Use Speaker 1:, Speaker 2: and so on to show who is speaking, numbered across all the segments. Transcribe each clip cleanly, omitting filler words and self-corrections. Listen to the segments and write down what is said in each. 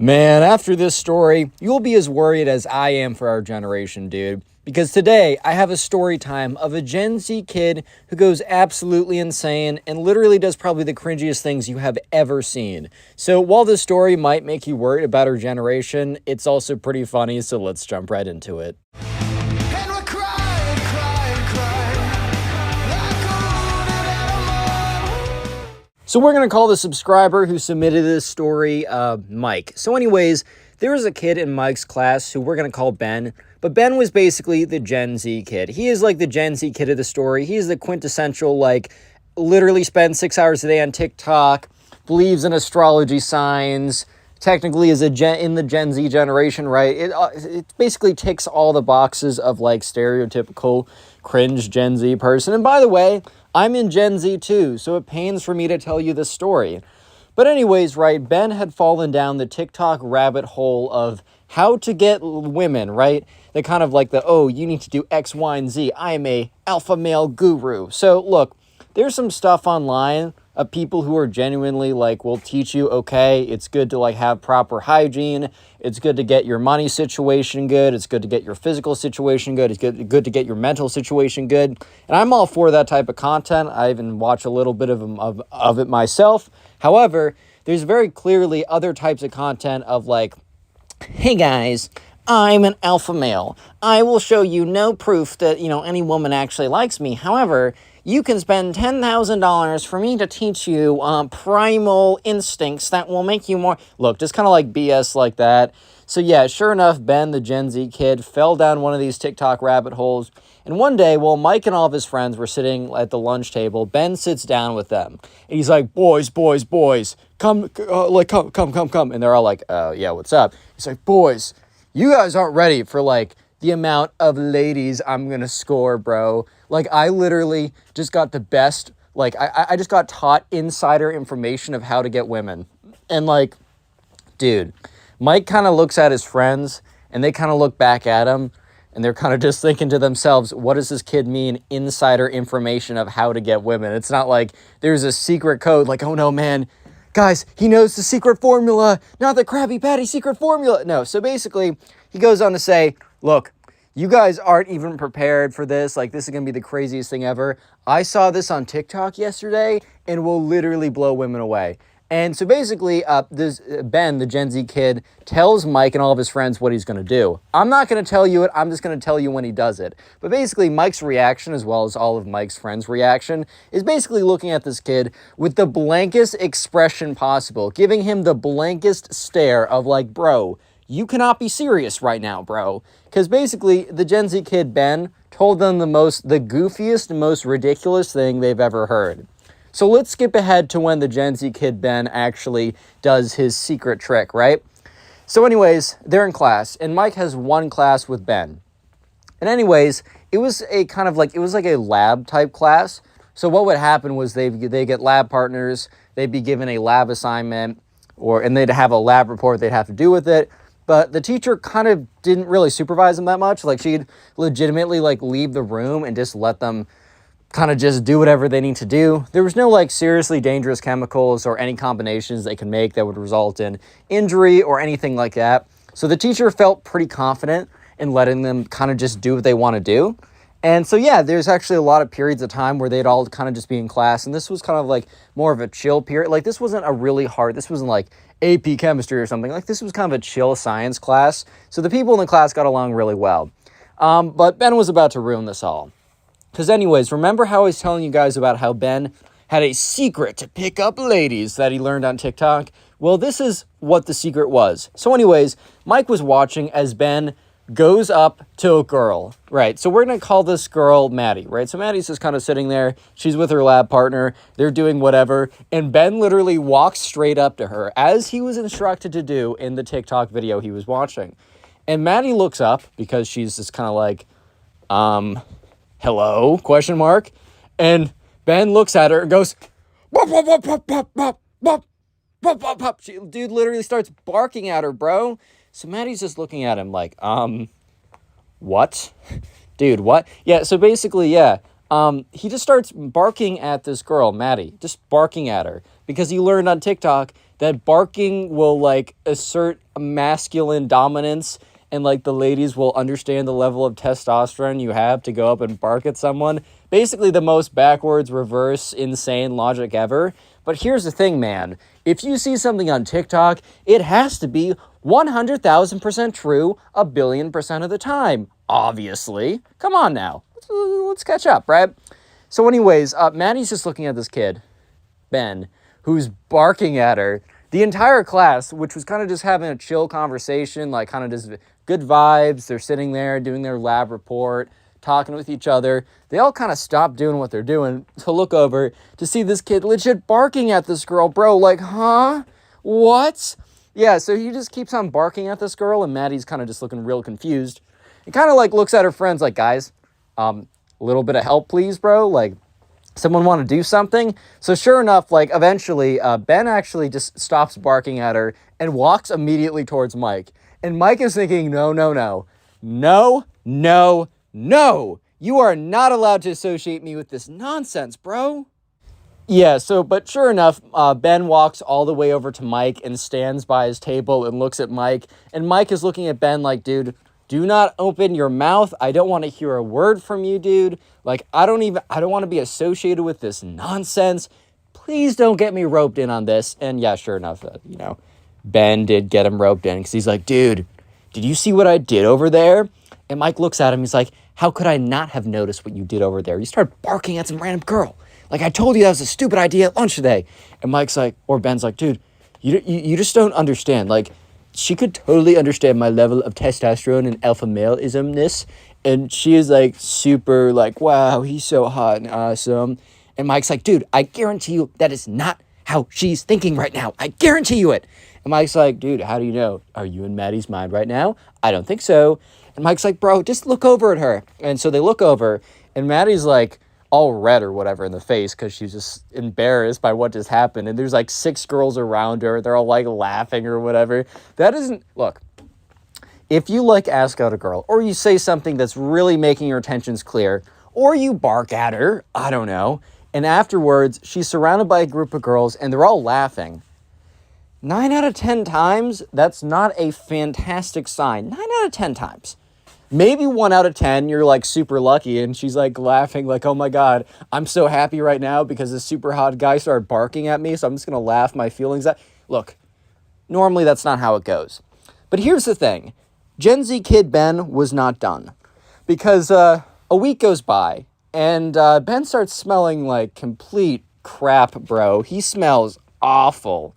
Speaker 1: Man, after this story, you'll be as worried as I am for our generation, dude. Because today, I have a story time of a Gen Z kid who goes absolutely insane and literally does probably the cringiest things you have ever seen. So while this story might make you worried about our generation, it's also pretty funny, so let's jump right into it.
Speaker 2: And we're crying, crying, crying like a wounded animal.
Speaker 1: So we're going to call the subscriber who submitted this story, Mike. So anyways, there was a kid in Mike's class who we're going to call Ben. But Ben was basically the Gen Z kid. He is like the Gen Z kid of the story. He's the quintessential, like, literally spends 6 hours a day on TikTok, believes in astrology signs, technically is in the Gen Z generation, right? It basically ticks all the boxes of, like, stereotypical cringe Gen Z person. And by the way, I'm in Gen Z too, so it pains for me to tell you this story. But anyways, right, Ben had fallen down the TikTok rabbit hole of how to get women, right? They kind of like you need to do X, Y, and Z. I am a alpha male guru. So look, there's some stuff online of people who are genuinely will teach you, okay, it's good to have proper hygiene. It's good to get your money situation good. It's good to get your physical situation good. It's good to get your mental situation good. And I'm all for that type of content. I even watch a little bit of it myself. However, there's very clearly other types of content of hey guys, I'm an alpha male. I will show you no proof that, any woman actually likes me. However, you can spend $10,000 for me to teach you primal instincts that will make you more... Look, just kind of BS like that. So yeah, sure enough, Ben, the Gen Z kid, fell down one of these TikTok rabbit holes. And one day, while Mike and all of his friends were sitting at the lunch table, Ben sits down with them. And he's like, boys, come. And they're all like, yeah, what's up? He's like, boys, you guys aren't ready for the amount of ladies I'm gonna score, bro. I literally just got the best, I just got taught insider information of how to get women. And dude, Mike kind of looks at his friends and they kind of look back at him and they're kind of just thinking to themselves, what does this kid mean, insider information of how to get women? It's not like there's a secret code, oh no, man, guys, he knows the secret formula, not the Krabby Patty secret formula. No, so basically, he goes on to say, look, you guys aren't even prepared for this. This is going to be the craziest thing ever. I saw this on TikTok yesterday and will literally blow women away. And so basically, this Ben, the Gen Z kid, tells Mike and all of his friends what he's going to do. I'm not going to tell you it. I'm just going to tell you when he does it. But basically, Mike's reaction, as well as all of Mike's friends' reaction, is basically looking at this kid with the blankest expression possible, giving him the blankest stare of bro, you cannot be serious right now, bro. Because basically, the Gen Z kid, Ben, told them the goofiest, most ridiculous thing they've ever heard. So let's skip ahead to when the Gen Z kid, Ben, actually does his secret trick, right? So anyways, they're in class, and Mike has one class with Ben. And anyways, it was a kind of it was a lab type class. So what would happen was they get lab partners, they'd be given a lab assignment, and they'd have a lab report they'd have to do with it. But the teacher kind of didn't really supervise them that much. She'd legitimately leave the room and just let them kind of just do whatever they need to do. There was no seriously dangerous chemicals or any combinations they could make that would result in injury or anything like that. So the teacher felt pretty confident in letting them kind of just do what they want to do. And so yeah, there's actually a lot of periods of time where they'd all kind of just be in class, and this was kind of more of a chill period. This wasn't a really hard, this wasn't AP chemistry or something. This was kind of a chill science class. So the people in the class got along really well. But Ben was about to ruin this all. Because anyways, remember how I was telling you guys about how Ben had a secret to pick up ladies that he learned on TikTok? Well, this is what the secret was. So anyways, Mike was watching as Ben goes up to a girl, right? So we're going to call this girl Maddie, right? So Maddie's just kind of sitting there. She's with her lab partner. They're doing whatever. And Ben literally walks straight up to her as he was instructed to do in the TikTok video he was watching. And Maddie looks up because she's just kind of hello, question mark. And Ben looks at her and goes, "Wop, wop, wop, wop, wop, wop, wop, wop, wop, wop." Dude literally starts barking at her, bro. So Maddie's just looking at him what? Dude, what? Yeah, so basically, yeah, he just starts barking at this girl, Maddie, just barking at her, because he learned on TikTok that barking will, like, assert masculine dominance, and, like, the ladies will understand the level of testosterone you have to go up and bark at someone. Basically the most backwards, reverse, insane logic ever. But here's the thing, man. If you see something on TikTok, it has to be 100,000% true 1,000,000,000% of the time. Obviously. Come on now. Let's catch up, right? So anyways, Maddie's just looking at this kid, Ben, who's barking at her. The entire class, which was kind of just having a chill conversation, like kind of just good vibes. They're sitting there doing their lab report, talking with each other. They all kind of stopped doing what they're doing to look over to see this kid legit barking at this girl. Bro, like, huh? What? Yeah, so he just keeps on barking at this girl, and Maddie's kind of just looking real confused. He kind of like looks at her friends like, guys, a little bit of help, please, bro. Like, someone want to do something? So sure enough, like, eventually, Ben actually just stops barking at her and walks immediately towards Mike. And Mike is thinking, no, no, no. No, no, no. You are not allowed to associate me with this nonsense, bro. Yeah, so, but sure enough, Ben walks all the way over to Mike and stands by his table and looks at Mike. And Mike is looking at Ben like, dude, do not open your mouth. I don't want to hear a word from you, dude. Like, I don't want to be associated with this nonsense. Please don't get me roped in on this. And yeah, sure enough, Ben did get him roped in because he's like, dude, did you see what I did over there? And Mike looks at him. He's like, how could I not have noticed what you did over there? You started barking at some random girl. Like, I told you that was a stupid idea at lunch today. And Mike's like, or Ben's like, dude, you just don't understand. Like, she could totally understand my level of testosterone and alpha male-ismness. And she is like super like, wow, he's so hot and awesome. And Mike's like, dude, I guarantee you that is not how she's thinking right now. I guarantee you it. And Mike's like, dude, how do you know? Are you in Maddie's mind right now? I don't think so. And Mike's like, bro, just look over at her. And so they look over, and Maddie's like all red or whatever in the face because she's just embarrassed by what just happened. And there's like 6 girls around her. They're all like laughing or whatever. That isn't, look, if you like ask out a girl, or you say something that's really making your intentions clear, or you bark at her, I don't know, and afterwards she's surrounded by a group of girls and they're all laughing, 9 out of 10 times, that's not a fantastic sign. 9 out of 10 times. Maybe 1 out of 10, you're like super lucky and she's like laughing like, oh my God, I'm so happy right now because this super hot guy started barking at me, so I'm just going to laugh my feelings out. Look, normally that's not how it goes. But here's the thing. Gen Z kid Ben was not done. Because a week goes by and Ben starts smelling like complete crap, bro. He smells awful.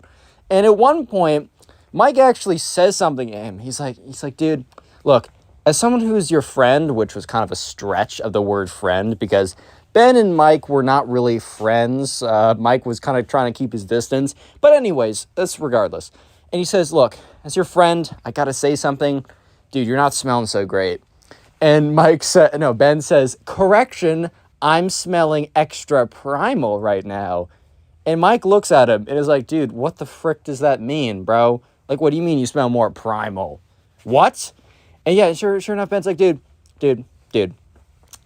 Speaker 1: And at one point, Mike actually says something to him. He's like, dude, look, as someone who's your friend, which was kind of a stretch of the word friend, because Ben and Mike were not really friends. Mike was kind of trying to keep his distance. But anyways, that's regardless. And he says, look, as your friend, I got to say something. Dude, you're not smelling so great. And Ben says, correction, I'm smelling extra primal right now. And Mike looks at him and is like, dude, what the frick does that mean, bro? Like, what do you mean you smell more primal? What? And yeah, sure enough, Ben's like, dude.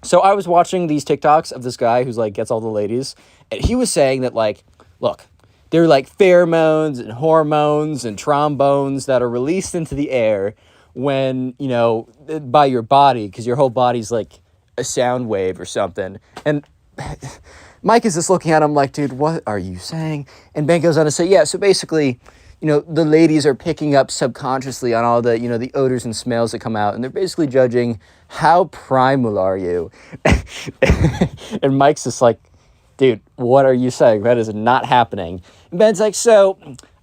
Speaker 1: So I was watching these TikToks of this guy who's like, gets all the ladies. And he was saying that, like, look, there are like pheromones and hormones and trombones that are released into the air when, by your body, because your whole body's like a sound wave or something. And Mike is just looking at him like, dude, what are you saying? And Ben goes on to say, yeah, so basically, the ladies are picking up subconsciously on all the, the odors and smells that come out. And they're basically judging, how primal are you? And Mike's just like, dude, what are you saying? That is not happening. And Ben's like, so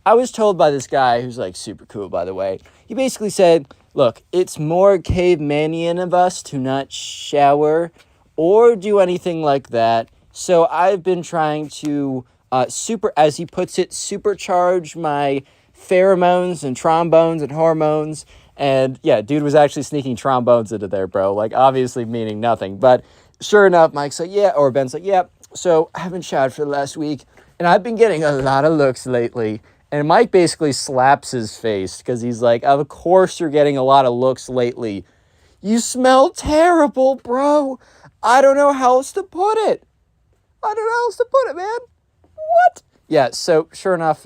Speaker 1: I was told by this guy who's like super cool, by the way. He basically said, look, it's more cavemanian of us to not shower or do anything like that. So I've been trying to, as he puts it, supercharge my pheromones and trombones and hormones. And yeah, dude was actually sneaking trombones into there, bro. Like, obviously meaning nothing. But sure enough, Mike's like, yeah, or Ben's like, yeah, so I haven't showered for the last week. And I've been getting a lot of looks lately. And Mike basically slaps his face because he's like, of course you're getting a lot of looks lately. You smell terrible, bro. I don't know how else to put it. Man. What? Yeah, so sure enough,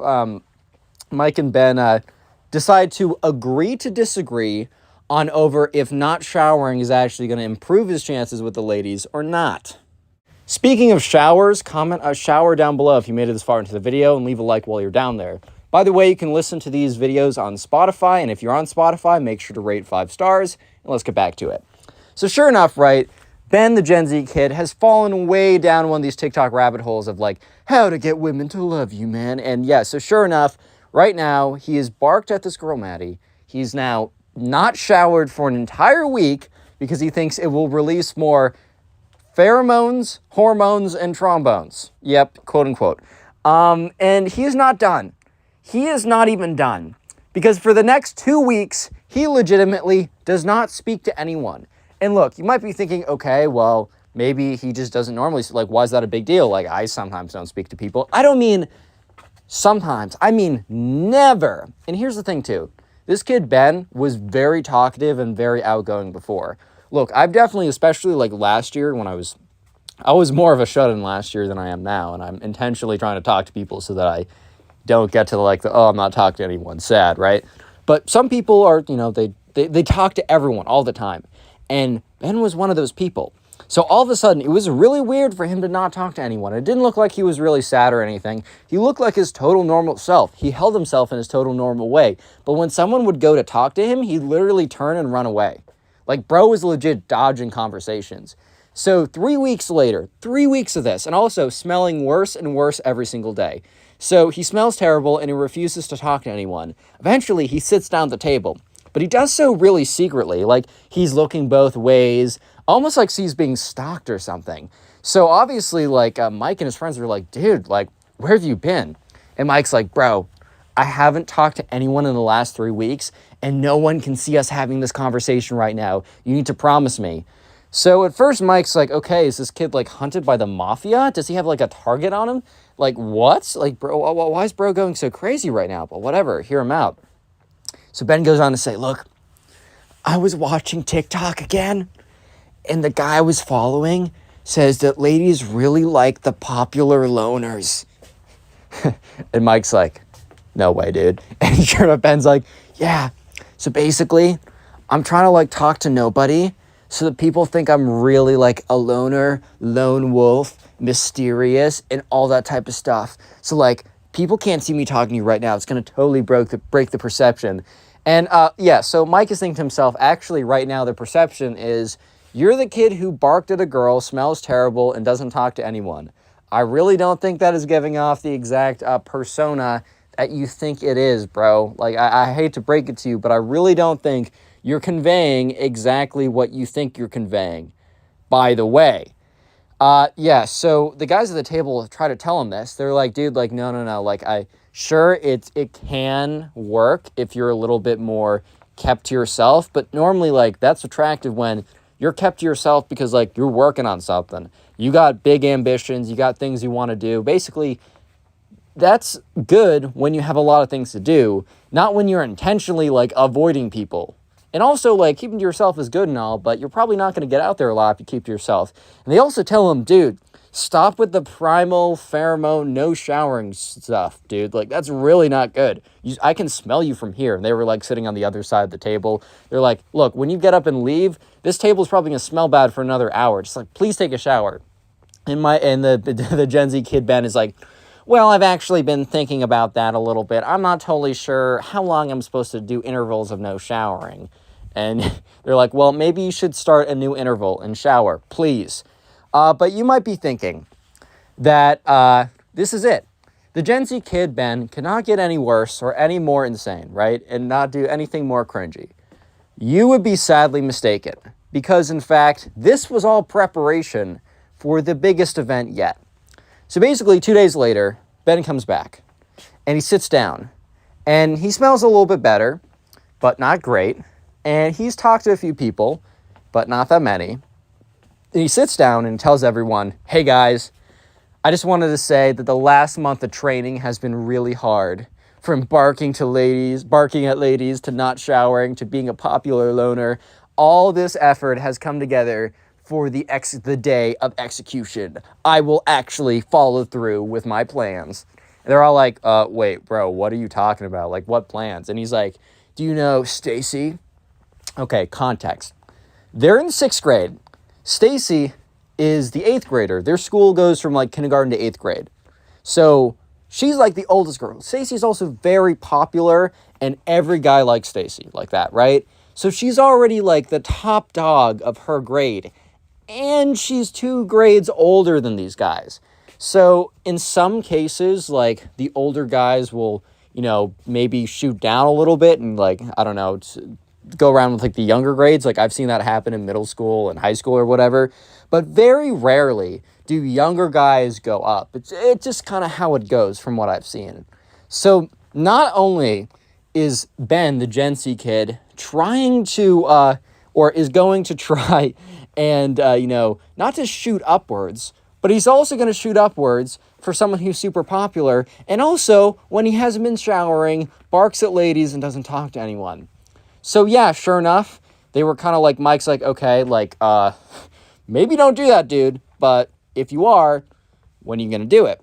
Speaker 1: Mike and Ben decide to agree to disagree on over if not showering is actually going to improve his chances with the ladies or not. Speaking of showers, comment a shower down below if you made it this far into the video, and leave a like while you're down there. By the way, you can listen to these videos on Spotify, and if you're on Spotify, make sure to rate 5 stars, and let's get back to it. So sure enough, right, Ben, the Gen Z kid, has fallen way down one of these TikTok rabbit holes of like, how to get women to love you, man. And yeah, so sure enough, right now, he has barked at this girl, Maddie. He's now not showered for an entire week because he thinks it will release more pheromones, hormones, and trombones. Yep, quote unquote. And he is not done. He is not even done. Because for the next 2 weeks, he legitimately does not speak to anyone. And look, you might be thinking, okay, well, maybe he just doesn't normally, like, why is that a big deal? Like, I sometimes don't speak to people. I don't mean sometimes. I mean never. And here's the thing, too. This kid, Ben, was very talkative and very outgoing before. Look, I've definitely, especially like last year when I was more of a shut-in last year than I am now, and I'm intentionally trying to talk to people so that I don't get to like the, oh, I'm not talking to anyone sad, right? But some people are, you know, they talk to everyone all the time. And Ben was one of those people. So all of a sudden, it was really weird for him to not talk to anyone. It didn't look like he was really sad or anything. He looked like his total normal self. He held himself in his total normal way. But when someone would go to talk to him, he'd literally turn and run away. Like, bro was legit dodging conversations. So 3 weeks later, 3 weeks of this, and also smelling worse and worse every single day. So he smells terrible and he refuses to talk to anyone. Eventually, he sits down at the table. But he does so really secretly, like he's looking both ways, almost like he's being stalked or something. So obviously, like, Mike and his friends are like, dude, like, where have you been? And Mike's like, bro, I haven't talked to anyone in the last 3 weeks, and no one can see us having this conversation right now. You need to promise me. So at first, Mike's like, okay, is this kid, like, hunted by the mafia? Does he have, like, a target on him? Like, what? Like, bro, why is bro going so crazy right now? But whatever, hear him out. So Ben goes on to say, look, I was watching TikTok again, and the guy I was following says that ladies really like the popular loners. And Mike's like, no way, dude. And sure enough, Ben's like, yeah. So basically, I'm trying to, like, talk to nobody so that people think I'm really, like, a loner, lone wolf, mysterious, and all that type of stuff. So, like, people can't see me talking to you right now. It's going to totally break the perception. And, yeah, so Mike is thinking to himself, actually, right now, the perception is, you're the kid who barked at a girl, smells terrible, and doesn't talk to anyone. I really don't think that is giving off the exact persona that you think it is, bro. Like, I hate to break it to you, but I really don't think you're conveying exactly what you think you're conveying. By the way, yeah, so the guys at the table try to tell him this. They're like, dude, like, no, like, sure, it can work if you're a little bit more kept to yourself, but normally, like, that's attractive when you're kept to yourself because, like, you're working on something. You got big ambitions, you got things you want to do. Basically, that's good when you have a lot of things to do, not when you're intentionally, like, avoiding people. And also, like, keeping to yourself is good and all, but you're probably not going to get out there a lot if you keep to yourself. And they also tell him, dude, stop with the primal pheromone no showering stuff, dude. Like, that's really not good. I can smell you from here. And they were, like, sitting on the other side of the table. They're like, look, when you get up and leave, this table's probably going to smell bad for another hour. Just, like, please take a shower. And the Gen Z kid, Ben, is like, well, I've actually been thinking about that a little bit. I'm not totally sure how long I'm supposed to do intervals of no showering. And they're like, well, maybe you should start a new interval and shower, please. But you might be thinking that this is it. The Gen Z kid, Ben, cannot get any worse or any more insane, right? And not do anything more cringy. You would be sadly mistaken. Because, in fact, this was all preparation for the biggest event yet. So basically, 2 days later, Ben comes back. And he sits down. And he smells a little bit better, but not great. And he's talked to a few people, but not that many. And he sits down and tells everyone, hey guys, I just wanted to say that the last month of training has been really hard. From barking at ladies, to not showering, to being a popular loner. All this effort has come together for the day of execution. I will actually follow through with my plans. And they're all like, wait, bro, what are you talking about? Like, what plans? And he's like, do you know Stacy? Okay, context. They're in 6th grade. Stacy is the 8th grader. Their school goes from like kindergarten to 8th grade. So she's like the oldest girl. Stacy's also very popular, and every guy likes Stacy like that, right? So she's already like the top dog of her grade, and she's 2 grades older than these guys. So in some cases, like the older guys will, you know, maybe shoot down a little bit and like, I don't know, go around with like the younger grades. Like I've seen that happen in middle school and high school or whatever, but very rarely do younger guys go up. It's just kind of how it goes from what I've seen. So not only is Ben, the Gen Z kid, trying to, or is going to try and, you know, not to shoot upwards, but he's also going to shoot upwards for someone who's super popular. And also, when he hasn't been showering, barks at ladies and doesn't talk to anyone. So yeah, sure enough, they were kind of like, Mike's like, okay, like, maybe don't do that, dude. But if you are, when are you going to do it?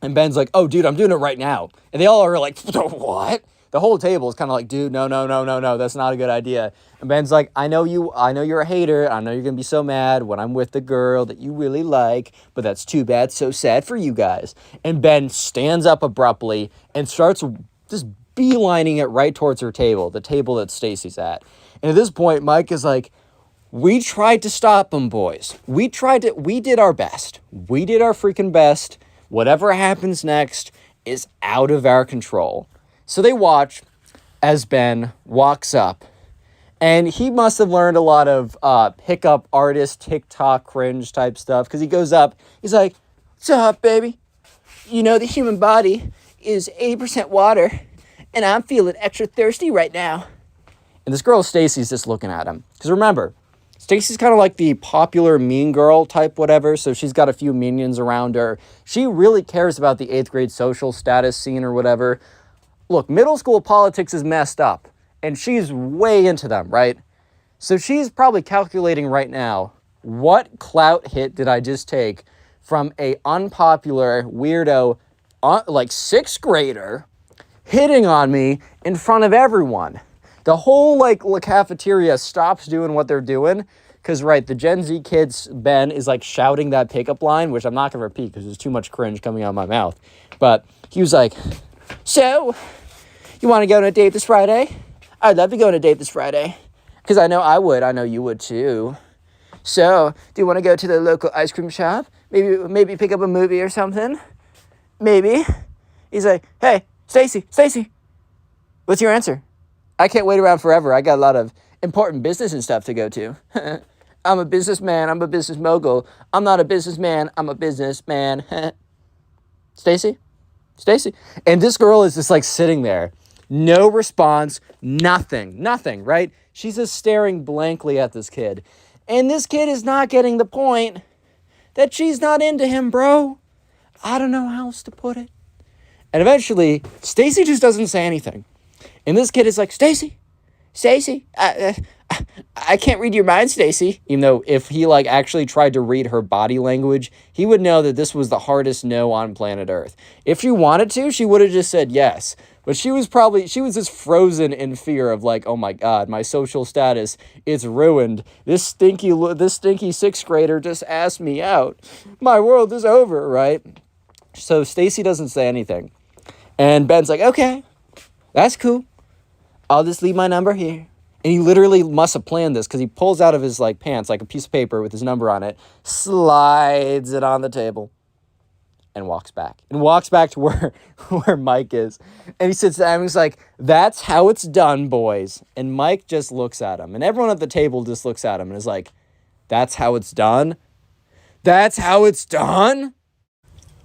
Speaker 1: And Ben's like, oh, dude, I'm doing it right now. And they all are like, what? The whole table is kind of like, dude, no, that's not a good idea. And Ben's like, I know you're a hater. I know you're going to be so mad when I'm with the girl that you really like, but that's too bad. So sad for you guys. And Ben stands up abruptly and starts just beelining it right towards her table, the table that Stacy's at. And at this point, Mike is like, we tried to stop them, boys. We did our best. We did our freaking best. Whatever happens next is out of our control. So they watch as Ben walks up, and he must have learned a lot of pickup artist, TikTok cringe type stuff, because he goes up, he's like, what's up, baby? You know the human body is 80% water, and I'm feeling extra thirsty right now. And this girl, Stacy's just looking at him. Because remember, Stacy's kind of like the popular mean girl type whatever, so she's got a few minions around her. She really cares about the 8th grade social status scene or whatever. Look, middle school politics is messed up, and she's way into them, right? So she's probably calculating right now, what clout hit did I just take from a unpopular weirdo, like 6th grader, hitting on me in front of everyone? The whole, like, cafeteria stops doing what they're doing, because, right, the Gen Z kids, Ben, is, like, shouting that pickup line, which I'm not going to repeat because there's too much cringe coming out of my mouth. But he was like, so, you want to go on a date this Friday? I'd love to go on a date this Friday. Because I know I would. I know you would too. So, do you want to go to the local ice cream shop? Maybe pick up a movie or something? Maybe. He's like, hey, Stacy, what's your answer? I can't wait around forever. I got a lot of important business and stuff to go to. I'm a businessman. I'm a business mogul. I'm not a businessman. I'm a businessman. Stacy? And this girl is just like sitting there. No response, nothing, right? She's just staring blankly at this kid. And this kid is not getting the point that she's not into him, bro. I don't know how else to put it. And eventually, Stacy just doesn't say anything. And this kid is like, Stacy, I can't read your mind, Stacy. Even though if he like actually tried to read her body language, he would know that this was the hardest no on planet Earth. If she wanted to, she would have just said yes. But she was just frozen in fear of like, oh my God, my social status is ruined. This stinky 6th grader just asked me out. My world is over, right? So Stacy doesn't say anything. And Ben's like, okay, that's cool. I'll just leave my number here. And he literally must have planned this because he pulls out of his like pants like a piece of paper with his number on it, slides it on the table, and walks back to where Mike is. And he sits down and he's like, that's how it's done, boys. And Mike just looks at him. And everyone at the table just looks at him and is like, that's how it's done? That's how it's done?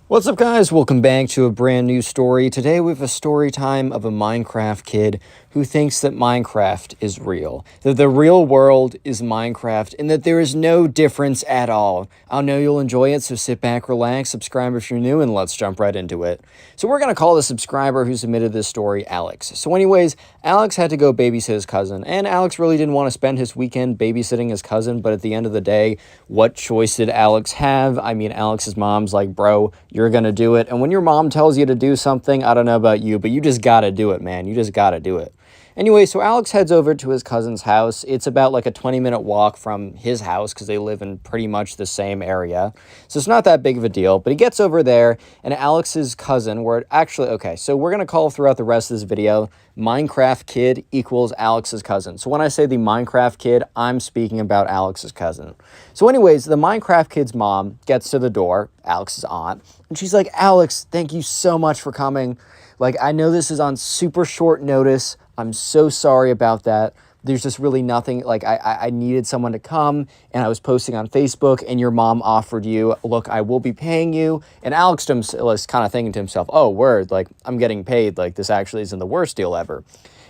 Speaker 1: What's up, guys? Welcome back to a brand new story. Today we have a story time of a Minecraft kid who thinks that Minecraft is real, that the real world is Minecraft, and that there is no difference at all. I know you'll enjoy it, so sit back, relax, subscribe if you're new, and let's jump right into it. So we're going to call the subscriber who submitted this story Alex. So anyways, Alex had to go babysit his cousin, and Alex really didn't want to spend his weekend babysitting his cousin, but at the end of the day, what choice did Alex have? I mean, Alex's mom's like, bro, you're going to do it, and when your mom tells you to do something, I don't know about you, but you just got to do it, man. You just got to do it. Anyway, so Alex heads over to his cousin's house. It's about like a 20-minute walk from his house because they live in pretty much the same area. So it's not that big of a deal, but he gets over there and Alex's cousin, so we're going to call throughout the rest of this video, Minecraft kid equals Alex's cousin. So when I say the Minecraft kid, I'm speaking about Alex's cousin. So anyways, the Minecraft kid's mom gets to the door, Alex's aunt, and she's like, Alex, thank you so much for coming. Like, I know this is on super short notice. I'm so sorry about that. There's just really nothing, like, I needed someone to come, and I was posting on Facebook, and your mom offered you, look, I will be paying you. And Alex was kind of thinking to himself, oh, word, like, I'm getting paid. Like, this actually isn't the worst deal ever.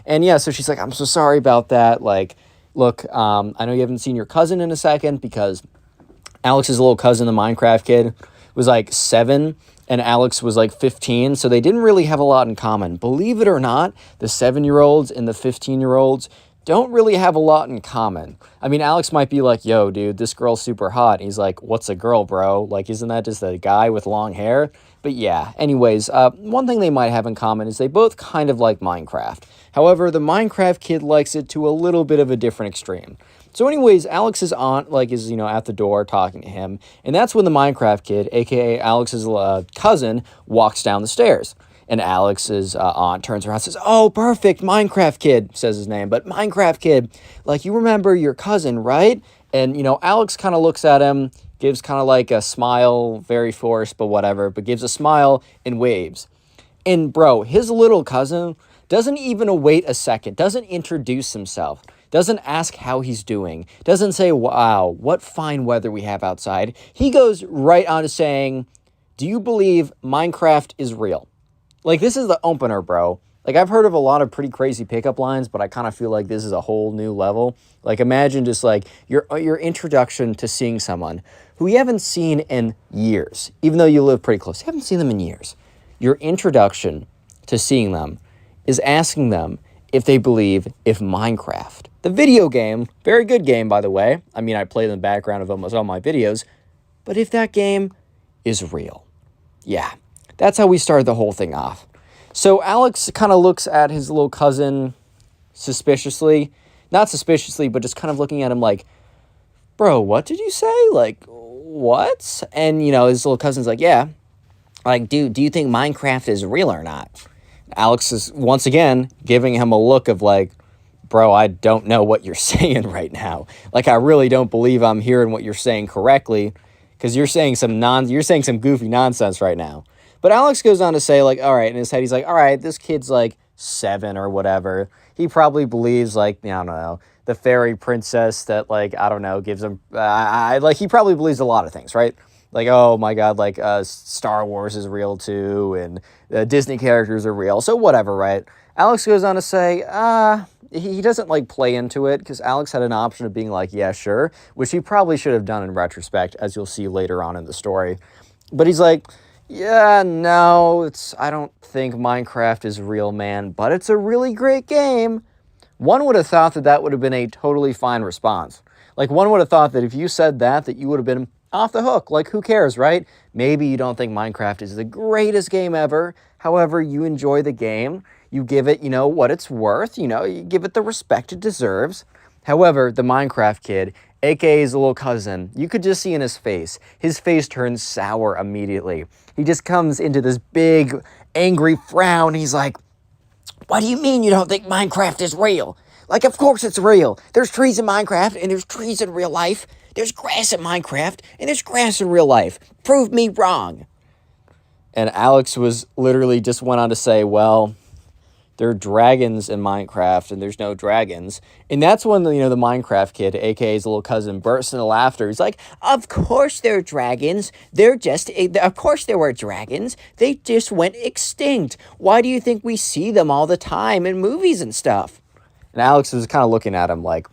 Speaker 1: And yeah, so she's like, I'm so sorry about that. Like, look, I know you haven't seen your cousin in a second because Alex's little cousin, the Minecraft kid, was like 7, and Alex was like 15, so they didn't really have a lot in common. Believe it or not, the 7-year-olds and the 15-year-olds don't really have a lot in common. I mean, Alex might be like, yo, dude, this girl's super hot. And he's like, what's a girl, bro? Like, isn't that just a guy with long hair? But yeah, anyways, one thing they might have in common is they both kind of like Minecraft. However, the Minecraft kid likes it to a little bit of a different extreme. So anyways, Alex's aunt, like, is, at the door talking to him. And that's when the Minecraft kid, a.k.a. Alex's cousin, walks down the stairs. And Alex's aunt turns around and says, oh, perfect, Minecraft kid, says his name. But Minecraft kid, like, you remember your cousin, right? And, Alex kind of looks at him, gives kind of like a smile, very forced, but whatever, but gives a smile and waves. And, bro, his little cousin doesn't even wait a second, doesn't introduce himself, doesn't ask how he's doing, doesn't say, wow, what fine weather we have outside. He goes right on to saying, do you believe Minecraft is real? Like, this is the opener, bro. Like, I've heard of a lot of pretty crazy pickup lines, but I kind of feel like this is a whole new level. Like, imagine just, like, your introduction to seeing someone who you haven't seen in years, even though you live pretty close. You haven't seen them in years. Your introduction to seeing them is asking them if they believe if Minecraft, the video game, very good game, by the way. I mean, I play in the background of almost all my videos, but if that game is real. Yeah. That's how we started the whole thing off. So Alex kind of looks at his little cousin suspiciously. Not suspiciously, but just kind of looking at him like, bro, what did you say? Like, what? And, his little cousin's like, yeah. Like, dude, do you think Minecraft is real or not? Alex is, once again, giving him a look of like, bro, I don't know what you're saying right now. Like, I really don't believe I'm hearing what you're saying correctly because you're saying some goofy nonsense right now. But Alex goes on to say, like, all right, in his head, he's like, all right, this kid's, like, 7 or whatever. He probably believes, like, I don't know, the fairy princess that, like, I don't know, gives him, he probably believes a lot of things, right? Like, oh, my God, like, Star Wars is real, too, and Disney characters are real, so whatever, right? Alex goes on to say, he doesn't, like, play into it, because Alex had an option of being like, yeah, sure, which he probably should have done in retrospect, as you'll see later on in the story. But he's like, yeah, no, I don't think Minecraft is real, man, but it's a really great game. One would have thought that would have been a totally fine response. Like, one would have thought that if you said that you would have been off the hook. Like, who cares, right? Maybe you don't think Minecraft is the greatest game ever. However, you enjoy the game. You give it, what it's worth. You give it the respect it deserves. However, the Minecraft kid, a.k.a. his little cousin, you could just see in his face turns sour immediately. He just comes into this big, angry frown. He's like, what do you mean you don't think Minecraft is real? Like, of course it's real. There's trees in Minecraft, and there's trees in real life. There's grass in Minecraft, and there's grass in real life. Prove me wrong. And Alex was literally just went on to say, well, there are dragons in Minecraft and there's no dragons. And that's when, you know, the Minecraft kid, aka his little cousin, bursts into laughter. He's like, of course there are dragons. Of course there were dragons. They just went extinct. Why do you think we see them all the time in movies and stuff? And Alex was kind of looking at him like,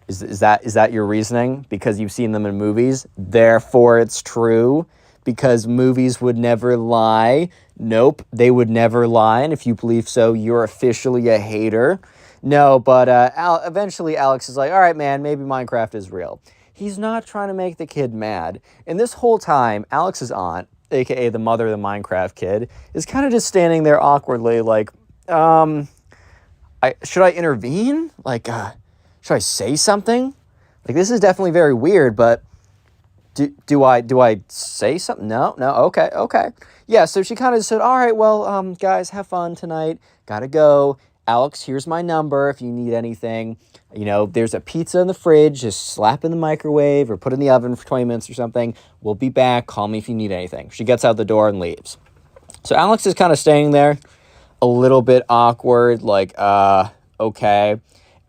Speaker 1: is that your reasoning? Because you've seen them in movies, therefore it's true? Because movies would never lie? Nope, they would never lie. And if you believe so, you're officially a hater. No, but eventually Alex is like, all right, man, maybe Minecraft is real. He's not trying to make the kid mad. And this whole time, Alex's aunt, aka the mother of the Minecraft kid, is kind of just standing there awkwardly like, should I intervene? Like, should I say something? Like, this is definitely very weird, but do I say something? No, okay. Yeah, so she kind of said, all right, well, guys, have fun tonight. Gotta go. Alex, here's my number if you need anything. You know, there's a pizza in the fridge. Just slap in the microwave or put in the oven for 20 minutes or something. We'll be back. Call me if you need anything. She gets out the door and leaves. So Alex is kind of staying there, a little bit awkward, like, okay.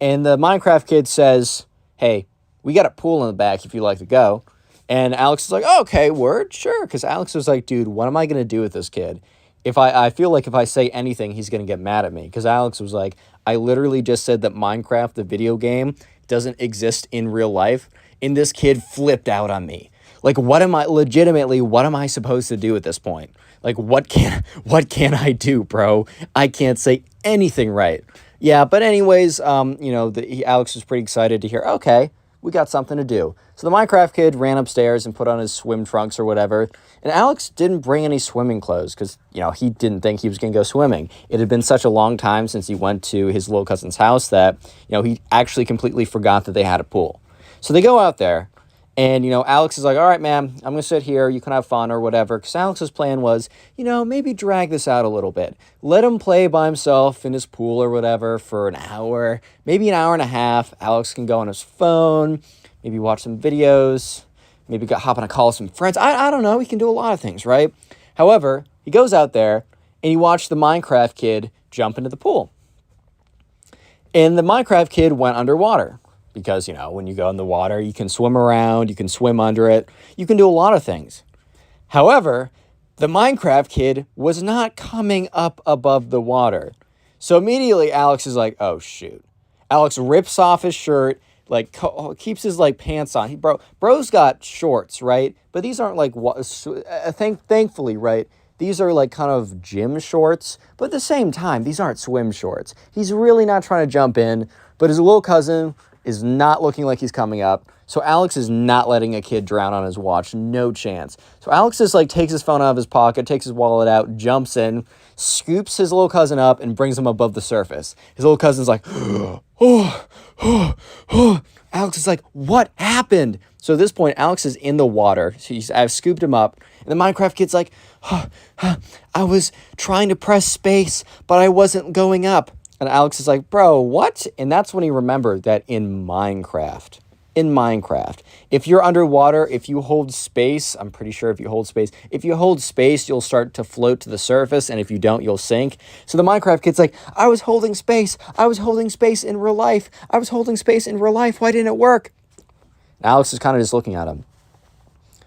Speaker 1: And the Minecraft kid says, hey, we got a pool in the back if you'd like to go. And Alex is like, oh, okay, word, sure. Because Alex was like, dude, what am I going to do with this kid? If I feel like if I say anything, he's going to get mad at me. Because Alex was like, I literally just said that Minecraft, the video game, doesn't exist in real life. And this kid flipped out on me. Like, what am I supposed to do at this point? Like, what can I do, bro? I can't say anything right. Yeah, but anyways, you know, Alex was pretty excited to hear, okay, we got something to do. So the Minecraft kid ran upstairs and put on his swim trunks or whatever. And Alex didn't bring any swimming clothes because, you know, he didn't think he was going to go swimming. It had been such a long time since he went to his little cousin's house that, you know, he actually completely forgot that they had a pool. So they go out there. And, you know, Alex is like, all right, man, I'm going to sit here. You can have fun or whatever. Because Alex's plan was, you know, maybe drag this out a little bit. Let him play by himself in his pool or whatever for an hour, maybe an hour and a half. Alex can go on his phone, maybe watch some videos, maybe hop on a call with some friends. I don't know. He can do a lot of things, right? However, he goes out there and he watched the Minecraft kid jump into the pool. And the Minecraft kid went underwater. Because, you know, when you go in the water, you can swim around, you can swim under it, you can do a lot of things. However, the Minecraft kid was not coming up above the water. So immediately Alex is like, oh, shoot. Alex rips off his shirt, like, keeps his, like, pants on. Bro's got shorts, right? But these aren't, like, thankfully, right? These are, like, kind of gym shorts. But at the same time, these aren't swim shorts. He's really not trying to jump in. But his little cousin is not looking like he's coming up. So Alex is not letting a kid drown on his watch. No chance. So Alex just like takes his phone out of his pocket, takes his wallet out, jumps in, scoops his little cousin up and brings him above the surface. His little cousin's like, Alex is like, what happened? So at this point, Alex is in the water. I've scooped him up. And the Minecraft kid's like, I was trying to press space, but I wasn't going up. And Alex is like, bro, what? And that's when he remembered that in Minecraft, if you're underwater, if you hold space, I'm pretty sure if you hold space, you'll start to float to the surface. And if you don't, you'll sink. So the Minecraft kid's like, I was holding space in real life. Why didn't it work? And Alex is kind of just looking at him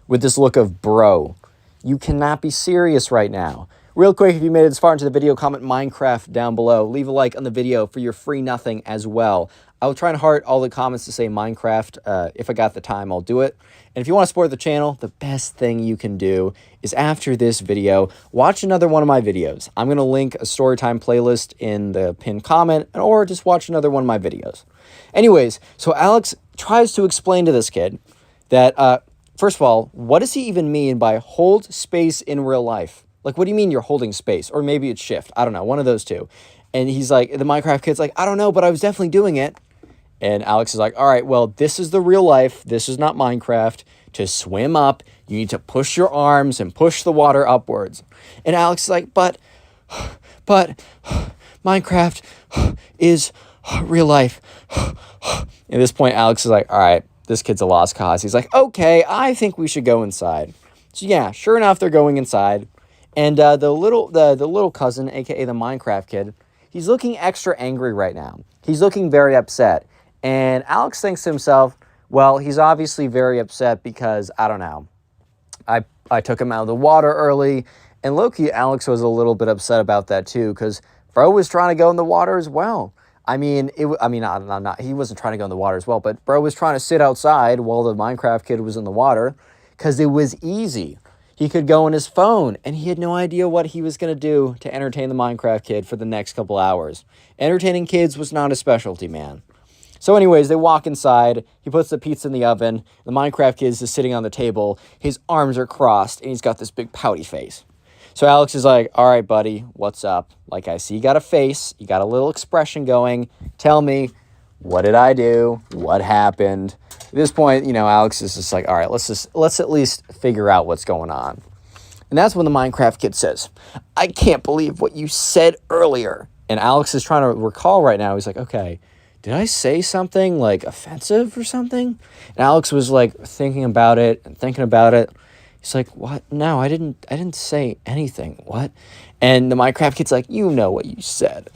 Speaker 1: with this look of, bro, you cannot be serious right now. Real quick, if you made it this far into the video, comment Minecraft down below. Leave a like on the video for your free nothing as well. I will try and heart all the comments to say Minecraft. If I got the time, I'll do it. And if you want to support the channel, the best thing you can do is after this video, watch another one of my videos. I'm going to link a storytime playlist in the pinned comment, or just watch another one of my videos. Anyways, so Alex tries to explain to this kid that, first of all, what does he even mean by hold space in real life? Like, what do you mean you're holding space? Or maybe it's shift. I don't know. One of those two. And he's like, the Minecraft kid's like, I don't know, but I was definitely doing it. And Alex is like, all right, well, this is the real life. This is not Minecraft. To swim up, you need to push your arms and push the water upwards. And Alex is like, but Minecraft is real life. At this point, Alex is like, all right, this kid's a lost cause. He's like, okay, I think we should go inside. So yeah, sure enough, they're going inside. And the little cousin, aka the Minecraft kid, he's looking extra angry right now. He's looking very upset. And Alex thinks to himself, well, he's obviously very upset because, I don't know, I took him out of the water early. And low-key, Alex was a little bit upset about that too, because bro was trying to go in the water as well. I mean, he wasn't trying to go in the water as well, but bro was trying to sit outside while the Minecraft kid was in the water because it was easy. He could go on his phone, and he had no idea what he was going to do to entertain the Minecraft kid for the next couple hours. Entertaining kids was not a specialty, man. So anyways, they walk inside. He puts the pizza in the oven. The Minecraft kid is just sitting on the table. His arms are crossed, and he's got this big pouty face. So Alex is like, all right, buddy, what's up? Like, I see you got a face. You got a little expression going. Tell me, what did I do? What happened? At this point, Alex is just like, all right, let's at least figure out what's going on. And that's when the Minecraft kid says, I can't believe what you said earlier. And Alex is trying to recall right now. He's like, okay, did I say something like offensive or something? And Alex was like thinking about it and thinking about it. He's like, what? No, I didn't say anything. What? And the Minecraft kid's like, you know what you said.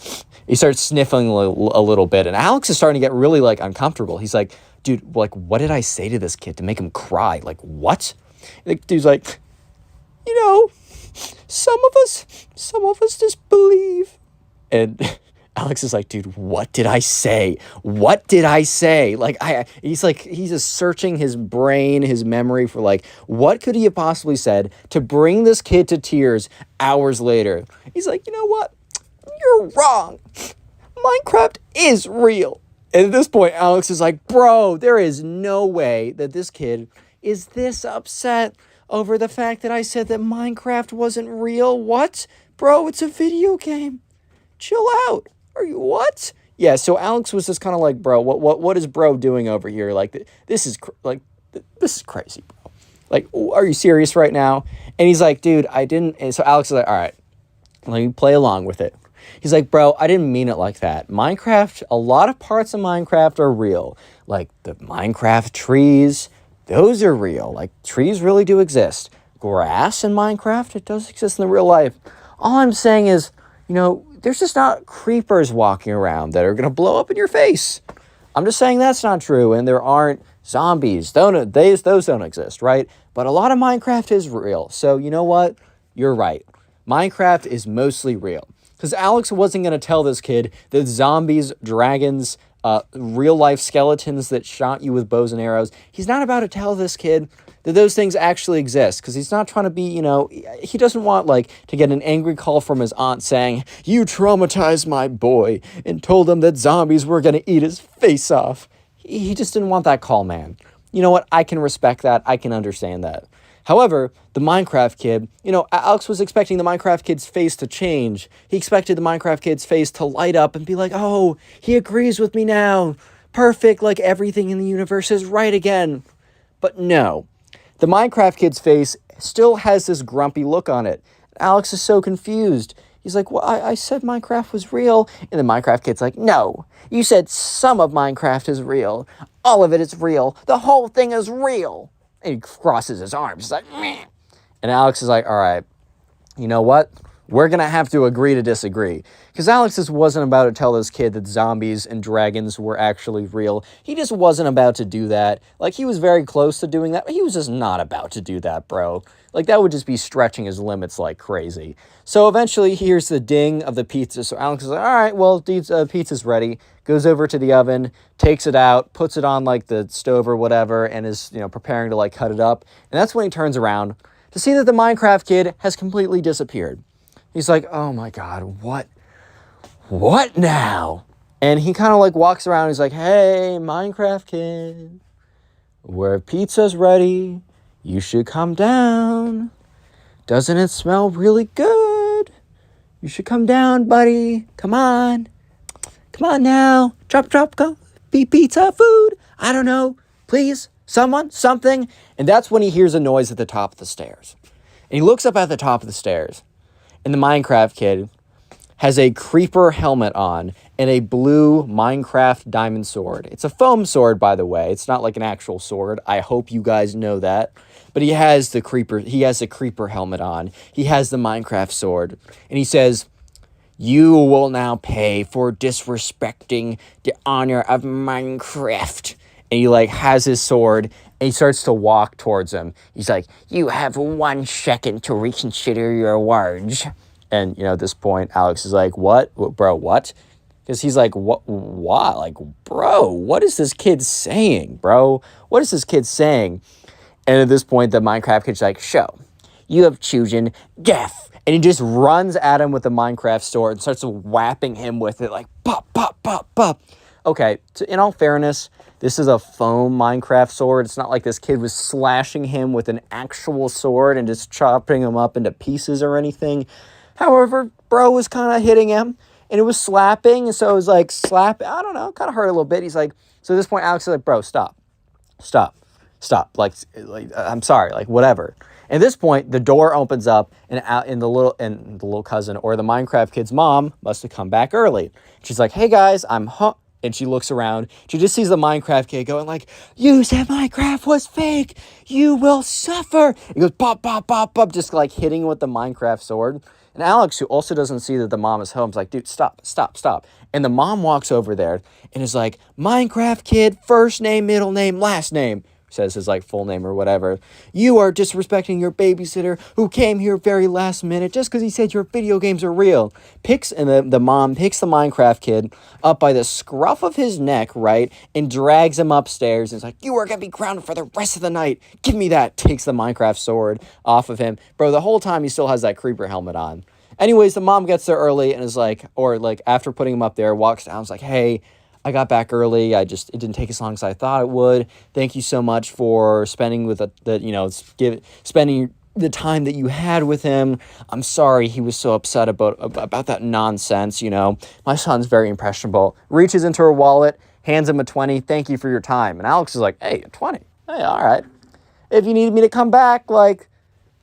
Speaker 1: He starts sniffling a little bit, and Alex is starting to get really, like, uncomfortable. He's like, dude, like, what did I say to this kid to make him cry? Like, what? And the dude's like, some of us just believe. And Alex is like, dude, what did I say? What did I say? Like, he's just searching his brain, his memory for, like, what could he have possibly said to bring this kid to tears hours later? He's like, you know what? You're wrong. Minecraft is real. And at this point, Alex is like, bro, there is no way that this kid is this upset over the fact that I said that Minecraft wasn't real. What? Bro, it's a video game. Chill out. Are you what? Yeah, so Alex was just kind of like, bro, what is bro doing over here? Like, this is crazy, bro. Like, are you serious right now? And he's like, dude, I didn't. And so Alex is like, all right, let me play along with it. He's like, bro, I didn't mean it like that. Minecraft, a lot of parts of Minecraft are real. Like the Minecraft trees, those are real. Like trees really do exist. Grass in Minecraft, it does exist in the real life. All I'm saying is, there's just not creepers walking around that are going to blow up in your face. I'm just saying that's not true. And there aren't zombies. Those don't exist, right? But a lot of Minecraft is real. So you know what? You're right. Minecraft is mostly real. Because Alex wasn't going to tell this kid that zombies, dragons, real-life skeletons that shot you with bows and arrows, he's not about to tell this kid that those things actually exist. Because he's not trying to be, he doesn't want, to get an angry call from his aunt saying, you traumatized my boy and told him that zombies were going to eat his face off. He just didn't want that call, man. You know what? I can respect that. I can understand that. However, the Minecraft kid, Alex was expecting the Minecraft kid's face to change. He expected the Minecraft kid's face to light up and be like, oh, he agrees with me now. Perfect, like everything in the universe is right again. But no, the Minecraft kid's face still has this grumpy look on it. Alex is so confused. He's like, well, I said Minecraft was real. And the Minecraft kid's like, no, you said some of Minecraft is real. All of it is real. The whole thing is real. And he crosses his arms. He's like, meh. And Alex is like, all right, you know what? We're going to have to agree to disagree. Because Alex just wasn't about to tell this kid that zombies and dragons were actually real. He just wasn't about to do that. Like, he was very close to doing that, but he was just not about to do that, bro. Like, that would just be stretching his limits like crazy. So eventually, he hears the ding of the pizza. So Alex is like, all right, well, pizza's ready. Goes over to the oven, takes it out, puts it on, the stove or whatever, and is, preparing to, cut it up. And that's when he turns around to see that the Minecraft kid has completely disappeared. He's like, oh my God, what now? And he kind of walks around. He's like, hey, Minecraft kid, where pizza's ready, you should come down. Doesn't it smell really good? You should come down, buddy. Come on. Come on now. Drop, go. Be pizza food. I don't know. Please, someone, something. And that's when he hears a noise at the top of the stairs. And he looks up at the top of the stairs. And the Minecraft kid has a creeper helmet on and a blue Minecraft diamond sword. It's a foam sword, by the way. It's not like an actual sword. I hope you guys know that. But he has the creeper helmet on. He has the Minecraft sword. And he says, "You will now pay for disrespecting the honor of Minecraft." And he like has his sword and he starts to walk towards him. He's like, "You have 1 second to reconsider your words." And, at this point, Alex is like, "What? Bro, what?" Because he's like, "What? Like, bro, what is this kid saying, bro? What is this kid saying?" And at this point, the Minecraft kid's like, "Show, you have chosen death." And he just runs at him with the Minecraft sword and starts whapping him with it like, pop, pop, pop, pop. Okay, in all fairness, this is a foam Minecraft sword. It's not like this kid was slashing him with an actual sword and just chopping him up into pieces or anything. However, bro was kind of hitting him, and it was slapping, and so it was like I don't know, kind of hurt a little bit. He's like, so at this point, Alex is like, "Bro, stop. Like, I'm sorry, like, whatever." At this point, the door opens up, and the little cousin or the Minecraft kid's mom must have come back early. She's like, "Hey guys, I'm home." And she looks around. She just sees the Minecraft kid going like, "You said Minecraft was fake. You will suffer." He goes pop, pop, pop, pop, just like hitting him with the Minecraft sword. And Alex, who also doesn't see that the mom is home, is like, "Dude, stop. And the mom walks over there and is like, "Minecraft kid, first name, middle name, last name." Says his like full name or whatever. "You are disrespecting your babysitter who came here very last minute just because he said your video games are real." The mom picks the Minecraft kid up by the scruff of his neck, right, and drags him upstairs and is like, "You are gonna be grounded for the rest of the night. Give me that." Takes the Minecraft sword off of him. Bro, the whole time he still has that creeper helmet on. Anyways, the mom gets there early and is like, or like after putting him up there, walks down, is like, "Hey, I got back early. It didn't take as long as I thought it would. Thank you so much for spending spending the time that you had with him. I'm sorry he was so upset about that nonsense. My son's very impressionable." Reaches into her wallet, hands him a 20. "Thank you for your time." And Alex is like, "Hey, a 20. Hey, all right. If you need me to come back, like,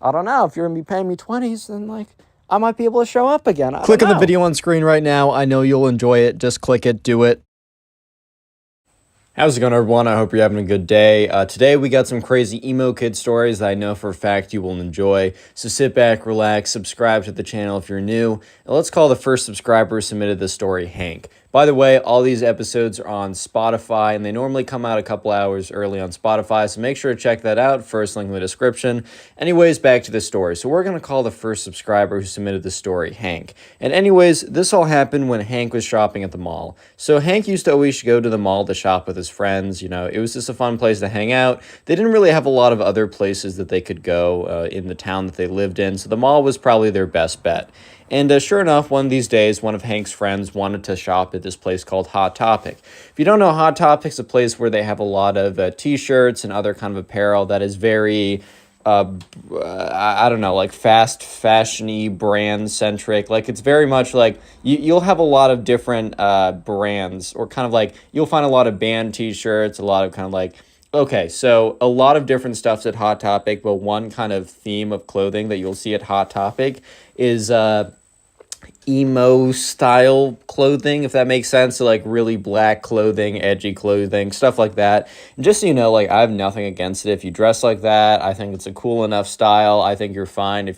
Speaker 1: I don't know. If you're going to be paying me 20s, then like, I might be able to show up again." Click on the video on screen right now. I know you'll enjoy it. Just click it. Do it. How's it going, everyone? I hope you're having a good day. Today we got some crazy emo kid stories that I know for a fact you will enjoy. So sit back, relax, subscribe to the channel if you're new, and let's call the first subscriber who submitted this story Hank. By the way, all these episodes are on Spotify, and they normally come out a couple hours early on Spotify, so make sure to check that out. First link in the description. Anyways, back to the story. So we're going to call the first subscriber who submitted the story Hank. And anyways, this all happened when Hank was shopping at the mall. So Hank used to always go to the mall to shop with his friends. It was just a fun place to hang out. They didn't really have a lot of other places that they could go in the town that they lived in, so the mall was probably their best bet. And sure enough, one of these days, one of Hank's friends wanted to shop at this place called Hot Topic. If you don't know, Hot Topic's a place where they have a lot of t-shirts and other kind of apparel that is very, I don't know, like fast fashion-y, brand-centric. Like, it's very much like, you'll have a lot of different brands, or kind of like, you'll find a lot of band t-shirts, a lot of kind of like, okay, so a lot of different stuff's at Hot Topic, but one kind of theme of clothing that you'll see at Hot Topic is emo style clothing, if that makes sense. So like really black clothing, edgy clothing, stuff like that. And just so you know, like, I have nothing against it if you dress like that. I think it's a cool enough style. I think you're fine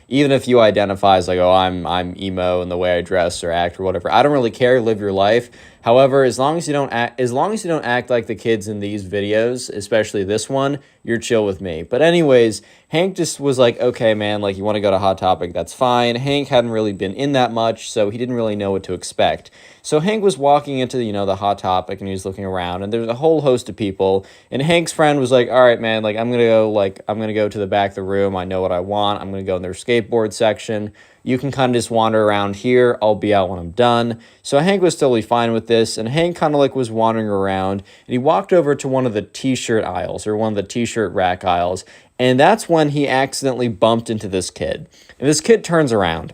Speaker 1: even if you identify as like, "Oh, I'm emo in the way I dress or act or whatever." I don't really care. Live your life. However, as long as you don't act like the kids in these videos, especially this one, you're chill with me. But anyways, Hank just was like, "Okay, man, like, you want to go to Hot Topic, that's fine." Hank hadn't really been in that much, so he didn't really know what to expect. So Hank was walking into the Hot Topic, and he was looking around, and there's a whole host of people. And Hank's friend was like, "All right, man, like, I'm gonna go to the back of the room. I know what I want. I'm gonna go in their skateboard section. You can kind of just wander around here. I'll be out when I'm done." So Hank was totally fine with this, and Hank kind of like was wandering around, and he walked over to one of the t-shirt aisles, or one of the t-shirt rack aisles, and that's when he accidentally bumped into this kid. And this kid turns around,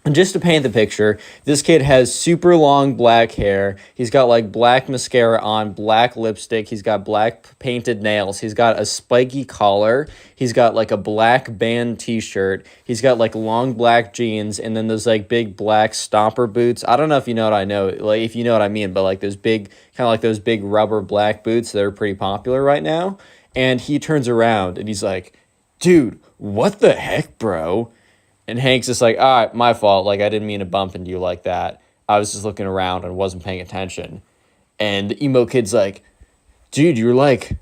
Speaker 1: And just to paint the picture, this kid has super long black hair. He's got like black mascara on, black lipstick. He's got black painted nails. He's got a spiky collar. He's got like a black band t-shirt. He's got like long black jeans and then those like big black stomper boots. I don't know if you know what I know, like if you know what I mean, but like those big, kind of like those big rubber black boots that are pretty popular right now. And he turns around and he's like, dude, what the heck, bro? And Hank's just like, all right, my fault. Like, I didn't mean to bump into you like that. I was just looking around and wasn't paying attention. And the emo kid's like, dude, you're like,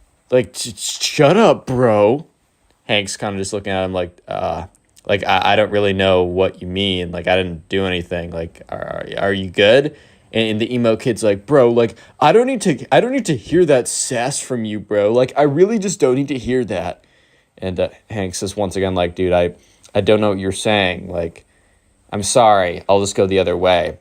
Speaker 1: shut up, bro. Hank's kind of just looking at him like I don't really know what you mean. Like, I didn't do anything. Like, are you good? And the emo kid's like, bro, like, I don't need to hear that sass from you, bro. Like, I really just don't need to hear that. And Hank says once again, like, dude, I don't know what you're saying. Like, I'm sorry. I'll just go the other way.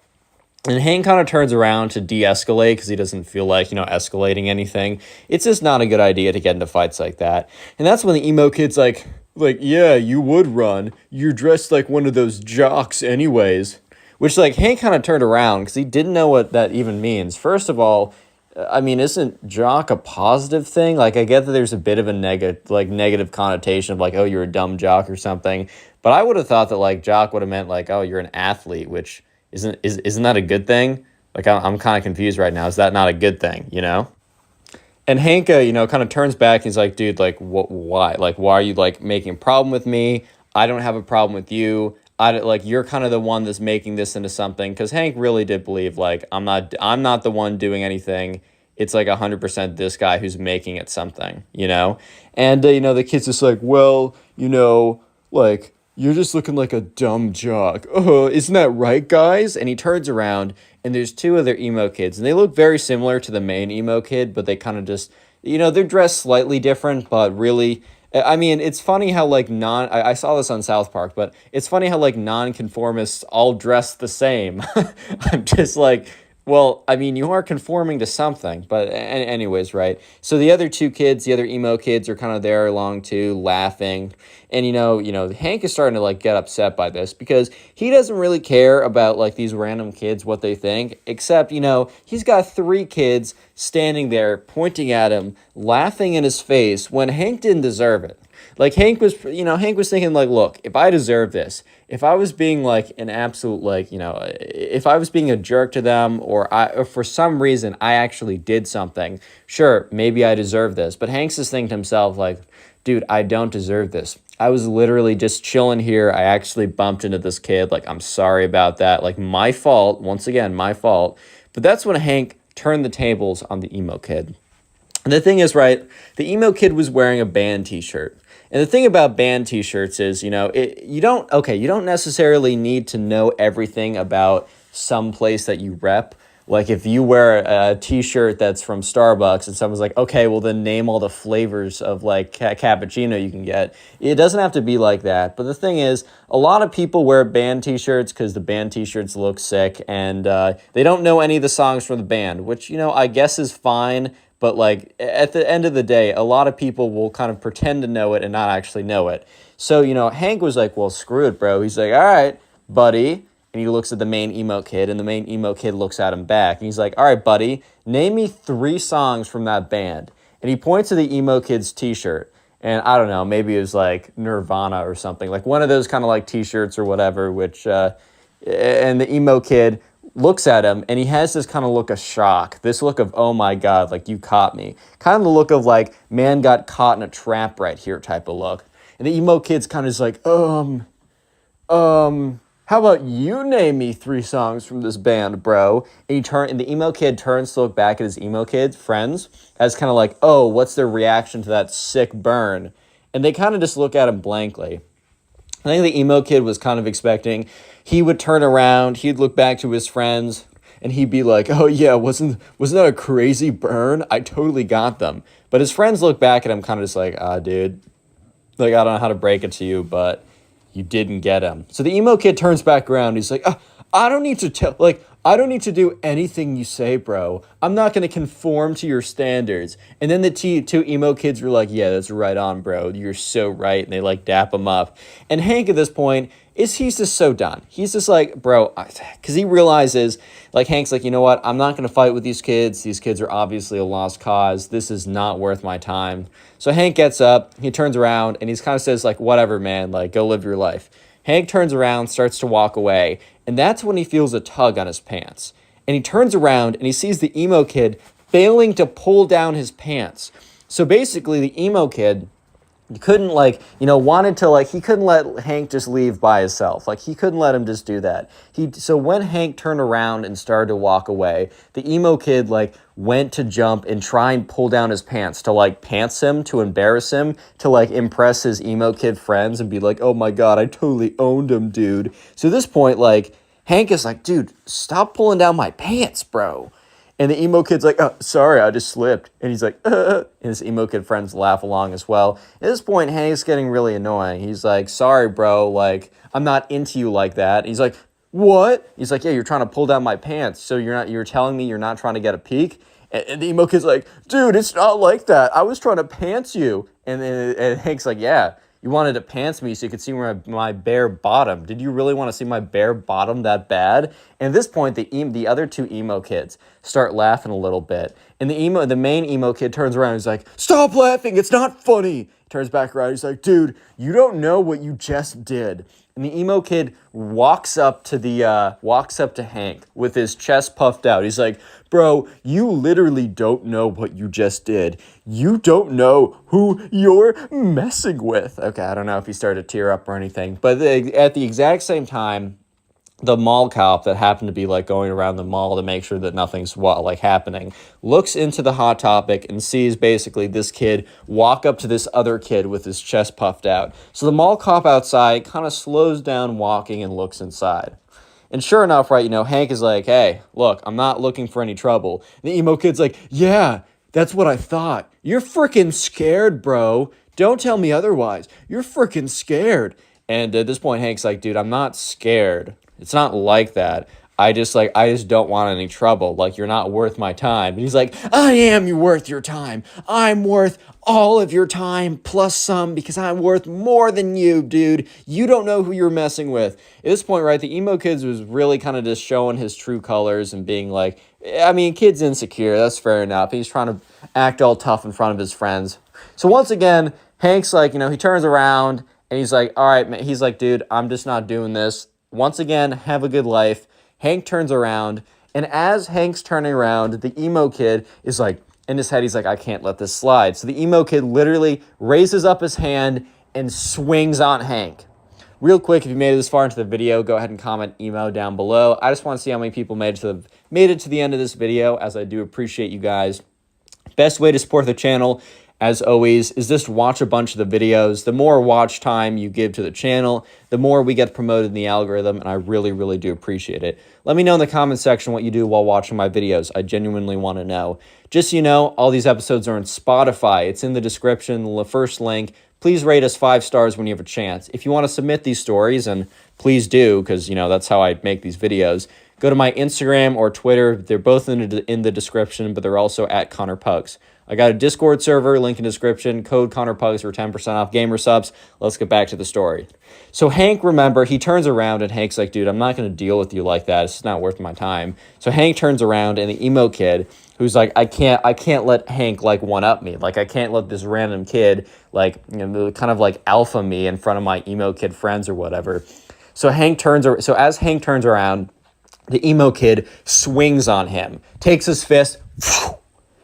Speaker 1: And Hank kind of turns around to de-escalate because he doesn't feel like, escalating anything. It's just not a good idea to get into fights like that. And that's when the emo kid's like, yeah, you would run. You're dressed like one of those jocks anyways. Which, like, Hank kind of turned around because he didn't know what that even means. First of all, I mean, isn't jock a positive thing? Like, I get that there's a bit of a negative connotation of like, oh, you're a dumb jock or something. But I would have thought that like jock would have meant like, oh, you're an athlete, which isn't that a good thing? Like, I'm kind of confused right now. Is that not a good thing? And Hank, kind of turns back and he's like, dude, like, why? Like, why are you like making a problem with me? I don't have a problem with you. You're kind of the one that's making this into something, because Hank really did believe like I'm not the one doing anything. It's like 100% this guy who's making it something, And the kid's just like, well, like, you're just looking like a dumb jock. Oh, isn't that right, guys? And he turns around and there's two other emo kids and they look very similar to the main emo kid, but they kind of just, they're dressed slightly different, but really, I mean, it's funny how, like, I saw this on South Park, but it's funny how, like, nonconformists all dress the same. I'm just like, well, I mean, you are conforming to something, but anyways, right? So the other two kids, the other emo kids are kind of there along too, laughing. And, Hank is starting to, like, get upset by this because he doesn't really care about, like, these random kids, what they think, except, he's got three kids standing there pointing at him, laughing in his face when Hank didn't deserve it. Like, Hank was thinking, like, look, if I deserve this, if I was being, like, an absolute, like, if I was being a jerk to them or for some reason I actually did something, sure, maybe I deserve this. But Hank's just thinking to himself, like, dude, I don't deserve this. I was literally just chilling here. I actually bumped into this kid. Like, I'm sorry about that. Like, my fault. Once again, my fault. But that's when Hank turned the tables on the emo kid. And the thing is, right, the emo kid was wearing a band t-shirt. And the thing about band t-shirts is, you don't necessarily need to know everything about some place that you rep. Like, if you wear a t-shirt that's from Starbucks and someone's like, okay, well, then name all the flavors of, like, cappuccino you can get. It doesn't have to be like that. But the thing is, a lot of people wear band t-shirts because the band t-shirts look sick, and they don't know any of the songs from the band, which, I guess is fine. But, like, at the end of the day, a lot of people will kind of pretend to know it and not actually know it. So, Hank was like, well, screw it, bro. He's like, all right, buddy. And he looks at the main emo kid, and the main emo kid looks at him back. And he's like, all right, buddy, name me 3 songs from that band. And he points to the emo kid's t-shirt. And I don't know, maybe it was like Nirvana or something. Like one of those kind of like t-shirts or whatever, which, and the emo kid looks at him, and he has this kind of look of shock. This look of, oh my God, like, you caught me. Kind of the look of, like, man got caught in a trap right here type of look. And the emo kid's kind of just like, how about you name me 3 songs from this band, bro? And the emo kid turns to look back at his emo kid friends as kind of like, oh, what's their reaction to that sick burn? And they kind of just look at him blankly. I think the emo kid was kind of expecting he would turn around, he'd look back to his friends, and he'd be like, oh yeah, wasn't that a crazy burn? I totally got them. But his friends look back at him kind of just like, dude, like, I don't know how to break it to you, but you didn't get him. So the emo kid turns back around. He's like, I don't need to do anything you say, bro. I'm not going to conform to your standards. And then the two emo kids were like, yeah, that's right on, bro. You're so right. And they, like, dap him up. And Hank at this point he's just so done. He's just like, bro, because he realizes, like, Hank's like, you know what? I'm not going to fight with these kids. These kids are obviously a lost cause. This is not worth my time. So Hank gets up, he turns around, and he kind of says, like, whatever, man, like, go live your life. Hank turns around, starts to walk away, and that's when he feels a tug on his pants. And he turns around, and he sees the emo kid failing to pull down his pants. So basically, the emo kid couldn't, like, wanted to, like, he couldn't let Hank just leave by himself. Like, he couldn't let him just do that. So when Hank turned around and started to walk away, the emo kid, like, went to jump and try and pull down his pants to, like, pants him, to embarrass him, to, like, impress his emo kid friends and be like, oh my God, I totally owned him, dude. So at this point, like, Hank is like, dude, stop pulling down my pants, bro. And the emo kid's like, oh, sorry, I just slipped. And he's like, and his emo kid friends laugh along as well. At this point, Hank's getting really annoying. He's like, sorry, bro, like, I'm not into you like that. And he's like, what? He's like, yeah, you're trying to pull down my pants. So you're telling me you're not trying to get a peek? And the emo kid's like, dude, it's not like that. I was trying to pants you. And Hank's like, yeah. You wanted to pants me so you could see my bare bottom. Did you really want to see my bare bottom that bad? And at this point, the other two emo kids start laughing a little bit. And the main emo kid turns around and he's like, stop laughing, it's not funny. He turns back around, he's like, dude, you don't know what you just did. And the emo kid walks up to Hank with his chest puffed out. He's like, bro, you literally don't know what you just did. You don't know who you're messing with. Okay, I don't know if he started to tear up or anything. But at the exact same time, the mall cop that happened to be, like, going around the mall to make sure that nothing's, like, happening, looks into the Hot Topic and sees basically this kid walk up to this other kid with his chest puffed out. So the mall cop outside kind of slows down walking and looks inside. And sure enough, right, Hank is like, hey, look, I'm not looking for any trouble. And the emo kid's like, yeah, that's what I thought. You're freaking scared, bro. Don't tell me otherwise. You're freaking scared. And at this point, Hank's like, dude, I'm not scared. It's not like that. I just don't want any trouble. Like, you're not worth my time. And he's like, I am worth your time. I'm worth all of your time plus some because I'm worth more than you, dude. You don't know who you're messing with. At this point, right, the emo kid was really kind of just showing his true colors and being like, I mean, kid's insecure. That's fair enough. He's trying to act all tough in front of his friends. So once again, Hank's like, he turns around and he's like, all right, man. He's like, dude, I'm just not doing this. Once again, have a good life. Hank turns around, and as Hank's turning around, the emo kid is like, in his head, he's like, I can't let this slide. So the emo kid literally raises up his hand and swings on Hank. Real quick, if you made it this far into the video, go ahead and comment emo down below. I just want to see how many people made it to the end of this video, as I do appreciate you guys. Best way to support the channel, as always, is just watch a bunch of the videos. The more watch time you give to the channel, the more we get promoted in the algorithm, and I really, really do appreciate it. Let me know in the comment section what you do while watching my videos. I genuinely want to know. Just so you know, all these episodes are on Spotify. It's in the description, the first link. Please rate us 5 stars when you have a chance. If you want to submit these stories, and please do, because, that's how I make these videos, go to my Instagram or Twitter. They're both in the description, but they're also at connorpugs. I got a Discord server, link in description, code connorpugs for 10% off gamer subs. Let's get back to the story. So Hank, remember, he turns around and Hank's like, dude, I'm not going to deal with you like that. It's not worth my time. So Hank turns around and the emo kid, who's like, I can't let Hank, like, one-up me. Like, I can't let this random kid, like, kind of like alpha me in front of my emo kid friends or whatever. So as Hank turns around, the emo kid swings on him, takes his fist.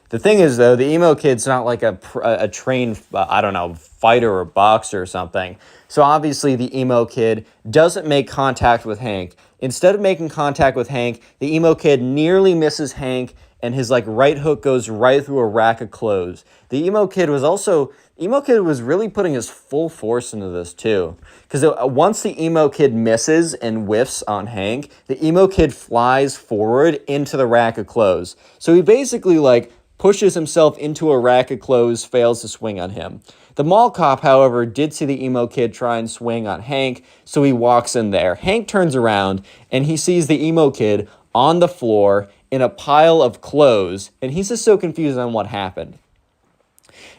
Speaker 1: The thing is, though, the emo kid's not like a trained, I don't know, fighter or boxer or something. So obviously the emo kid doesn't make contact with Hank. Instead of making contact with Hank, the emo kid nearly misses Hank, and his, like, right hook goes right through a rack of clothes. The emo kid was really putting his full force into this too. Because once the emo kid misses and whiffs on Hank, the emo kid flies forward into the rack of clothes. So he basically, like, pushes himself into a rack of clothes, fails to swing on him. The mall cop, however, did see the emo kid try and swing on Hank, so he walks in there. Hank turns around, and he sees the emo kid on the floor in a pile of clothes, and he's just so confused on what happened.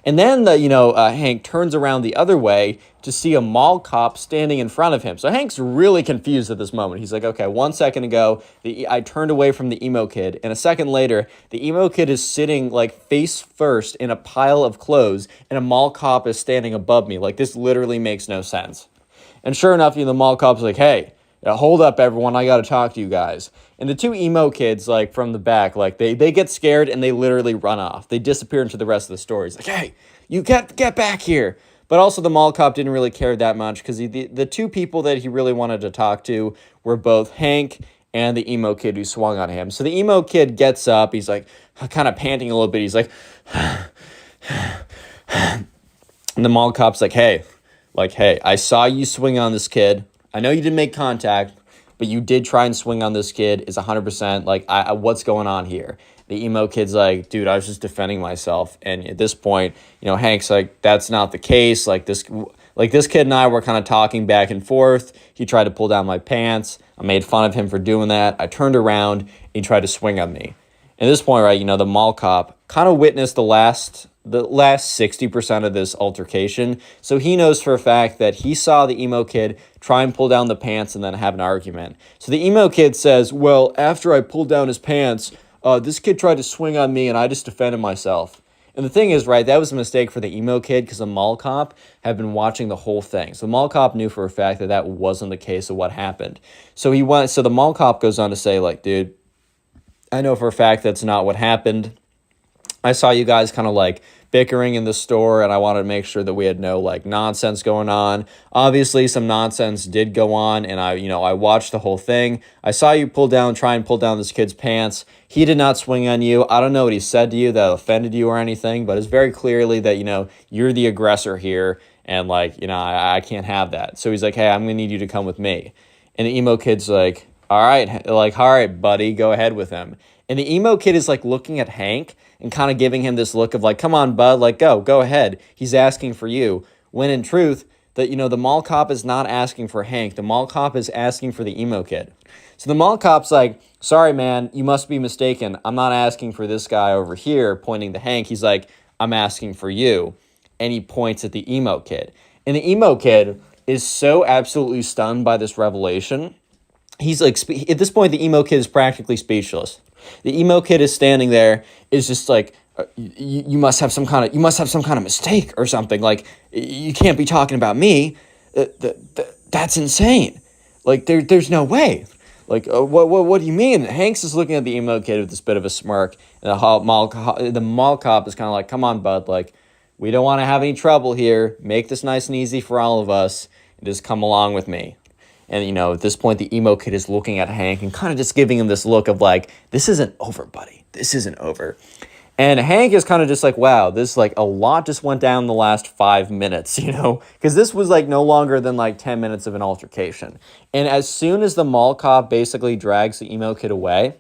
Speaker 1: And then, Hank turns around the other way to see a mall cop standing in front of him. So Hank's really confused at this moment. He's like, okay, 1 second ago, I turned away from the emo kid. And a second later, the emo kid is sitting like face first in a pile of clothes, and a mall cop is standing above me. Like, this literally makes no sense. And sure enough, the mall cop's like, hey, hold up, everyone, I gotta talk to you guys. And the two emo kids, like, from the back, like, they get scared and they literally run off. They disappear into the rest of the story. He's like, hey, you get back here. But also the mall cop didn't really care that much, because the two people that he really wanted to talk to were both Hank and the emo kid who swung on him. So the emo kid gets up. He's, like, kind of panting a little bit. He's like, and the mall cop's like, hey, I saw you swing on this kid. I know you didn't make contact, but you did try and swing on this kid. It's 100%. Like, what's going on here? The emo kid's like, dude, I was just defending myself. And at this point, Hank's like, that's not the case. Like, this kid and I were kind of talking back and forth. He tried to pull down my pants. I made fun of him for doing that. I turned around and he tried to swing on me. At this point, right, the mall cop kind of witnessed the last 60% of this altercation. So he knows for a fact that he saw the emo kid try and pull down the pants and then have an argument. So the emo kid says, well, after I pulled down his pants, this kid tried to swing on me and I just defended myself. And the thing is, right, that was a mistake for the emo kid, because the mall cop had been watching the whole thing. So the mall cop knew for a fact that that wasn't the case of what happened. So the mall cop goes on to say, like, dude, I know for a fact that's not what happened. I saw you guys kind of like bickering in the store, and I wanted to make sure that we had no like nonsense going on. Obviously, some nonsense did go on, and I watched the whole thing. I saw you try and pull down this kid's pants. He did not swing on you. I don't know what he said to you that offended you or anything, but it's very clearly that, you're the aggressor here, and I can't have that. So he's like, hey, I'm going to need you to come with me. And the emo kid's like, all right, buddy, go ahead with him. And the emo kid is like looking at Hank and kind of giving him this look of like, come on, bud, like, go ahead. He's asking for you. When in truth, that, the mall cop is not asking for Hank. The mall cop is asking for the emo kid. So the mall cop's like, sorry, man, you must be mistaken. I'm not asking for this guy over here, pointing to Hank. He's like, I'm asking for you. And he points at the emo kid. And the emo kid is so absolutely stunned by this revelation. He's like, at this point, the emo kid is practically speechless. The emo kid is standing there, is just like, you must have some kind of mistake or something. Like, you can't be talking about me. That's insane. Like, there's no way. Like, what do you mean? Hanks is looking at the emo kid with this bit of a smirk, and the mall cop is kind of like, come on, bud. Like, we don't want to have any trouble here. Make this nice and easy for all of us, and just come along with me. And, at this point, the emo kid is looking at Hank and kind of just giving him this look of like, this isn't over, buddy. This isn't over. And Hank is kind of just like, wow, this like a lot just went down in the last 5 minutes, because this was like no longer than like 10 minutes of an altercation. And as soon as the mall cop basically drags the emo kid away,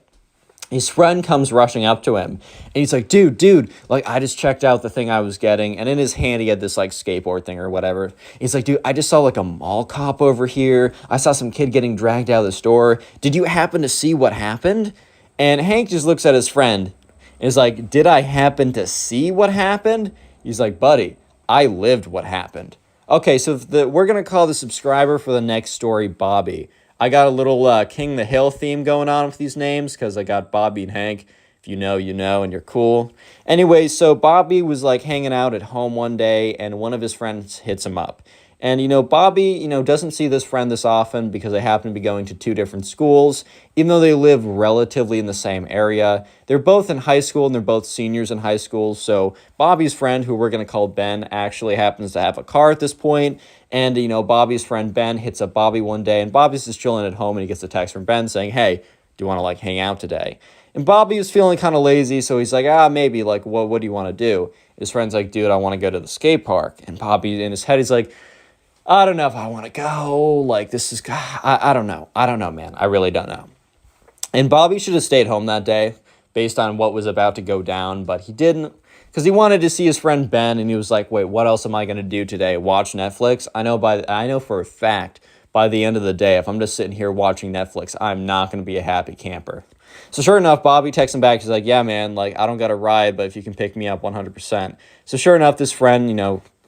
Speaker 1: his friend comes rushing up to him, and he's like, dude, like, I just checked out the thing I was getting, and in his hand, he had this, like, skateboard thing or whatever. He's like, dude, I just saw, like, a mall cop over here. I saw some kid getting dragged out of the store. Did you happen to see what happened? And Hank just looks at his friend, and is like, did I happen to see what happened? He's like, buddy, I lived what happened. Okay, so we're going to call the subscriber for the next story Bobby. I got a little King the Hill theme going on with these names, because I got Bobby and Hank. If you know, and you're cool. Anyway, so Bobby was like hanging out at home one day, and one of his friends hits him up. And, Bobby, doesn't see this friend this often because they happen to be going to two different schools, even though they live relatively in the same area. They're both in high school, and they're both seniors in high school. So Bobby's friend, who we're going to call Ben, actually happens to have a car at this point. And, Bobby's friend Ben hits up Bobby one day, and Bobby's just chilling at home, and he gets a text from Ben saying, hey, do you want to, like, hang out today? And Bobby was feeling kind of lazy, so he's like, maybe, like, what do you want to do? His friend's like, dude, I want to go to the skate park. And Bobby, in his head, he's like, I don't know if I want to go. Like, this is, I don't know. I don't know, man. I really don't know. And Bobby should have stayed home that day based on what was about to go down, but he didn't, because he wanted to see his friend Ben, and he was like, wait, what else am I going to do today? Watch Netflix? I know for a fact by the end of the day, if I'm just sitting here watching Netflix, I'm not going to be a happy camper. So sure enough, Bobby texts him back. He's like, yeah, man, like, I don't got a ride, but if you can pick me up 100%. So sure enough, this friend,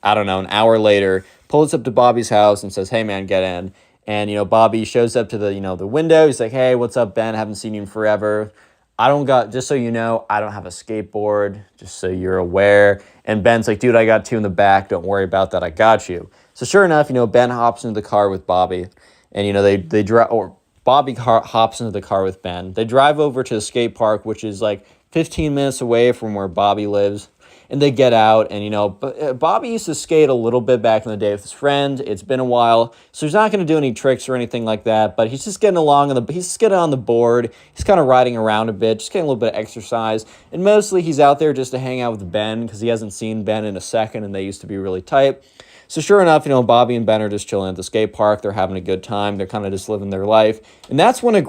Speaker 1: I don't know, an hour later, pulls up to Bobby's house and says, hey, man, get in. And, Bobby shows up to the window. He's like, hey, what's up, Ben? Haven't seen you in forever. Just so you know, I don't have a skateboard, just so you're aware. And Ben's like, dude, I got two in the back. Don't worry about that. I got you. So sure enough, Ben hops into the car with Bobby. And, they drive, or Bobby hops into the car with Ben. They drive over to the skate park, which is like 15 minutes away from where Bobby lives. And they get out, and, Bobby used to skate a little bit back in the day with his friend. It's been a while, so he's not going to do any tricks or anything like that, but he's just getting along, he's just getting on the board. He's kind of riding around a bit, just getting a little bit of exercise. And mostly he's out there just to hang out with Ben, because he hasn't seen Ben in a second, and they used to be really tight. So sure enough, Bobby and Ben are just chilling at the skate park. They're having a good time. They're kind of just living their life. And that's when a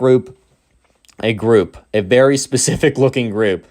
Speaker 1: very specific looking group,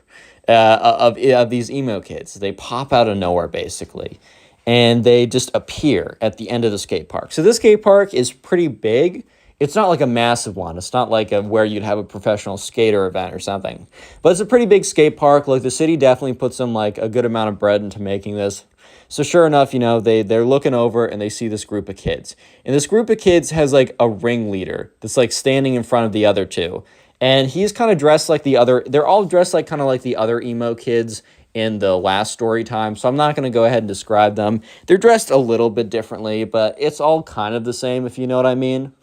Speaker 1: of these emo kids. They pop out of nowhere, basically, and they just appear at the end of the skate park. So this skate park is pretty big. It's not like a massive one. It's not like where you'd have a professional skater event or something. But it's a pretty big skate park. Like, the city definitely puts some, like, a good amount of bread into making this. So sure enough, they're looking over and they see this group of kids. And this group of kids has, like, a ringleader that's, like, standing in front of the other two. And he's kind of dressed like they're all dressed like kind of like the other emo kids in the last story time. So I'm not going to go ahead and describe them. They're dressed a little bit differently, but it's all kind of the same, if you know what I mean.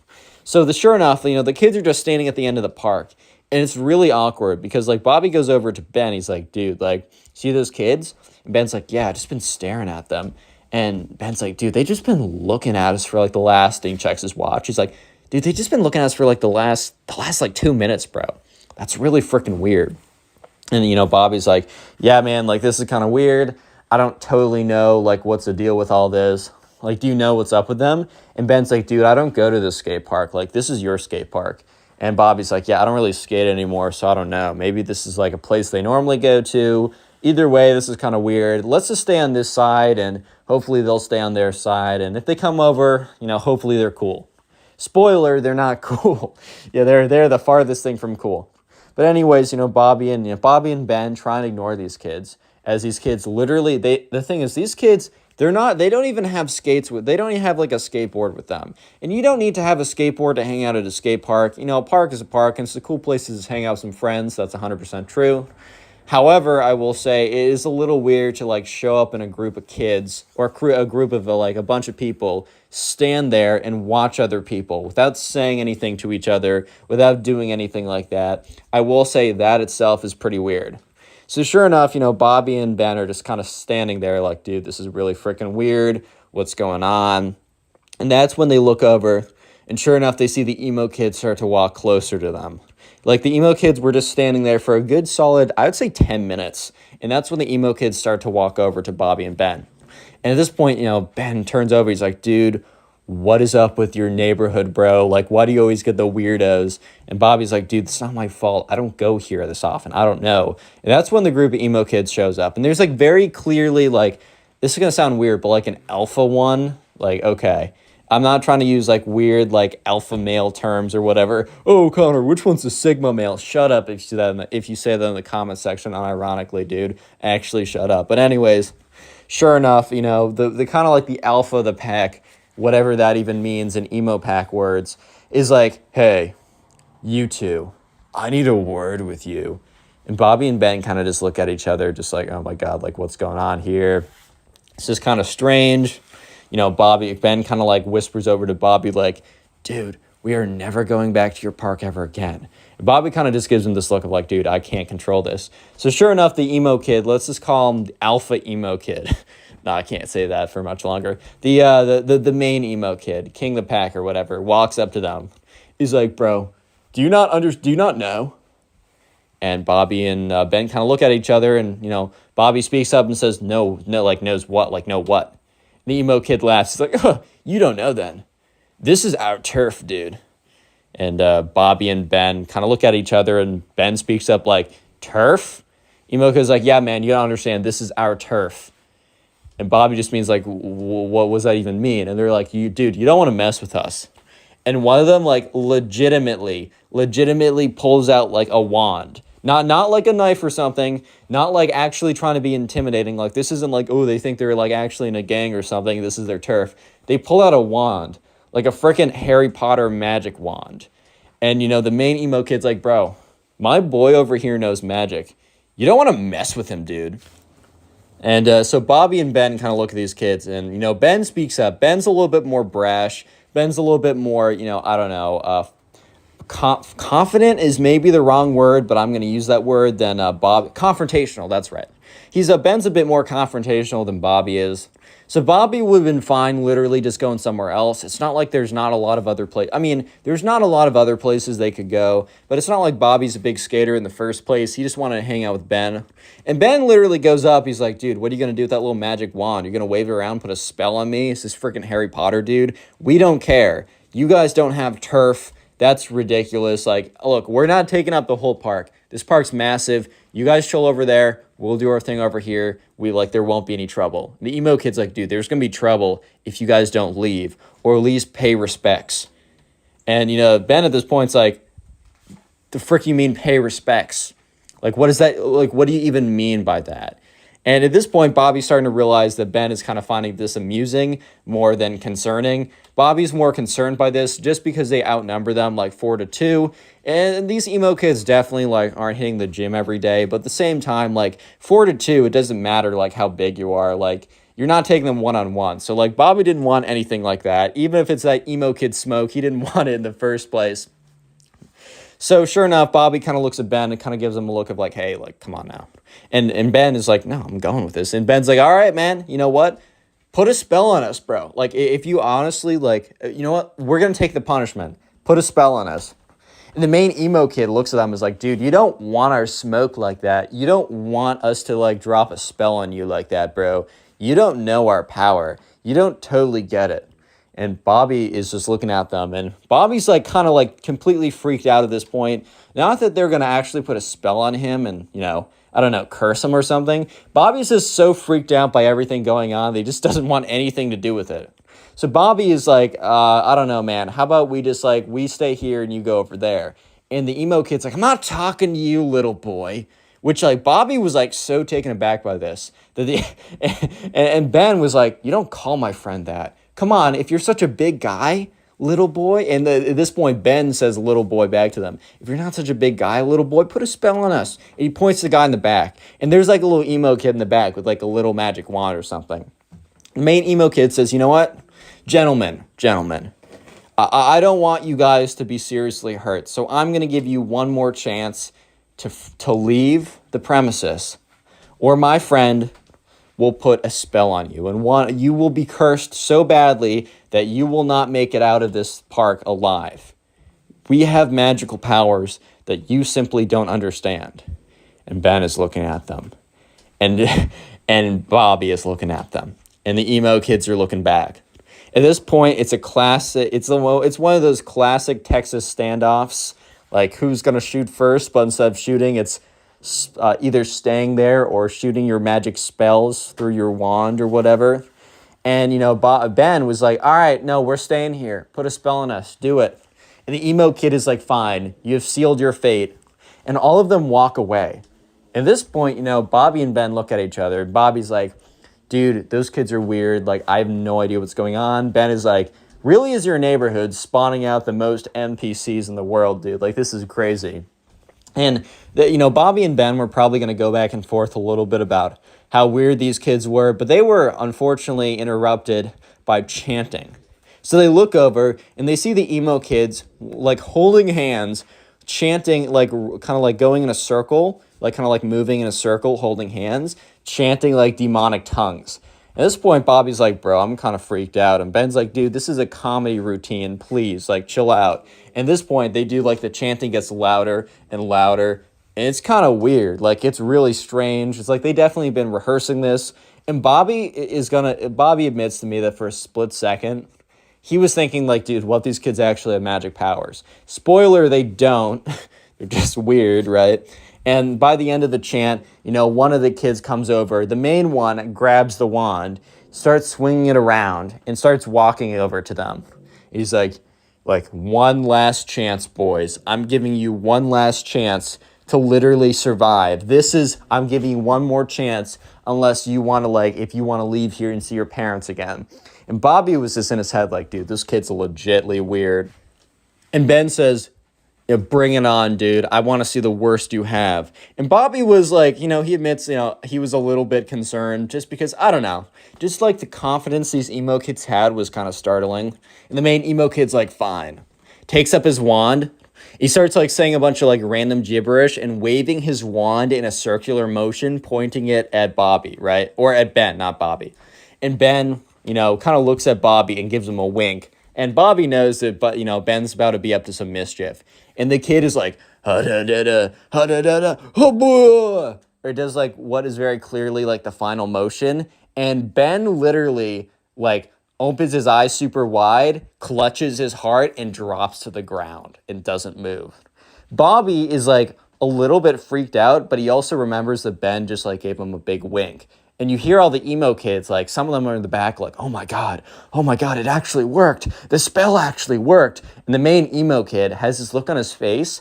Speaker 1: So sure enough, the kids are just standing at the end of the park. And it's really awkward because, like, Bobby goes over to Ben. He's like, dude, like, see those kids? And Ben's like, yeah, I've just been staring at them. And Ben's like, dude, they've just been looking at us for, like, the last thing. Checks his watch. He's like, dude, they've just been looking at us for, like, the last like 2 minutes, bro. That's really freaking weird. And, Bobby's like, yeah, man, like, this is kind of weird. I don't totally know, like, what's the deal with all this. Like, do you know what's up with them? And Ben's like, dude, I don't go to this skate park. Like, this is your skate park. And Bobby's like, yeah, I don't really skate anymore, so I don't know. Maybe this is, like, a place they normally go to. Either way, this is kind of weird. Let's just stay on this side, and hopefully they'll stay on their side. And if they come over, hopefully they're cool. Spoiler, they're not cool. Yeah, they're the farthest thing from cool. But anyways, Bobby and Ben try and ignore these kids, as these kids literally, the thing is, these kids, they don't even have they don't even have, like, a skateboard with them. And you don't need to have a skateboard to hang out at a skate park. A park is a park, and it's a cool place to just hang out with some friends. That's 100% true. However, I will say it is a little weird to, like, show up in a group of kids or a group of, like, a bunch of people, stand there and watch other people without saying anything to each other, without doing anything like that. I will say that itself is pretty weird. So sure enough, Bobby and Ben are just kind of standing there like, dude, this is really freaking weird. What's going on? And that's when they look over, and sure enough, they see the emo kids start to walk closer to them. Like, the emo kids were just standing there for a good solid, I would say 10 minutes. And that's when the emo kids start to walk over to Bobby and Ben. And at this point, Ben turns over. He's like, dude, what is up with your neighborhood, bro? Like, why do you always get the weirdos? And Bobby's like, dude, it's not my fault. I don't go here this often. I don't know. And that's when the group of emo kids shows up. And there's, like, very clearly, like, this is going to sound weird, but, like, an alpha one. Like, okay. I'm not trying to use, like, weird, like, alpha male terms or whatever. Oh, Connor, which one's the sigma male? Shut up if you say that in the comment section unironically, dude. Actually, shut up. But anyways, sure enough, the kind of, like, the alpha of the pack, whatever that even means in emo pack words, is like, hey, you two, I need a word with you. And Bobby and Ben kind of just look at each other just like, oh, my God, like, what's going on here? It's just kind of strange. Ben kind of, like, whispers over to Bobby, like, dude, we are never going back to your park ever again. And Bobby kind of just gives him this look of, like, dude, I can't control this. So sure enough, the emo kid, let's just call him the alpha emo kid. No, I can't say that for much longer. The main emo kid, King the Pack or whatever, walks up to them. He's like, bro, do you not know? And Bobby and Ben kind of look at each other, and, Bobby speaks up and says, no, like, knows what? Like, no what? The emo kid laughs. He's like, oh, you don't know then. This is our turf, dude. And Bobby and Ben kind of look at each other, and Ben speaks up like, turf? Emo kid's like, yeah, man, you don't understand. This is our turf. And Bobby just means like, what does that even mean? And they're like, dude, you don't want to mess with us. And one of them, like, legitimately pulls out, like, a wand. Not like a knife or something, not like actually trying to be intimidating. Like, this isn't like, oh, they think they're like actually in a gang or something. This is their turf. They pull out a wand, like a freaking Harry Potter magic wand. And, the main emo kid's like, bro, my boy over here knows magic. You don't want to mess with him, dude. And so Bobby and Ben kind of look at these kids, and, Ben speaks up. Ben's a little bit more brash. Ben's a little bit more, I don't know, confident is maybe the wrong word, but I'm going to use that word than Bob. Confrontational, that's right. Ben's a bit more confrontational than Bobby is. So Bobby would have been fine literally just going somewhere else. It's not like there's not a lot of other places. I mean, there's not a lot of other places they could go, but it's not like Bobby's a big skater in the first place. He just wanted to hang out with Ben. And Ben literally goes up. He's like, dude, what are you going to do with that little magic wand? You're going to wave it around, put a spell on me? It's this freaking Harry Potter, dude. We don't care. You guys don't have turf. That's ridiculous. Like, look, we're not taking up the whole park. This park's massive. You guys chill over there. We'll do our thing over here. There won't be any trouble. The emo kid's like, dude, there's going to be trouble if you guys don't leave or at least pay respects. And, Ben at this point's like, the frick you mean pay respects? Like, what is that? Like, what do you even mean by that? And at this point, Bobby's starting to realize that Ben is kind of finding this amusing more than concerning. Bobby's more concerned by this just because they outnumber them like 4-2. And these emo kids definitely like aren't hitting the gym every day. But at the same time, like 4-2, it doesn't matter like how big you are. Like you're not taking them one-on-one. So like Bobby didn't want anything like that. Even if it's that emo kid smoke, he didn't want it in the first place. So sure enough, Bobby kind of looks at Ben and kind of gives him a look of like, hey, like, come on now. And Ben is like, no, I'm going with this. And Ben's like, all right, man, you know what? Put a spell on us, bro. Like, if you honestly, like, you know what? We're going to take the punishment. Put a spell on us. And the main emo kid looks at them and is like, dude, you don't want our smoke like that. You don't want us to, like, drop a spell on you like that, bro. You don't know our power. You don't totally get it. And Bobby is just looking at them. And Bobby's like kind of like completely freaked out at this point. Not that they're going to actually put a spell on him and, I don't know, curse him or something. Bobby's just so freaked out by everything going on. That he just doesn't want anything to do with it. So Bobby is like, I don't know, man. How about we just like, we stay here and you go over there. And the emo kid's like, I'm not talking to you, little boy. Which like Bobby was like so taken aback by this. And Ben was like, you don't call my friend that. Come on, if you're such a big guy, little boy, and at this point, Ben says little boy back to them. If you're not such a big guy, little boy, put a spell on us. And he points to the guy in the back. And there's like a little emo kid in the back with like a little magic wand or something. The main emo kid says, you know what? Gentlemen, I don't want you guys to be seriously hurt. So I'm going to give you one more chance to leave the premises. Or my friend will put a spell on you, and you will be cursed so badly that you will not make it out of this park alive. We have magical powers that you simply don't understand. And Ben is looking at them, and Bobby is looking at them, and the emo kids are looking back. At this point, it's a classic. It's one of those classic Texas standoffs, like who's gonna shoot first, but instead of shooting, it's either staying there or shooting your magic spells through your wand or whatever. And, Ben was like, all right, no, we're staying here. Put a spell on us. Do it. And the emo kid is like, fine, you have sealed your fate. And all of them walk away. At this point, Bobby and Ben look at each other. Bobby's like, dude, those kids are weird. Like, I have no idea what's going on. Ben is like, really is your neighborhood spawning out the most NPCs in the world, dude? Like, this is crazy. And, Bobby and Ben were probably going to go back and forth a little bit about how weird these kids were, but they were unfortunately interrupted by chanting. So they look over and they see the emo kids like holding hands, chanting, like kind of like going in a circle, like kind of like moving in a circle, holding hands, chanting like demonic tongues. At this point, Bobby's like, bro, I'm kind of freaked out. And Ben's like, dude, this is a comedy routine. Please, like, chill out. And at this point, they do, like, the chanting gets louder and louder. And it's kind of weird. Like, it's really strange. It's like they definitely been rehearsing this. And Bobby admits to me that for a split second, he was thinking, like, dude, what these kids actually have magic powers. Spoiler, they don't. They're just weird, right? And by the end of the chant, one of the kids comes over. The main one grabs the wand, starts swinging it around, and starts walking over to them. He's like, like, one last chance, boys. I'm giving you one last chance to literally survive. I'm giving you one more chance unless you want to, like, if you want to leave here and see your parents again. And Bobby was just in his head like, dude, this kid's legitly weird. And Ben says, yeah, bring it on, dude. I want to see the worst you have. And Bobby was like, he admits, he was a little bit concerned just because, I don't know, just like the confidence these emo kids had was kind of startling. And the main emo kid's like, fine. Takes up his wand. He starts like saying a bunch of like random gibberish and waving his wand in a circular motion, pointing it at Bobby, right? Or at Ben, not Bobby. And Ben, kind of looks at Bobby and gives him a wink. And Bobby knows that, but Ben's about to be up to some mischief. And the kid is like, ha-da-da-da, ha-da-da-da, ha-boah, or does like what is very clearly like the final motion. And Ben literally like opens his eyes super wide, clutches his heart, and drops to the ground and doesn't move. Bobby is like a little bit freaked out, but he also remembers that Ben just like gave him a big wink. And you hear all the emo kids, like some of them are in the back like, oh my God, it actually worked. The spell actually worked. And the main emo kid has this look on his face,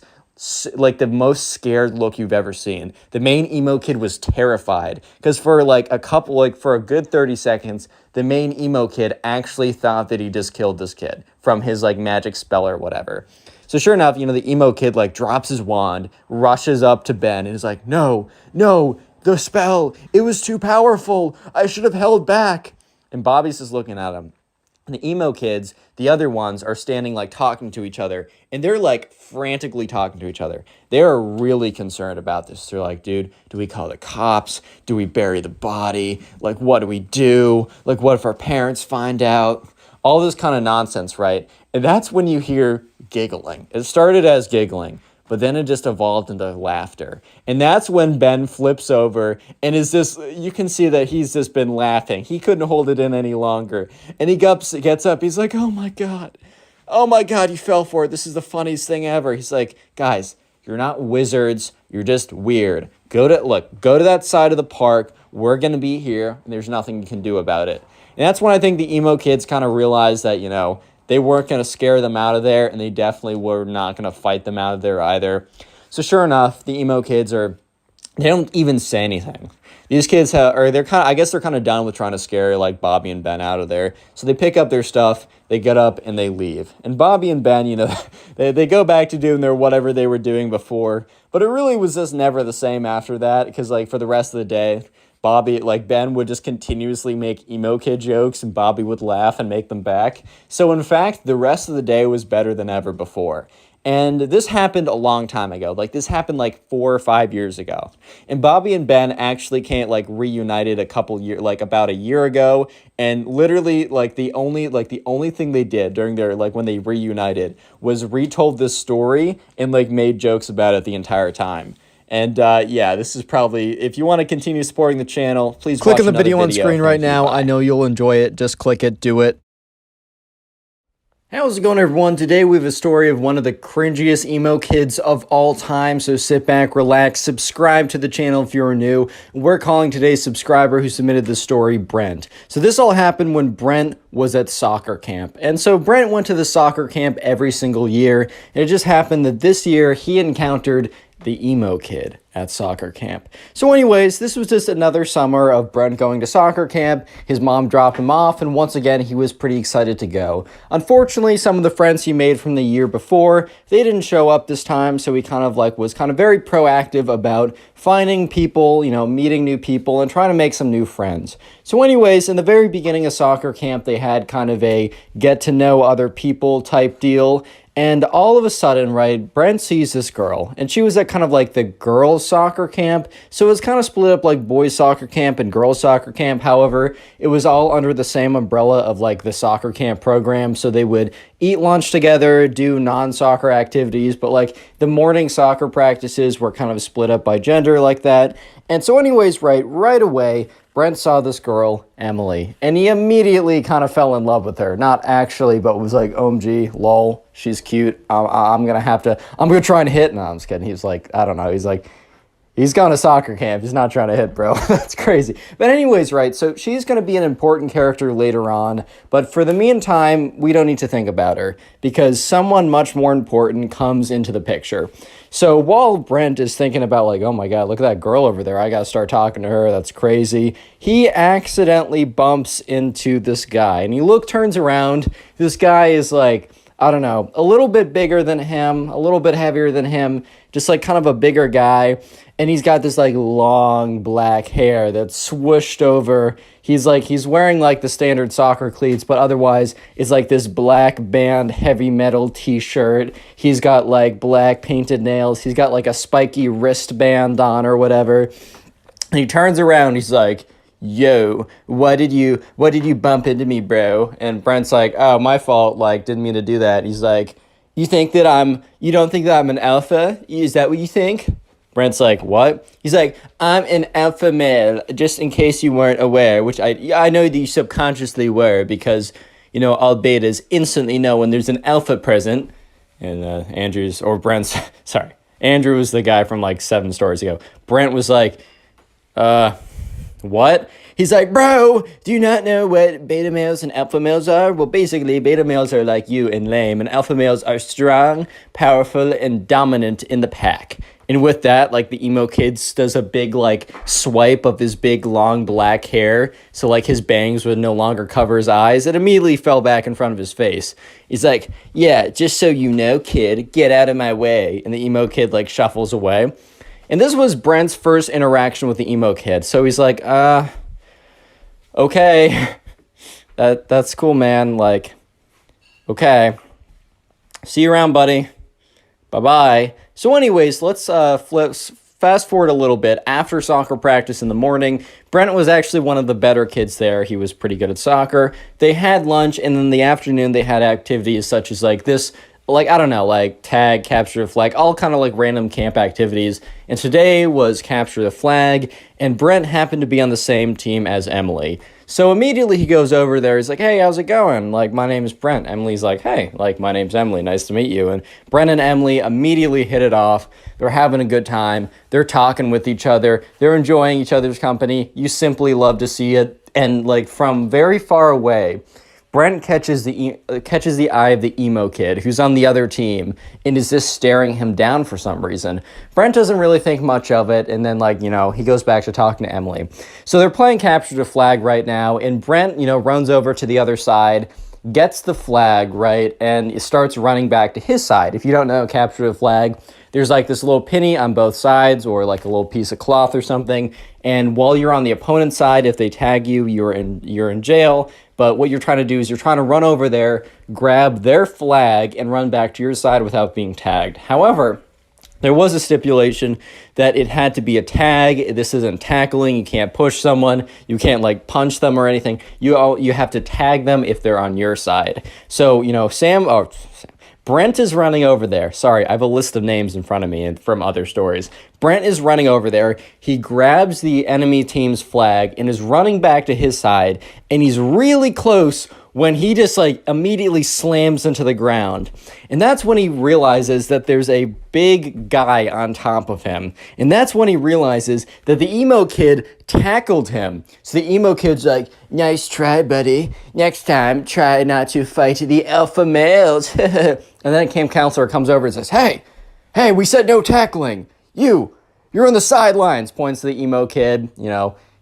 Speaker 1: like the most scared look you've ever seen. The main emo kid was terrified because for a good 30 seconds, the main emo kid actually thought that he just killed this kid from his like magic spell or whatever. So sure enough, the emo kid like drops his wand, rushes up to Ben and is like, no, the spell, it was too powerful. I should have held back. And Bobby's just looking at him. And the emo kids, the other ones, are standing like talking to each other. And they're like frantically talking to each other. They're really concerned about this. They're like, dude, do we call the cops? Do we bury the body? Like, what do we do? Like, what if our parents find out? All this kind of nonsense, right? And that's when you hear giggling. It started as giggling, but then it just evolved into laughter. And that's when Ben flips over and you can see that he's just been laughing. He couldn't hold it in any longer. And he gets up, he's like, oh my God, you fell for it. This is the funniest thing ever. He's like, guys, you're not wizards, you're just weird. Go to that side of the park. We're gonna be here, and there's nothing you can do about it. And that's when I think the emo kids kind of realized that, they weren't going to scare them out of there, and they definitely were not going to fight them out of there either. So sure enough, the emo kids they don't even say anything. These kids they're kind of done with trying to scare like Bobby and Ben out of there. So they pick up their stuff, they get up, and they leave. And Bobby and Ben, they go back to doing their whatever they were doing before. But it really was just never the same after that, because like for the rest of the day, Ben would just continuously make emo kid jokes and Bobby would laugh and make them back. So in fact, the rest of the day was better than ever before. And this happened a long time ago. Like this happened like 4 or 5 years ago. And Bobby and Ben actually reunited about a year ago. And literally the only thing they did during their when they reunited was retold this story and made jokes about it the entire time. And this is probably, if you want to continue supporting the channel, please
Speaker 3: click
Speaker 1: watch
Speaker 3: on the video on screen right now.
Speaker 1: Bye.
Speaker 3: I know you'll enjoy it. Just click it, do it.
Speaker 1: How's it going, everyone? Today we have a story of one of the cringiest emo kids of all time. So sit back, relax, subscribe to the channel if you're new. We're calling today's subscriber who submitted the story Brent. So this all happened when Brent was at soccer camp. And so Brent went to the soccer camp every single year. And it just happened that this year he encountered the emo kid at soccer camp. So anyways, this was just another summer of Brent going to soccer camp. His mom dropped him off, and once again, he was pretty excited to go. Unfortunately, some of the friends he made from the year before, they didn't show up this time, so he was very proactive about finding people, meeting new people, and trying to make some new friends. So anyways, in the very beginning of soccer camp, they had kind of a get to know other people type deal. And all of a sudden, right, Brent sees this girl, and she was at kind of the girls' soccer camp. So it was kind of split up like boys' soccer camp and girls' soccer camp. However, it was all under the same umbrella of the soccer camp program. So they would eat lunch together, do non-soccer activities, but the morning soccer practices were kind of split up by gender like that. And so anyways, right away, Brent saw this girl, Emily, and he immediately kind of fell in love with her. Not actually, but was like, OMG, lol, she's cute. I'm going to try and hit. No, I'm just kidding. He's like, I don't know. He's like,
Speaker 3: He's gone to soccer camp. He's not trying to hit, bro. That's crazy. But anyways, right, so she's going to be an important character later on. But for the meantime, we don't need to think about her because someone much more important comes into the picture. So while Brent is thinking about like, oh my God, look at that girl over there. I got to start talking to her. That's crazy. He accidentally bumps into this guy and turns around. This guy is like, I don't know, a little bit bigger than him, a little bit heavier than him, just like kind of a bigger guy. And he's got this like long black hair that's swooshed over. He's wearing like the standard soccer cleats, but otherwise it's like this black band heavy metal t-shirt. He's got like black painted nails. He's got like a spiky wristband on or whatever. And he turns around, he's like, yo, what did you bump into me, bro? And Brent's like, oh, my fault, like, didn't mean to do that. He's like, you don't think that I'm an alpha? Is that what you think? Brent's like, what? He's like, I'm an alpha male, just in case you weren't aware, which I know that you subconsciously were because, all betas instantly know when there's an alpha present. And Andrew was the guy from like 7 stories ago. Brent was like, what? He's like, bro, do you not know what beta males and alpha males are? Well, basically, beta males are like you and lame, and alpha males are strong, powerful, and dominant in the pack. And with that, like, the emo kid does a big, like, swipe of his big, long, black hair, so, like, his bangs would no longer cover his eyes. It immediately fell back in front of his face. He's like, yeah, just so you know, kid, get out of my way. And the emo kid, like, shuffles away. And this was Brent's first interaction with the emo kid. So he's like, okay, that's cool, man. Like, okay, see you around, buddy. Bye-bye. So anyways, let's fast forward a little bit. After soccer practice in the morning, Brent was actually one of the better kids there. He was pretty good at soccer. They had lunch, and in the afternoon, they had activities such as like this, like, I don't know, like tag, capture the flag, all kind of like random camp activities. And today was capture the flag, and Brent happened to be on the same team as Emily. So immediately he goes over there. He's like, hey, how's it going? Like, my name is Brent. Emily's like, hey, like, my name's Emily. Nice to meet you. And Brent and Emily immediately hit it off. They're having a good time. They're talking with each other. They're enjoying each other's company. You simply love to see it. And like from very far away, Brent catches the eye of the emo kid who's on the other team and is just staring him down for some reason. Brent doesn't really think much of it, and then, like, he goes back to talking to Emily. So they're playing capture the flag right now, and Brent, runs over to the other side, gets the flag, right, and starts running back to his side. If you don't know capture the flag, there's like this little penny on both sides or like a little piece of cloth or something, and while you're on the opponent's side, if they tag you, you're in jail. But what you're trying to do is you're trying to run over there, grab their flag, and run back to your side without being tagged. However, there was a stipulation that it had to be a tag. This isn't tackling. You can't push someone. You can't, like, punch them or anything. You have to tag them if they're on your side. So, Brent is running over there. Sorry, I have a list of names in front of me and from other stories. Brent is running over there. He grabs the enemy team's flag and is running back to his side. And he's really close when he just like immediately slams into the ground. And that's when he realizes that there's a big guy on top of him. And that's when he realizes that the emo kid tackled him. So the emo kid's like, nice try, buddy. Next time, try not to fight the alpha males. And then camp counselor comes over and says, hey, we said no tackling. You're on the sidelines, points to the emo kid,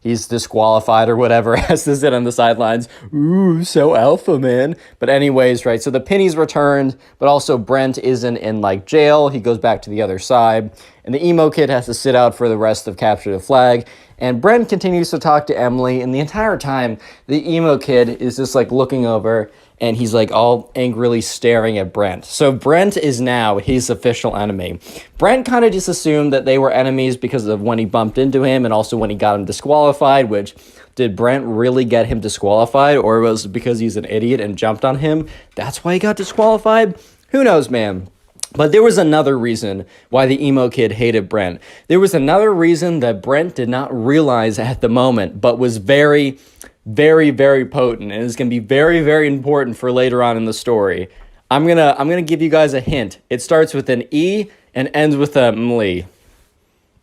Speaker 3: he's disqualified or whatever, has to sit on the sidelines. Ooh, so alpha, man. But anyways, right, so the penny's returned, but also Brent isn't in, like, jail. He goes back to the other side, and the emo kid has to sit out for the rest of Capture the Flag. And Brent continues to talk to Emily, and the entire time, the emo kid is just, like, looking over, and he's, like, all angrily staring at Brent. So Brent is now his official enemy. Brent kind of just assumed that they were enemies because of when he bumped into him and also when he got him disqualified, which, did Brent really get him disqualified, or was it because he's an idiot and jumped on him? That's why he got disqualified? Who knows, man? But there was another reason why the emo kid hated Brent. There was another reason that Brent did not realize at the moment, but was very, very, very potent, and is going to be very, very important for later on in the story. I'm gonna give you guys a hint. It starts with an E and ends with a mly.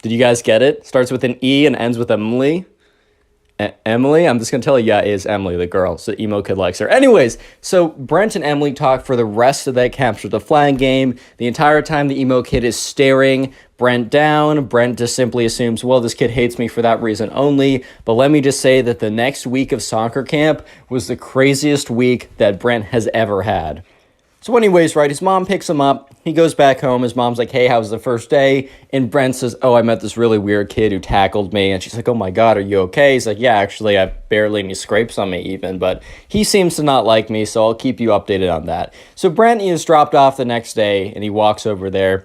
Speaker 3: Did you guys get it? Starts with an E and ends with Emily. Emily? I'm just going to tell you, yeah, it is Emily, the girl. So emo kid likes her. Anyways, so Brent and Emily talk for the rest of that capture the flag game. The entire time the emo kid is staring Brent down. Brent just simply assumes, well, this kid hates me for that reason only. But let me just say that the next week of soccer camp was the craziest week that Brent has ever had. So anyways, right, his mom picks him up. He goes back home. His mom's like, hey, how was the first day? And Brent says, oh, I met this really weird kid who tackled me. And she's like, oh my God, are you okay? He's like, yeah, actually, I have barely any scrapes on me even. But he seems to not like me, so I'll keep you updated on that. So Brent is dropped off the next day, and he walks over there.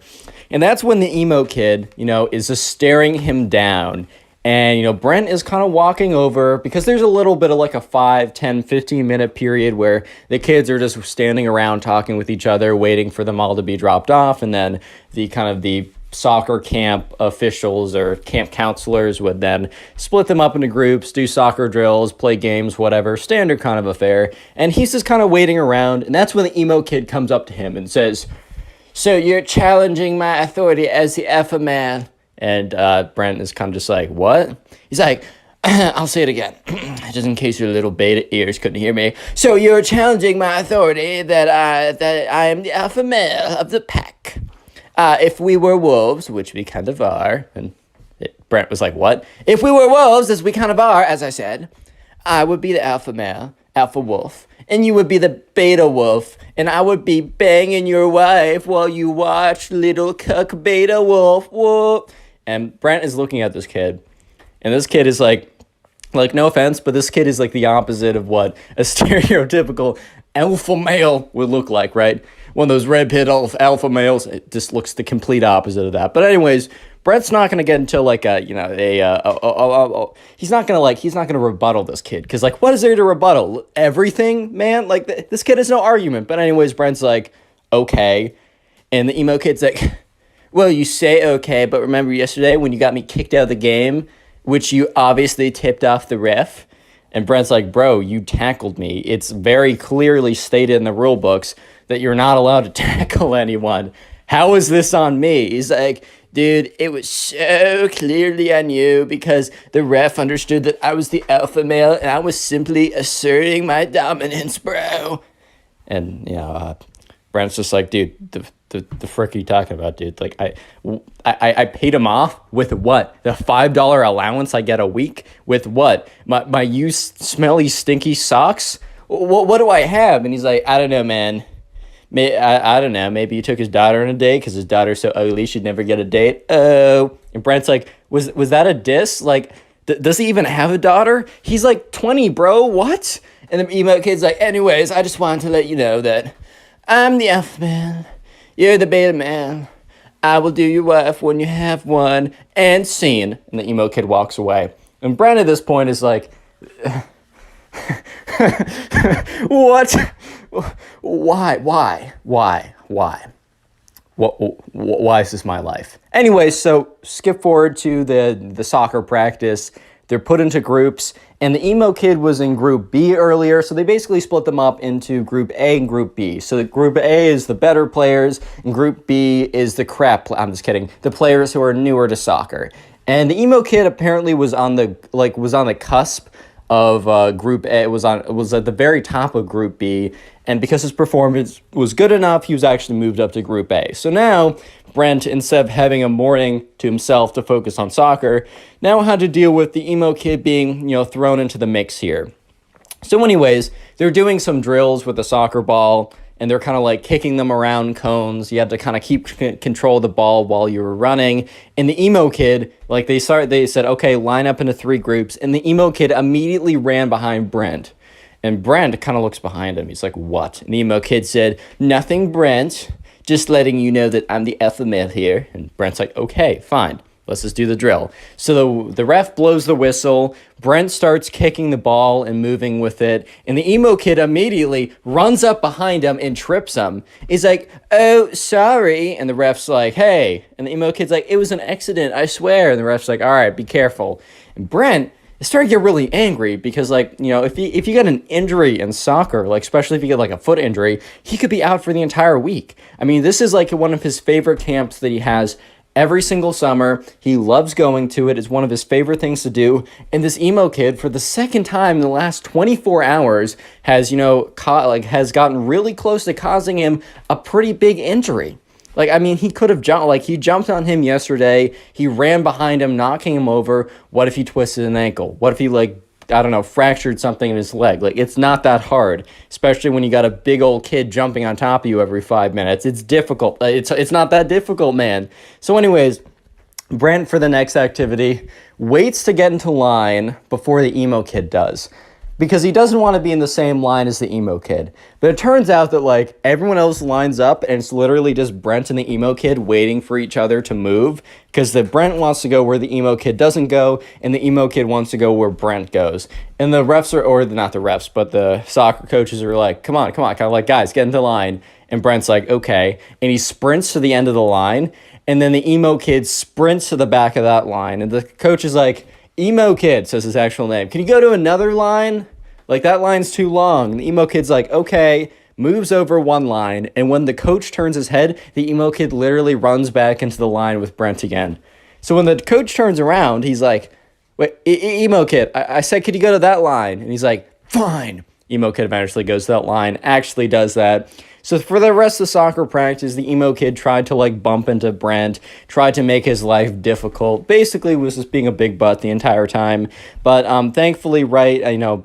Speaker 3: And that's when the emo kid, is just staring him down. And, Brent is kind of walking over because there's a little bit of like a 5, 10, 15-minute period where the kids are just standing around talking with each other, waiting for them all to be dropped off. And then the soccer camp officials or camp counselors would then split them up into groups, do soccer drills, play games, whatever, standard kind of affair. And he's just kind of waiting around. And that's when the emo kid comes up to him and says, so you're challenging my authority as the alpha man. And Brent is kind of just like, what? He's like, I'll say it again, just in case your little beta ears couldn't hear me. So you're challenging my authority that I am the alpha male of the pack. If we were wolves, which we kind of are, and Brent was like, what? If we were wolves, as we kind of are, as I said, I would be the alpha male, alpha wolf, and you would be the beta wolf, and I would be banging your wife while you watch little cuck beta wolf. Whoa. And Brent is looking at this kid, and this kid is like, no offense, but this kid is like the opposite of what a stereotypical alpha male would look like, right? One of those red pit alpha males. It just looks the complete opposite of that. But anyways, Brent's not gonna get into like he's not gonna rebuttal this kid because like what is there to rebuttal? Everything, man. Like this kid has no argument. But anyways, Brent's like, okay, and the emo kid's like, well, you say okay, but remember yesterday when you got me kicked out of the game, which you obviously tipped off the ref? And Brent's like, bro, you tackled me. It's very clearly stated in the rule books that you're not allowed to tackle anyone. How is this on me? He's like, dude, it was so clearly on you because the ref understood that I was the alpha male and I was simply asserting my dominance, bro. And, Brent's just like, dude, the frick are you talking about, dude? Like, I paid him off with what? The $5 allowance I get a week? With what? My used smelly, stinky socks? What do I have? And he's like, I don't know, man. I don't know. Maybe he took his daughter on a date because his daughter's so ugly she'd never get a date. Oh. And Brent's like, was that a diss? Like, does he even have a daughter? He's like 20, bro. What? And the emo kid's like, anyways, I just wanted to let you know that I'm the alpha man. You're the beta man. I will do your wife when you have one. And scene. And the emo kid walks away. And Brent at this point is like, what? Why? Why is this my life? Anyway, so skip forward to the soccer practice. They're put into groups, and the emo kid was in Group B earlier, so they basically split them up into Group A and Group B. So Group A is the better players, and Group B is the I'm just kidding, the players who are newer to soccer. And the emo kid apparently was on the cusp of Group A. It was at the very top of Group B, and because his performance was good enough, he was actually moved up to Group A. So now Brent, instead of having a morning to himself to focus on soccer, now had to deal with the emo kid being, thrown into the mix here. So anyways, they're doing some drills with the soccer ball, and they're kind of like kicking them around cones. You had to kind of keep control of the ball while you were running. And the emo kid, like they said, okay, line up into 3 groups. And the emo kid immediately ran behind Brent. And Brent kind of looks behind him. He's like, what? And the emo kid said, nothing, Brent. Just letting you know that I'm the alpha male here. And Brent's like, okay, fine. Let's just do the drill. So the ref blows the whistle. Brent starts kicking the ball and moving with it. And the emo kid immediately runs up behind him and trips him. He's like, oh, sorry. And the ref's like, hey. And the emo kid's like, it was an accident, I swear. And the ref's like, all right, be careful. And Brent is starting to get really angry because, if you get an injury in soccer, especially if you get a foot injury, he could be out for the entire week. I mean, this is one of his favorite camps that he has every single summer. He loves going to it. It's one of his favorite things to do. And this emo kid, for the second time in the last 24 hours, has, has gotten really close to causing him a pretty big injury. Like, I mean, he could have jumped, like, he jumped on him yesterday. He ran behind him, knocking him over. What if he twisted an ankle? What if he, fractured something in his leg? Like, it's not that hard, especially when you got a big old kid jumping on top of you every 5 minutes. It's difficult. It's not that difficult, man. So anyways, Brent, for the next activity, waits to get into line before the emo kid does, because he doesn't want to be in the same line as the emo kid. But it turns out that, like, everyone else lines up, and it's literally just Brent and the emo kid waiting for each other to move, because the Brent wants to go where the emo kid doesn't go, and the emo kid wants to go where Brent goes. And the refs not the refs, but the soccer coaches are like, come on, kind of like, guys, get into line. And Brent's like, okay. And he sprints to the end of the line, and then the emo kid sprints to the back of that line. And the coach is like, emo kid, says his actual name, can you go to another line? Like, that line's too long. And the emo kid's like, okay, moves over one line. And when the coach turns his head, the emo kid literally runs back into the line with Brent again. So when the coach turns around, he's like, wait, emo kid, I said, could you go to that line? And he's like, fine. Emo kid eventually goes to that line, actually does that. So for the rest of the soccer practice, the emo kid tried to, like, bump into Brent, tried to make his life difficult, basically was just being a big butt the entire time. But thankfully, right,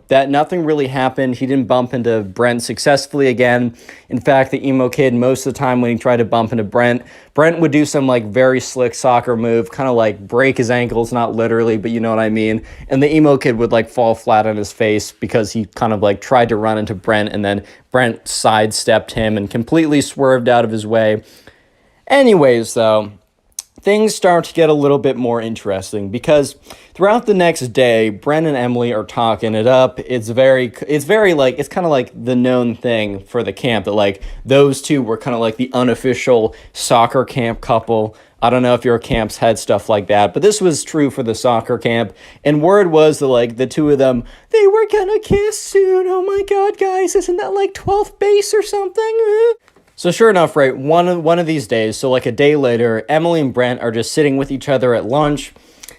Speaker 3: that nothing really happened. He didn't bump into Brent successfully again. In fact, the emo kid, most of the time when he tried to bump into Brent would do some, like, very slick soccer move, kind of like break his ankles, not literally, but you know what I mean. And the emo kid would, like, fall flat on his face because he kind of, like, tried to run into Brent, and then Brent sidestepped him and completely swerved out of his way. Anyways, though, things start to get a little bit more interesting, because throughout the next day, Brent and Emily are talking it up. It's kind of like the known thing for the camp that, like, those two were kind of like the unofficial soccer camp couple. I don't know if your camps had stuff like that, but this was true for the soccer camp. And word was that, like, the two of them, they were gonna kiss soon. Oh my God, guys, isn't that like 12th base or something? So sure enough, right, one of these days, so like a day later, Emily and Brent are just sitting with each other at lunch.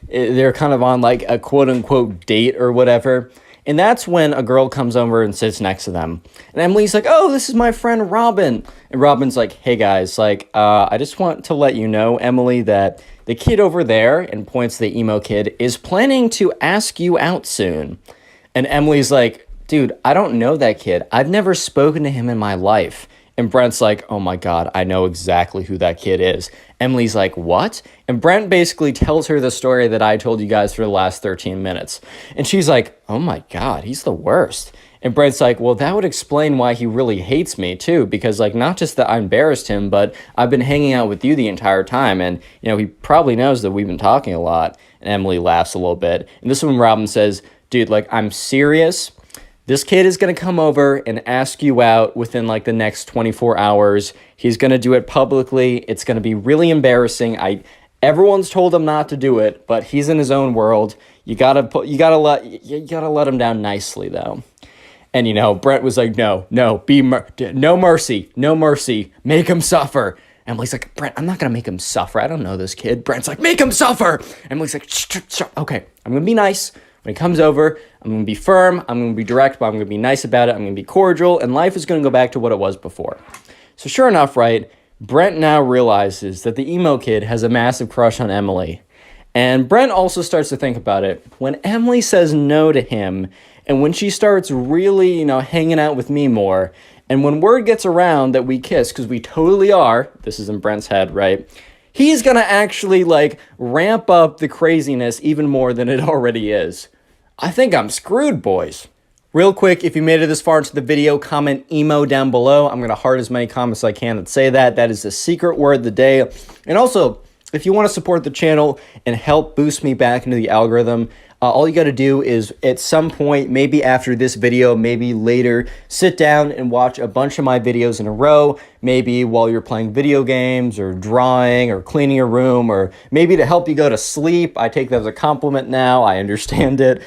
Speaker 3: They're kind of on, like, a quote-unquote date or whatever. And that's when a girl comes over and sits next to them. And Emily's like, oh, this is my friend Robin. And Robin's like, hey, guys, like, I just want to let you know, Emily, that the kid over there, and points to the emo kid, is planning to ask you out soon. And Emily's like, dude, I don't know that kid. I've never spoken to him in my life. And Brent's like, oh my God, I know exactly who that kid is. Emily's like, what? And Brent basically tells her the story that I told you guys for the last 13 minutes. And she's like, oh my God, he's the worst. And Brent's like, well, that would explain why he really hates me too, because, like, not just that I embarrassed him, but I've been hanging out with you the entire time. And, he probably knows that we've been talking a lot. And Emily laughs a little bit. And this is when Robin says, dude, like, I'm serious. This kid is going to come over and ask you out within, like, the next 24 hours. He's going to do it publicly. It's going to be really embarrassing. Everyone's told him not to do it, but he's in his own world. You gotta let him down nicely, though. And, Brent was like, no mercy, make him suffer. Emily's like, Brent, I'm not going to make him suffer. I don't know this kid. Brent's like, make him suffer. Emily's like, shh. Okay, I'm going to be nice. When he comes over, I'm going to be firm, I'm going to be direct, but I'm going to be nice about it, I'm going to be cordial, and life is going to go back to what it was before. So sure enough, right, Brent now realizes that the emo kid has a massive crush on Emily. And Brent also starts to think about it. When Emily says no to him, and when she starts really, hanging out with me more, and when word gets around that we kiss, because we totally are, this is in Brent's head, right, he's going to actually, like, ramp up the craziness even more than it already is. I think I'm screwed, boys. Real quick, if you made it this far into the video, comment emo down below. I'm going to heart as many comments as I can that say that. That is the secret word of the day. And also, if you want to support the channel and help boost me back into the algorithm, all you got to do is at some point, maybe after this video, maybe later, sit down and watch a bunch of my videos in a row, maybe while you're playing video games or drawing or cleaning your room, or maybe to help you go to sleep. I take that as a compliment now. I understand it.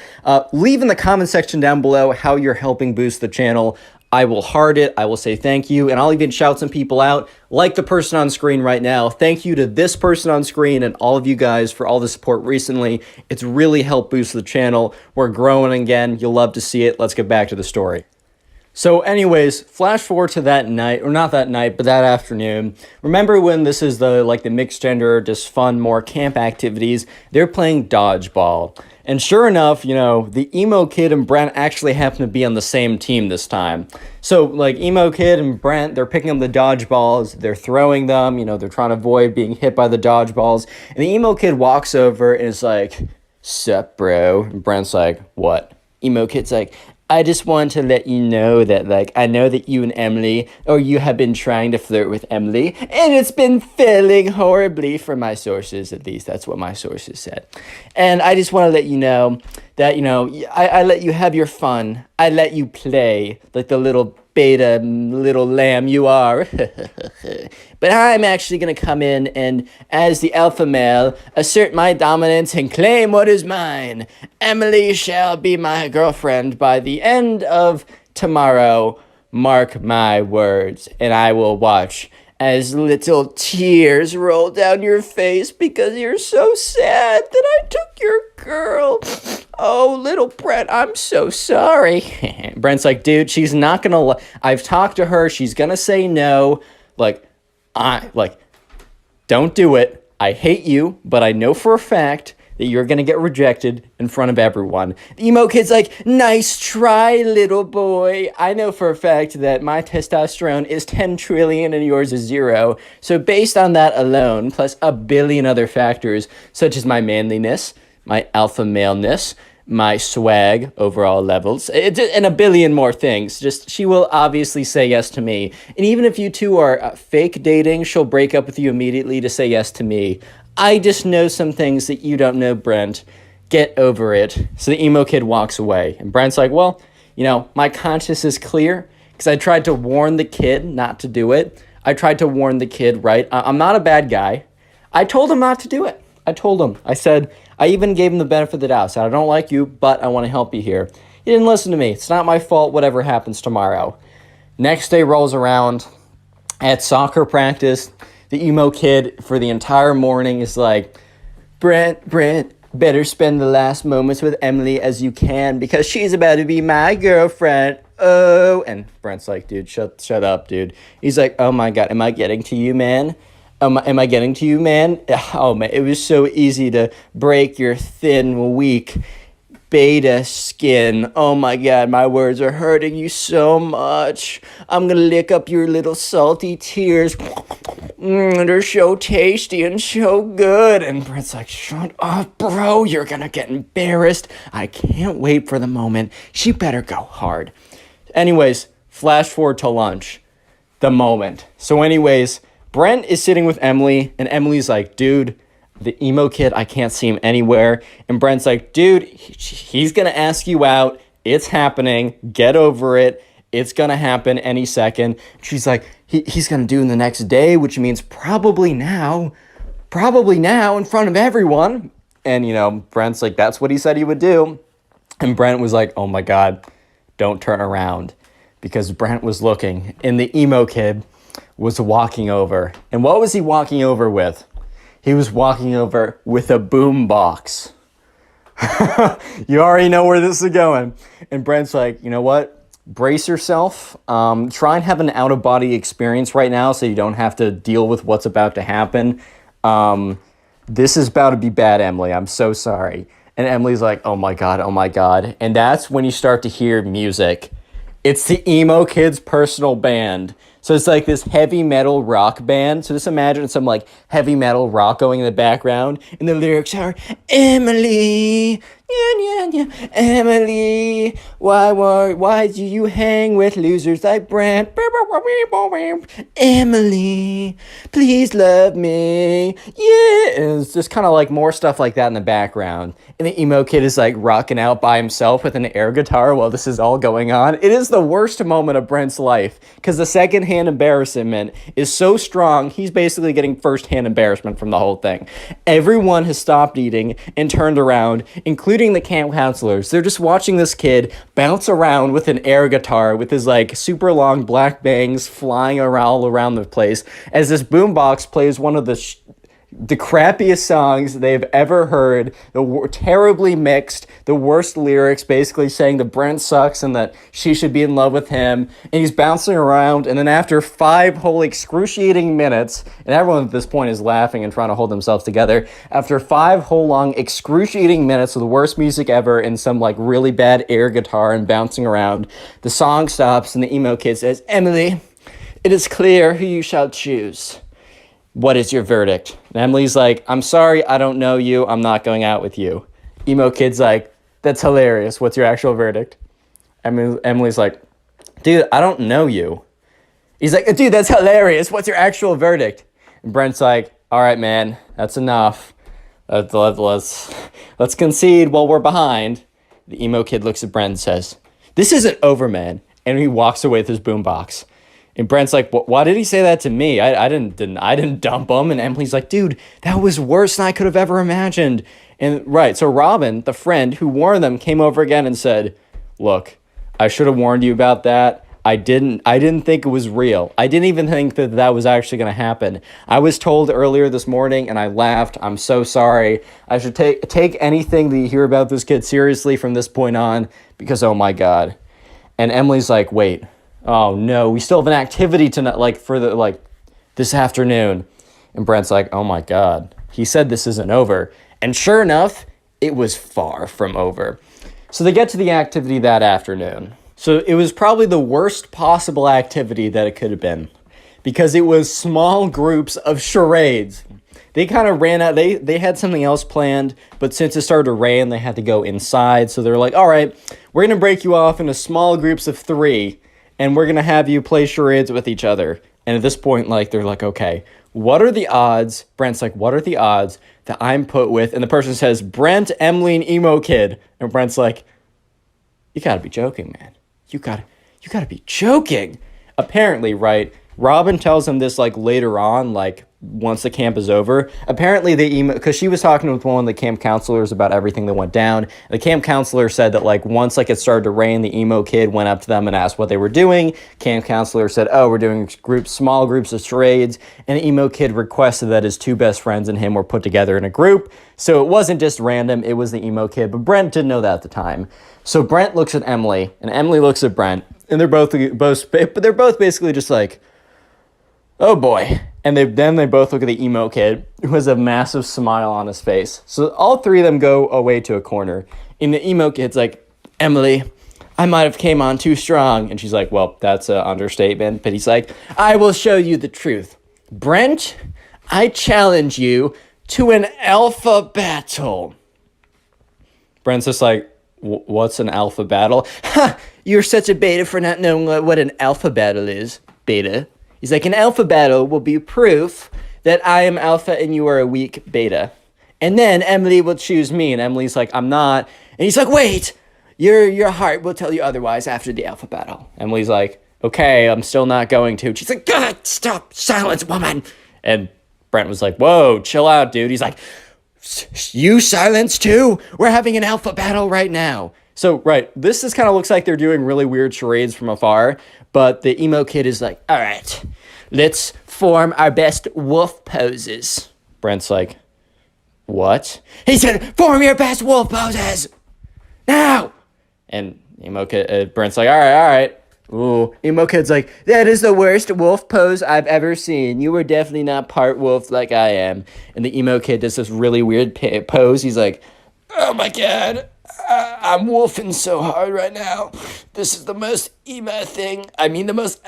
Speaker 3: Leave in the comment section down below how you're helping boost the channel. I will heart it. I will say thank you. And I'll even shout some people out, like the person on screen right now. Thank you to this person on screen and all of you guys for all the support recently. It's really helped boost the channel. We're growing again. You'll love to see it. Let's get back to the story. So anyways, flash forward to that night, or not that night, but that afternoon. Remember when this is the mixed gender, just fun, more camp activities? They're playing dodgeball. And sure enough, the emo kid and Brent actually happen to be on the same team this time. So emo kid and Brent, they're picking up the dodgeballs, they're throwing them, they're trying to avoid being hit by the dodgeballs. And the emo kid walks over and is like, "Sup, bro?" And Brent's like, "What?" Emo kid's like, "I just want to let you know that, I know that you and Emily, or you have been trying to flirt with Emily, and it's been failing horribly from my sources, at least that's what my sources said. And I just want to let you know that, I let you have your fun. I let you play like the little beta little lamb you are. But I'm actually going to come in and, as the alpha male, assert my dominance and claim what is mine. Emily shall be my girlfriend by the end of tomorrow. Mark my words, and I will watch as little tears roll down your face because you're so sad that I took your girl. Oh, little Brent, I'm so sorry." Brent's like, "Dude, she's not gonna I've talked to her. She's gonna say no. Don't do it. I hate you, but I know for a fact that you're gonna get rejected in front of everyone." The emo kid's like, "Nice try, little boy. I know for a fact that my testosterone is 10 trillion and yours is 0. So based on that alone, plus a billion other factors, such as my manliness, my alpha maleness, my swag, overall levels, and a billion more things. She will obviously say yes to me. And even if you two are fake dating, she'll break up with you immediately to say yes to me. I just know some things that you don't know, Brent. Get over it." So the emo kid walks away. And Brent's like, "Well, my conscience is clear because I tried to warn the kid not to do it. I tried to warn the kid, right? I'm not a bad guy. I told him not to do it. I told him. I said, I even gave him the benefit of the doubt. I said, I don't like you, but I want to help you here. He didn't listen to me. It's not my fault, whatever happens tomorrow." Next day rolls around. At soccer practice, the emo kid for the entire morning is like, Brent, better spend the last moments with Emily as you can because she's about to be my girlfriend. Oh, and Brent's like, "Dude, shut up, dude." He's like, "Oh my God, am I getting to you, man? Am I getting to you, man? Oh, man, it was so easy to break your thin, weak beta skin. Oh, my God, my words are hurting you so much. I'm going to lick up your little salty tears. They're so tasty and so good." And Brent's like, "Shut up, bro. You're going to get embarrassed. I can't wait for the moment. She better go hard." Anyways, flash forward to lunch. The moment. So anyways, Brent is sitting with Emily, and Emily's like, "Dude, the emo kid, I can't see him anywhere." And Brent's like, "Dude, he's going to ask you out. It's happening. Get over it. It's going to happen any second." She's like, he's going to do it the next day, which means probably now in front of everyone. And, Brent's like, that's what he said he would do. And Brent was like, "Oh my God, don't turn around," because Brent was looking, and the emo kid was walking over. And what was he walking over with? He was walking over with a boombox. You already know where this is going. And Brent's like, "You know what? Brace yourself. Try and have an out-of-body experience right now so you don't have to deal with what's about to happen. This is about to be bad, Emily. I'm so sorry." And Emily's like, "Oh my God, oh my God." And that's when you start to hear music. It's the emo kid's personal band. So it's like this heavy metal rock band. So just imagine some heavy metal rock going in the background. And the lyrics are, "Emily, Emily, why do you hang with losers like Brent? Emily, please love me. Yeah. And it's just kind of like more stuff like that in the background. And the emo kid is like rocking out by himself with an air guitar while this is all going on. It is the worst moment of Brent's life because the secondhand embarrassment is so strong, he's basically getting firsthand embarrassment from the whole thing. Everyone has stopped eating and turned around, including the camp counselors. They're just watching this kid bounce around with an air guitar with his like super long black bangs flying all around the place as this boombox plays one of the crappiest songs they've ever heard, terribly mixed, the worst lyrics, basically saying that Brent sucks and that she should be in love with him, and he's bouncing around, and then after 5 whole excruciating minutes, and everyone at this point is laughing and trying to hold themselves together, after 5 whole long excruciating minutes of the worst music ever and some like really bad air guitar and bouncing around, the song stops and the emo kid says, Emily, it is clear who you shall choose. What is your verdict? And Emily's like, I'm sorry, I don't know you. I'm not going out with you. Emo kid's like, that's hilarious. What's your actual verdict? Emily's like, dude, I don't know you. He's like, dude, that's hilarious. What's your actual verdict? And Brent's like, all right, man, that's enough. Let's concede while we're behind. The emo kid looks at Brent and says, this isn't over, man. And he walks away with his boombox. And Brent's like, why did he say that to me? I didn't dump him. And Emily's like, dude, that was worse than I could have ever imagined. And right, so Robin, the friend who warned them, came over again and said, look, I should have warned you about that. I didn't think it was real. I didn't even think that was actually going to happen. I was told earlier this morning and I laughed. I'm so sorry. I should take anything that you hear about this kid seriously from this point on because, oh my God. And Emily's like, wait. Oh no, we still have an activity tonight, this afternoon. And Brent's like, oh my God, he said this isn't over. And sure enough, it was far from over. So they get to the activity that afternoon. So it was probably the worst possible activity that it could have been because it was small groups of charades. They kind of ran out. They had something else planned, but since it started to rain, they had to go inside. So they're like, all right, we're going to break you off into small groups of 3. And we're going to have you play charades with each other. And at this point, they're like, okay, what are the odds? Brent's like, what are the odds that I'm put with? And the person says, Brent, Emily, and emo kid. And Brent's like, you got to be joking, man. You got to be joking. Apparently, right, Robin tells him this, later on, once the camp is over. Apparently, because she was talking with one of the camp counselors about everything that went down. The camp counselor said that, once, it started to rain, the emo kid went up to them and asked what they were doing. Camp counselor said, oh, we're doing small groups of charades. And the emo kid requested that his 2 best friends and him were put together in a group. So it wasn't just random, it was the emo kid. But Brent didn't know that at the time. So Brent looks at Emily, and Emily looks at Brent. And they're both basically just like, oh boy. And then they both look at the emo kid, who has a massive smile on his face. So all 3 of them go away to a corner. And the emo kid's like, Emily, I might have came on too strong. And she's like, well, that's an understatement. But he's like, I will show you the truth. Brent, I challenge you to an alpha battle. Brent's just like, what's an alpha battle? Ha! You're such a beta for not knowing what an alpha battle is, beta. He's like, an alpha battle will be proof that I am alpha and you are a weak beta. And then Emily will choose me. And Emily's like, I'm not. And he's like, wait, your heart will tell you otherwise after the alpha battle. Emily's like, okay, I'm still not going to. She's like, God, stop, silence, woman. And Brent was like, whoa, chill out, dude. He's like, you silence too? We're having an alpha battle right now. So, right, this just kind of looks like they're doing really weird charades from afar, but the emo kid is like, all right, let's form our best wolf poses. Brent's like, what? He said, form your best wolf poses, now! And emo kid, Brent's like, all right. Ooh, emo kid's like, that is the worst wolf pose I've ever seen. You were definitely not part wolf like I am. And the emo kid does this really weird pose. He's like, oh my God. I'm wolfing so hard right now. This is the most emo thing. I mean, the most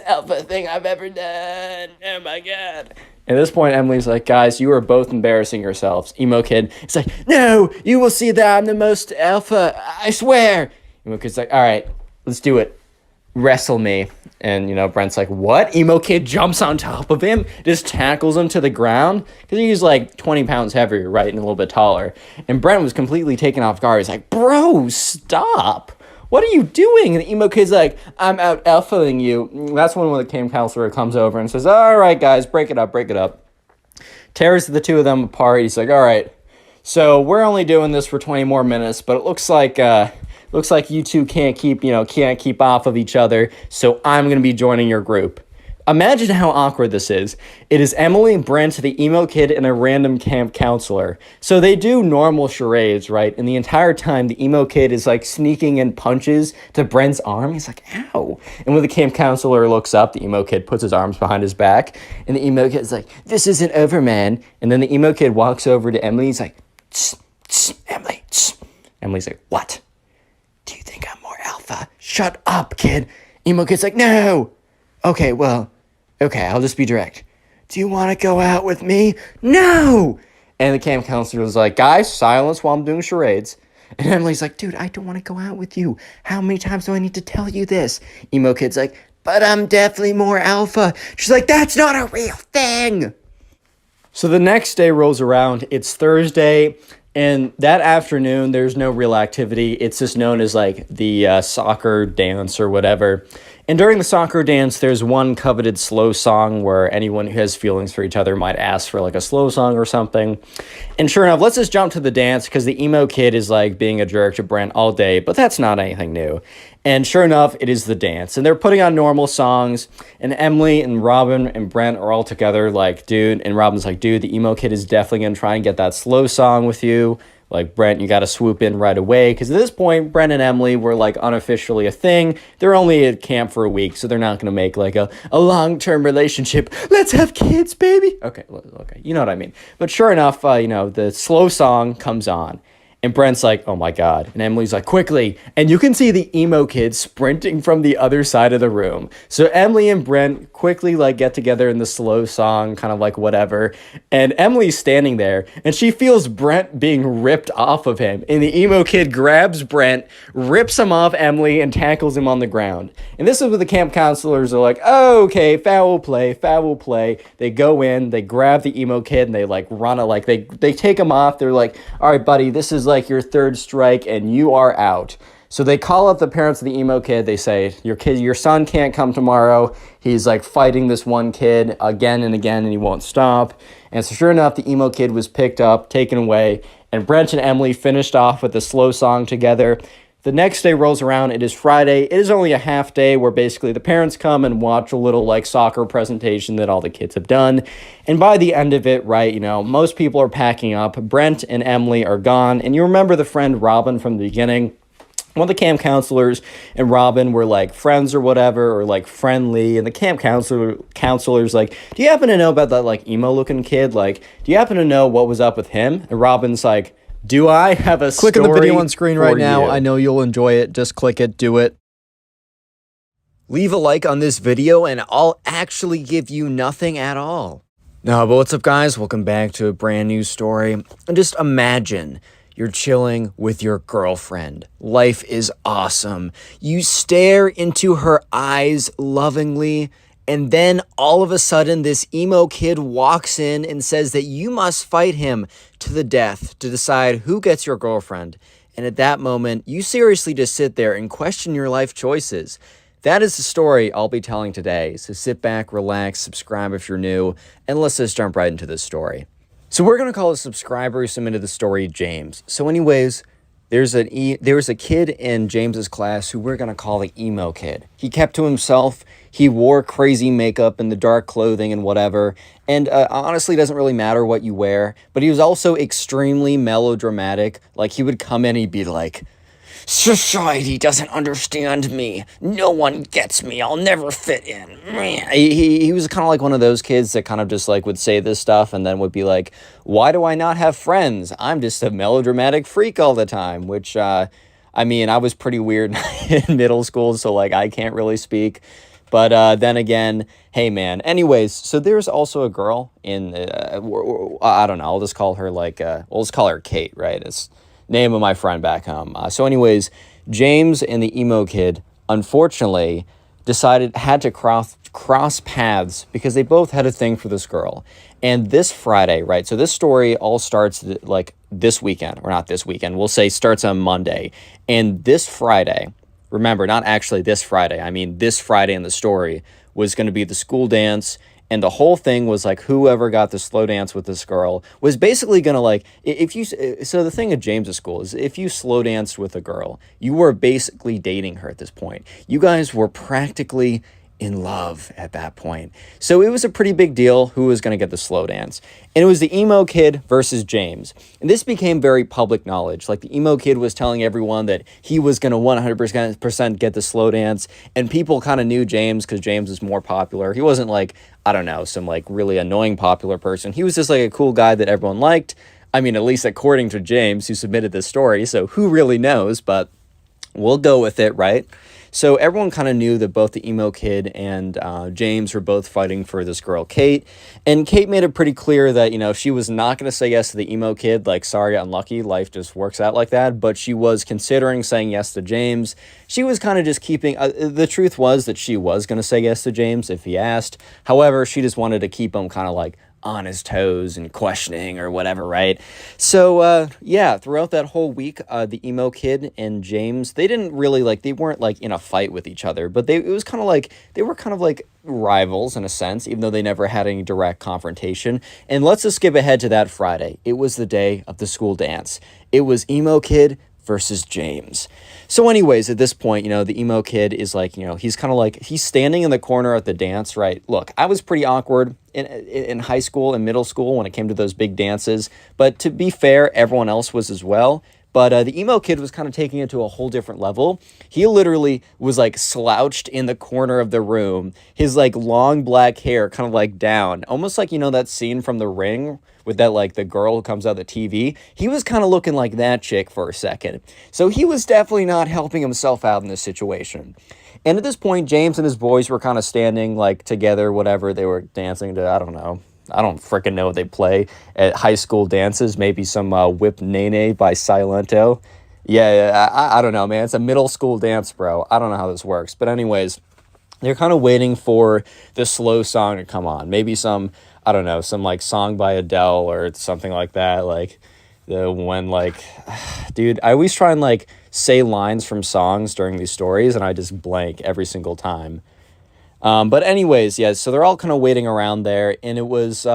Speaker 3: alpha thing I've ever done. Oh my God. At this point, Emily's like, guys, you are both embarrassing yourselves. Emo kid, it's like, no, you will see that I'm the most alpha. I swear. Emo kid's like, all right, let's do it. wrestle me. And, Brent's like, what? Emo kid jumps on top of him, just tackles him to the ground. Because he's like 20 pounds heavier, right? And a little bit taller. And Brent was completely taken off guard. He's like, bro, stop. What are you doing? And the emo kid's like, I'm out alphaing you. That's when the camp counselor comes over and says, all right, guys, break it up. Tears the two of them apart. He's like, all right, so we're only doing this for 20 more minutes, but it looks like you two can't keep off of each other, so I'm going to be joining your group. Imagine how awkward this is. It is Emily, Brent, the emo kid, and a random camp counselor. So they do normal charades, right? And the entire time, the emo kid is like sneaking in punches to Brent's arm. He's like, ow. And when the camp counselor looks up, the emo kid puts his arms behind his back. And the emo kid's like, this isn't over, man. And then the emo kid walks over to Emily. He's like, tss, tss, Emily, tss. Emily's like, what? Do you think I'm more alpha? Shut up, kid. Emo kid's like, no. Okay, I'll just be direct. Do you want to go out with me? No! And the camp counselor was like, guys, silence while I'm doing charades. And Emily's like, dude, I don't want to go out with you. How many times do I need to tell you this? Emo kid's like, but I'm definitely more alpha. She's like, that's not a real thing. So the next day rolls around. It's Thursday. And that afternoon, there's no real activity. It's just known as like the soccer dance or whatever. And during the soccer dance, there's one coveted slow song where anyone who has feelings for each other might ask for like a slow song or something. And sure enough, let's just jump to the dance because the emo kid is like being a jerk to Brent all day, but that's not anything new. And sure enough, it is the dance. And they're putting on normal songs. And Emily and Robin and Brent are all together like, dude. And Robin's like, dude, the emo kid is definitely going to try and get that slow song with you. Like, Brent, you got to swoop in right away. Because at this point, Brent and Emily were, like, unofficially a thing. They're only at camp for a week, so they're not going to make, like, a long-term relationship. Let's have kids, baby. Okay, you know what I mean. But sure enough, the slow song comes on. And Brent's like, oh my God. And Emily's like, quickly. And you can see the emo kid sprinting from the other side of the room. So Emily and Brent quickly like get together in the slow song, kind of like whatever. And Emily's standing there and she feels Brent being ripped off of him. And the emo kid grabs Brent, rips him off Emily and tackles him on the ground. And this is where the camp counselors are like, oh, okay, foul play. They go in, they grab the emo kid and they like run it, like they take him off. They're like, all right, buddy, this is like your third strike and you are out. So they call up the parents of the emo kid. They say, your son can't come tomorrow. He's like fighting this one kid again and again and he won't stop. And so sure enough, the emo kid was picked up, taken away, and Brent and Emily finished off with a slow song together. The next day rolls around. It is Friday. It is only a half day where basically the parents come and watch a little like soccer presentation that all the kids have done. And by the end of it, right, most people are packing up. Brent and Emily are gone. And you remember the friend Robin from the beginning? One of the camp counselors and Robin were like friends or whatever, or like friendly. And the camp counselor's like, do you happen to know about that like emo looking kid? Like, do you happen to know what was up with him? And Robin's like, do I have a story?
Speaker 1: Click on the video on screen right now.
Speaker 3: You?
Speaker 1: I know you'll enjoy it. Just click it. Do it. Leave a like on this video and I'll actually give you nothing at all. No, but what's up, guys? Welcome back to a brand new story. And just imagine you're chilling with your girlfriend. Life is awesome. You stare into her eyes lovingly. And then all of a sudden, this emo kid walks in and says that you must fight him to the death to decide who gets your girlfriend. And at that moment, you seriously just sit there and question your life choices. That is the story I'll be telling today. So sit back, relax, subscribe if you're new, and let's just jump right into this story. So we're going to call a subscriber who submitted the story James. So anyways, there's a kid in James's class who we're going to call the emo kid. He kept to himself. He wore crazy makeup and the dark clothing and whatever. And honestly, it doesn't really matter what you wear. But he was also extremely melodramatic. Like, he would come in and he'd be like, society doesn't understand me. No one gets me. I'll never fit in. He was kind of like one of those kids that kind of just like would say this stuff and then would be like, why do I not have friends? I'm just a melodramatic freak all the time, which, I was pretty weird in middle school, so like I can't really speak. But then again, hey man. Anyways, so there's also a girl in, I don't know, I'll just call her like, we'll just call her Kate, right? It's name of my friend back home. So anyways, James and the emo kid, unfortunately,
Speaker 3: had to cross paths because they both had a thing for this girl. And this Friday, right? So this story all starts like this weekend, or not this weekend. We'll say starts on Monday. And this Friday, remember, not actually this Friday. I mean, this Friday in the story was going to be the school dance. And the whole thing was like whoever got the slow dance with this girl was basically going to like, so the thing at James's school is if you slow danced with a girl, you were basically dating her at this point. You guys were practically in love at that point. So it was a pretty big deal who was going to get the slow dance. And it was the emo kid versus James. And this became very public knowledge. Like the emo kid was telling everyone that he was going to 100% get the slow dance. And people kind of knew James because James was more popular. He wasn't like, I don't know, some like really annoying popular person. He was just like a cool guy that everyone liked. I mean, at least according to James, who submitted this story. So who really knows? But we'll go with it, right? So everyone kind of knew that both the emo kid and James were both fighting for this girl, Kate. And Kate made it pretty clear that, you know, she was not going to say yes to the emo kid. Like, sorry, unlucky. Life just works out like that. But she was considering saying yes to James. She was kind of just keeping... the truth was that she was going to say yes to James if he asked. However, she just wanted to keep him kind of like on his toes and questioning or whatever, right? So, yeah, throughout that whole week, the emo kid and James, they didn't really, like, they weren't, like, in a fight with each other, but it was kind of like, they were kind of like rivals in a sense, even though they never had any direct confrontation. And let's just skip ahead to that Friday. It was the day of the school dance. It was emo kid versus James. So anyways, at this point, you know, the emo kid is like, you know, he's kind of like, he's standing in the corner at the dance, right? Look, I was pretty awkward in high school and middle school when it came to those big dances, but to be fair, everyone else was as well. But the emo kid was kind of taking it to a whole different level. He literally was like slouched in the corner of the room. His like long black hair kind of like down, almost like, you know, that scene from The Ring with that like the girl who comes out of the TV. He was kind of looking like that chick for a second. So he was definitely not helping himself out in this situation. And at this point, James and his boys were kind of standing like together, whatever. They were dancing to, I don't know. I don't freaking know what they play at high school dances. Maybe some Whip Nene by Silento. Yeah, I don't know, man. It's a middle school dance, bro. I don't know how this works. But anyways, they're kind of waiting for the slow song to come on. Maybe some, I don't know, some like song by Adele or something like that. Like dude, I always try and like say lines from songs during these stories and I just blank every single time. But anyways, yeah, so they're all kind of waiting around there, and it was,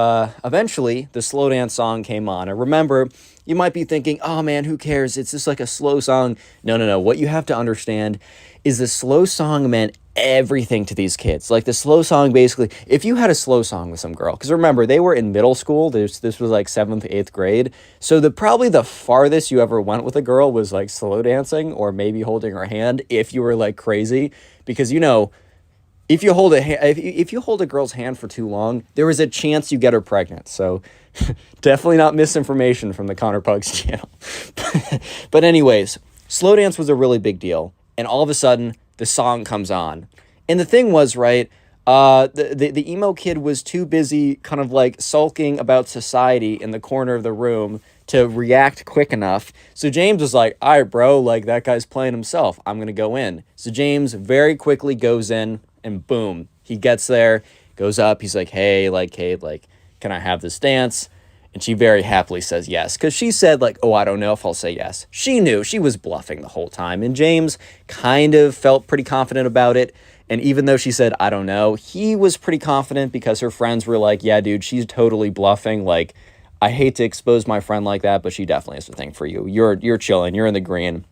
Speaker 3: eventually, the slow dance song came on. And remember, you might be thinking, oh man, who cares? It's just like a slow song. No. What you have to understand is the slow song meant everything to these kids. Like, the slow song, basically, if you had a slow song with some girl, because remember, they were in middle school, this was like 7th, 8th grade, so probably the farthest you ever went with a girl was, like, slow dancing, or maybe holding her hand, if you were, like, crazy, because, you know, if you hold a girl's hand for too long, there is a chance you get her pregnant. So definitely not misinformation from the ConnorPugs channel. But anyways, slow dance was a really big deal. And all of a sudden, the song comes on. And the thing was, right, the emo kid was too busy kind of like sulking about society in the corner of the room to react quick enough. So James was like, all right, bro, like that guy's playing himself. I'm going to go in. So James very quickly goes in. And boom, he gets there, goes up. He's like, hey, like, Kate, like, can I have this dance? And she very happily says yes. Because she said, like, oh, I don't know if I'll say yes. She knew. She was bluffing the whole time. And James kind of felt pretty confident about it. And even though she said, I don't know, he was pretty confident because her friends were like, yeah, dude, she's totally bluffing. Like, I hate to expose my friend like that, but she definitely has a thing for you. You're chilling. You're in the green.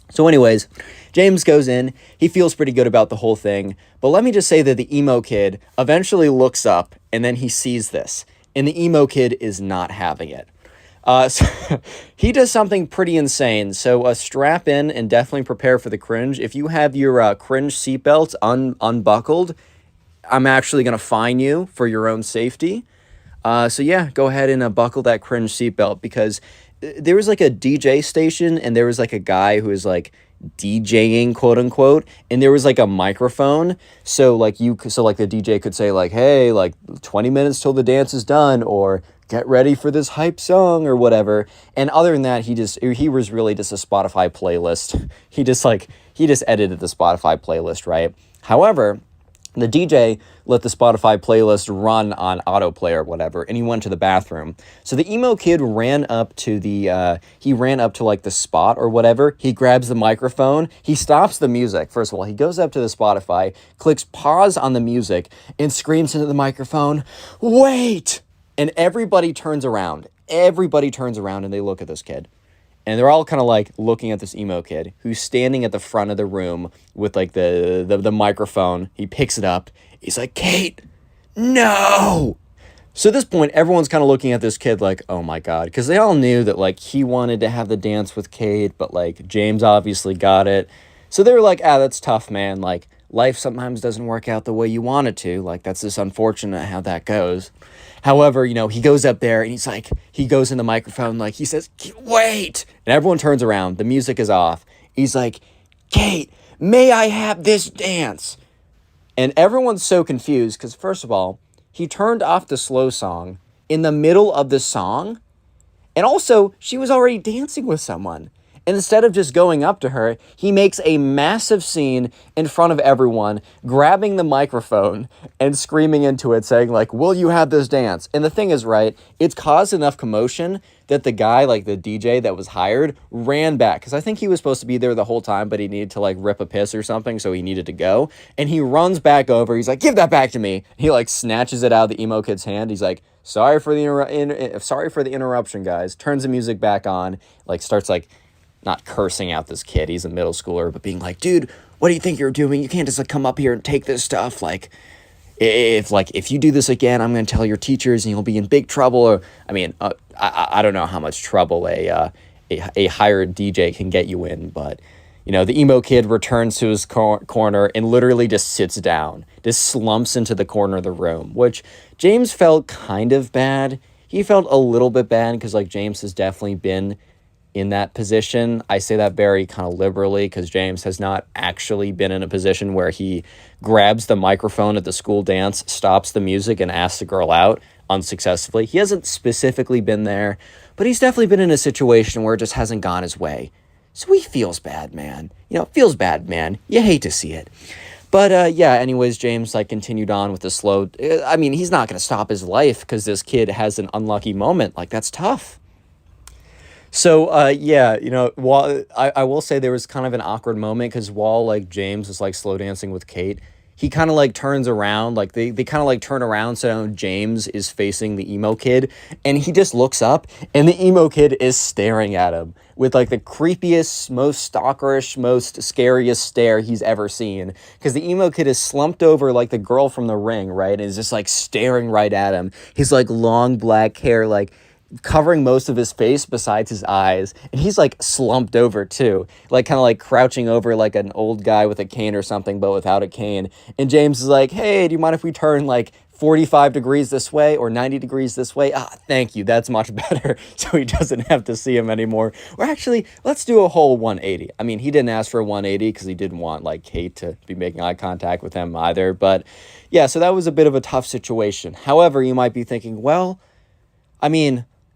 Speaker 3: So anyways, James goes in, he feels pretty good about the whole thing, but let me just say that the emo kid eventually looks up, and then he sees this, and the emo kid is not having it. So he does something pretty insane, so strap in and definitely prepare for the cringe. If you have your cringe seatbelt unbuckled, I'm actually going to fine you for your own safety. So yeah, go ahead and buckle that cringe seatbelt, because there was like a DJ station and there was like a guy who was like DJing, quote unquote, and there was like a microphone. So like the DJ could say like, hey, like 20 minutes till the dance is done, or get ready for this hype song or whatever. And other than that, he was really just a Spotify playlist. He just edited the Spotify playlist, right? However, The DJ let the Spotify playlist run on autoplay or whatever, and he went to the bathroom. So the emo kid ran up to like the spot or whatever. He grabs the microphone. He stops the music. First of all, he goes up to the Spotify, clicks pause on the music, and screams into the microphone, "Wait!" And everybody turns around. Everybody turns around and they look at this kid. And they're all kind of like looking at this emo kid who's standing at the front of the room with like the microphone. He picks it up. He's like, "Kate, no!" So at this point, everyone's kind of looking at this kid like, oh my God. Because they all knew that like he wanted to have the dance with Kate, but like James obviously got it. So they were like, that's tough, man. Like life sometimes doesn't work out the way you want it to. Like that's just unfortunate how that goes. However, he goes up there and he's like, he goes in the microphone, like he says, "Wait!" And everyone turns around. The music is off. He's like, "Kate, may I have this dance?" And everyone's so confused because first of all, he turned off the slow song in the middle of the song. And also, she was already dancing with someone. And instead of just going up to her, he makes a massive scene in front of everyone, grabbing the microphone and screaming into it, saying like, "Will you have this dance?" And the thing is, right, it's caused enough commotion that the guy, like the DJ that was hired, ran back. Because I think he was supposed to be there the whole time, but he needed to like rip a piss or something, so he needed to go. And he runs back over. He's like, "Give that back to me." He like snatches it out of the emo kid's hand. He's like, sorry for the interruption, guys." Turns the music back on, like starts like, not cursing out this kid, he's a middle schooler, but being like, "Dude, what do you think you're doing? You can't just like come up here and take this stuff. Like, if you do this again, I'm going to tell your teachers and you'll be in big trouble." Or, I don't know how much trouble a hired DJ can get you in, but, the emo kid returns to his corner and literally just sits down, just slumps into the corner of the room, which James felt kind of bad. He felt a little bit bad because, like, James has definitely been in that position. I say that very kind of liberally because James has not actually been in a position where he grabs the microphone at the school dance, stops the music, and asks the girl out unsuccessfully. He hasn't specifically been there, but he's definitely been in a situation where it just hasn't gone his way. So he feels bad, man. Feels bad, man. You hate to see it. But anyways, James like continued on with the slow. He's not going to stop his life because this kid has an unlucky moment. Like, that's tough. So, while I will say there was kind of an awkward moment because while, like, James was, like, slow dancing with Kate, he kind of, like, turns around, like, they kind of, like, turn around so James is facing the emo kid, and he just looks up, and the emo kid is staring at him with, like, the creepiest, most stalkerish, most scariest stare he's ever seen, because the emo kid is slumped over, like, the girl from The Ring, right, and is just, like, staring right at him. His, like, long black hair, like, covering most of his face besides his eyes, and he's like slumped over too, like kind of like crouching over like an old guy with a cane or something but without a cane. And James is like, "Hey, do you mind if we turn like 45 degrees this way or 90 degrees this way?" Thank you, that's much better. So he doesn't have to see him anymore. Or actually, let's do a whole 180. He didn't ask for a 180 because he didn't want like Kate to be making eye contact with him either. But yeah, so that was a bit of a tough situation. However, you might be thinking, well,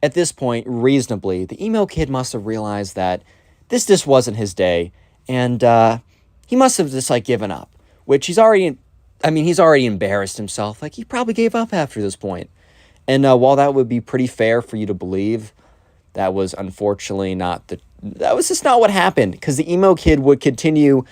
Speaker 3: at this point, reasonably, the emo kid must have realized that this just wasn't his day, and he must have just, like, given up, which he's already embarrassed himself. Like, he probably gave up after this point. And while that would be pretty fair for you to believe, that was unfortunately that was just not what happened, because the emo kid would continue.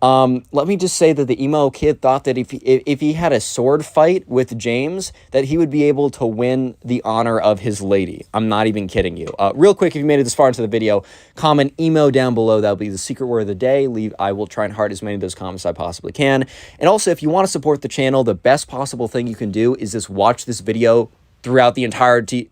Speaker 3: Let me just say that the emo kid thought that if he had a sword fight with James, that he would be able to win the honor of his lady. I'm not even kidding you. Real quick, if you made it this far into the video, comment emo down below. That'll be the secret word of the day. I will try and heart as many of those comments as I possibly can. And also, if you want to support the channel, the best possible thing you can do is just watch this video throughout the entirety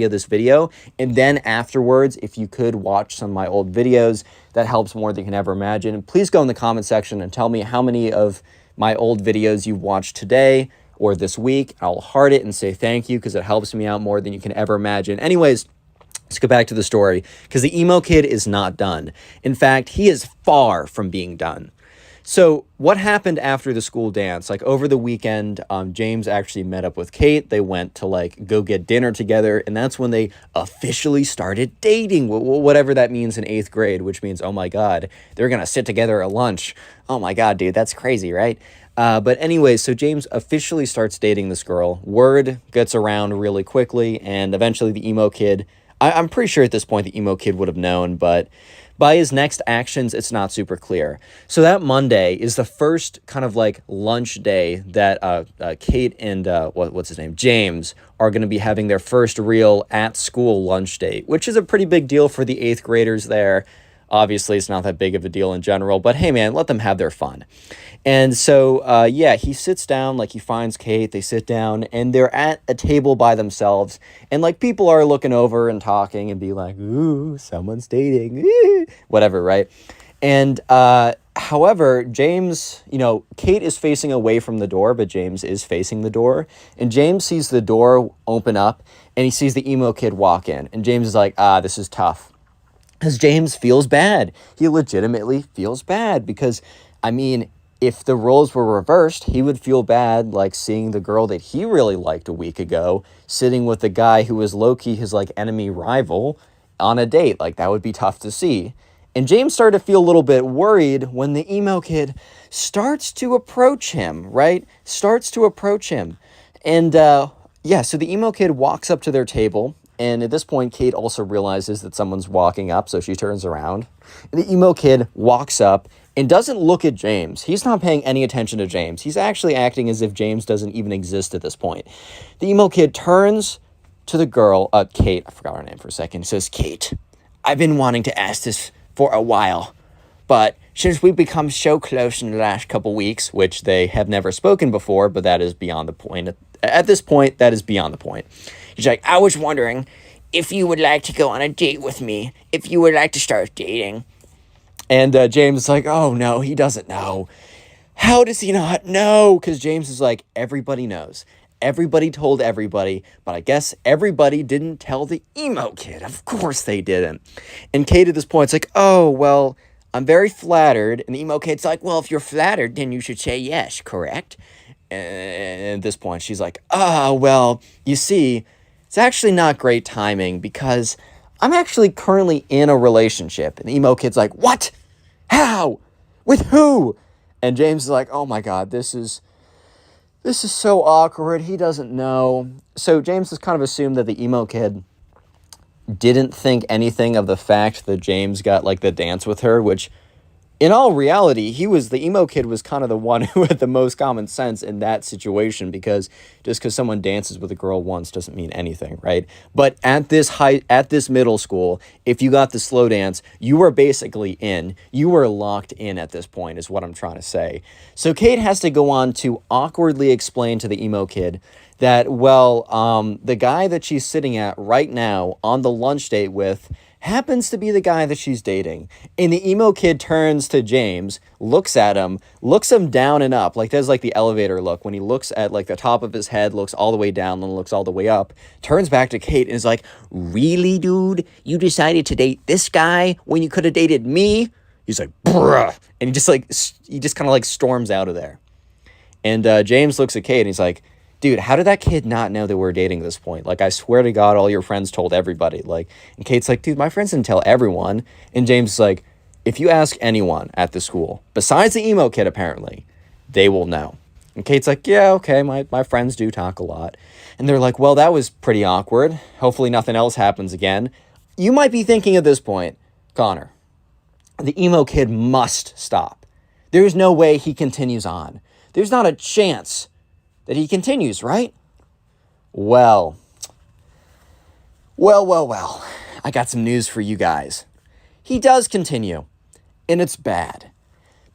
Speaker 3: of this video, and then afterwards, if you could watch some of my old videos, that helps more than you can ever imagine. Please go in the comment section and tell me how many of my old videos you've watched today or this week. I'll heart it and say thank you because it helps me out more than you can ever imagine. Anyways, let's go back to the story, because the emo kid is not done. In fact, he is far from being done. So what happened after the school dance? Like over the weekend, James actually met up with Kate. They went to like go get dinner together, and that's when they officially started dating, whatever that means in 8th grade, which means, oh my God, they're gonna sit together at lunch. Oh my God, dude, that's crazy, right? But anyway, so James officially starts dating this girl. Word gets around really quickly, and eventually the emo kid, I'm pretty sure at this point the emo kid would have known, but by his next actions, it's not super clear. So that Monday is the first kind of like lunch day that Kate and what's his name, James, are going to be having their first real at school lunch date, which is a pretty big deal for the 8th graders there. Obviously, it's not that big of a deal in general, but hey, man, let them have their fun. And so, yeah, he sits down, like he finds Kate, they sit down, and they're at a table by themselves. And like people are looking over and talking and be like, ooh, someone's dating, whatever, right? And however, James, Kate is facing away from the door, but James is facing the door. And James sees the door open up and he sees the emo kid walk in. And James is like, this is tough. Because James feels bad. He legitimately feels bad because, I mean, if the roles were reversed, he would feel bad like seeing the girl that he really liked a week ago sitting with the guy who was low-key his like enemy rival on a date. Like that would be tough to see. And James started to feel a little bit worried when the emo kid starts to approach him, right? Starts to approach him. And yeah, so the emo kid walks up to their table. And at this point, Kate also realizes that someone's walking up, so she turns around. And the emo kid walks up and doesn't look at James. He's not paying any attention to James. He's actually acting as if James doesn't even exist at this point. The emo kid turns to the girl, Kate, I forgot her name for a second, says, Kate, I've been wanting to ask this for a while, but since we've become so close in the last couple weeks, which they have never spoken before, but that is beyond the point. At this point, that is beyond the point. He's like, I was wondering if you would like to go on a date with me, if you would like to start dating. And James is like, oh, no, he doesn't know. How does he not know? Because James is like, everybody knows. Everybody told everybody, but I guess everybody didn't tell the emo kid. Of course they didn't. And Kate at this point is like, oh, well, I'm very flattered. And the emo kid's like, well, if you're flattered, then you should say yes, correct? And at this point, she's like, well, you see, it's actually not great timing because I'm actually currently in a relationship. And the emo kid's like, what? How? With who? And James is like, oh my God, this is so awkward. He doesn't know. So James has kind of assumed that the emo kid didn't think anything of the fact that James got like the dance with her, which in all reality, the emo kid was kind of the one who had the most common sense in that situation, because just because someone dances with a girl once doesn't mean anything, right? But at this middle school, if you got the slow dance, you were basically in. You were locked in at this point, is what I'm trying to say. So Kate has to go on to awkwardly explain to the emo kid that, well, the guy that she's sitting at right now on the lunch date with happens to be the guy that she's dating. And the emo kid turns to James, looks at him, looks him down and up, like does like the elevator look when he looks at like the top of his head, looks all the way down, then looks all the way up, turns back to Kate and is like, really, dude? You decided to date this guy when you could have dated me? He's like, bruh. And he just kind of like storms out of there. And James looks at Kate and he's like, dude, how did that kid not know that we're dating at this point? Like, I swear to God, all your friends told everybody. Like, and Kate's like, dude, my friends didn't tell everyone. And James is like, if you ask anyone at the school, besides the emo kid, apparently, they will know. And Kate's like, yeah, okay, my friends do talk a lot. And they're like, well, that was pretty awkward. Hopefully nothing else happens again. You might be thinking at this point, Connor, the emo kid must stop. There's no way he continues on. There's not a chance that he continues, right? Well. I got some news for you guys. He does continue, and it's bad.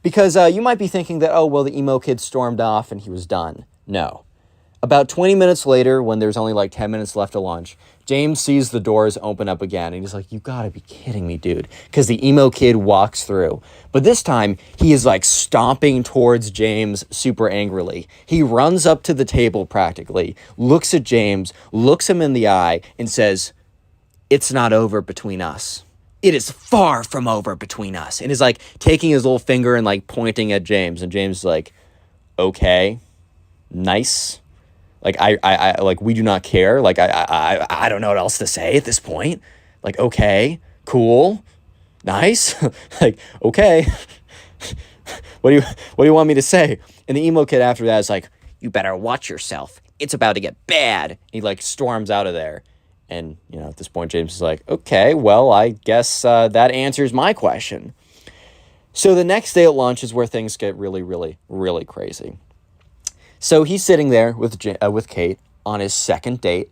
Speaker 3: Because you might be thinking that, oh, well, the emo kid stormed off and he was done. No. About 20 minutes later, when there's only like 10 minutes left of lunch, James sees the doors open up again, and he's like, you gotta be kidding me, dude. Because the emo kid walks through. But this time, he is like stomping towards James super angrily. He runs up to the table practically, looks at James, looks him in the eye, and says, it's not over between us.
Speaker 1: it is far from over between us. And is like taking his little finger and like pointing at James. And James is like, okay, nice. Like, I like, we do not care. Like, I don't know what else to say at this point. Like, okay, cool, nice. Like, okay. What do you want me to say? And the emo kid after that is like, you better watch yourself. It's about to get bad. He like storms out of there. And, you know, at this point, James is like, okay, well, I guess that answers my question. So the next day at lunch is where things get really, really, really crazy. So he's sitting there with Kate on his second date.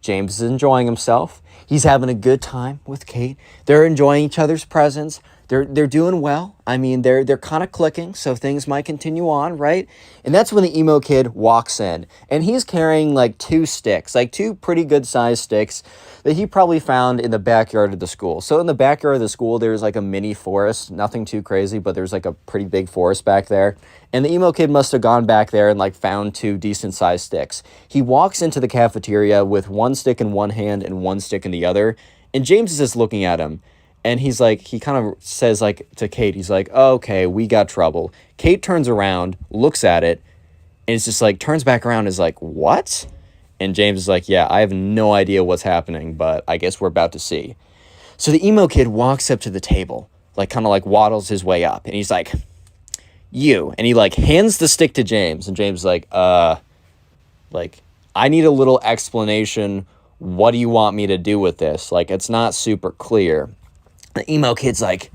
Speaker 1: James is enjoying himself. He's having a good time with Kate. They're enjoying each other's presence. They're doing well. I mean, they're kind of clicking, so things might continue on, right? And that's when the emo kid walks in, and he's carrying like two sticks, like two pretty good sized sticks that he probably found in the backyard of the school. So in the backyard of the school, there's like a mini forest, nothing too crazy, but there's like a pretty big forest back there. And the emo kid must have gone back there and like found two decent sized sticks. He walks into the cafeteria with one stick in one hand and one stick in the other, and James is just looking at him. And he's like, he kind of says like to Kate, he's like, oh, okay, we got trouble. Kate turns around, looks at it, and it's just like, turns back around and is like, what? And James is like, yeah, I have no idea what's happening, but I guess we're about to see. So the emo kid walks up to the table, like kind of like waddles his way up. And he's like, you. And he like hands the stick to James. And James is like, I need a little explanation. What do you want me to do with this? Like, it's not super clear. The emo kid's like,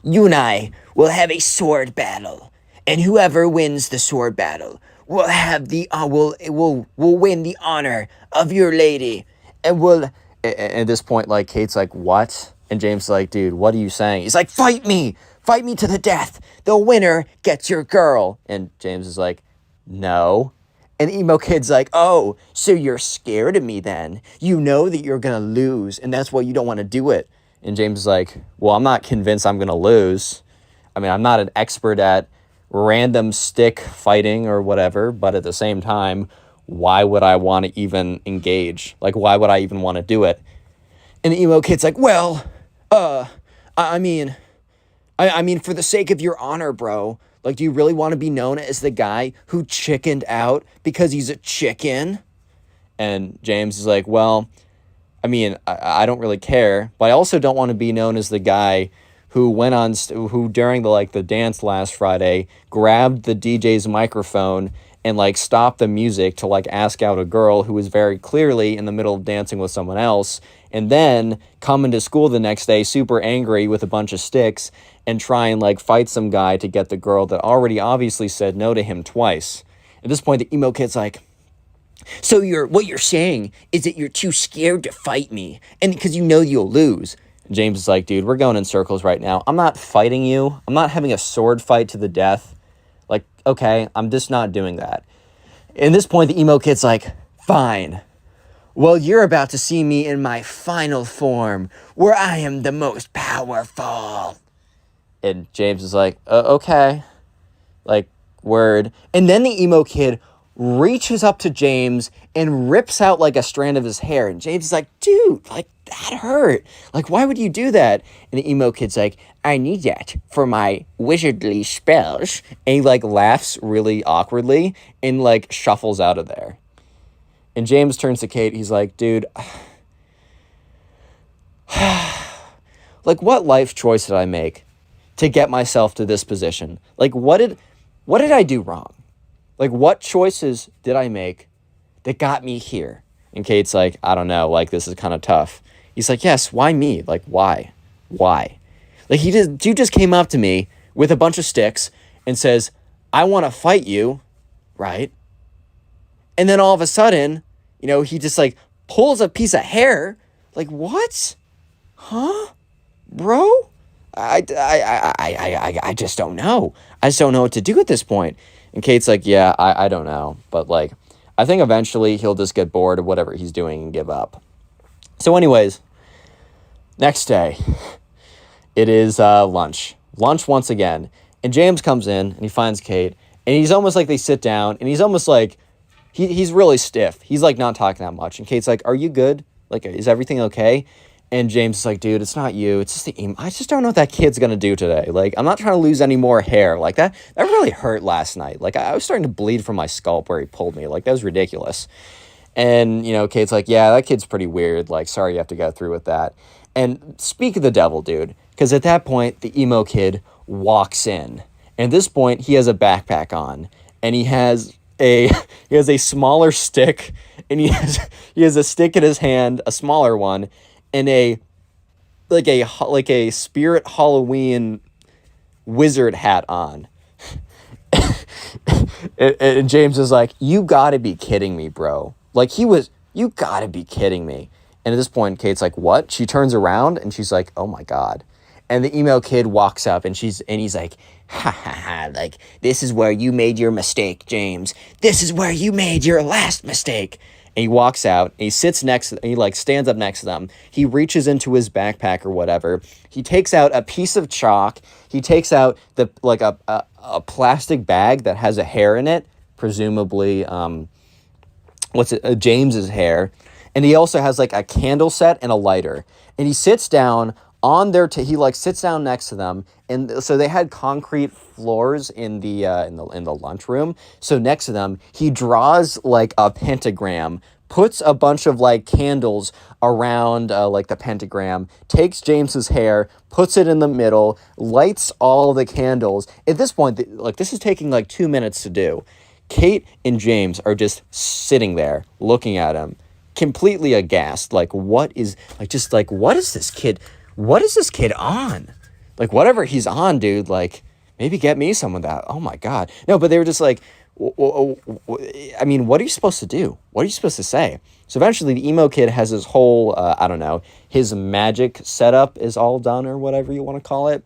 Speaker 1: you and I will have a sword battle, and whoever wins the sword battle will have the will win the honor of your lady, and will. At this point, like Kate's like, what? And James is like, dude, what are you saying? He's like, fight me to the death. The winner gets your girl. And James is like, no. And the emo kid's like, oh, so you're scared of me then? You know that you're gonna lose, and that's why you don't want to do it. And James is like, well, I'm not convinced I'm going to lose. I mean, I'm not an expert at random stick fighting or whatever, but at the same time, why would I want to even engage? Like, why would I even want to do it? And the emo kid's like, well, I mean, for the sake of your honor, bro, like, do you really want to be known as the guy who chickened out because he's a chicken? And James is like, well, I mean, I don't really care, but I also don't want to be known as the guy who went on, who during the dance last Friday, grabbed the DJ's microphone and like stopped the music to like ask out a girl who was very clearly in the middle of dancing with someone else, and then come into school the next day super angry with a bunch of sticks and try and like fight some guy to get the girl that already obviously said no to him twice. At this point, the emo kid's like, so what you're saying is that you're too scared to fight me, and because you know you'll lose. James is like, dude, we're going in circles right now. I'm not fighting you. I'm not having a sword fight to the death. Like, okay, I'm just not doing that. At this point, the emo kid's like, fine. Well, you're about to see me in my final form, where I am the most powerful. And James is like, okay. Like, word. And then the emo kid reaches up to James and rips out like a strand of his hair. And James is like, dude, like, that hurt. Like, why would you do that? And the emo kid's like, I need that for my wizardly spells. And he like laughs really awkwardly and like shuffles out of there. And James turns to Kate. He's like, dude, like, what life choice did I make to get myself to this position? Like, what did I do wrong? Like, what choices did I make that got me here? And Kate's like, I don't know. Like, this is kind of tough. He's like, yes, why me? Like, why? Why? Like, you just came up to me with a bunch of sticks and says, I want to fight you, right? And then all of a sudden, you know, he just, like, pulls a piece of hair. Like, what? Huh? Bro? I just don't know. I just don't know what to do at this point. And Kate's like, yeah, I don't know. But, like, I think eventually he'll just get bored of whatever he's doing and give up. So anyways, next day, it is lunch. Lunch once again. And James comes in, and he finds Kate. And he's almost like they sit down, and he's almost like, he's really stiff. He's, like, not talking that much. And Kate's like, are you good? Like, is everything okay?
Speaker 3: And James is like, dude, it's not you. It's just the email. I just don't know what that kid's going to do today. Like, I'm not trying to lose any more hair. Like, that really hurt last night. Like, I was starting to bleed from my scalp where he pulled me. Like, that was ridiculous. And, Kate's like, yeah, that kid's pretty weird. Like, sorry you have to go through with that. And speak of the devil, dude. Because at that point, the emo kid walks in. And at this point, he has a backpack on. And he has a smaller stick. And he has a stick in his hand, a smaller one. And a spirit Halloween wizard hat on. and James is like, you gotta be kidding me, bro. Like, you gotta be kidding me. And at this point, Kate's like, what? She turns around and she's like, oh my God. And the emo kid walks up and he's like, ha ha ha, like, this is where you made your mistake, James. This is where you made your last mistake. And he walks out, and he sits next, and he like stands up next to them. He reaches into his backpack or whatever. He takes out a piece of chalk. He takes out a plastic bag that has a hair in it, presumably James's hair. And he also has like a candle set and a lighter. And he sits down on their he like sits down next to them, and so they had concrete floors in the lunchroom. So next to them, he draws like a pentagram, puts a bunch of like candles around like the pentagram, takes James's hair, puts it in the middle, lights all the candles. At this point, like, this is taking like 2 minutes to do. Kate and James are just sitting there looking at him, completely aghast. Like, what is this kid? What is this kid on? Like, whatever he's on, dude, like, maybe get me some of that. Oh my God. No, but they were just like, I mean, what are you supposed to do? What are you supposed to say? So eventually the emo kid has his whole, his magic setup is all done, or whatever you want to call it.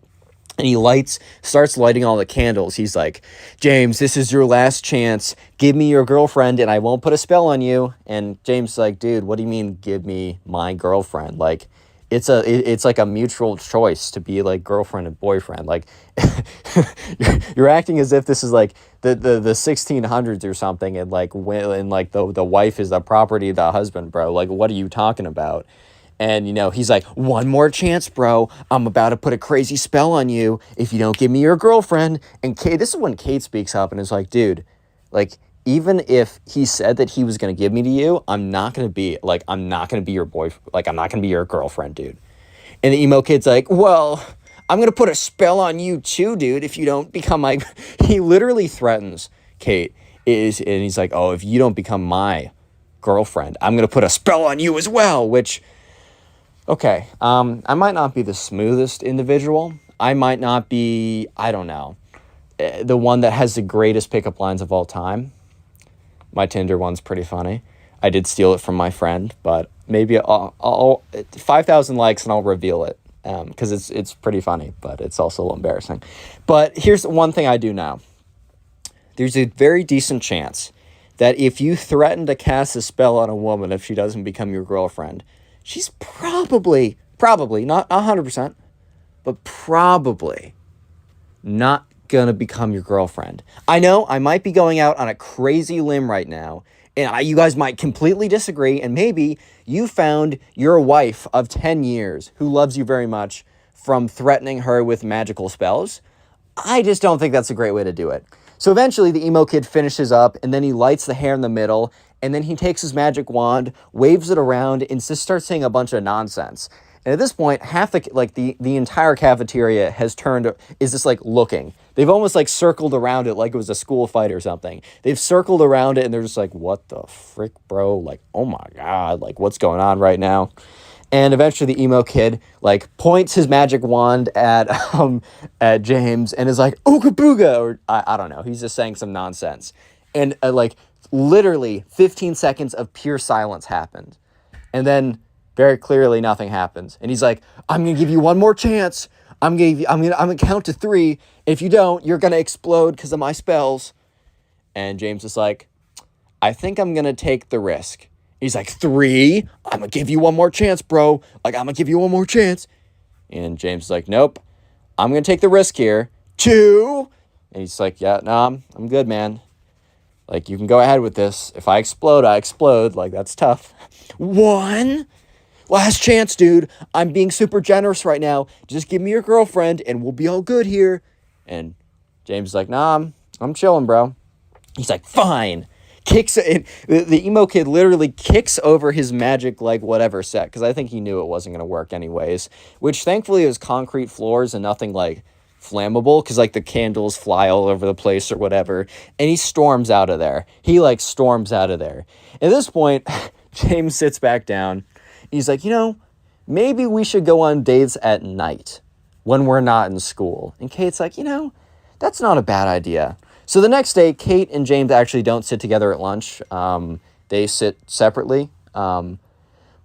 Speaker 3: And he starts lighting all the candles. He's like, James, this is your last chance. Give me your girlfriend and I won't put a spell on you. And James is like, dude, what do you mean give me my girlfriend? Like, it's like a mutual choice to be like girlfriend and boyfriend. Like, you're acting as if this is like the 1600s or something, and like the wife is the property of the husband, bro. Like, what are you talking about? And he's like, one more chance, bro. I'm about to put a crazy spell on you if you don't give me your girlfriend. And Kate, this is when Kate speaks up and is like, dude, like, even if he said that he was going to give me to you, I'm not going to be your boyfriend. Like, I'm not going to be your girlfriend, dude. And the emo kid's like, well, I'm going to put a spell on you too, dude, if you don't become my, he literally threatens Kate and he's like, oh, if you don't become my girlfriend, I'm going to put a spell on you as well, which, okay. I might not be the smoothest individual. I might not be, I don't know, the one that has the greatest pickup lines of all time. My Tinder one's pretty funny. I did steal it from my friend, but maybe I'll 5,000 likes and I'll reveal it, because it's pretty funny, but it's also a little embarrassing. But here's one thing I do know. There's a very decent chance that if you threaten to cast a spell on a woman if she doesn't become your girlfriend, she's probably, not 100%, but probably not gonna become your girlfriend. I know I might be going out on a crazy limb right now, and you guys might completely disagree, and maybe you found your wife of 10 years who loves you very much from threatening her with magical spells. I just don't think that's a great way to do it. So eventually the emo kid finishes up, and then he lights the hair in the middle, and then he takes his magic wand, waves it around, and just starts saying a bunch of nonsense. And at this point, half the entire cafeteria is just like looking. They've almost like circled around it like it was a school fight or something. They've circled around it and they're just like, what the frick, bro? Like, oh my God, like, what's going on right now? And eventually the emo kid like points his magic wand at James and is like, ooga booga, or I don't know. He's just saying some nonsense. And like literally 15 seconds of pure silence happened. And then very clearly nothing happens. And he's like, I'm going to give you one more chance. I'm going to count to 3. If you don't, you're going to explode because of my spells. And James is like, I think I'm going to take the risk. He's like, 3? I'm going to give you one more chance, bro. Like, I'm going to give you one more chance. And James is like, nope. I'm going to take the risk here. 2? And he's like, yeah, no, I'm good, man. Like, you can go ahead with this. If I explode, I explode. Like, that's tough. 1?
Speaker 1: last chance, dude. I'm being super generous right now. Just give me your girlfriend and we'll be all good here. And James is like, nah, I'm chilling, bro. He's like, fine. Kicks it. The emo kid literally kicks over his magic, like, whatever set, because I think he knew it wasn't going to work anyways, which thankfully it was concrete floors and nothing, like, flammable, because, like, the candles fly all over the place or whatever, and he storms out of there. He, like, storms out of there. At this point, James sits back down. He's like, maybe we should go on dates at night when we're not in school. And Kate's like, that's not a bad idea. So the next day, Kate and James actually don't sit together at lunch. They sit separately. So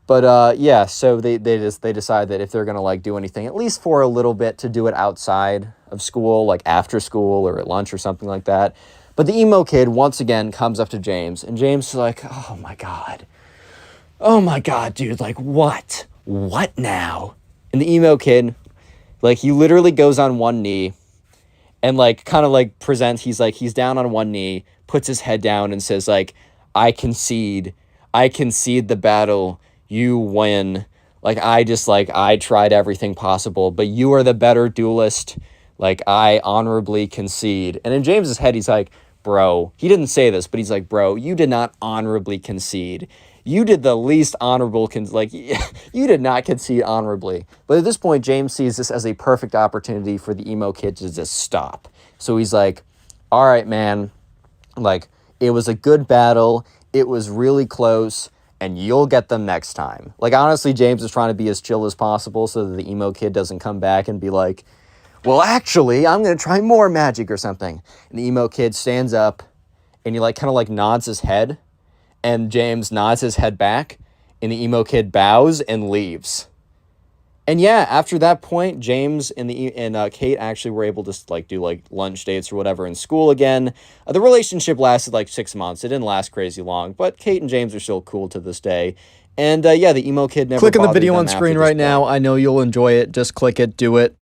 Speaker 1: they decide that if they're gonna like do anything, at least for a little bit, to do it outside of school, like after school or at lunch or something like that. But the emo kid once again comes up to James, and James is like, oh my god, dude, like what now? And the emo kid, like, he literally goes on one knee and like kind of like presents, he's down on one knee, puts his head down and says like, I concede the battle, you win. Like, I tried everything possible, but you are the better duelist. Like, I honorably concede. And in James's head, he's like, bro, he didn't say this, but he's like, bro, you did not honorably concede. You did the least honorable, you did not concede honorably. But at this point, James sees this as a perfect opportunity for the emo kid to just stop. So he's like, all right, man, like, it was a good battle. It was really close, and you'll get them next time. Like, honestly, James is trying to be as chill as possible so that the emo kid doesn't come back and be like, well, actually, I'm going to try more magic or something. And the emo kid stands up, and he like kind of like nods his head. And James nods his head back, and the emo kid bows and leaves. And yeah, after that point, James and Kate actually were able to like do like lunch dates or whatever in school again. The relationship lasted like 6 months. It didn't last crazy long, but Kate and James are still cool to this day. And the emo kid never
Speaker 4: Click on the
Speaker 1: bothered
Speaker 4: video
Speaker 1: them
Speaker 4: on
Speaker 1: after
Speaker 4: screen
Speaker 1: this
Speaker 4: right
Speaker 1: point.
Speaker 4: now. I know you'll enjoy it. Just click it. Do it.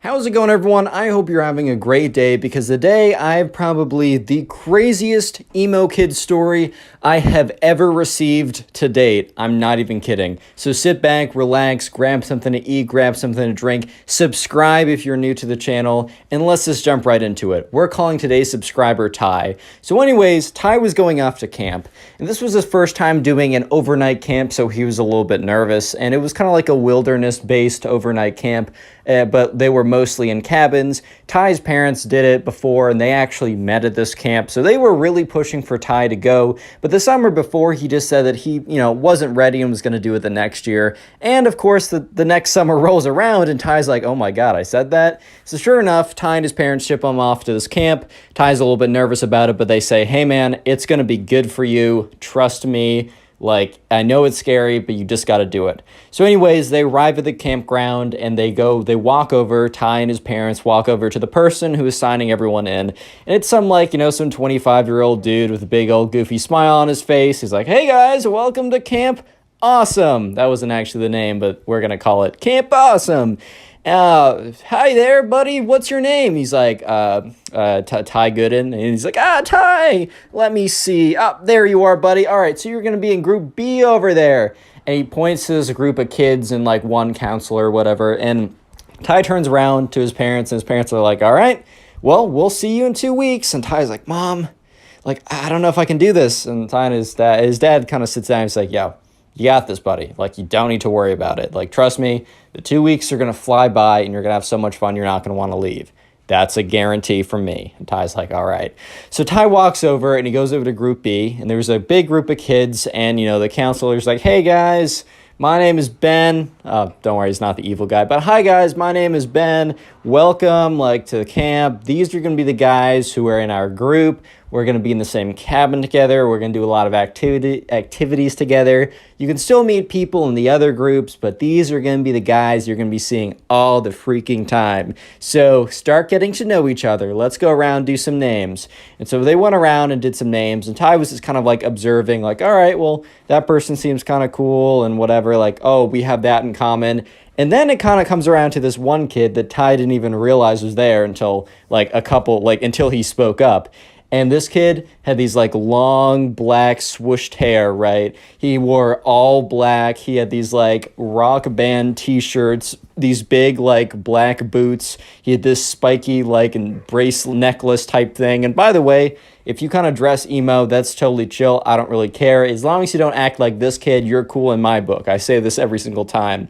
Speaker 3: How's it going, everyone? I hope you're having a great day, because today I have probably the craziest emo kid story I have ever received to date. I'm not even kidding. So sit back, relax, grab something to eat, grab something to drink, subscribe if you're new to the channel, and let's just jump right into it. We're calling today's subscriber Ty. So anyways, Ty was going off to camp, and this was his first time doing an overnight camp, so he was a little bit nervous, and it was kind of like a wilderness-based overnight camp, but they were mostly in cabins. Ty's parents did it before, and they actually met at this camp, so they were really pushing for Ty to go. But the summer before, he just said that he, wasn't ready and was going to do it the next year. And of course, the next summer rolls around, and Ty's like, oh my god, I said that? So sure enough, Ty and his parents ship him off to this camp. Ty's a little bit nervous about it, but they say, hey man, it's going to be good for you. Trust me. Like, I know it's scary, but you just got to do it. So anyways, they arrive at the campground, and they walk over, Ty and his parents walk over to the person who is signing everyone in. And it's some 25-year-old dude with a big old goofy smile on his face. He's like, hey guys, welcome to Camp Awesome. That wasn't actually the name, but we're going to call it Camp Awesome. Hi there, buddy. What's your name? He's like, Ty Gooden. And he's like, Ty, let me see. There you are, buddy. All right, so you're going to be in group B over there. And he points to this group of kids and like one counselor or whatever. And Ty turns around to his parents, and his parents are like, all right, well, we'll see you in 2 weeks. And Ty's like, Mom, like, I don't know if I can do this. And Ty and his dad kind of sits down and he's like, yo, you got this, buddy. Like, you don't need to worry about it. Like, trust me, the 2 weeks are going to fly by, and you're going to have so much fun, you're not going to want to leave. That's a guarantee from me. And Ty's like, all right. So Ty walks over, and he goes over to Group B, and there's a big group of kids, and, the counselor's like, hey, guys, my name is Ben. Don't worry, he's not the evil guy. But hi, guys, my name is Ben. Welcome, to the camp. These are going to be the guys who are in our group. We're going to be in the same cabin together. We're going to do a lot of activities together. You can still meet people in the other groups, but these are going to be the guys you're going to be seeing all the freaking time. So start getting to know each other. Let's go around, do some names. And so they went around and did some names, and Ty was just kind of observing, all right, well, that person seems kind of cool and whatever, oh, we have that in common. And then it kind of comes around to this one kid that Ty didn't even realize was there until until he spoke up. And this kid had these like long black swooshed hair, right? He wore all black. He had these like rock band t-shirts, these big like black boots. He had this spiky like bracelet necklace type thing. And by the way, if you kind of dress emo, that's totally chill. I don't really care. As long as you don't act like this kid, you're cool in my book. I say this every single time.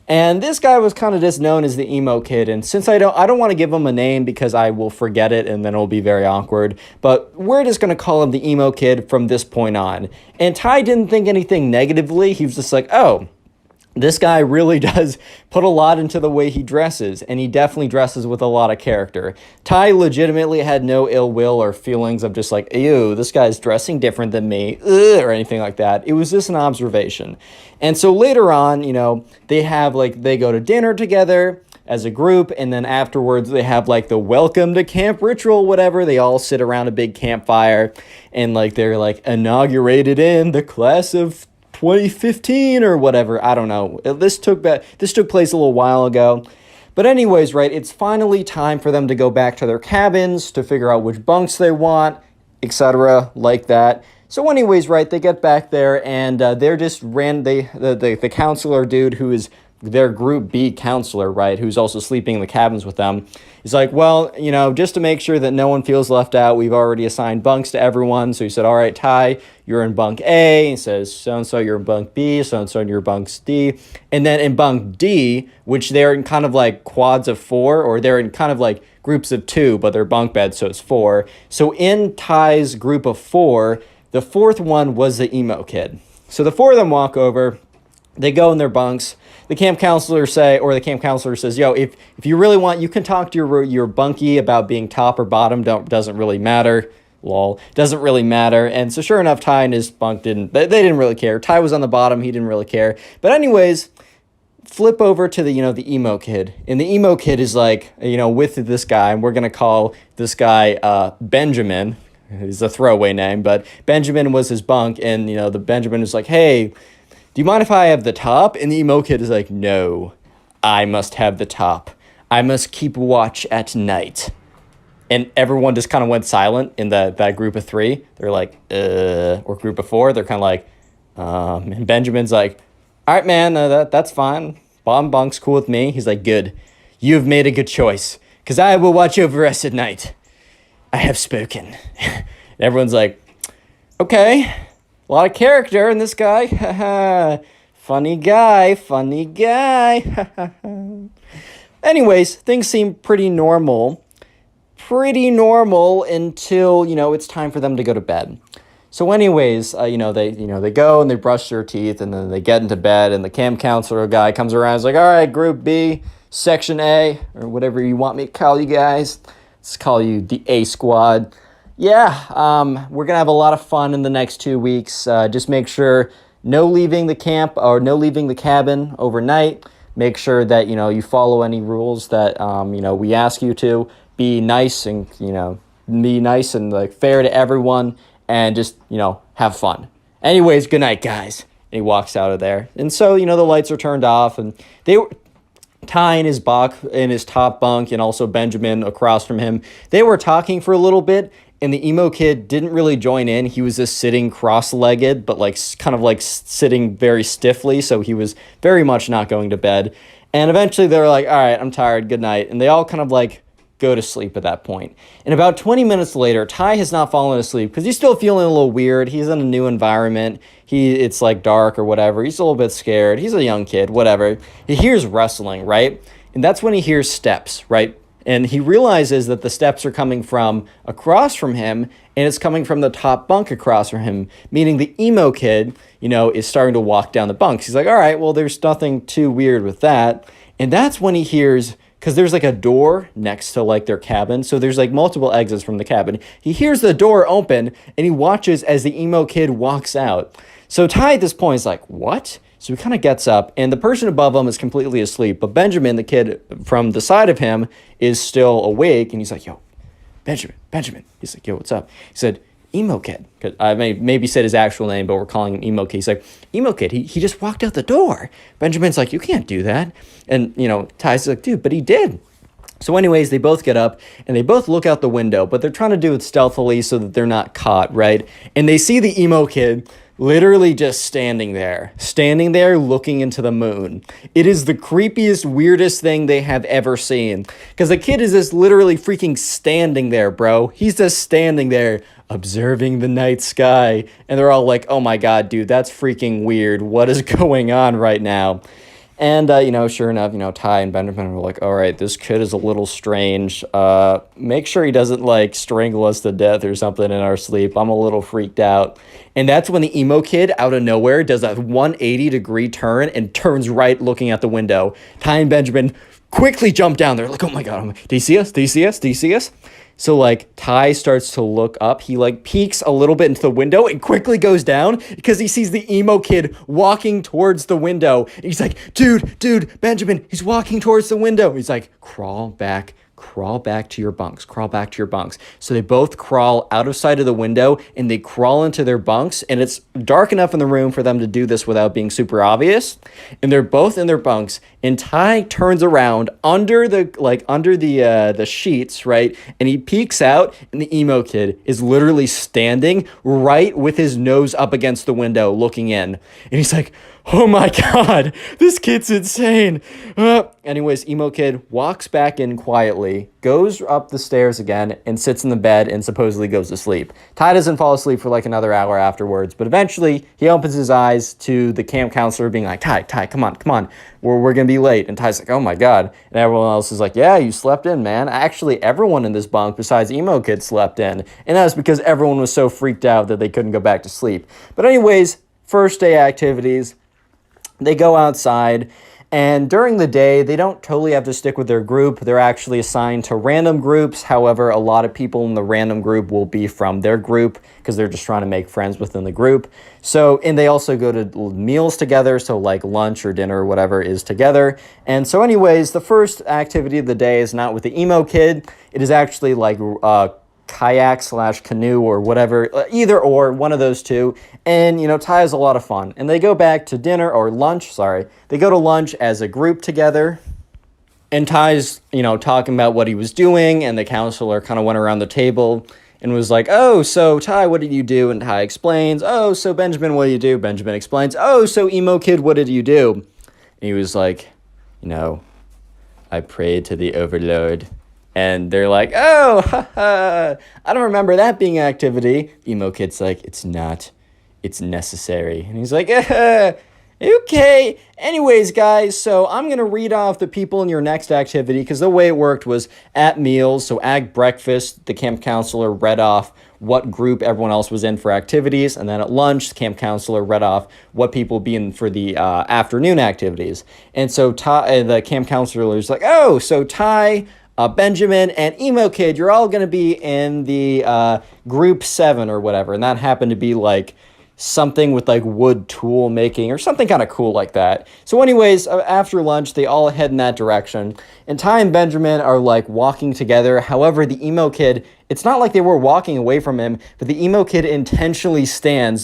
Speaker 3: And this guy was kind of just known as the emo kid. And since I don't want to give him a name because I will forget it and then it'll be very awkward. But we're just going to call him the emo kid from this point on. And Ty didn't think anything negatively. He was just like, oh, this guy really does put a lot into the way he dresses, and he definitely dresses with a lot of character. Ty legitimately had no ill will or feelings of just like, ew, this guy's dressing different than me, or anything like that. It was just an observation. And so later on, you know, they go to dinner together as a group, and then afterwards they have like the welcome to camp ritual, whatever. They all sit around a big campfire, and like they're like inaugurated in the class of 2015 or whatever. I don't know. This took place a little while ago. But anyways, right, it's finally time for them to go back to their cabins to figure out which bunks they want, etc., like that. So anyways, right, they get back there, and they're just the counselor dude who is their group B counselor, right, who's also sleeping in the cabins with them. He's like, well, you know, just to make sure that no one feels left out, we've already assigned bunks to everyone. So he said, all right, Ty, you're in bunk A. He says, so-and-so, you're in bunk B. So-and-so, you're in bunk D. And then in bunk D, which they're in kind of like quads of 4, or they're in kind of like groups of 2, but they're bunk beds, so it's 4. So in Ty's group of 4, the 4th one was the emo kid. So the 4 of them walk over. They go in their bunks. The camp counselor says, yo, if you really want, you can talk to your bunkie about being top or bottom. Doesn't really matter. Lol. Doesn't really matter. And so sure enough, Ty and his bunk they didn't really care. Ty was on the bottom. He didn't really care. But anyways, flip over to the emo kid. And the emo kid is like, with this guy, and we're going to call this guy Benjamin. He's a throwaway name, but Benjamin was his bunk. And, the Benjamin is like, hey, do you mind if I have the top? And the emo kid is like, no, I must have the top. I must keep watch at night. And everyone just kind of went silent in that group of 3. They're like, or group of 4. They're kind of like, and Benjamin's like, all right, man, that's fine. Bottom bunk's cool with me. He's like, good. You have made a good choice, because I will watch over us at night. I have spoken. And everyone's like, okay. A lot of character in this guy. Funny guy. Anyways, things seem pretty normal. Until, it's time for them to go to bed. So anyways, they go and they brush their teeth, and then they get into bed, and the camp counselor guy comes around and is like, all right, group B, section A, or whatever you want me to call you guys. Let's call you the A squad. Yeah, we're going to have a lot of fun in the next 2 weeks. Just make sure no leaving the camp or no leaving the cabin overnight. Make sure that, you follow any rules that, we ask you to. Be nice and, like fair to everyone, and just, have fun. Anyways, good night, guys. And he walks out of there. And so, the lights are turned off, and they were Ty in his top bunk, and also Benjamin across from him. They were talking for a little bit. And the emo kid didn't really join in. He was just sitting cross-legged, but kind of sitting very stiffly. So he was very much not going to bed. And eventually they were like, all right, I'm tired. Good night. And they all kind of go to sleep at that point. And about 20 minutes later, Ty has not fallen asleep because he's still feeling a little weird. He's in a new environment. It's dark or whatever. He's a little bit scared. He's a young kid, whatever. He hears rustling, right? And that's when he hears steps, right? And he realizes that the steps are coming from across from him, and it's coming from the top bunk across from him, meaning the emo kid, is starting to walk down the bunks. He's like, all right, well, there's nothing too weird with that. And that's when he hears, because there's a door next to their cabin, so there's multiple exits from the cabin. He hears the door open, and he watches as the emo kid walks out. So Ty at this point is like, what? So he kind of gets up, and the person above him is completely asleep. But Benjamin, the kid from the side of him, is still awake, and he's like, yo, Benjamin. He's like, yo, what's up? He said, emo kid. Because I maybe said his actual name, but we're calling him emo kid. He's like, emo kid, he just walked out the door. Benjamin's like, you can't do that. And, Ty's like, dude, but he did. So anyways, they both get up and they both look out the window, but they're trying to do it stealthily so that they're not caught, right? And they see the emo kid literally just standing there looking into the moon. It is the creepiest, weirdest thing they have ever seen. Because the kid is just literally freaking standing there, bro. He's just standing there observing the night sky. And they're all like, oh my God, dude, that's freaking weird. What is going on right now? And, sure enough, Ty and Benjamin were like, all right, this kid is a little strange. Make sure he doesn't, strangle us to death or something in our sleep. I'm a little freaked out. And that's when the emo kid, out of nowhere, does a 180-degree turn and turns right looking at the window. Ty and Benjamin quickly jump down there, like, oh my God, do you see us? Do you see us? Do you see us? So, Ty starts to look up. He, peeks a little bit into the window and quickly goes down because he sees the emo kid walking towards the window. And he's like, dude, Benjamin, he's walking towards the window. He's like, crawl back to your bunks, So they both crawl out of sight of the window and they crawl into their bunks, and it's dark enough in the room for them to do this without being super obvious. And they're both in their bunks, and Ty turns around under the sheets, right? And he peeks out, and the emo kid is literally standing right with his nose up against the window looking in. And he's like, oh my God, this kid's insane. Anyways, emo kid walks back in quietly, goes up the stairs again, and sits in the bed and supposedly goes to sleep. Ty doesn't fall asleep for another hour afterwards, but eventually he opens his eyes to the camp counselor being like, Ty, come on. We're going to be late. And Ty's like, oh my God. And everyone else is like, yeah, you slept in, man. Actually, everyone in this bunk besides emo kid slept in. And that's because everyone was so freaked out that they couldn't go back to sleep. But anyways, first day activities. They go outside, and during the day, they don't totally have to stick with their group. They're actually assigned to random groups. However, a lot of people in the random group will be from their group because they're just trying to make friends within the group. So, and they also go to meals together, so lunch or dinner or whatever is together. And so anyways, the first activity of the day is not with the emo kid. It is actually kayak/canoe or whatever, either or, one of those two. And, Ty has a lot of fun. And they go back to dinner or lunch, They go to lunch as a group together. And Ty's, talking about what he was doing. And the counselor kind of went around the table and was like, oh, so Ty, what did you do? And Ty explains. Oh, so Benjamin, what did you do? Benjamin explains. Oh, so emo kid, what did you do? And he was like, I prayed to the overlord. And they're like, oh, I don't remember that being an activity. Emo kid's like, it's not. It's necessary. And he's like, okay. Anyways, guys, so I'm going to read off the people in your next activity because the way it worked was at meals. So at breakfast, the camp counselor read off what group everyone else was in for activities. And then at lunch, the camp counselor read off what people would be in for the afternoon activities. And so the camp counselor was like, oh, so Ty... Benjamin and emo kid, you're all going to be in the group 7 or whatever. And that happened to be something with wood tool making or something kind of cool like that. So anyways, after lunch, they all head in that direction. And Ty and Benjamin are walking together. However, the emo kid, it's not like they were walking away from him, but the emo kid intentionally stands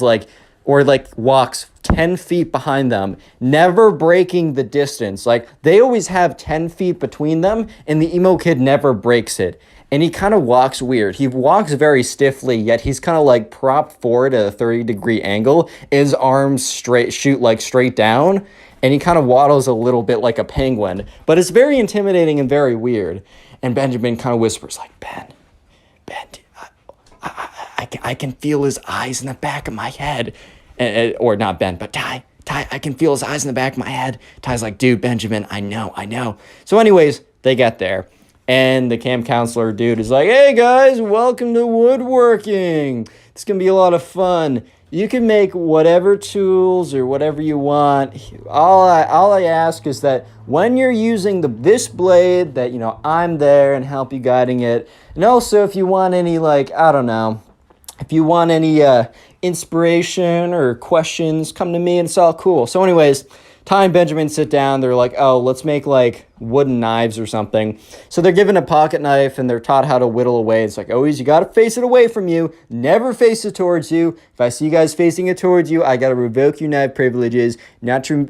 Speaker 3: walks 10 feet behind them, never breaking the distance. They always have 10 feet between them, and the emo kid never breaks it. And he kind of walks weird. He walks very stiffly, yet he's kind of propped forward at a 30-degree angle. His arms shoot straight down, and he kind of waddles a little bit like a penguin. But it's very intimidating and very weird. And Benjamin kind of whispers Ben, I can feel his eyes in the back of my head. Or not Ben, but Ty, I can feel his eyes in the back of my head. Ty's like, dude, Benjamin, I know. So anyways, they get there. And the camp counselor dude is like, hey guys, welcome to woodworking. It's going to be a lot of fun. You can make whatever tools or whatever you want. All I ask is that when you're using this blade, that, I'm there and help you guiding it. And also if you want any, if you want any inspiration or questions, come to me and it's all cool. So anyways, Ty and Benjamin sit down. They're like, oh, let's make like wooden knives or something. So they're given a pocket knife and they're taught how to whittle away. It's like, always, you got to face it away from you. Never face it towards you. If I see you guys facing it towards you, I got to revoke your knife privileges. Not trying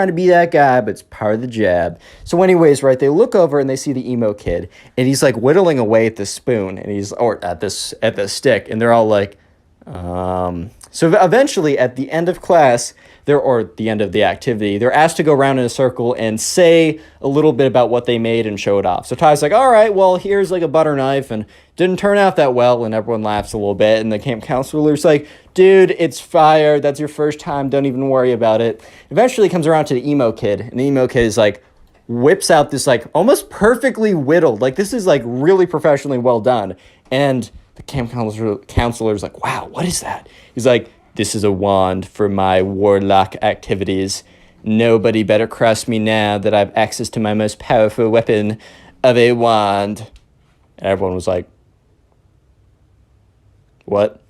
Speaker 3: to be that guy, but it's part of the job. So anyways, right, they look over and they see the emo kid and he's like whittling away at the spoon and or at the stick. And they're all like, so eventually at the end of class, or the end of the activity, they're asked to go around in a circle and say a little bit about what they made and show it off. So Ty's like, all right, well, here's like a butter knife and didn't turn out that well. And everyone laughs a little bit. And the camp counselor's like, dude, it's fire. That's your first time. Don't even worry about it. Eventually comes around to the emo kid. And the emo kid is like, whips out this like almost perfectly whittled. Like this is like really professionally well done. And the camp counselor's like, wow, what is that? He's like, this is a wand for my warlock activities. Nobody better cross me now that I have access to my most powerful weapon of a wand. And everyone was like, what?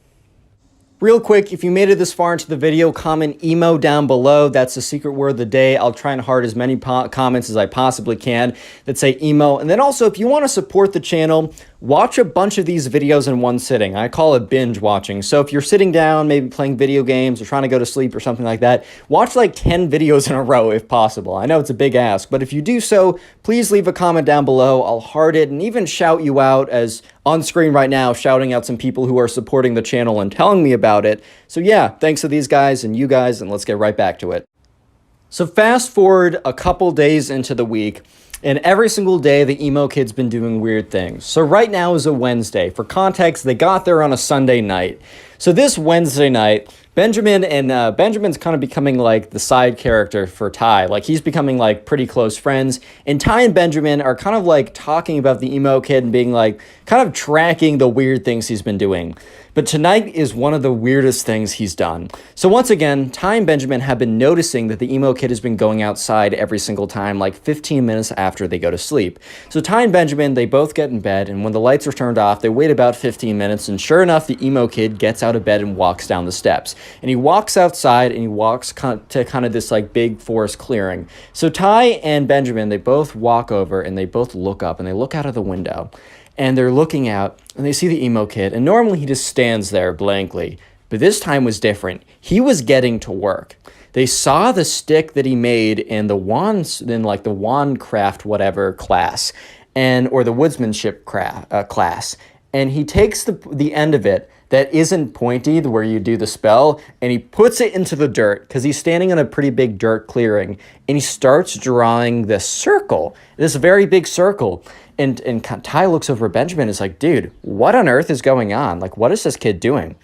Speaker 3: Real quick, if you made it this far into the video, comment emo down below. That's the secret word of the day. I'll try and heart as many comments as I possibly can that say emo. And then also, if you want to support the channel, watch a bunch of these videos in one sitting. I call it binge watching. So if you're sitting down, maybe playing video games or trying to go to sleep or something like that, watch like 10 videos in a row if possible. I know it's a big ask, but if you do so, please leave a comment down below. I'll heart it and even shout you out, as on screen right now, shouting out some people who are supporting the channel and telling me about it. So yeah, thanks to these guys and you guys, and let's get right back to it. So fast forward a couple days into the week, and every single day, the emo kid's been doing weird things. So right now is a Wednesday. For context, they got there on a Sunday night. So this Wednesday night, Benjamin's kind of becoming like the side character for Ty. Like he's becoming like pretty close friends. And Ty and Benjamin are kind of like talking about the emo kid and being like kind of tracking the weird things he's been doing. But tonight is one of the weirdest things he's done. So once again, Ty and Benjamin have been noticing that the emo kid has been going outside every single time, like 15 minutes after they go to sleep. So Ty and Benjamin, they both get in bed, and when the lights are turned off, they wait about 15 minutes, and sure enough, the emo kid gets out of bed and walks down the steps. And he walks outside, and he walks to kind of this like big forest clearing. So Ty and Benjamin, they both walk over, and they both look up, and they look out of the window. And they're looking out, and they see the emo kid, and normally he just stands there blankly. But this time was different. He was getting to work. They saw the stick that he made in the wands, in like the wand craft whatever class, or the woodsmanship class. And he takes the end of it that isn't pointy, where you do the spell, and he puts it into the dirt, because he's standing in a pretty big dirt clearing, and he starts drawing this circle, this very big circle. And Ty looks over at Benjamin and is like, dude, what on earth is going on? Like, what is this kid doing?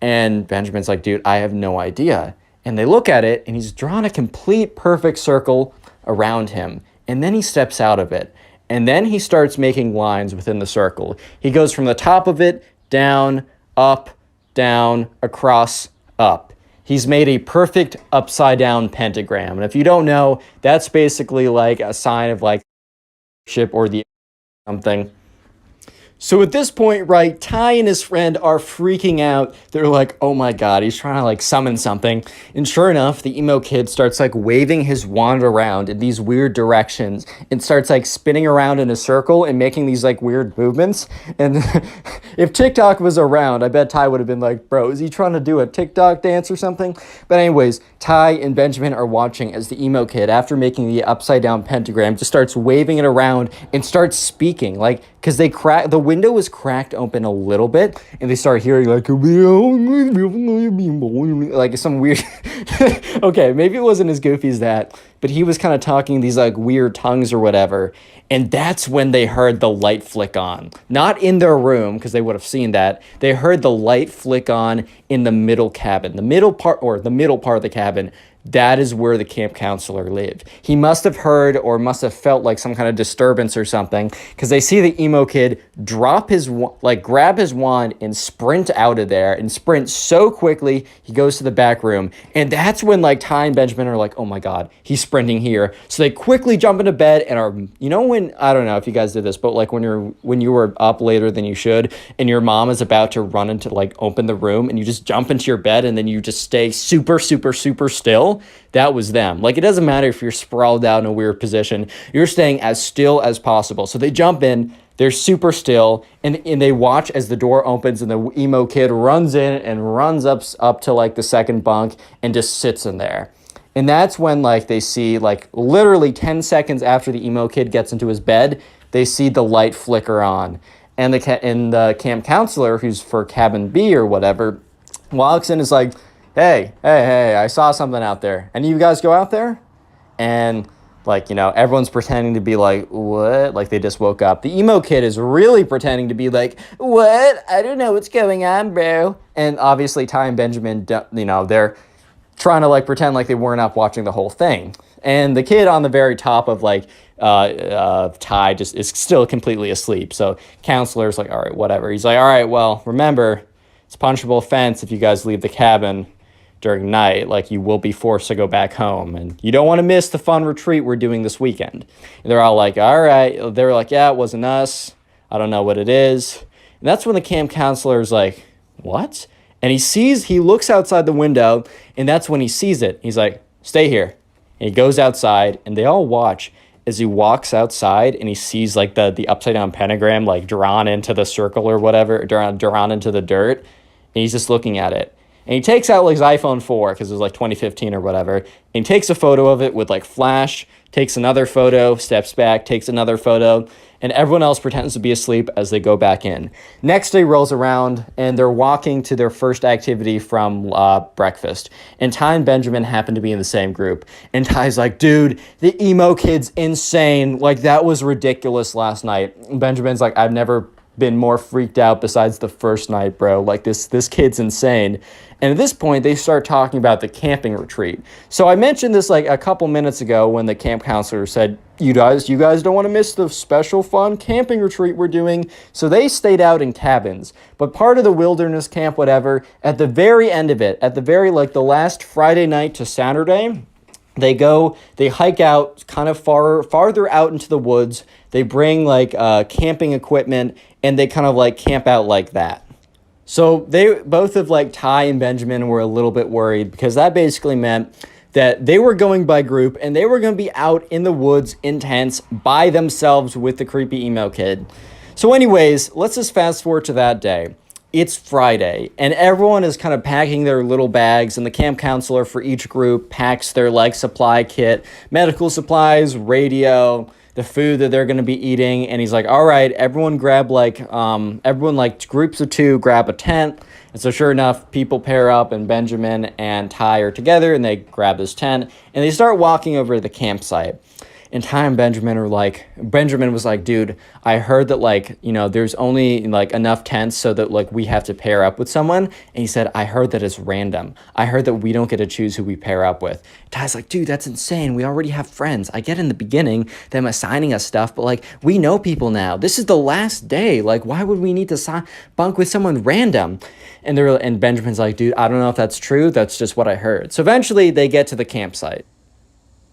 Speaker 3: And Benjamin's like, dude, I have no idea. And they look at it, and he's drawn a complete perfect circle around him. And then he steps out of it. And then he starts making lines within the circle. He goes from the top of it, down, up, down, across, up. He's made a perfect upside down pentagram. And if you don't know, that's basically like a sign of like ship or the something. So at this point, right, Ty and his friend are freaking out. They're like, oh my God, he's trying to like summon something. And sure enough, the emo kid starts like waving his wand around in these weird directions and starts like spinning around in a circle and making these like weird movements. And if TikTok was around, I bet Ty would have been like, bro, is he trying to do a TikTok dance or something? But anyways, Ty and Benjamin are watching as the emo kid, after making the upside down pentagram, just starts waving it around and starts speaking, like, because the window was cracked open a little bit, and they start hearing like some weird okay, maybe it wasn't as goofy as that, but he was kind of talking these like weird tongues or whatever. And that's when they heard the light flick on. Not in their room, because they would have seen that. They heard the light flick on in the middle cabin. The middle part of the cabin. That is where the camp counselor lived. He must have heard or must have felt like some kind of disturbance or something, because they see the emo kid grab his wand and sprint out of there, and sprint so quickly he goes to the back room. And that's when like Ty and Benjamin are like, oh my God, he's sprinting here. So they quickly jump into bed and are, you know, when, I don't know if you guys did this, but like when you were up later than you should and your mom is about to run into like open the room, and you just jump into your bed and then you just stay super, super, super still. still, that was them. Like, it doesn't matter if you're sprawled out in a weird position, you're staying as still as possible. So they jump in, they're super still, and they watch as the door opens and the emo kid runs in and runs up to like the second bunk and just sits in there. And that's when like they see, like, literally 10 seconds after the emo kid gets into his bed, they see the light flicker on. And the camp counselor, who's for cabin B or whatever, walks in and is like, hey, I saw something out there. Any of you guys go out there? And, like, you know, everyone's pretending to be like, what? Like, they just woke up. The emo kid is really pretending to be like, what? I don't know what's going on, bro. And obviously Ty and Benjamin, you know, they're trying to like pretend like they weren't up watching the whole thing. And the kid on the very top of like Ty just is still completely asleep. So counselor's like, all right, whatever. He's like, all right, well, remember, it's a punishable offense if you guys leave the cabin during night. Like, you will be forced to go back home, and you don't want to miss the fun retreat we're doing this weekend. And they're all like, all right. They were like, yeah, it wasn't us. I don't know what it is. And that's when the camp counselor's like, what? And he looks outside the window, and that's when he sees it. He's like, stay here. And he goes outside, and they all watch as he walks outside, and he sees like the upside down pentagram like drawn into the circle or whatever, drawn into the dirt. And he's just looking at it. And he takes out like his iPhone 4, because it was like 2015 or whatever, and he takes a photo of it with like flash, takes another photo, steps back, takes another photo, and everyone else pretends to be asleep as they go back in. Next day rolls around, and they're walking to their first activity from breakfast. And Ty and Benjamin happen to be in the same group. And Ty's like, dude, the emo kid's insane. Like, that was ridiculous last night. And Benjamin's like, I've never been more freaked out besides the first night, bro. Like, this kid's insane. And at this point, they start talking about the camping retreat. So I mentioned this like a couple minutes ago when the camp counselor said, you guys don't want to miss the special fun camping retreat we're doing. So they stayed out in cabins. But part of the wilderness camp, whatever, at the very end of it, at the very, like, the last Friday night to Saturday, they hike out kind of farther out into the woods. They bring like camping equipment, and they kind of like camp out like that. So they both of like Ty and Benjamin were a little bit worried, because that basically meant that they were going by group, and they were going to be out in the woods in tents by themselves with the creepy emo kid. So anyways, let's just fast forward to that day. It's Friday, and everyone is kind of packing their little bags, and the camp counselor for each group packs their like supply kit, medical supplies, radio, the food that they're going to be eating. And he's like, all right, everyone grab groups of 2 grab a tent. And so sure enough, people pair up, and Benjamin and Ty are together, and they grab this tent, and they start walking over to the campsite. And Ty and Benjamin was like, dude, I heard that, like, you know, there's only like enough tents so that like we have to pair up with someone. And he said, I heard that it's random. I heard that we don't get to choose who we pair up with. Ty's like, dude, that's insane. We already have friends. I get in the beginning them assigning us stuff, but like, we know people now. This is the last day. Like, why would we need to bunk with someone random? And Benjamin's like, dude, I don't know if that's true. That's just what I heard. So eventually they get to the campsite.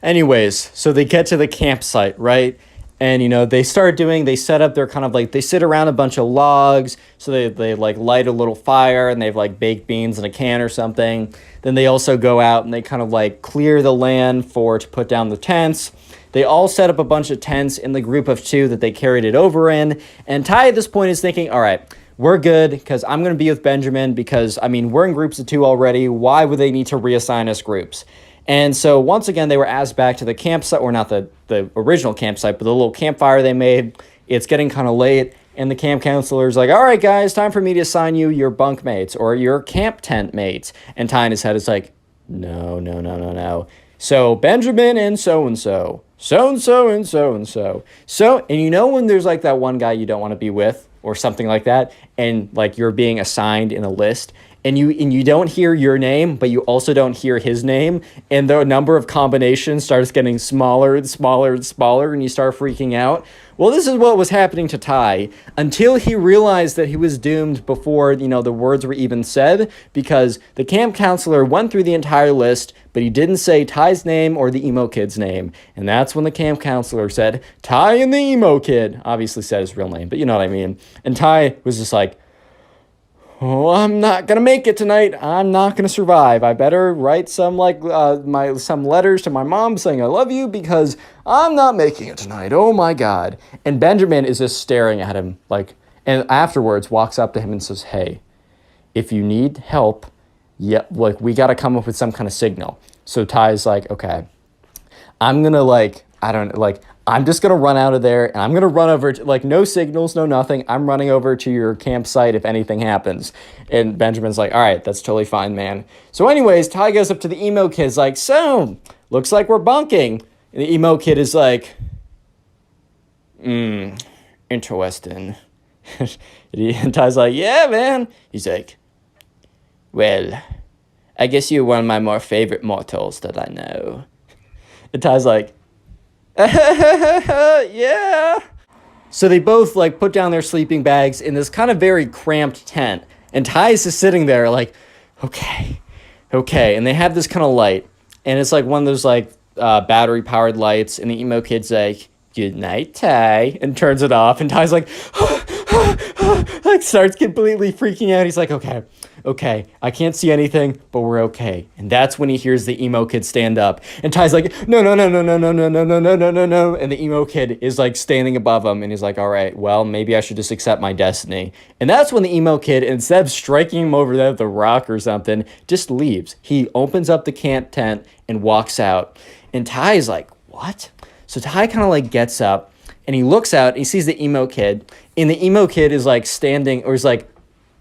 Speaker 3: Anyways, so they get to the campsite, right? And, you know, they set up their kind of like, they sit around a bunch of logs. So they like light a little fire, and they have like baked beans in a can or something. Then they also go out and they kind of like clear the land to put down the tents. They all set up a bunch of tents in the group of 2 that they carried it over in. And Ty at this point is thinking, all right, we're good, because I'm going to be with Benjamin, because, I mean, we're in groups of 2 already. Why would they need to reassign us groups? And so once again, they were asked back to the campsite, or not the original campsite, but the little campfire they made. It's getting kind of late, and the camp counselor's like, all right, guys, time for me to assign you your bunk mates or your camp tent mates. And Ty in his head is like, no. So Benjamin and so-and-so, so-and-so and so-and-so. And you know when there's like that one guy you don't want to be with or something like that, and like you're being assigned in a list, and you don't hear your name, but you also don't hear his name, and the number of combinations starts getting smaller and smaller and smaller, and you start freaking out. Well, this is what was happening to Ty, until he realized that he was doomed before, you know, the words were even said, because the camp counselor went through the entire list, but he didn't say Ty's name or the emo kid's name. And that's when the camp counselor said, Ty and the emo kid, obviously said his real name, but you know what I mean. And Ty was just like, oh, I'm not gonna make it tonight. I'm not gonna survive. I better write some some letters to my mom saying I love you because I'm not making it tonight. Oh my God. And Benjamin is just staring at him and afterwards walks up to him and says, hey, if you need help, yeah, we got to come up with some kind of signal. So Ty's like, okay, I'm going to I'm just going to run out of there and I'm going to run over to, no signals, no nothing. I'm running over to your campsite if anything happens. And Benjamin's like, all right, that's totally fine, man. So anyways, Ty goes up to the emo kid's like, so looks like we're bunking. And the emo kid is like, interesting. And Ty's like, yeah, man. He's like, well, I guess you're one of my more favorite mortals that I know. And Ty's like, yeah. So they both put down their sleeping bags in this kind of very cramped tent. And Ty's just sitting there like, okay. And they have this kind of light. And it's like one of those battery powered lights. And the emo kid's like, good night, Ty. And turns it off. And Ty's like, starts completely freaking out. He's like, okay, I can't see anything, but we're okay. And that's when he hears the emo kid stand up. And Ty's like, no. And the emo kid is standing above him. And he's like, all right, well, maybe I should just accept my destiny. And that's when the emo kid, instead of striking him over the rock or something, just leaves. He opens up the camp tent and walks out. And Ty is like, what? So Ty kind of gets up and he looks out and he sees the emo kid. And the emo kid is standing or is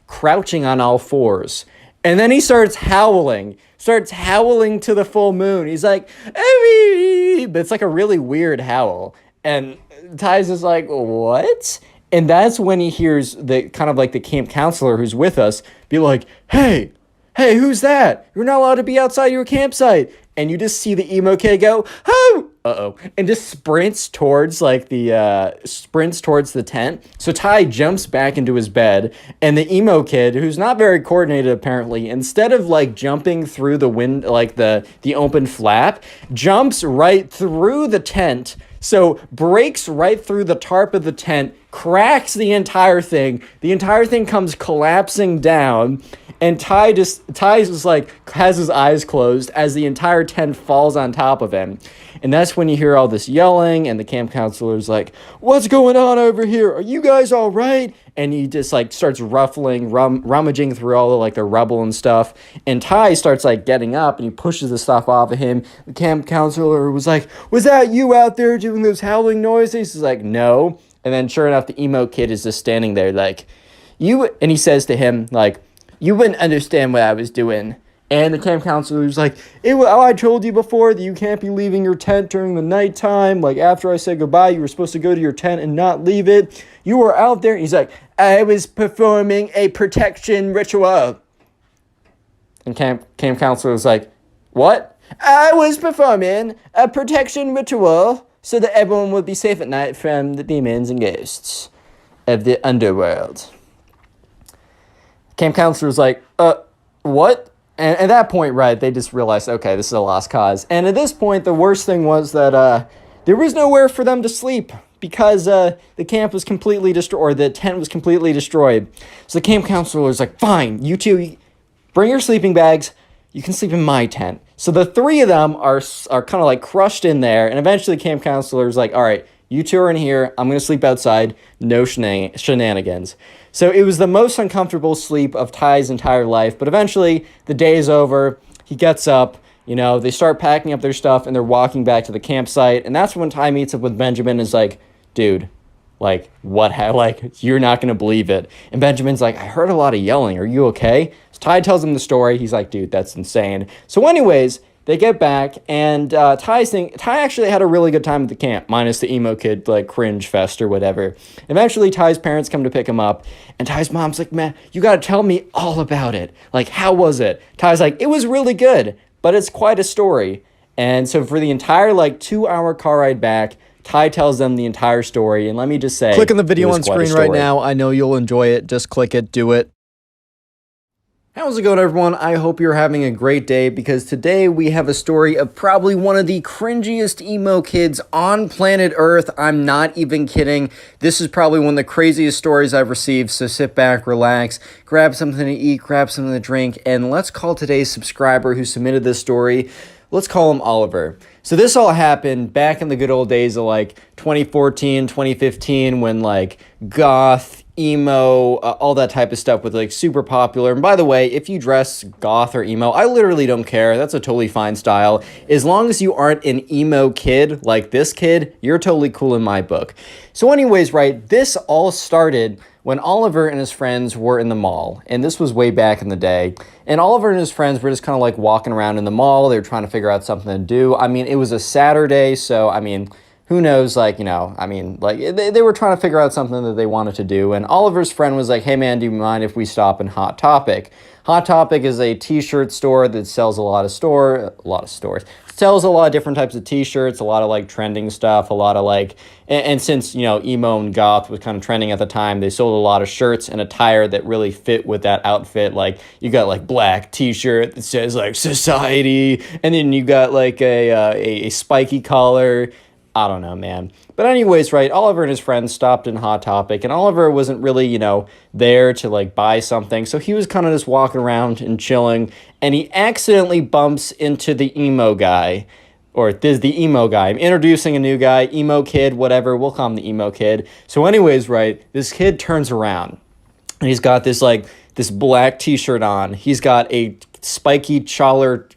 Speaker 3: crouching on all fours. And then he starts howling to the full moon. He's like, "Hey!" But it's a really weird howl. And Ty's just like, what? And that's when he hears the kind of the camp counselor who's with us be like, hey, who's that? You're not allowed to be outside your campsite. And you just see the emo kid go, oh, and just sprints towards the tent. So Ty jumps back into his bed, and the emo kid, who's not very coordinated apparently, instead of jumping through the wind, the open flap, jumps right through the tent. So breaks right through the tarp of the tent, cracks the entire thing. The entire thing comes collapsing down. And Ty just has his eyes closed as the entire tent falls on top of him. And that's when you hear all this yelling, and the camp counselor's like, what's going on over here? Are you guys all right? And he just starts rummaging through all the rubble and stuff. And Ty starts getting up and he pushes the stuff off of him. The camp counselor was like, was that you out there doing those howling noises? He's like, no. And then sure enough, the emo kid is just standing there and he says to him you wouldn't understand what I was doing. And the camp counselor was like, I told you before that you can't be leaving your tent during the nighttime. After I said goodbye, you were supposed to go to your tent and not leave it. You were out there. And he's like, I was performing a protection ritual. And camp counselor was like, what? I was performing a protection ritual so that everyone would be safe at night from the demons and ghosts of the underworld. Camp counselor was like, what? And at that point, right, they just realized, okay, this is a lost cause. And at this point, the worst thing was that there was nowhere for them to sleep because the camp was completely destroyed, or the tent was completely destroyed. So the camp counselor was like, fine, you two, bring your sleeping bags. You can sleep in my tent. So the three of them are kind of crushed in there. And eventually the camp counselor is like, all right, you two are in here. I'm going to sleep outside. No shenanigans. So it was the most uncomfortable sleep of Ty's entire life. But eventually, the day is over. He gets up. They start packing up their stuff, and they're walking back to the campsite. And that's when Ty meets up with Benjamin and is like, dude, what? You're not going to believe it. And Benjamin's like, I heard a lot of yelling. Are you okay? So Ty tells him the story. He's like, dude, that's insane. So anyways, they get back, and Ty actually had a really good time at the camp, minus the emo kid, cringe fest or whatever. Eventually, Ty's parents come to pick him up, and Ty's mom's like, man, you got to tell me all about it. How was it? Ty's like, it was really good, but it's quite a story. And so for the entire, 2-hour car ride back, Ty tells them the entire story, and let me just say,
Speaker 4: Click on the video on screen right now. I know you'll enjoy it. Just click it, do it.
Speaker 3: How's it going, everyone? I hope you're having a great day, because today we have a story of probably one of the cringiest emo kids on planet Earth. I'm not even kidding. This is probably one of the craziest stories I've received, so sit back, relax, grab something to eat, grab something to drink, and let's call today's subscriber who submitted this story, let's call him Oliver. So this all happened back in the good old days of like 2014, 2015, when like goth, emo, all that type of stuff was like super popular. And by the way, if you dress goth or emo, I literally don't care. That's a totally fine style. As long as you aren't an emo kid like this kid, you're totally cool in my book. So anyways, right, this all started when Oliver and his friends were in the mall, and this was way back in the day, and Oliver and his friends were just kind of like walking around in the mall. They were trying to figure out something to do. I mean, it was a Saturday, so I mean, who knows, like, you know, I mean, like, they were trying to figure out something that they wanted to do, and Oliver's friend was like, hey man, do you mind if we stop in Hot Topic? Hot Topic is a t-shirt store that sells sells a lot of different types of t-shirts, a lot of like trending stuff, a lot of like, and since, you know, emo and goth was kind of trending at the time, they sold a lot of shirts and attire that really fit with that outfit. Like, you got like black t-shirt that says like society, and then you got like a spiky collar. I don't know, man. But anyways, right, Oliver and his friends stopped in Hot Topic, and Oliver wasn't really, you know, there to like buy something, so he was kind of just walking around and chilling, and he accidentally bumps into the emo guy. Or this is the emo guy. I'm introducing a new guy, emo kid, whatever, we'll call him the emo kid. So anyways, right, this kid turns around, and he's got this like, this black t-shirt on. He's got a spiky collar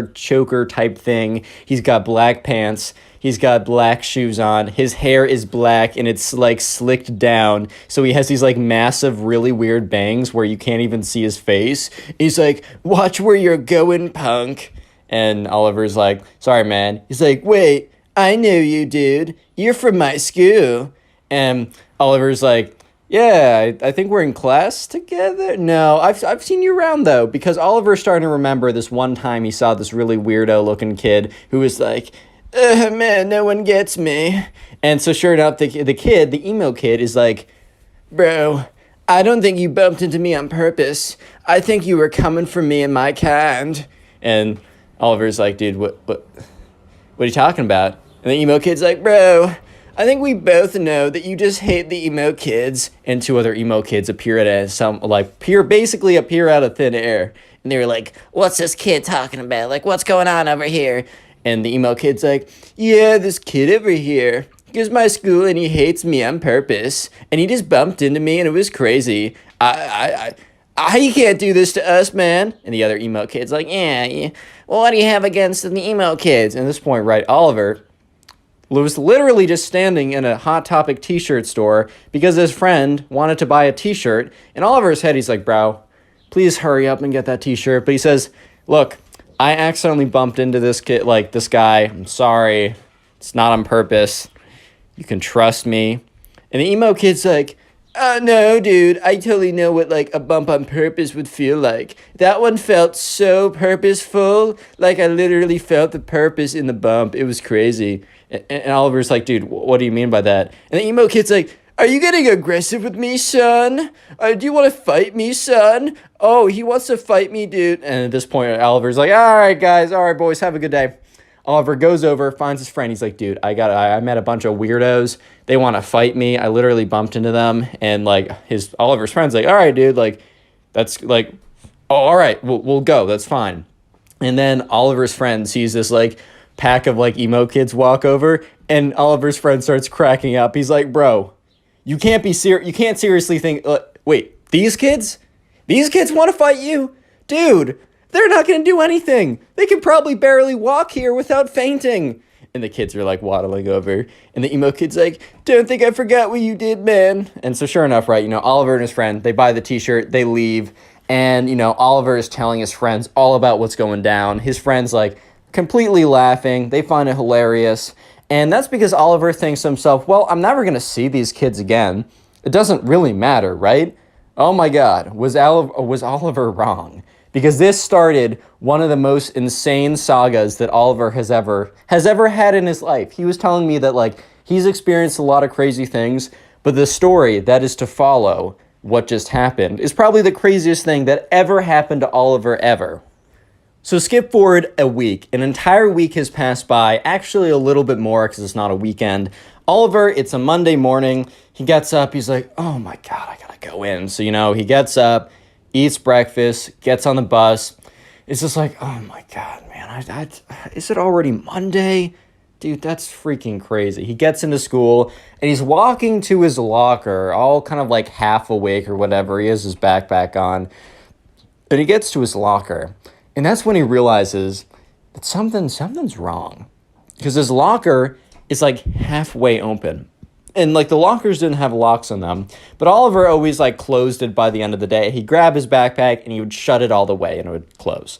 Speaker 3: choker type thing. He's got black pants. He's got black shoes on. His hair is black and it's like slicked down. So he has these like massive, really weird bangs where you can't even see his face. He's like, watch where you're going, punk. And Oliver's like, sorry, man. He's like, wait, I know you, dude. You're from my school. And Oliver's like, yeah, I think we're in class together. No, I've seen you around, though, because Oliver's starting to remember this one time he saw this really weirdo-looking kid who was like, man, no one gets me. And so sure enough, the kid, the emo kid, is like, bro, I don't think you bumped into me on purpose. I think you were coming for me and my kind. And Oliver's like, dude, what are you talking about? And the emo kid's like, bro, I think we both know that you just hate the emo kids. And two other emo kids appear basically appear out of thin air. And they were like, what's this kid talking about? Like, what's going on over here? And the emo kid's like, yeah, this kid over here goes to my school and he hates me on purpose. And he just bumped into me and it was crazy. You can't do this to us, man. And the other emo kid's like, yeah. Well, what do you have against the emo kids? And at this point, right, Oliver was literally just standing in a Hot Topic t-shirt store because his friend wanted to buy a t-shirt. And Oliver's head, he's like, bro, please hurry up and get that t-shirt. But he says, look, I accidentally bumped into this kid, like this guy. I'm sorry. It's not on purpose. You can trust me. And the emo kid's like, no, dude, I totally know what, like, a bump on purpose would feel like. That one felt so purposeful. Like, I literally felt the purpose in the bump. It was crazy. And Oliver's like, dude, what do you mean by that? And the emo kid's like, are you getting aggressive with me, son? Do you want to fight me, son? Oh, he wants to fight me, dude. And at this point, Oliver's like, all right, guys. All right, boys, have a good day. Oliver goes over, finds his friend. He's like, dude, I met a bunch of weirdos. They want to fight me. I literally bumped into them. And like Oliver's friend's like, all right, dude, like, that's like, oh, all right, we'll go. That's fine. And then Oliver's friend sees this like pack of like emo kids walk over, and Oliver's friend starts cracking up. He's like, bro, you can't seriously think, wait, these kids want to fight you? Dude, they're not going to do anything. They can probably barely walk here without fainting. And the kids are like waddling over, and the emo kid's like, don't think I forgot what you did, man. And so sure enough, right, you know, Oliver and his friend, they buy the t-shirt, they leave, and, you know, Oliver is telling his friends all about what's going down. His friends like completely laughing. They find it hilarious. And that's because Oliver thinks to himself, well, I'm never going to see these kids again. It doesn't really matter, right? Oh my God, was Oliver wrong? Because this started one of the most insane sagas that Oliver has ever had in his life. He was telling me that like he's experienced a lot of crazy things, but the story that is to follow what just happened is probably the craziest thing that ever happened to Oliver ever. So skip forward a week. An entire week has passed by, actually a little bit more because it's not a weekend. Oliver, it's a Monday morning. He gets up. He's like, oh my God, I gotta go in. So, he gets up, eats breakfast, gets on the bus. It's just like, oh my God, man, is it already Monday? Dude, that's freaking crazy. He gets into school and he's walking to his locker, all kind of like half awake or whatever. He has his backpack on. And he gets to his locker. And that's when he realizes that something's wrong. Because his locker is like halfway open. And like the lockers didn't have locks on them. But Oliver always like closed it by the end of the day. He'd grab his backpack and he would shut it all the way and it would close.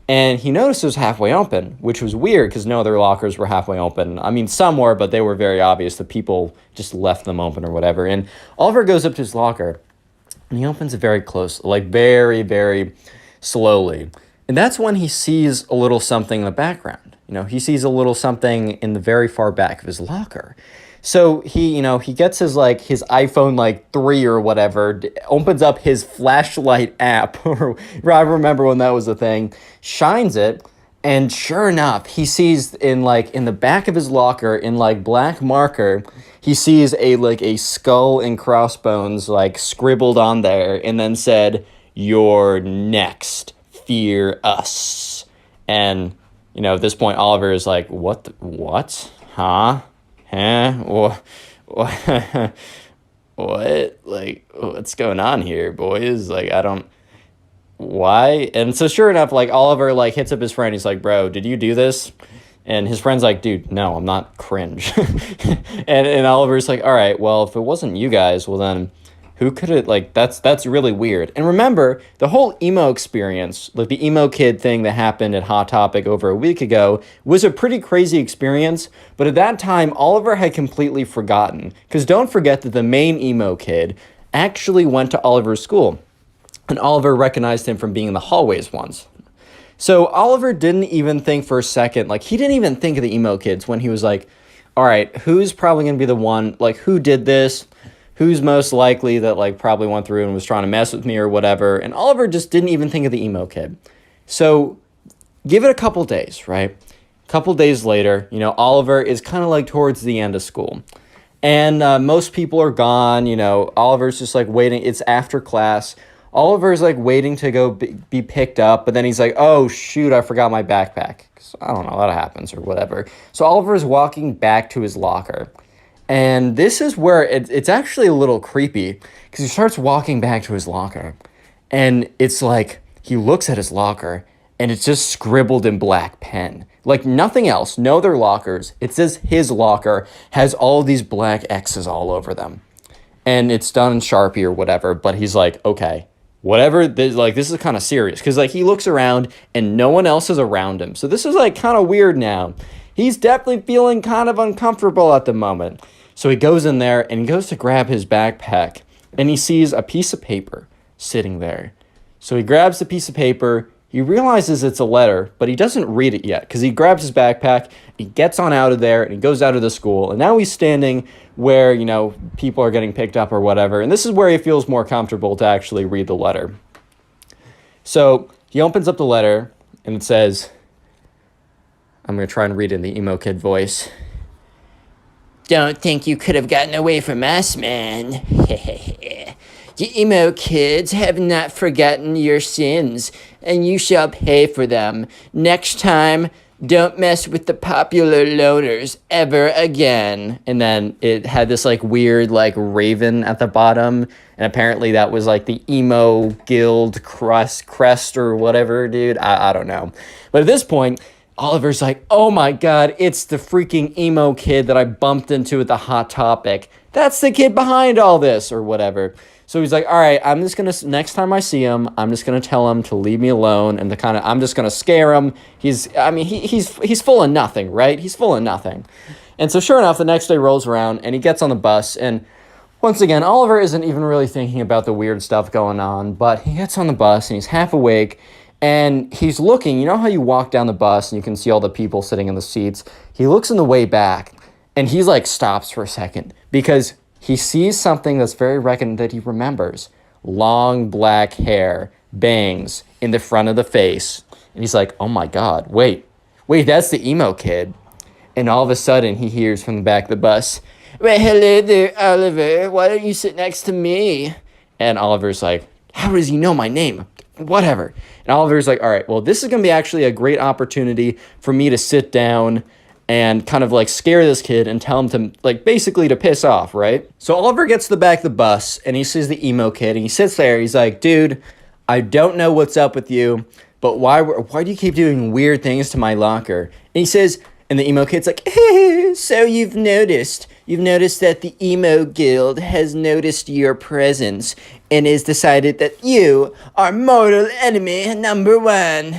Speaker 3: And he noticed it was halfway open, which was weird because no other lockers were halfway open. I mean, some were, but they were very obvious. The people just left them open or whatever. And Oliver goes up to his locker and he opens it very close, like very, very slowly. And that's when he sees a little something in the background. He sees a little something in the very far back of his locker. So he gets his iPhone 3 or whatever, opens up his flashlight app, or I remember when that was a thing, shines it, and sure enough, he sees in the back of his locker in black marker, he sees a skull and crossbones scribbled on there, and then said, "You're next. Fear us." And, at this point, Oliver is like, what? Huh? What? What? What's going on here, boys? Why? And so sure enough, Oliver, hits up his friend. He's like, bro, did you do this? And his friend's like, dude, no, I'm not cringe. and Oliver's like, all right, well, if it wasn't you guys, well then, who could it, that's really weird. And remember, the whole emo experience, the emo kid thing that happened at Hot Topic over a week ago, was a pretty crazy experience, but at that time, Oliver had completely forgotten. Because don't forget that the main emo kid actually went to Oliver's school, and Oliver recognized him from being in the hallways once. So Oliver didn't even think for a second, he didn't even think of the emo kids when he was like, all right, who's probably going to be the one, who did this? Who's most likely that probably went through and was trying to mess with me or whatever. And Oliver just didn't even think of the emo kid. So give it a couple days, right? A couple days later, Oliver is kind of towards the end of school. And most people are gone, Oliver's just waiting. It's after class. Oliver's waiting to go be picked up. But then he's like, oh shoot, I forgot my backpack. I don't know, that happens or whatever. So Oliver's walking back to his locker. And this is where it's actually a little creepy because he starts walking back to his locker and it's he looks at his locker and it's just scribbled in black pen. Nothing else, no other lockers. It says his locker has all these black X's all over them. And it's done in Sharpie or whatever, but he's like, okay, whatever, this is kind of serious because he looks around and no one else is around him. So this is kind of weird now. He's definitely feeling kind of uncomfortable at the moment. So he goes in there and he goes to grab his backpack and he sees a piece of paper sitting there. So he grabs the piece of paper, he realizes it's a letter, but he doesn't read it yet because he grabs his backpack, he gets on out of there and he goes out of the school. And now he's standing where, people are getting picked up or whatever. And this is where he feels more comfortable to actually read the letter. So he opens up the letter and it says, I'm going to try and read it in the emo kid voice. Don't think you could have gotten away from us, man. You emo kids have not forgotten your sins, and you shall pay for them. Next time, don't mess with the popular loners ever again. And then it had this weird raven at the bottom, and apparently that was the emo guild crest or whatever, dude. I don't know. But at this point, Oliver's like, oh my God, it's the freaking emo kid that I bumped into at the Hot Topic. That's the kid behind all this or whatever. So he's like, all right, I'm just going to, next time I see him, I'm just going to tell him to leave me alone and I'm just going to scare him. He's full of nothing, right? He's full of nothing. And so sure enough, the next day rolls around and he gets on the bus. And once again, Oliver isn't even really thinking about the weird stuff going on, but he gets on the bus and he's half awake. And he's looking, how you walk down the bus and you can see all the people sitting in the seats. He looks in the way back and he's stops for a second because he sees something that's very that he remembers. long black hair, bangs in the front of the face. And he's like, oh my God, wait, that's the emo kid. And all of a sudden he hears from the back of the bus, well, hello there, Oliver. Why don't you sit next to me? And Oliver's like, how does he know my name? Whatever. And Oliver's like, all right, well, this is going to be actually a great opportunity for me to sit down and kind of like scare this kid and tell him to like basically to piss off, right? So Oliver gets to the back of the bus and he sees the emo kid and he sits there. He's like, dude, I don't know what's up with you, but why do you keep doing weird things to my locker? And he says, and the emo kid's like, so you've noticed that the emo guild has noticed your presence and has decided that you are mortal enemy number one.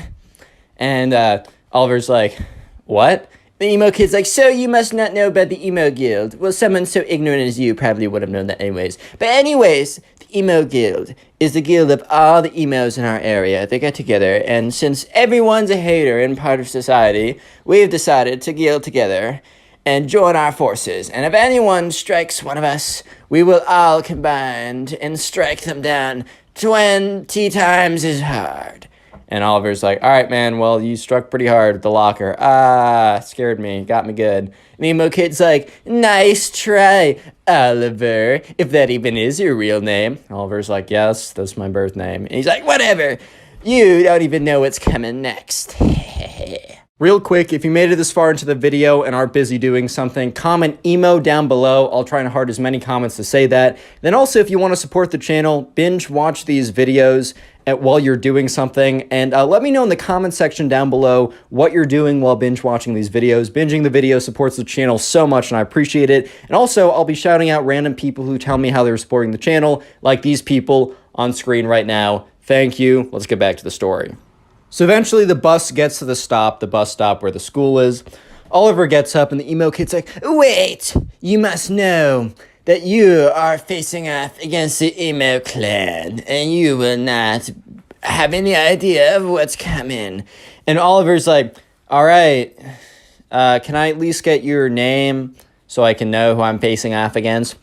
Speaker 3: And Oliver's like, what? The emo kid's like, so you must not know about the emo guild. Well, someone so ignorant as you probably would have known that anyways. But anyways, the emo guild is the guild of all the emos in our area. They get together, and since everyone's a hater and part of society, we've decided to guild together and join our forces. And if anyone strikes one of us, we will all combine and strike them down 20 times as hard. And Oliver's like, all right, man, well, you struck pretty hard with the locker. Scared me, got me good. And the emo kid's like, nice try, Oliver, if that even is your real name. Oliver's like, yes, that's my birth name. And he's like, whatever, you don't even know what's coming next.
Speaker 4: Real quick, if you made it this far into the video and are busy doing something, comment emo down below. I'll try and heart as many comments to say that. Then also, if you want to support the channel, binge watch these videos while you're doing something, and let me know in the comment section down below what you're doing while binge watching these videos. Binging the video supports the channel so much, and I appreciate it. And also, I'll be shouting out random people who tell me how they're supporting the channel, like these people on screen right now. Thank you. Let's get back to the story. So eventually the bus gets to the bus stop where the school is. Oliver gets up and the emo kid's like, wait, you must know that you are facing off against the emo clan and you will not have any idea of what's coming. And Oliver's like, all right, can I at least get your name so I can know who I'm facing off against?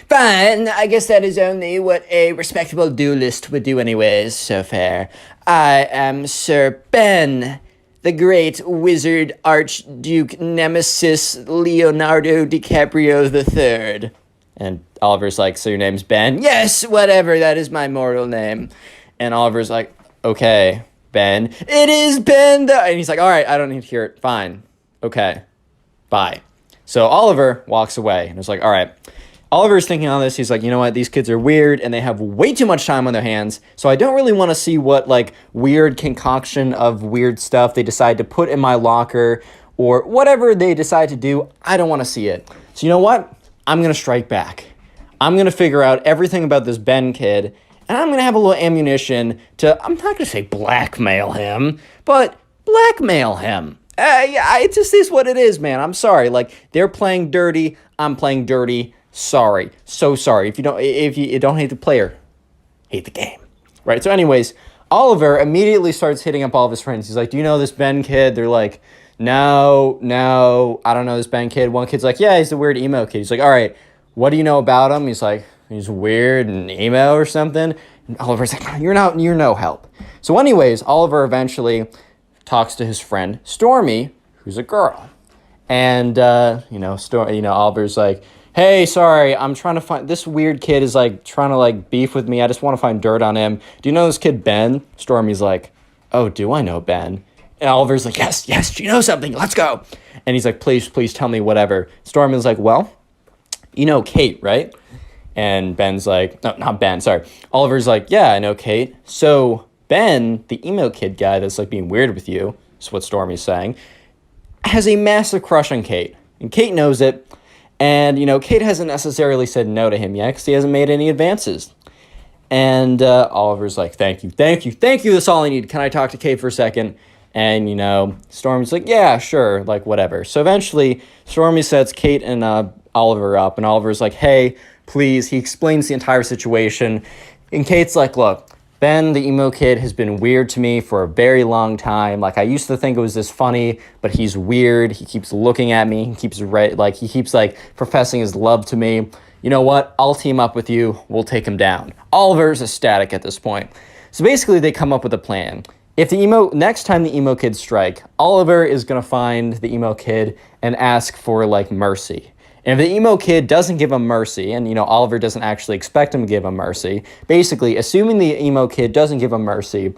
Speaker 4: Fine, I guess that is only what a respectable duelist would do anyways, so fair. I am Sir Ben, the great wizard archduke nemesis Leonardo DiCaprio III. And Oliver's like, so your name's Ben? Yes, whatever, that is my mortal name. And Oliver's like, okay, Ben. It is Ben, and he's like, all right, I don't need to hear it. Fine. Okay. Bye. So Oliver walks away, and it's like, all right. Oliver's thinking on this. He's like, you know what? These kids are weird, and they have way too much time on their hands, so I don't really want to see what, like, weird concoction of weird stuff they decide to put in my locker, or whatever they decide to do. I don't want to see it. So you know what? I'm going to strike back. I'm going to figure out everything about this Ben kid, and I'm going to have a little ammunition to, I'm not going to say blackmail him, but blackmail him. Yeah, it just is what it is, man. I'm sorry. Like, they're playing dirty. I'm playing dirty. Sorry. So sorry. If you don't hate the player, hate the game. Right? So anyways, Oliver immediately starts hitting up all of his friends. He's like, do you know this Ben kid? They're like, no, I don't know this Ben kid. One kid's like, yeah, he's the weird emo kid. He's like, all right, what do you know about him? He's like, he's weird and emo or something. And Oliver's like, you're no help. So anyways, Oliver eventually talks to his friend Stormy, who's a girl. And, Oliver's like, hey, sorry, I'm trying to find, this weird kid is, like, trying to, like, beef with me. I just want to find dirt on him. Do you know this kid, Ben? Stormy's like, oh, do I know Ben? And Oliver's like, yes, you know something. Let's go. And he's like, please tell me whatever. Stormy's like, well, you know Kate, right? And Ben's like, no, not Ben, sorry. Oliver's like, yeah, I know Kate. So Ben, the emo kid guy that's, like, being weird with you, is what Stormy's saying, has a massive crush on Kate. And Kate knows it. And, Kate hasn't necessarily said no to him yet because he hasn't made any advances. And Oliver's like, thank you. That's all I need. Can I talk to Kate for a second? And, Stormy's like, yeah, sure, like, whatever. So eventually, Stormy sets Kate and Oliver up. And Oliver's like, hey, please. He explains the entire situation. And Kate's like, look, Ben, the emo kid, has been weird to me for a very long time. Like, I used to think it was this funny, but he's weird. He keeps looking at me. He keeps, professing his love to me.
Speaker 3: you know what? I'll team up with you. We'll take him down. Oliver's ecstatic at this point. So basically, they come up with a plan. If the next time the emo kids strike, Oliver is going to find the emo kid and ask for, like, mercy. And if the emo kid doesn't give him mercy, and, you know, Oliver doesn't actually expect him to give him mercy, basically, assuming the emo kid doesn't give him mercy,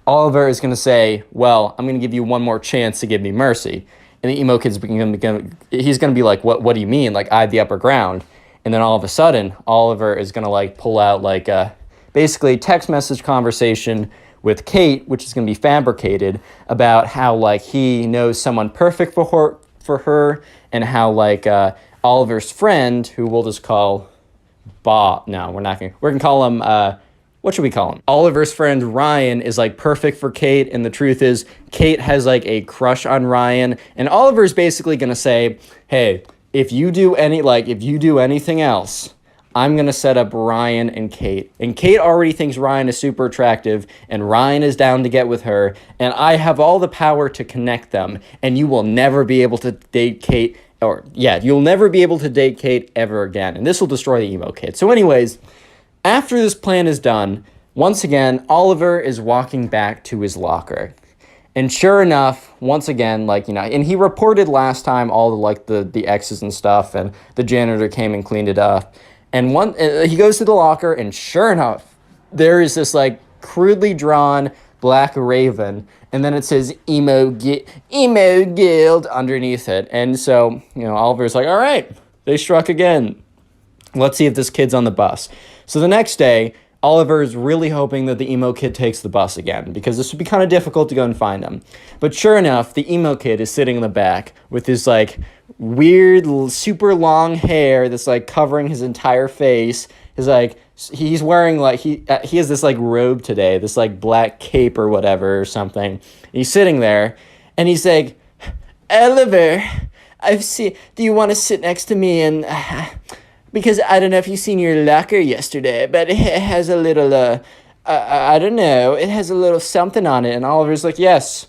Speaker 3: Oliver is going to say, well, I'm going to give you one more chance to give me mercy. And the emo kid's he's going to be like, what do you mean? Like, I have the upper ground. And then all of a sudden, Oliver is going to, like, pull out, like, basically text message conversation with Kate, which is going to be fabricated, about how, like, he knows someone perfect for her, and how, like, Oliver's friend, who we'll just call Bob. No, we're going to call him, what should we call him? Oliver's friend Ryan is, like, perfect for Kate, and the truth is Kate has, like, a crush on Ryan, and Oliver's basically going to say, hey, if you do anything else, I'm going to set up Ryan and Kate. And Kate already thinks Ryan is super attractive, and Ryan is down to get with her, and I have all the power to connect them, and you will never be able to date Kate, you'll never be able to date Kate ever again, and this will destroy the emo kid. So anyways, after this plan is done, once again, Oliver is walking back to his locker. And sure enough, once again, like, you know, and he reported last time all the, like, the X's and stuff, and the janitor came and cleaned it up. And he goes to the locker, and sure enough, there is this, like, crudely drawn black raven, and then it says emo guild underneath it. And so, you know, Oliver's like, all right, they struck again. Let's see if this kid's on the bus. So the next day, Oliver is really hoping that the emo kid takes the bus again, because this would be kind of difficult to go and find him. But sure enough, the emo kid is sitting in the back with his, like, weird, super long hair that's, like, covering his entire face. He's wearing, like, he has this, like, robe today, this, like, black cape or whatever or something. He's sitting there, and he's like, Oliver, do you want to sit next to me and... because I don't know if you've seen your locker yesterday, but it has a little, I don't know, it has a little something on it. And Oliver's like, yes,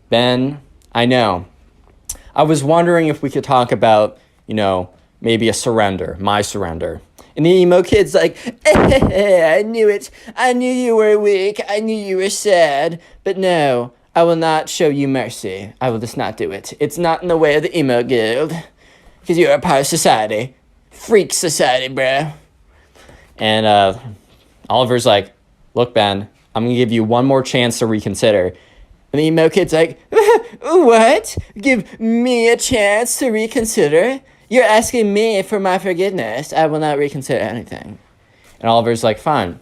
Speaker 3: Ben, I know. I was wondering if we could talk about, you know, maybe a surrender, my surrender. And the emo kid's like, I knew it. I knew you were weak. I knew you were sad. But no, I will not show you mercy. I will just not do it. It's not in the way of the emo guild. Because you're a part of society. Freak society, bruh. And Oliver's like, look, Ben, I'm going to give you one more chance to reconsider. And the emo kid's like, what? Give me a chance to reconsider? You're asking me for my forgiveness. I will not reconsider anything. And Oliver's like, fine.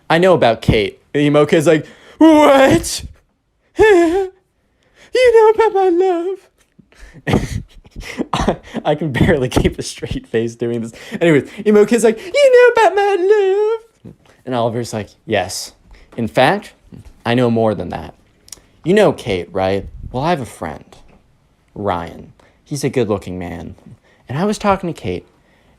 Speaker 3: I know about Kate. And the emo kid's like, what? You know about my love? I can barely keep a straight face doing this. Anyways, emo kid's like, you know about my love? And Oliver's like, yes. In fact, I know more than that. You know Kate, right? Well, I have a friend, Ryan. He's a good-looking man. And I was talking to Kate,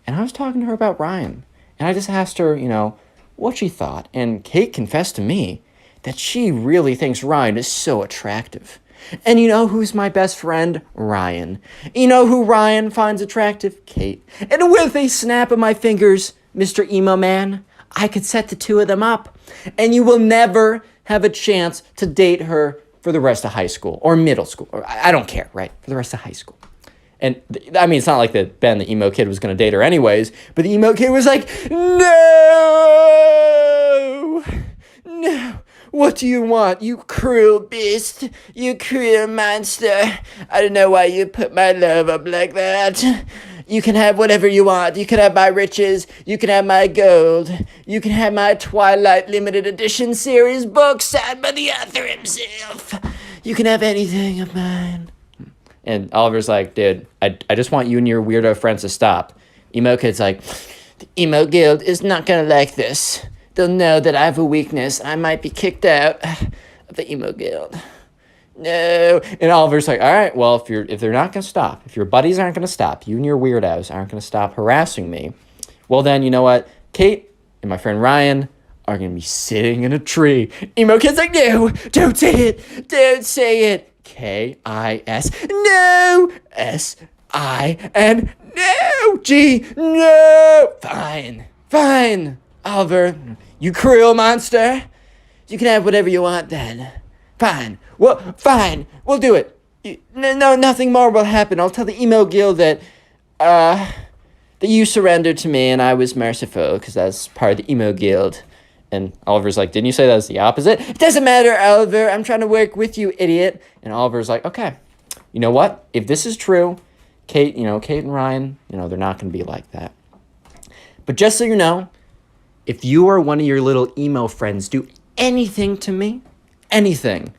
Speaker 3: and I was talking to her about Ryan. And I just asked her, you know, what she thought. And Kate confessed to me that she really thinks Ryan is so attractive. And you know who's my best friend? Ryan. You know who Ryan finds attractive? Kate. And with a snap of my fingers, Mr. Emo Man, I could set the two of them up. And you will never have a chance to date her for the rest of high school or middle school. Or I don't care, right? For the rest of high school. And I mean, it's not like that Ben, the emo kid, was going to date her anyways. But the emo kid was like, no! No! What do you want, you cruel beast? You cruel monster. I don't know why you put my love up like that. You can have whatever you want. You can have my riches. You can have my gold. You can have my Twilight limited edition series book signed by the author himself. You can have anything of mine. And Oliver's like, dude, I just want you and your weirdo friends to stop. Emo kid's like, the emo guild is not gonna like this. They'll know that I have a weakness. I might be kicked out of the emo guild. No. And Oliver's like, all right, well, if they're not going to stop, if your buddies aren't going to stop, you and your weirdos aren't going to stop harassing me, well then, you know what? Kate and my friend Ryan are going to be sitting in a tree. Emo kid's like, no, don't say it. Don't say it. K-I-S. No. S-I-N. No, G, no. Fine, Oliver, you cruel monster. You can have whatever you want then. Fine, we'll do it. No, nothing more will happen. I'll tell the emo guild that you surrendered to me and I was merciful because that's part of the emo guild. And Oliver's like, didn't you say that was the opposite? It doesn't matter, Oliver. I'm trying to work with you, idiot. And Oliver's like, okay, you know what? If this is true, Kate and Ryan, they're not going to be like that. But just so you know, if you or one of your little emo friends do anything to me, anything,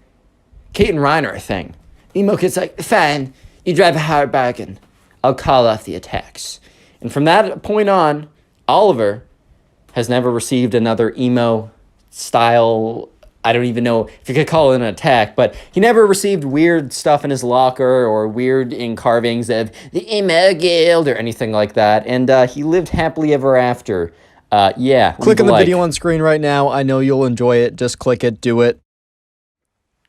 Speaker 3: Kate and Ryan are a thing. Emo kid's like, fine, you drive a hard bargain. I'll call off the attacks. And from that point on, Oliver has never received another emo style, I don't even know if you could call it an attack, but he never received weird stuff in his locker or weird carvings of the emo guild or anything like that. And he lived happily ever after. Yeah.
Speaker 1: Click on the video on screen right now. I know you'll enjoy it. Just click it, do it.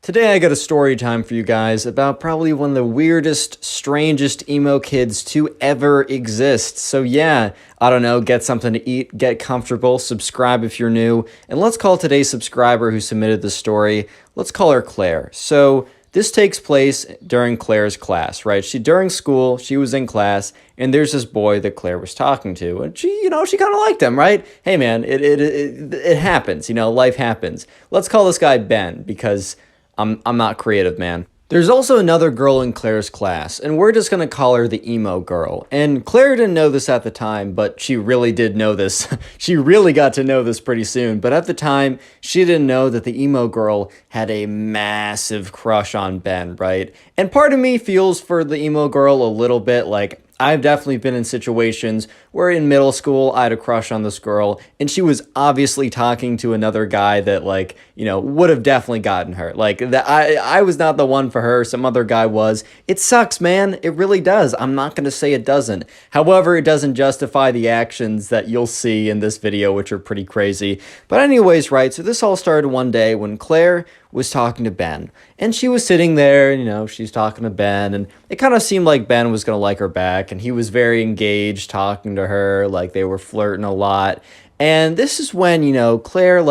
Speaker 1: Today I got a story time for you guys about probably one of the weirdest, strangest emo kids to ever exist. So yeah, I don't know, get something to eat, get comfortable, subscribe if you're new, and let's call today's subscriber who submitted the story, let's call her Claire. So this takes place during Claire's class, right? During school, she was in class, and there's this boy that Claire was talking to, and she kind of liked him, right? Hey man, it happens, life happens. Let's call this guy Ben, because I'm not creative, man. There's also another girl in Claire's class, and we're just going to call her the emo girl. And Claire didn't know this at the time, but she really did know this. She really got to know this pretty soon. But at the time, she didn't know that the emo girl had a massive crush on Ben, right? And part of me feels for the emo girl a little bit. Like, I've definitely been in situations where in middle school I had a crush on this girl and she was obviously talking to another guy that would have definitely gotten her. Like that I was not the one for her, some other guy was. It sucks, man. It really does. I'm not going to say it doesn't. However, it doesn't justify the actions that you'll see in this video, which are pretty crazy. But anyways, right, so this all started one day when Claire was talking to Ben. And she was sitting there, she's talking to Ben, and it kind of seemed like Ben was going to like her back, and he was very engaged talking to her, like they were flirting a lot. And this is when, Claire,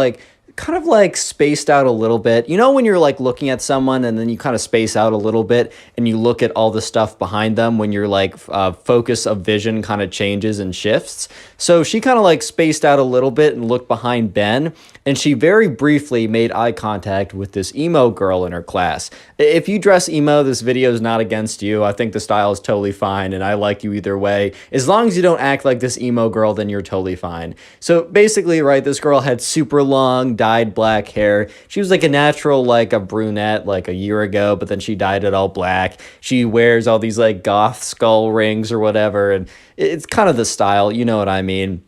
Speaker 1: kind of spaced out a little bit. When you're looking at someone and then you kind of space out a little bit and you look at all the stuff behind them when your focus of vision kind of changes and shifts. So she kind of spaced out a little bit and looked behind Ben, and she very briefly made eye contact with this emo girl in her class. If you dress emo, this video is not against you. I think the style is totally fine and I like you either way. As long as you don't act like this emo girl, then you're totally fine. So basically, right, this girl had super long dyed black hair. She was a natural, a brunette a year ago, but then she dyed it all black. She wears all these goth skull rings or whatever, and it's kind of the style, you know what I mean.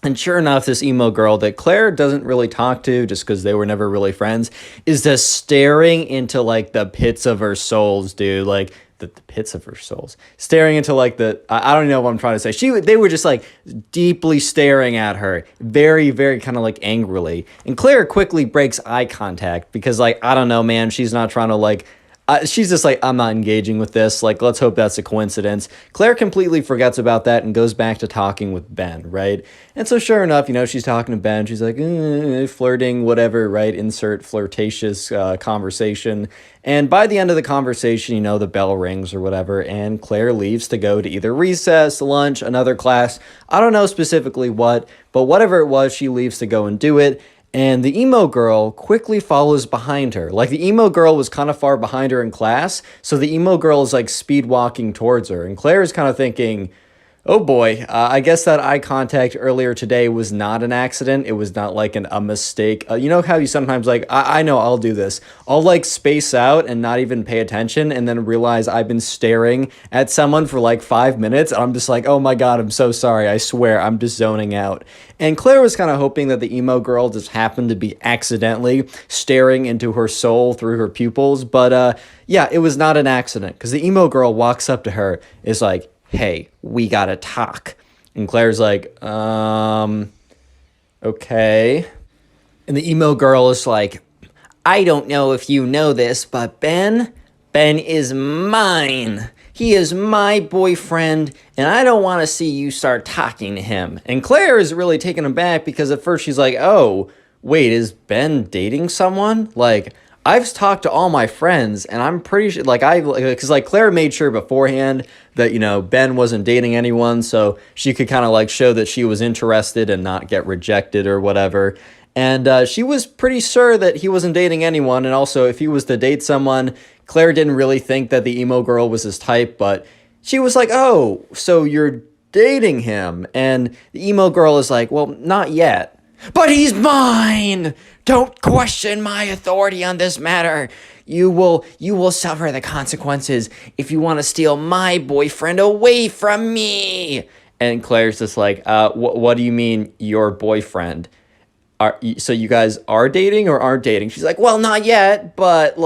Speaker 1: And sure enough, this emo girl that Claire doesn't really talk to just because they were never really friends is just staring into the pits of her souls, dude. The pits of her souls, staring into I don't know what I'm trying to say. They were just deeply staring at her, very, very kind of angrily. And Claire quickly breaks eye contact because I don't know, man, she's not trying to she's just I'm not engaging with this. Let's hope that's a coincidence. Claire completely forgets about that and goes back to talking with Ben, right? And so sure enough, she's talking to Ben. She's flirting, whatever, right? Insert flirtatious conversation. And by the end of the conversation, the bell rings or whatever, and Claire leaves to go to either recess, lunch, another class. I don't know specifically what, but whatever it was, she leaves to go and do it. And the emo girl quickly follows behind her. The emo girl was kind of far behind her in class, so the emo girl is speed walking towards her. And Claire is kind of thinking, oh boy, I guess that eye contact earlier today was not an accident. It was not a mistake. You know how you sometimes I know I'll do this. I'll space out and not even pay attention and then realize I've been staring at someone for 5 minutes. And I'm just oh my God, I'm so sorry. I swear I'm just zoning out. And Claire was kind of hoping that the emo girl just happened to be accidentally staring into her soul through her pupils. But yeah, it was not an accident because the emo girl walks up to her, is hey, we gotta talk. And Claire's okay. And the emo girl is I don't know if you know this, but Ben is mine.
Speaker 3: He is my boyfriend, and I don't want to see you start talking to him. And Claire is really taken aback because at first she's like, oh, wait, is Ben dating someone? Like, I've talked to all my friends, and I'm pretty sure, because Claire made sure beforehand that, Ben wasn't dating anyone, so she could kind of show that she was interested and not get rejected or whatever. And she was pretty sure that he wasn't dating anyone, and also if he was to date someone, Claire didn't really think that the emo girl was his type, but she was like, oh, so you're dating him? And the emo girl is like, well, not yet. But he's mine! Don't question my authority on this matter. You will suffer the consequences if you want to steal my boyfriend away from me. And Claire's just like, what do you mean, your boyfriend? So you guys are dating or aren't dating? She's like, well, not yet, but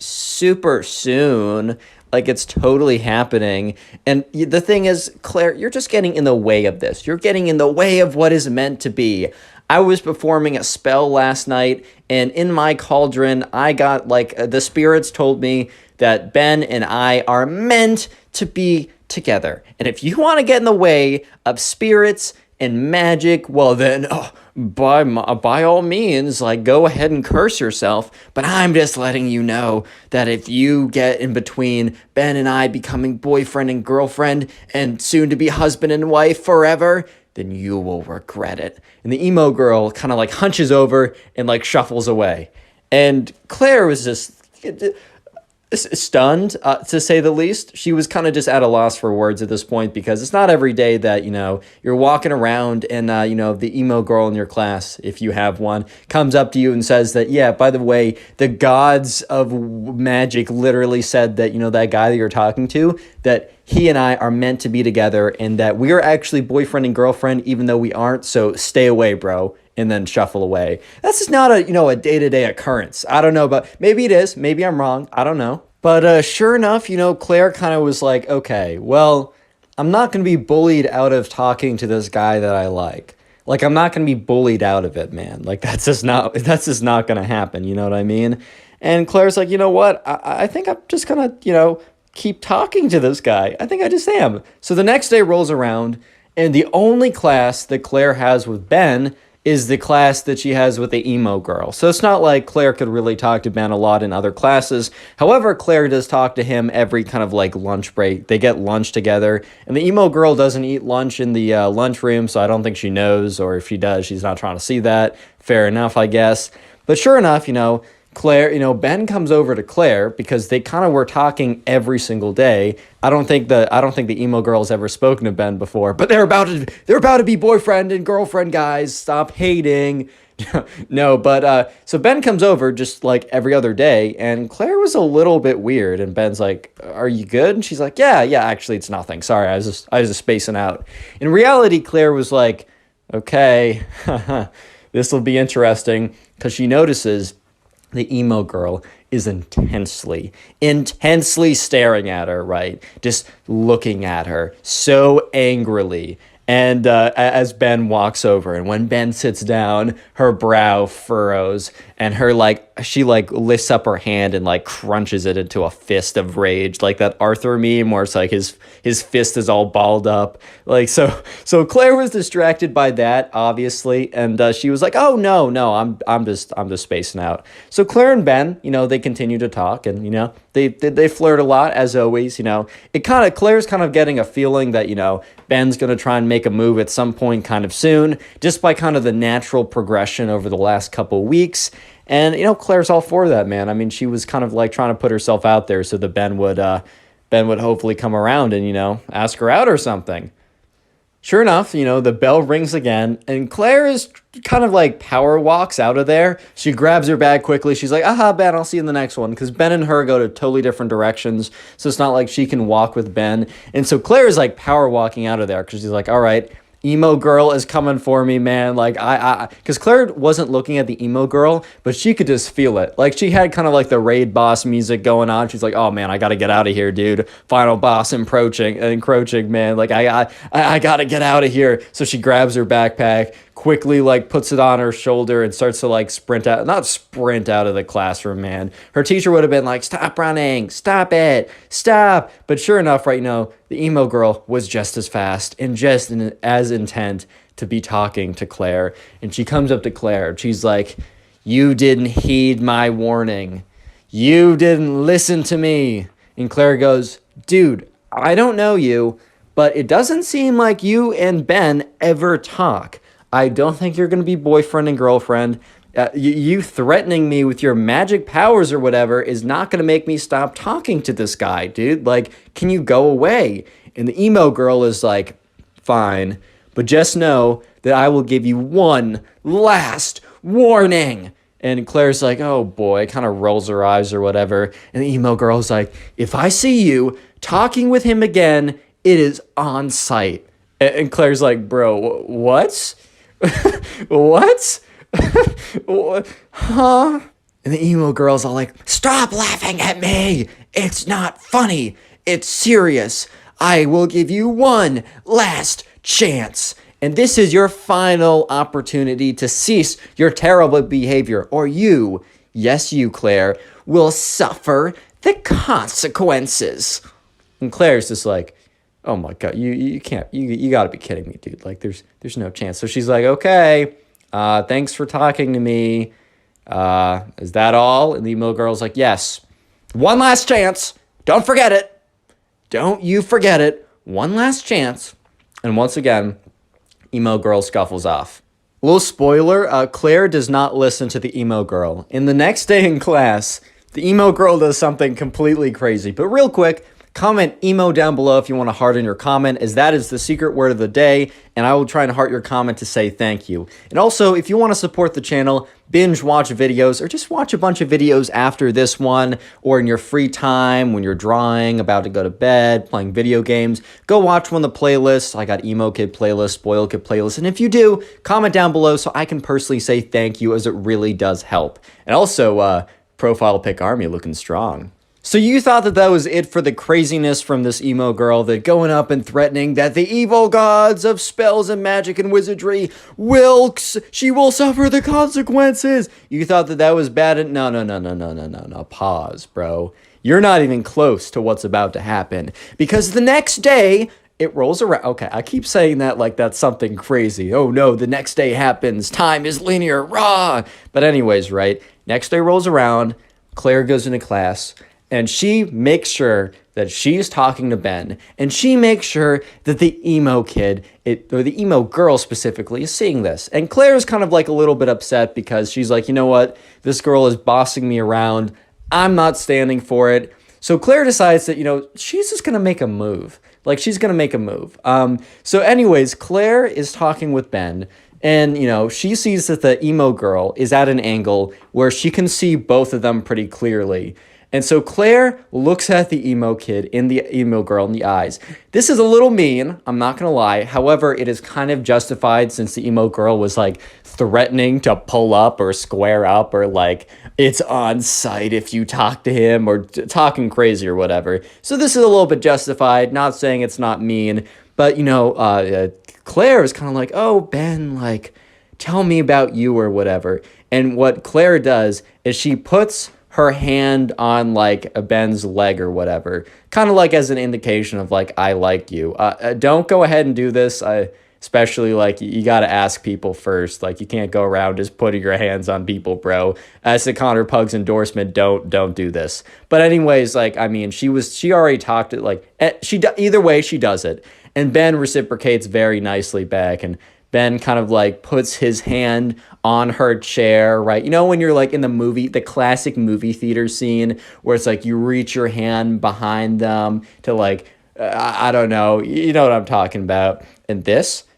Speaker 3: super soon. It's totally happening. And the thing is, Claire, you're just getting in the way of this. You're getting in the way of what is meant to be. I was performing a spell last night, and in my cauldron, I got, the spirits told me that Ben and I are meant to be together. And if you want to get in the way of spirits and magic, well then, by all means, go ahead and curse yourself. But I'm just letting you know that if you get in between Ben and I becoming boyfriend and girlfriend and soon to be husband and wife forever, then you will regret it. And the emo girl kind of hunches over and shuffles away. And Claire was just stunned, to say the least. She was kind of just at a loss for words at this point, because it's not every day that, you're walking around and, the emo girl in your class, if you have one, comes up to you and says that, yeah, by the way, the gods of magic literally said that, that guy that you're talking to, that he and I are meant to be together and that we're actually boyfriend and girlfriend, even though we aren't. So stay away, bro. And then shuffle away. That's just not a day-to-day occurrence. I don't know, but maybe it is. Maybe I'm wrong. I don't know. But sure enough, Claire kind of was like, okay, well, I'm not going to be bullied out of talking to this guy that I like. I'm not going to be bullied out of it, man. That's just not going to happen. You know what I mean? And Claire's like, you know what? I think I'm just going to, keep talking to this guy. I think I just am. So the next day rolls around, and the only class that Claire has with Ben is the class that she has with the emo girl. So it's not like Claire could really talk to Ben a lot in other classes. However, Claire does talk to him every kind of lunch break. They get lunch together, and the emo girl doesn't eat lunch in the lunchroom, so I don't think she knows, or if she does, she's not trying to see that. Fair enough, I guess. But sure enough, Claire, Ben comes over to Claire because they kind of were talking every single day. I don't think the emo girl's ever spoken to Ben before, but they're about to be boyfriend and girlfriend, guys. Stop hating. No, but so Ben comes over just every other day, and Claire was a little bit weird, and Ben's like, "Are you good?" And she's like, "Yeah, actually it's nothing. Sorry, I was just spacing out." In reality, Claire was like, "Okay, this will be interesting," because she notices the emo girl is intensely staring at her, right? Just looking at her so angrily. And as Ben walks over, and when Ben sits down, her brow furrows, and she lifts up her hand and crunches it into a fist of rage, like that Arthur meme where it's his fist is all balled up. So Claire was distracted by that, obviously, and she was like, "Oh no, I'm just spacing out." So Claire and Ben, they continue to talk, and they flirt a lot, as always. Claire's kind of getting a feeling that Ben's gonna try and make a move at some point kind of soon, just by kind of the natural progression over the last couple weeks. And Claire's all for that, man. I mean, she was kind of trying to put herself out there so that Ben would hopefully come around and ask her out or something. Sure enough, the bell rings again, and Claire is kind of power walks out of there. She grabs her bag quickly. She's like, "Aha, Ben, I'll see you in the next one," because Ben and her go to totally different directions, so it's not like she can walk with Ben. And so Claire is power walking out of there because she's like, "All right, emo girl is coming for me, man." Because Claire wasn't looking at the emo girl, but she could just feel it. She had kind of the raid boss music going on. She's like, "Oh man, I gotta get out of here, dude. Final boss encroaching, man. I gotta get out of here." So she grabs her backpack, quickly like puts it on her shoulder and starts to like not sprint out of the classroom, man. Her teacher would have been like, stop running, stop it, stop. But sure enough, right now, the emo girl was just as fast and just as intent to be talking to Claire. And she comes up to Claire and she's like, you didn't heed my warning. You didn't listen to me. And Claire goes, dude, I don't know you, but it doesn't seem like you and Ben ever talk. I don't think you're going to be boyfriend and girlfriend. You threatening me with your magic powers or whatever is not going to make me stop talking to this guy, dude. Like, can you go away? And the emo girl is like, fine, but just know that I will give you one last warning. And Claire's like, oh boy, kind of rolls her eyes or whatever. And the emo girl's like, if I see you talking with him again, it is on sight. And Claire's like, bro, what? What? Huh? And the emo girl's all like, stop laughing at me. It's not funny. It's serious. I will give you one last chance. And this is your final opportunity to cease your terrible behavior, or you, yes, you, Claire, will suffer the consequences. And Claire's just like, oh my God, you can't, you gotta be kidding me, dude. Like, there's no chance. So she's like, okay, thanks for talking to me. Is that all? And the emo girl's like, yes. One last chance. Don't forget it. Don't you forget it. One last chance. And once again, emo girl scuffles off. Little spoiler, Claire does not listen to the emo girl. And the next day in class, the emo girl does something completely crazy. But real quick, comment emo down below if you want to heart in your comment, as that is the secret word of the day, and I will try and heart your comment to say thank you. And also, if you want to support the channel, binge watch videos, or just watch a bunch of videos after this one, or in your free time, when you're drawing, about to go to bed, playing video games, go watch one of the playlists. I got emo kid playlist, spoil kid playlist, and if you do, comment down below so I can personally say thank you, as it really does help. And also, profile pic army looking strong. So you thought that that was it for the craziness from this emo girl, that going up and threatening that the evil gods of spells and magic and wizardry she will suffer the consequences. You thought that that was bad? No. Pause, bro. You're not even close to what's about to happen, because the next day it rolls around. Okay, I keep saying that like that's something crazy. Oh no, the next day happens. Time is linear, raw. But anyways, right? Next day rolls around. Claire goes into class. And she makes sure that she's talking to Ben, and she makes sure that the emo kid, or the emo girl specifically, is seeing this. And Claire's kind of like a little bit upset, because she's like, you know what? This girl is bossing me around. I'm not standing for it. So Claire decides that, you know, she's just going to make a move. Like, she's going to make a move. So anyways, Claire is talking with Ben, and, you know, she sees that the emo girl is at an angle where she can see both of them pretty clearly. And so Claire looks at the emo kid, in the emo girl, in the eyes. This is a little mean, I'm not going to lie. However, it is kind of justified, since the emo girl was like threatening to pull up or square up, or like it's on sight if you talk to him, or talking crazy or whatever. So this is a little bit justified, not saying it's not mean. But, you know, Claire is kind of like, oh, Ben, like, tell me about you or whatever. And what Claire does is she puts her hand on like a Ben's leg or whatever, kind of like as an indication of like, I like you. Don't go ahead and do this. Especially like, you got to ask people first. Like, you can't go around just putting your hands on people, bro. As a connorpugs endorsement, don't do this. But anyways, like, I mean, she already talked it, like, either way she does it. And Ben reciprocates very nicely back, and Ben kind of like puts his hand on her chair, right? You know, when you're like in the classic movie theater scene where it's like you reach your hand behind them to like, I don't know, you know what I'm talking about. And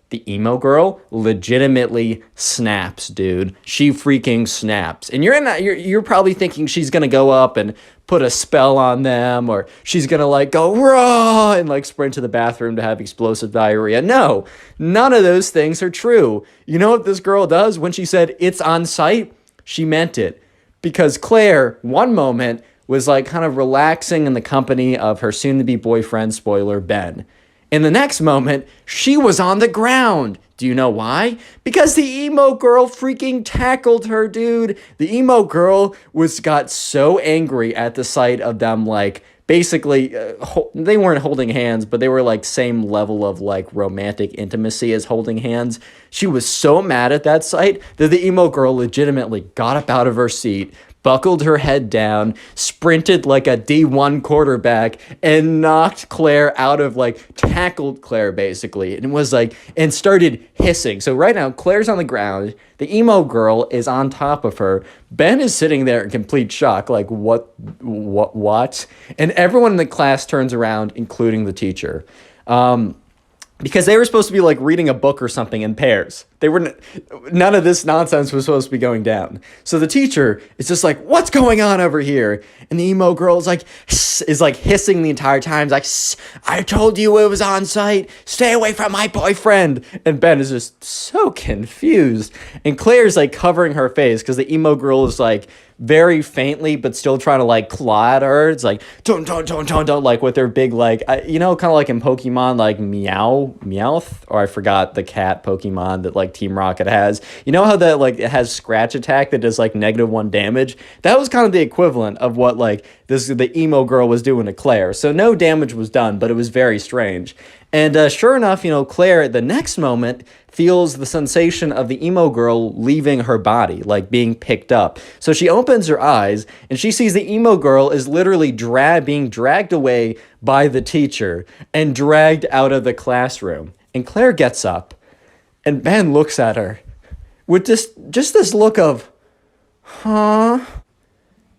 Speaker 3: the emo girl legitimately snaps, dude. She freaking snaps. And you're probably thinking she's gonna go up and put a spell on them, or she's gonna like go raw and like sprint to the bathroom to have explosive diarrhea. No, none of those things are true. You know what this girl does? When she said it's on sight, she meant it. Because Claire, one moment, was like kind of relaxing in the company of her soon-to-be boyfriend, spoiler, Ben.
Speaker 4: In the next moment, she was on the ground. Do you know why? Because the emo girl freaking tackled her, dude. The emo girl got so angry at the sight of them, like, basically, they weren't holding hands, but they were like same level of like romantic intimacy as holding hands. She was so mad at that sight that the emo girl legitimately got up out of her seat, buckled her head down, sprinted like a D1 quarterback, and knocked Claire out of, like, tackled Claire basically, and was like, and started hissing. So right now, Claire's on the ground, the emo girl is on top of her, Ben is sitting there in complete shock, like, what? And everyone in the class turns around, including the teacher. Because they were supposed to be like reading a book or something in pairs. None of this nonsense was supposed to be going down. So the teacher is just like, what's going on over here? And the emo girl is like hissing the entire time. It's like, I told you it was on site. Stay away from my boyfriend. And Ben is just so confused. And Claire's like covering her face because the emo girl is like very faintly, but still trying to like claw at her. It's like, don't, like with their big, like, kind of like in Pokemon, like Meowth, or I forgot the cat Pokemon that like Team Rocket has. You know how that like it has scratch attack that does like -1 damage? That was kind of the equivalent of what like the emo girl was doing to Claire. So no damage was done, but it was very strange. And sure enough, Claire at the next moment feels the sensation of the emo girl leaving her body, like being picked up. So she opens her eyes and she sees the emo girl is literally being dragged away by the teacher and dragged out of the classroom. And Claire gets up and Ben looks at her with just this look of, huh?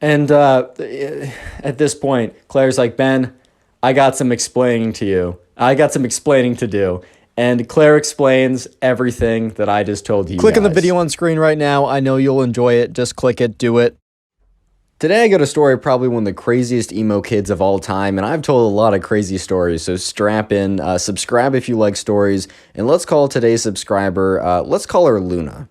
Speaker 4: And at this point, Claire's like, Ben, I got some explaining to you. I got some explaining to do. And Claire explains everything that I just told you.
Speaker 1: Click on the
Speaker 4: guys.
Speaker 1: video on screen right now. I know you'll enjoy it. Just click it. Do it.
Speaker 4: Today I got a story of probably one of the craziest emo kids of all time, and I've told a lot of crazy stories, so strap in, subscribe if you like stories, and let's call today's subscriber, let's call her Luna.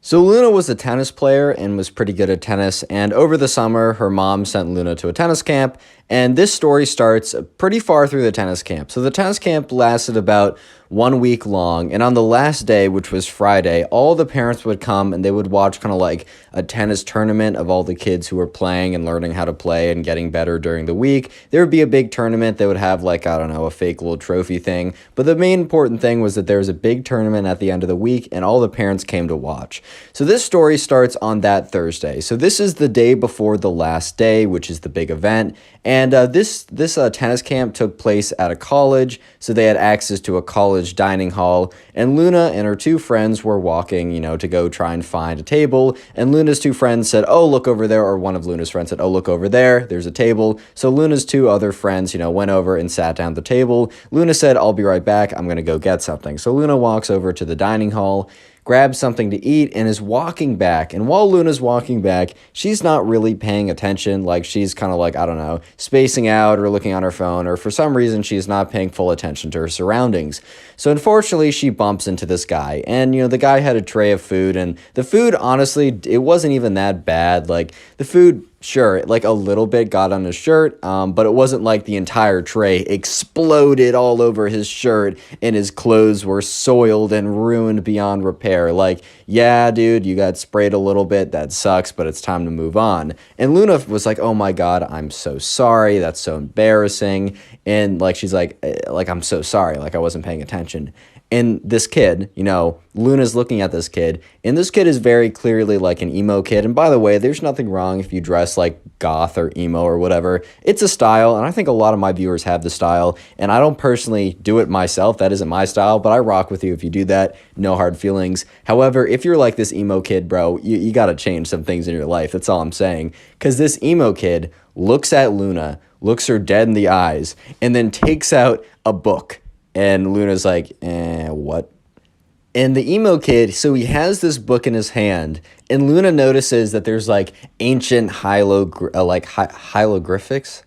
Speaker 4: So Luna was a tennis player and was pretty good at tennis, and over the summer, her mom sent Luna to a tennis camp, and this story starts pretty far through the tennis camp. So the tennis camp lasted about 1 week long, and on the last day, which was Friday, all the parents would come and they would watch kind of like a tennis tournament of all the kids who were playing and learning how to play and getting better during the week. There would be a big tournament. They would have like, I don't know, a fake little trophy thing, but the main important thing was that there was a big tournament at the end of the week and all the parents came to watch. So this story starts on that Thursday. So this is the day before the last day, which is the big event. And this tennis camp took place at a college, so they had access to a college dining hall, and Luna and her two friends were walking, to go try and find a table, and Luna's two friends said, oh, look over there, or one of Luna's friends said, oh, look over there, there's a table. So Luna's two other friends, went over and sat down at the table. Luna said, I'll be right back, I'm going to go get something. So Luna walks over to the dining hall, grabs something to eat, and is walking back. And while Luna's walking back, she's not really paying attention. Like, she's kind of like, I don't know, spacing out or looking on her phone, or for some reason, she's not paying full attention to her surroundings. So unfortunately, she bumps into this guy. And, the guy had a tray of food, and the food, honestly, it wasn't even that bad. Like, the food, sure, like a little bit got on his shirt, but it wasn't like the entire tray exploded all over his shirt and his clothes were soiled and ruined beyond repair. Like, yeah, dude, you got sprayed a little bit. That sucks, but it's time to move on. And Luna was like, oh my God, I'm so sorry. That's so embarrassing. And like, she's like, I'm so sorry. Like, I wasn't paying attention. And this kid, Luna's looking at this kid, and this kid is very clearly like an emo kid. And by the way, there's nothing wrong if you dress like goth or emo or whatever. It's a style, and I think a lot of my viewers have the style, and I don't personally do it myself. That isn't my style, but I rock with you if you do that. No hard feelings. However, if you're like this emo kid, bro, you got to change some things in your life. That's all I'm saying. Because this emo kid looks at Luna, looks her dead in the eyes, and then takes out a book. And Luna's like, what? And the emo kid, so he has this book in his hand, and Luna notices that there's like ancient hieroglyphics,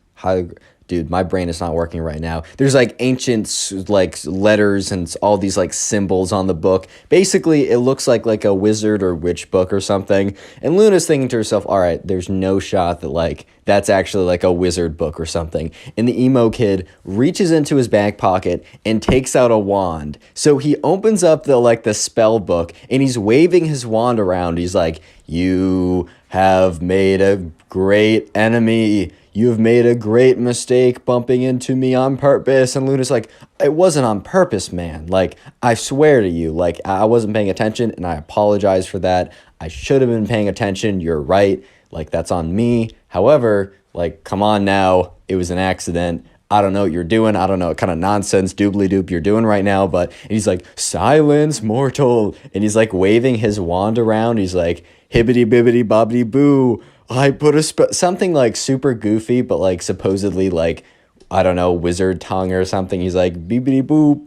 Speaker 4: dude, my brain is not working right now. There's like ancient like letters and all these like symbols on the book. Basically, it looks like a wizard or witch book or something. And Luna's thinking to herself, all right, there's no shot that like that's actually like a wizard book or something. And the emo kid reaches into his back pocket and takes out a wand. So he opens up the spell book and he's waving his wand around. He's like, you have made a great enemy. You've made a great mistake bumping into me on purpose. And Luna's like, it wasn't on purpose, man. Like, I swear to you, like, I wasn't paying attention and I apologize for that. I should have been paying attention. You're right. Like, that's on me. However, like, come on now. It was an accident. I don't know what you're doing. I don't know what kind of nonsense doobly-doop you're doing right now. But he's like, silence, mortal. And he's like waving his wand around. He's like, hibbity-bibbity-bobbity-boo. I put a something like super goofy, but like supposedly like, I don't know, wizard tongue or something. He's like, beepity boop,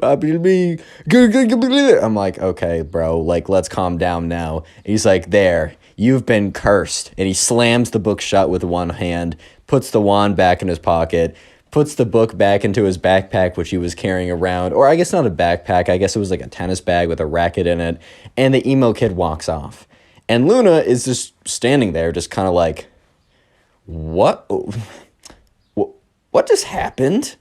Speaker 4: I'm like, okay, bro, like, let's calm down now. And he's like, there, you've been cursed. And he slams the book shut with one hand, puts the wand back in his pocket, puts the book back into his backpack, which he was carrying around. Or I guess not a backpack. I guess it was like a tennis bag with a racket in it. And the emo kid walks off. And Luna is just standing there, just kind of like, what just happened?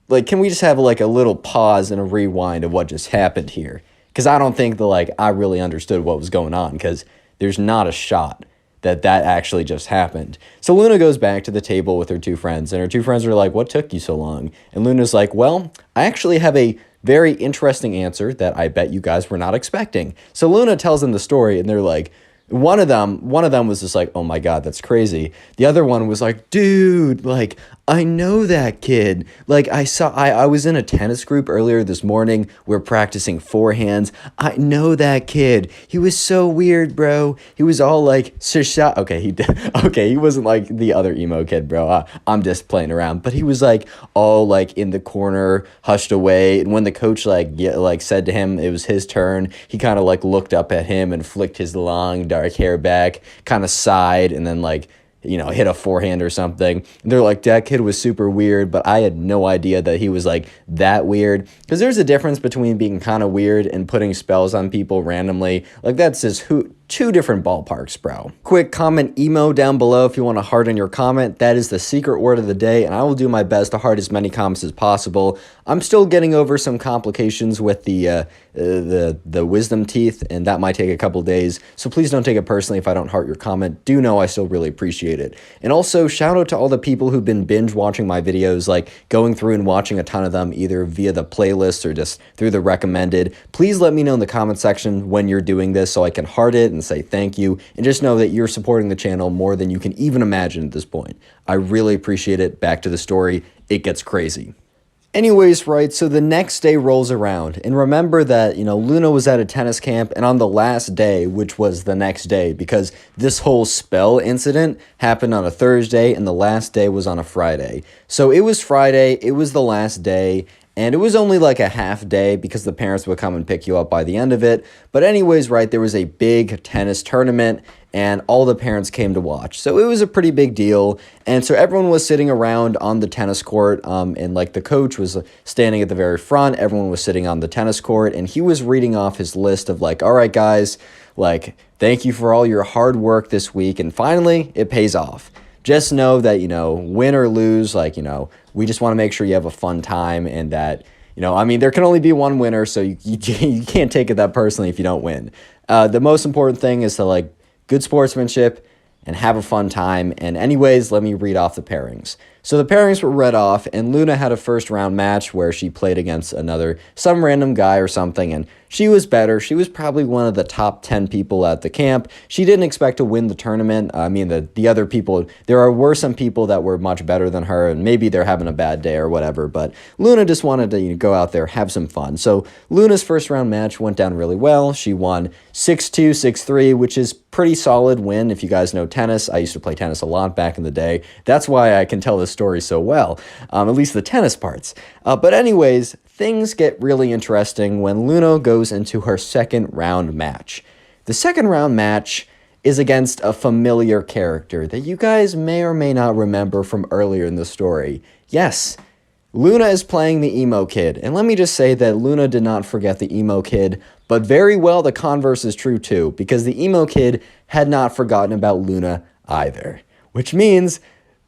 Speaker 4: Like, can we just have like a little pause and a rewind of what just happened here? Because I don't think that like I really understood what was going on, because there's not a shot that actually just happened. So Luna goes back to the table with her two friends, and her two friends are like, what took you so long? And Luna's like, well, I actually have a very interesting answer that I bet you guys were not expecting. So Luna tells them the story, and they're like, one of them was just like, oh my God, that's crazy. The other one was like, dude, like, I know that kid. Like, I was in a tennis group earlier this morning. We're practicing forehands. I know that kid. He was so weird, bro. He was all like, okay, he wasn't like the other emo kid, bro. I'm just playing around. But he was like all like in the corner, hushed away. And when the coach like said to him it was his turn, he kind of like looked up at him and flicked his long dark hair back, kind of sighed, and then like, you know, hit a forehand or something. And they're like, that kid was super weird, but I had no idea that he was like that weird. Because there's a difference between being kind of weird and putting spells on people randomly. Like, that's just two different ballparks, bro. Quick comment emo down below if you want to harden your comment. That is the secret word of the day, and I will do my best to heart as many comments as possible. I'm still getting over some complications with the wisdom teeth, and that might take a couple days. So please don't take it personally if I don't heart your comment. Do know I still really appreciate it. And also, shout out to all the people who've been binge watching my videos, like going through and watching a ton of them, either via the playlist or just through the recommended. Please let me know in the comment section when you're doing this so I can heart it and say thank you, and just know that you're supporting the channel more than you can even imagine at this point. I really appreciate it. Back to the story. It gets crazy. Anyways, right, so the next day rolls around, and remember that, you know, Luna was at a tennis camp, and on the last day, which was the next day, because this whole spell incident happened on a Thursday, and the last day was on a Friday. So it was Friday, it was the last day, and it was only like a half day because the parents would come and pick you up by the end of it. But anyways, right, there was a big tennis tournament, and all the parents came to watch. So it was a pretty big deal. And so everyone was sitting around on the tennis court, and like the coach was standing at the very front. Everyone was sitting on the tennis court, and he was reading off his list of like, all right, guys, like, thank you for all your hard work this week. And finally, it pays off. Just know that, you know, win or lose, like, you know, we just want to make sure you have a fun time, and that, you know, I mean, there can only be one winner, so you can't take it that personally if you don't win. The most important thing is to, like, good sportsmanship and have a fun time. And anyways, let me read off the pairings. So the pairings were read off, and Luna had a first round match where she played against some random guy or something, and she was better. She was probably one of the top 10 people at the camp. She didn't expect to win the tournament. I mean, the other people, were some people that were much better than her, and maybe they're having a bad day or whatever, but Luna just wanted to, you know, go out there, have some fun. So Luna's first round match went down really well. She won 6-2, 6-3, which is pretty solid win. If you guys know tennis, I used to play tennis a lot back in the day. That's why I can tell this story so well, at least the tennis parts. But anyways, things get really interesting when Luna goes into her second round match. The second round match is against a familiar character that you guys may or may not remember from earlier in the story. Yes, Luna is playing the emo kid, and let me just say that Luna did not forget the emo kid, but very well the converse is true too, because the emo kid had not forgotten about Luna either. Which means,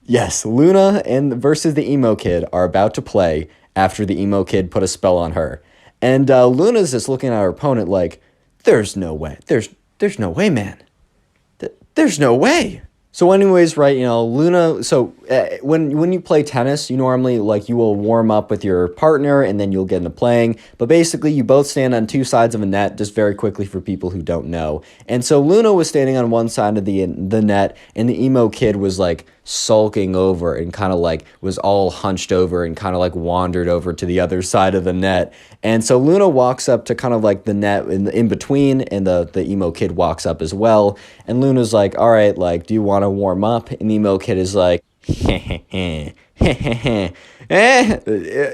Speaker 4: yes, Luna and versus the emo kid are about to play after the emo kid put a spell on her. And Luna's just looking at her opponent like, there's no way. There's no way, man. There's no way. So anyways, right, you know, Luna, so when you play tennis, you normally, like, you will warm up with your partner and then you'll get into playing. But basically, you both stand on two sides of a net, just very quickly for people who don't know. And so Luna was standing on one side of the net, and the emo kid was, like, sulking over and kind of, like, was all hunched over and kind of, like, wandered over to the other side of the net. And so Luna walks up to kind of, like, the net in between, and the emo kid walks up as well. And Luna's like, all right, like, do you want to warm up? And the emo kid is like,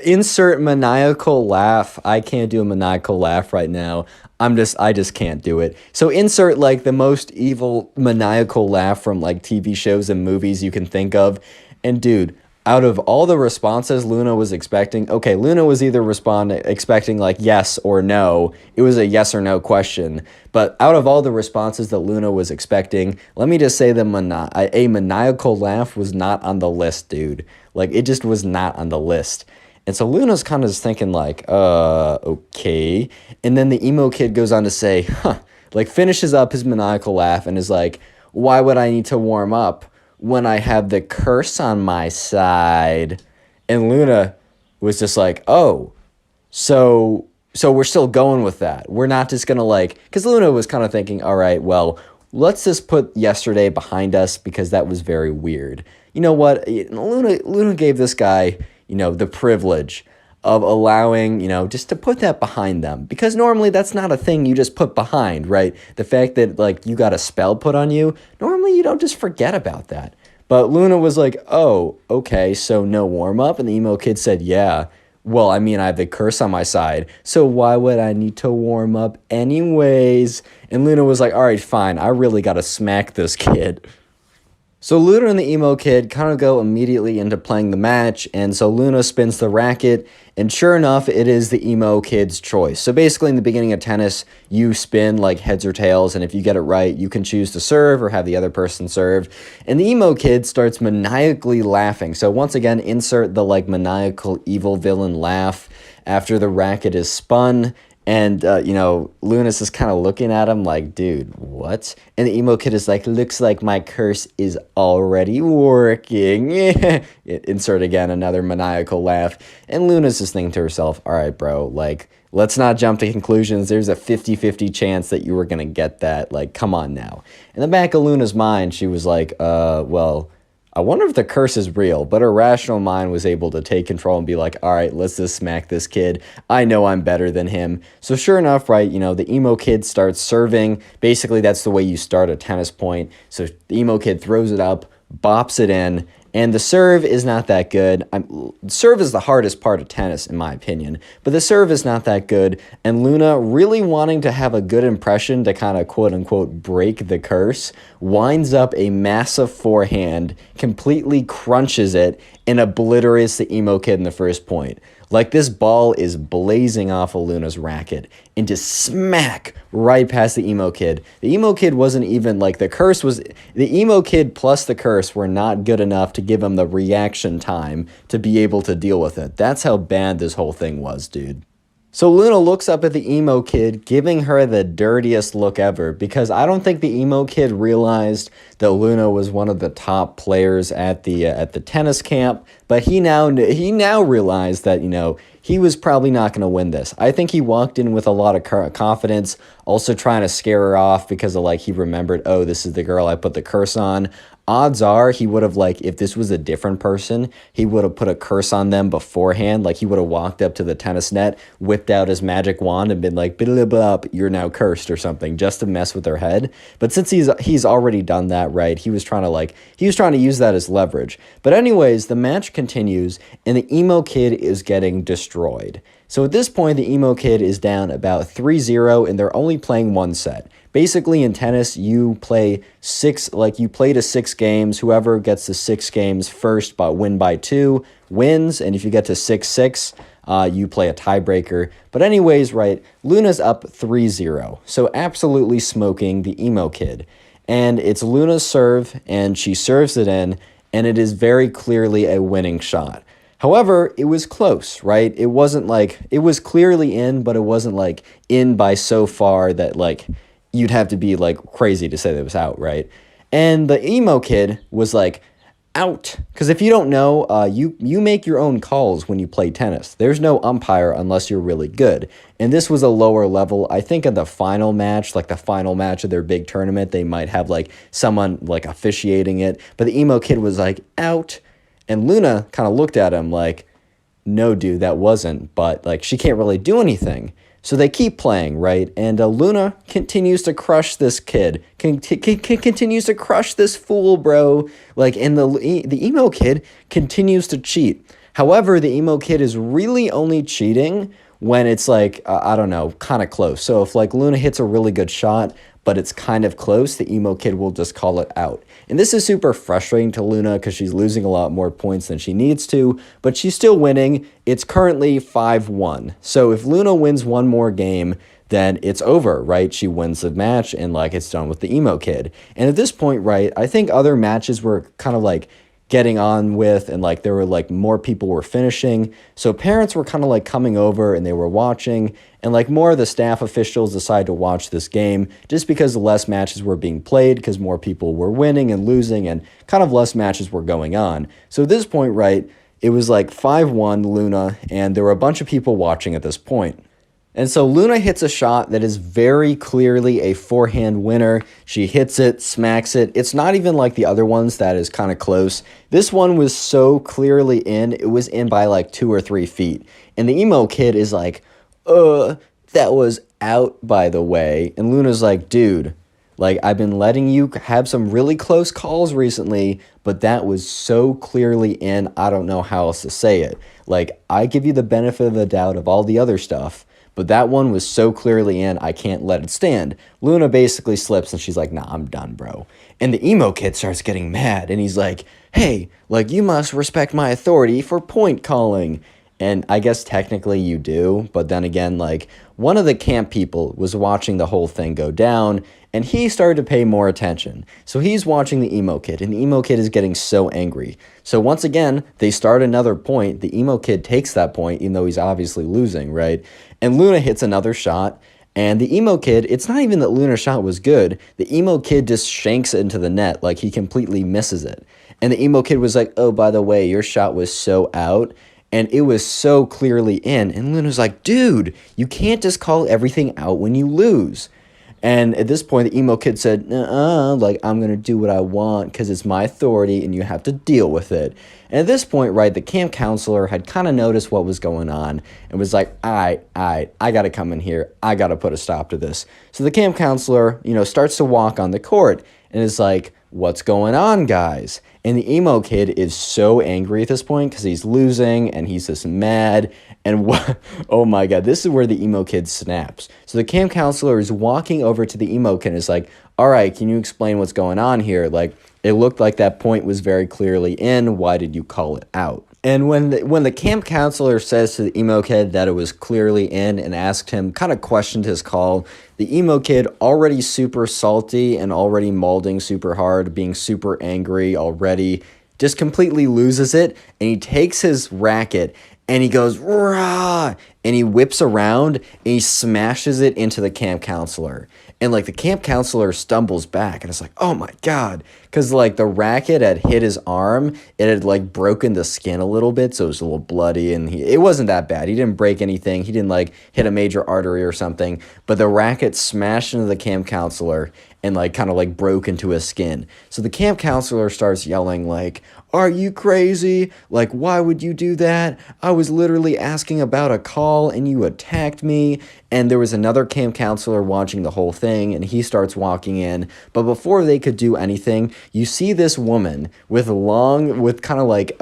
Speaker 4: insert maniacal laugh. I can't do a maniacal laugh right now. I just can't do it. So insert, like, the most evil maniacal laugh from, like, TV shows and movies you can think of. And dude, out of all the responses Luna was expecting, okay, Luna was either expecting, like, yes or no. It was a yes or no question. But out of all the responses that Luna was expecting, let me just say that a maniacal laugh was not on the list, dude. Like, it just was not on the list. And so Luna's kind of just thinking, like, okay. And then the emo kid goes on to say, like, finishes up his maniacal laugh and is like, why would I need to warm up when I have the curse on my side? And Luna was just like, oh, so we're still going with that. We're not just going to, like, because Luna was kind of thinking, all right, well, let's just put yesterday behind us because that was very weird. You know what? Luna gave this guy, you know, the privilege of allowing, you know, just to put that behind them. Because normally that's not a thing you just put behind, right? The fact that, like, you got a spell put on you, normally you don't just forget about that. But Luna was like, oh, okay, so no warm-up? And the emo kid said, yeah. Well, I mean, I have the curse on my side, so why would I need to warm up anyways? And Luna was like, all right, fine, I really got to smack this kid. So Luna and the emo kid kind of go immediately into playing the match, and so Luna spins the racket, and sure enough, it is the emo kid's choice. So basically, in the beginning of tennis, you spin, like, heads or tails, and if you get it right, you can choose to serve or have the other person serve. And the emo kid starts maniacally laughing. So once again, insert the, like, maniacal evil villain laugh after the racket is spun. And, you know, Luna's just kind of looking at him like, dude, what? And the emo kid is like, looks like my curse is already working. Insert again another maniacal laugh. And Luna's just thinking to herself, all right, bro, like, let's not jump to conclusions. There's a 50-50 chance that you were going to get that. Like, come on now. In the back of Luna's mind, she was like, well, I wonder if the curse is real, but her rational mind was able to take control and be like, all right, let's just smack this kid. I know I'm better than him. So sure enough, right, you know, the emo kid starts serving. Basically, that's the way you start a tennis point. So the emo kid throws it up, bops it in, and the serve is not that good. Serve is the hardest part of tennis, in my opinion. But the serve is not that good. And Luna, really wanting to have a good impression to kind of quote-unquote break the curse, winds up a massive forehand, completely crunches it, and obliterates the emo kid in the first point. Like, this ball is blazing off of Luna's racket and just smack right past the emo kid. The emo kid wasn't even, like, the emo kid plus the curse were not good enough to give him the reaction time to be able to deal with it. That's how bad this whole thing was, dude. So Luna looks up at the emo kid, giving her the dirtiest look ever, because I don't think the emo kid realized that Luna was one of the top players at the tennis camp, but he now realized that, you know, he was probably not going to win this. I think he walked in with a lot of confidence, also trying to scare her off because of, like, he remembered, oh, this is the girl I put the curse on. Odds are he would have, like, if this was a different person, he would have put a curse on them beforehand. Like, he would have walked up to the tennis net, whipped out his magic wand, and been like, blah, blah, you're now cursed or something, just to mess with their head. But since he's already done that, right, he was trying to use that as leverage. But anyways, the match continues, and the emo kid is getting destroyed. destroyed. So at this point, the emo kid is down about 3-0, and they're only playing one set. Basically, in tennis, you play you play to 6 games. Whoever gets to 6 games first but win by 2 wins, and if you get to 6-6, you play a tiebreaker. But anyways, right, Luna's up 3-0, so absolutely smoking the emo kid. And it's Luna's serve, and she serves it in, and it is very clearly a winning shot. However, it was close, right? It wasn't like, it was clearly in, but it wasn't like in by so far that like you'd have to be like crazy to say that it was out, right? And the emo kid was like, out. Because if you don't know, you make your own calls when you play tennis. There's no umpire unless you're really good. And this was a lower level. I think in the final match, like the final match of their big tournament, they might have like someone like officiating it. But the emo kid was like, out. And Luna kind of looked at him like, no, dude, that wasn't. But like she can't really do anything. So they keep playing, right? And Luna continues to crush this kid, continues to crush this fool, bro. Like, and the emo kid continues to cheat. However, the emo kid is really only cheating when it's like, I don't know, kind of close. So if like Luna hits a really good shot, but it's kind of close, the emo kid will just call it out. And this is super frustrating to Luna because she's losing a lot more points than she needs to, but she's still winning. It's currently 5-1. So if Luna wins one more game, then it's over, right? She wins the match and like it's done with the emo kid. And at this point, right, I think other matches were kind of like getting on with, and like there were like more people were finishing, so parents were kind of like coming over and they were watching, and like more of the staff officials decided to watch this game just because less matches were being played because more people were winning and losing and kind of less matches were going on. So at this point, right, it was like 5-1 Luna, and there were a bunch of people watching at this point. And so Luna hits a shot that is very clearly a forehand winner. She hits it, smacks it. It's not even like the other ones that is kind of close. This one was so clearly in, it was in by like 2 or 3 feet. And the emo kid is like, that was out, by the way. And Luna's like, dude, like I've been letting you have some really close calls recently, but that was so clearly in, I don't know how else to say it. Like I give you the benefit of the doubt of all the other stuff, but that one was so clearly in, I can't let it stand. Luna basically slips and she's like, nah, I'm done, bro. And the emo kid starts getting mad and he's like, hey, like you must respect my authority for point calling. And I guess technically you do, but then again, like one of the camp people was watching the whole thing go down and he started to pay more attention. So he's watching the emo kid, and the emo kid is getting so angry. So once again, they start another point. The emo kid takes that point, even though he's obviously losing, right? And Luna hits another shot, and the emo kid, it's not even that Luna's shot was good. The emo kid just shanks it into the net, like he completely misses it. And the emo kid was like, oh, by the way, your shot was so out. And it was so clearly in. And Luna's like, dude, you can't just call everything out when you lose. And at this point, the emo kid said, like, I'm going to do what I want because it's my authority and you have to deal with it. And at this point, right, the camp counselor had kind of noticed what was going on and was like, all right, I got to come in here. I got to put a stop to this. So the camp counselor, starts to walk on the court and is like, what's going on, guys? And the emo kid is so angry at this point because he's losing and he's just mad. And oh my God, this is where the emo kid snaps. So the camp counselor is walking over to the emo kid and is like, all right, can you explain what's going on here? Like, it looked like that point was very clearly in. Why did you call it out? And when the camp counselor says to the emo kid that it was clearly in and asked him, kind of questioned his call, the emo kid, already super salty and already mauling super hard, being super angry already, just completely loses it. And he takes his racket and he goes, rah, and he whips around and he smashes it into the camp counselor. And like the camp counselor stumbles back and it's like, oh my God. Because like the racket had hit his arm. It had like broken the skin a little bit. So it was a little bloody and it wasn't that bad. He didn't break anything. He didn't like hit a major artery or something. But the racket smashed into the camp counselor and like kind of like broke into his skin. So the camp counselor starts yelling like, are you crazy? Like, why would you do that? I was literally asking about a call and you attacked me. And there was another camp counselor watching the whole thing and he starts walking in. But before they could do anything, you see this woman with kind of like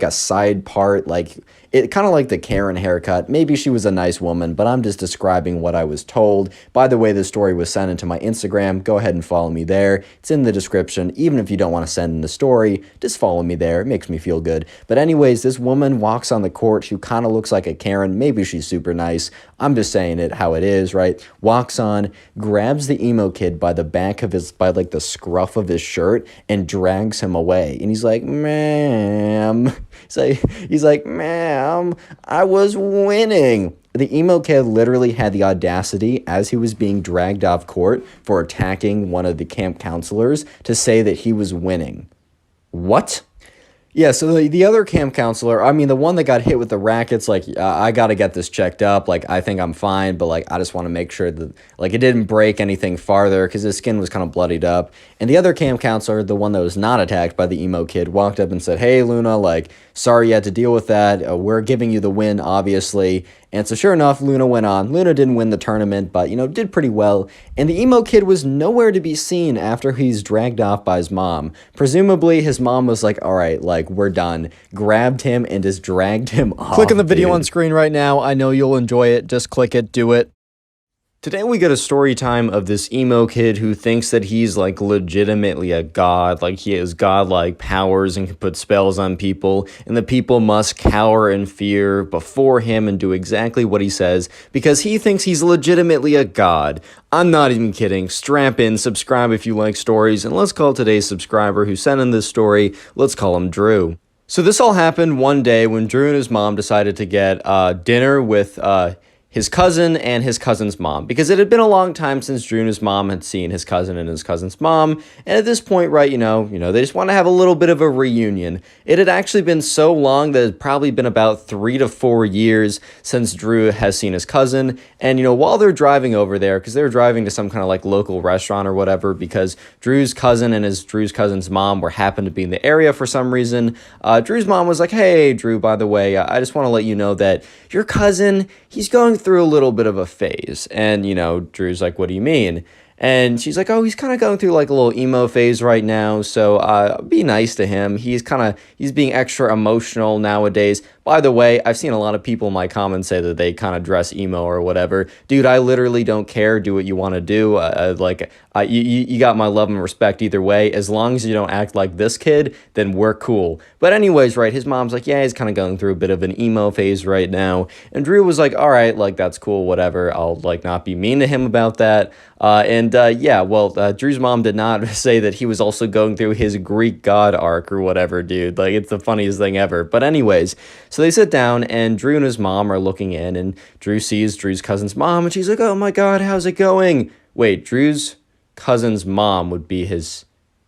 Speaker 4: a side part, like it kind of like the Karen haircut. Maybe she was a nice woman, but I'm just describing what I was told. By the way, the story was sent into my Instagram. Go ahead and follow me there. It's in the description. Even if you don't want to send in the story, just follow me there. It makes me feel good. But anyways, this woman walks on the court. She kind of looks like a Karen. Maybe she's super nice. I'm just saying it how it is, right? Walks on, grabs the emo kid by the back of by like the scruff of his shirt and drags him away. And he's like, ma'am. He's like, ma'am, I was winning. The emo kid literally had the audacity, as he was being dragged off court for attacking one of the camp counselors, to say that he was winning. What? Yeah, so the other camp counselor, I mean, the one that got hit with the rackets, like, I got to get this checked up. Like, I think I'm fine, but, like, I just want to make sure that, like, it didn't break anything farther because his skin was kind of bloodied up. And the other camp counselor, the one that was not attacked by the emo kid, walked up and said, hey, Luna, like, sorry you had to deal with that. We're giving you the win, obviously. And so sure enough, Luna went on. Luna didn't win the tournament, but, you know, did pretty well. And the emo kid was nowhere to be seen after he's dragged off by his mom. Presumably, his mom was like, all right, like, we're done. Grabbed him and just dragged him off.
Speaker 1: Click on the video on screen right now. I know you'll enjoy it. Just click it. Do it.
Speaker 4: Today we get a story time of this emo kid who thinks that he's like legitimately a god, like he has godlike powers and can put spells on people, and the people must cower in fear before him and do exactly what he says because he thinks he's legitimately a god. I'm not even kidding. Strap in, subscribe if you like stories, and let's call today's subscriber who sent in this story, let's call him Drew. So this all happened one day when Drew and his mom decided to get dinner with his cousin and his cousin's mom, because it had been a long time since Drew and his mom had seen his cousin and his cousin's mom, and at this point, right, you know, they just want to have a little bit of a reunion. It had actually been so long that it had probably been about 3 to 4 years since Drew has seen his cousin, and, you know, while they're driving over there, because they were driving to some kind of, like, local restaurant or whatever, because Drew's cousin and Drew's cousin's mom happened to be in the area for some reason, Drew's mom was like, hey, Drew, by the way, I just want to let you know that your cousin, he's going through a little bit of a phase. And, you know, Drew's like, what do you mean? And she's like, oh, he's kind of going through like a little emo phase right now. So be nice to him. He's being extra emotional nowadays. By the way, I've seen a lot of people in my comments say that they kind of dress emo or whatever. Dude, I literally don't care. Do what you want to do. You got my love and respect either way. As long as you don't act like this kid, then we're cool. But anyways, right, his mom's like, yeah, he's kind of going through a bit of an emo phase right now. And Drew was like, all right, like, that's cool, whatever. I'll, like, not be mean to him about that. Drew's mom did not say that he was also going through his Greek god arc or whatever, dude. Like, it's the funniest thing ever. But anyways, so they sit down, and Drew and his mom are looking in, and Drew sees Drew's cousin's mom, and she's like, oh my god, how's it going? Wait, Drew's cousin's mom would be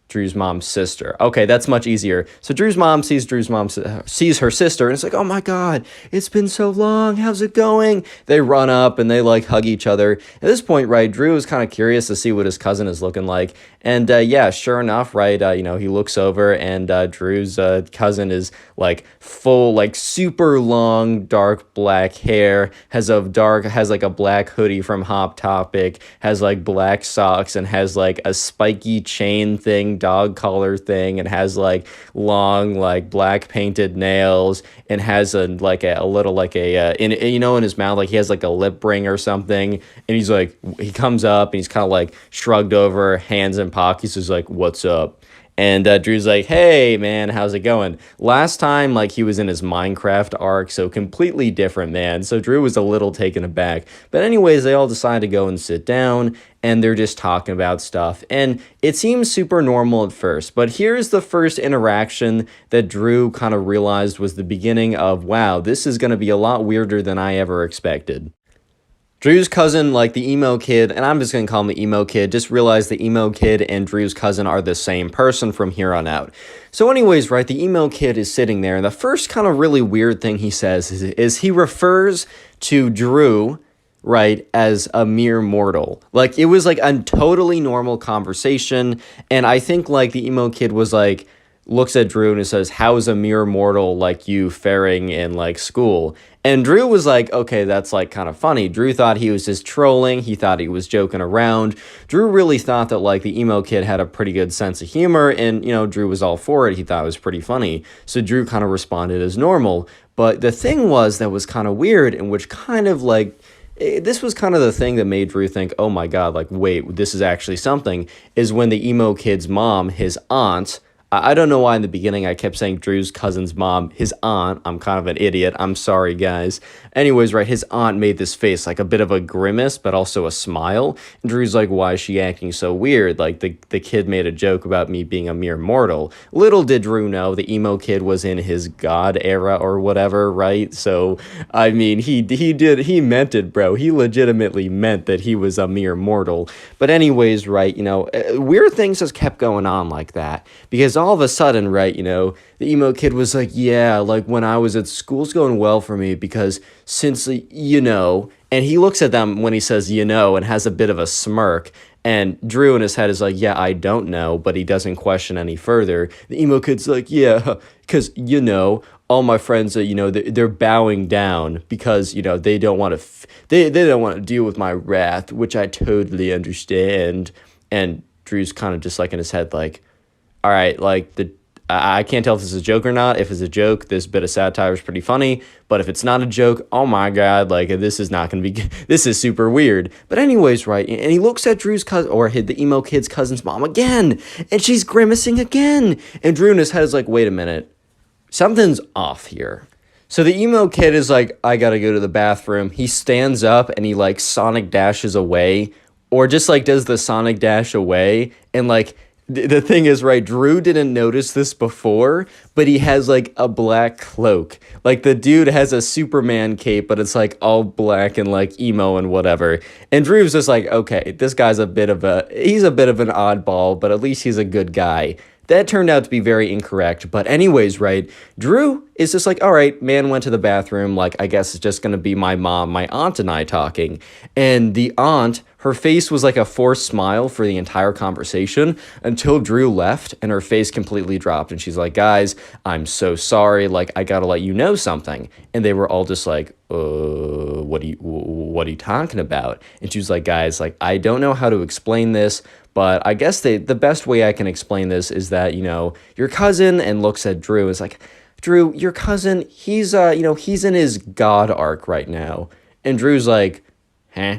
Speaker 4: Drew's mom's sister. Okay, that's much easier. So Drew's mom sees her sister, and it's like, oh my god, it's been so long, how's it going? They run up, and they, like, hug each other. At this point, right, Drew is kind of curious to see what his cousin is looking like, and yeah, sure enough, right, he looks over, and Drew's cousin is, like, full, like, super long, dark black hair, has like a black hoodie from Hot Topic, has, like, black socks, and has, like, a spiky chain thing, dog collar thing, and has, like, long, like, black painted nails, and has in his mouth, like, he has, like, a lip ring or something, and he's like, he comes up, and he's kind of, like, shrugged over, hands in pockets, he's like, what's up? And Drew's like, hey, man, how's it going? Last time, like, he was in his Minecraft arc, so completely different, man. So Drew was a little taken aback. But anyways, they all decide to go and sit down, and they're just talking about stuff. And it seems super normal at first, but here's the first interaction that Drew kind of realized was the beginning of, wow, this is going to be a lot weirder than I ever expected. Drew's cousin, like the emo kid, and I'm just going to call him the emo kid, just realized the emo kid and Drew's cousin are the same person from here on out. So anyways, right, the emo kid is sitting there, and the first kind of really weird thing he says is he refers to Drew, right, as a mere mortal. Like, it was like a totally normal conversation, and I think, like, the emo kid was like,
Speaker 3: looks at Drew and says, how's a mere mortal like you faring in like school? And Drew was like, okay, that's like kind of funny. Drew thought he was just trolling. He thought he was joking around. Drew really thought that like the emo kid had a pretty good sense of humor, and Drew was all for it. He thought it was pretty funny. So Drew kind of responded as normal. But the thing was that was kind of weird, and which kind of like, this was kind of the thing that made Drew think, oh my God, like, wait, this is actually something, is when the emo kid's mom, his aunt, I don't know why in the beginning I kept saying Drew's cousin's mom, his aunt. I'm kind of an idiot. I'm sorry, guys. Anyways, right, his aunt made this face, like a bit of a grimace, but also a smile. And Drew's like, why is she acting so weird? Like, the kid made a joke about me being a mere mortal. Little did Drew know the emo kid was in his God era or whatever, right? So, I mean, he meant it, bro. He legitimately meant that he was a mere mortal. But anyways, right, weird things just kept going on like that. Because all of a sudden, right, the emo kid was like, yeah, like when I was at school's going well for me because since, and he looks at them when he says, and has a bit of a smirk. And Drew in his head is like, yeah, I don't know, but he doesn't question any further. The emo kid's like, yeah, because, all my friends, they're bowing down because, they don't want to, they don't want to deal with my wrath, which I totally understand. And Drew's kind of just like in his head, like, all right, like I can't tell if this is a joke or not. If it's a joke, this bit of satire is pretty funny. But if it's not a joke, oh my God, like this is not going to be, this is super weird. But anyways, right, and he looks at Drew's cousin, or the emo kid's cousin's mom again, and she's grimacing again. And Drew in his head is like, wait a minute, something's off here. So the emo kid is like, I got to go to the bathroom. He stands up and he like Sonic dashes away, or just like does the Sonic dash away, and like, the thing is, right, Drew didn't notice this before, but he has, like, a black cloak. Like, the dude has a Superman cape, but it's, like, all black and, like, emo and whatever. And Drew's just like, okay, this guy's he's a bit of an oddball, but at least he's a good guy. That turned out to be very incorrect. But anyways, right, Drew is just like, all right, man went to the bathroom. Like, I guess it's just going to be my mom, my aunt, and I talking. And the aunt, her face was like a forced smile for the entire conversation until Drew left and her face completely dropped. And she's like, guys, I'm so sorry. Like, I got to let you know something. And they were all just like, what are you talking about? And she was like, guys, like, I don't know how to explain this, but I guess the best way I can explain this is that, your cousin, and looks at Drew, is like, Drew, your cousin, he's in his God arc right now. And Drew's like, huh?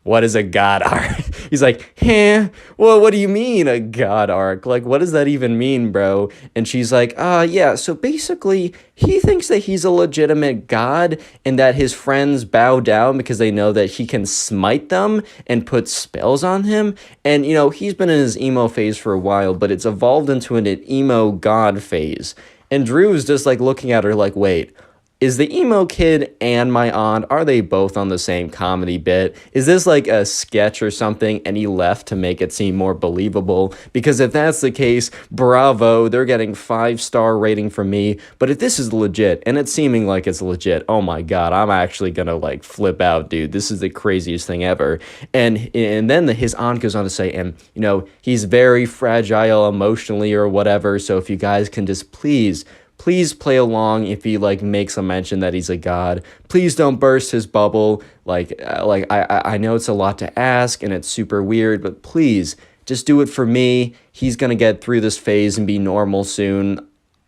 Speaker 3: What is a God arc? He's like, huh? Well, what do you mean a God arc? Like, what does that even mean, bro? And she's like, yeah, so basically, he thinks that he's a legitimate god and that his friends bow down because they know that he can smite them and put spells on him. And, he's been in his emo phase for a while, but it's evolved into an emo god phase. And Drew is just, like, looking at her like, wait, is the emo kid and my aunt, are they both on the same comedy bit? Is this like a sketch or something and he left to make it seem more believable? Because if that's the case, bravo, they're getting 5-star rating from me. But if this is legit, and it's seeming like it's legit, oh my God, I'm actually gonna like flip out, dude. This is the craziest thing ever. And then his aunt goes on to say, and he's very fragile emotionally or whatever. So if you guys can just please play along if he like makes a mention that he's a god. Please don't burst his bubble. I know it's a lot to ask and it's super weird, but please just do it for me. He's gonna get through this phase and be normal soon.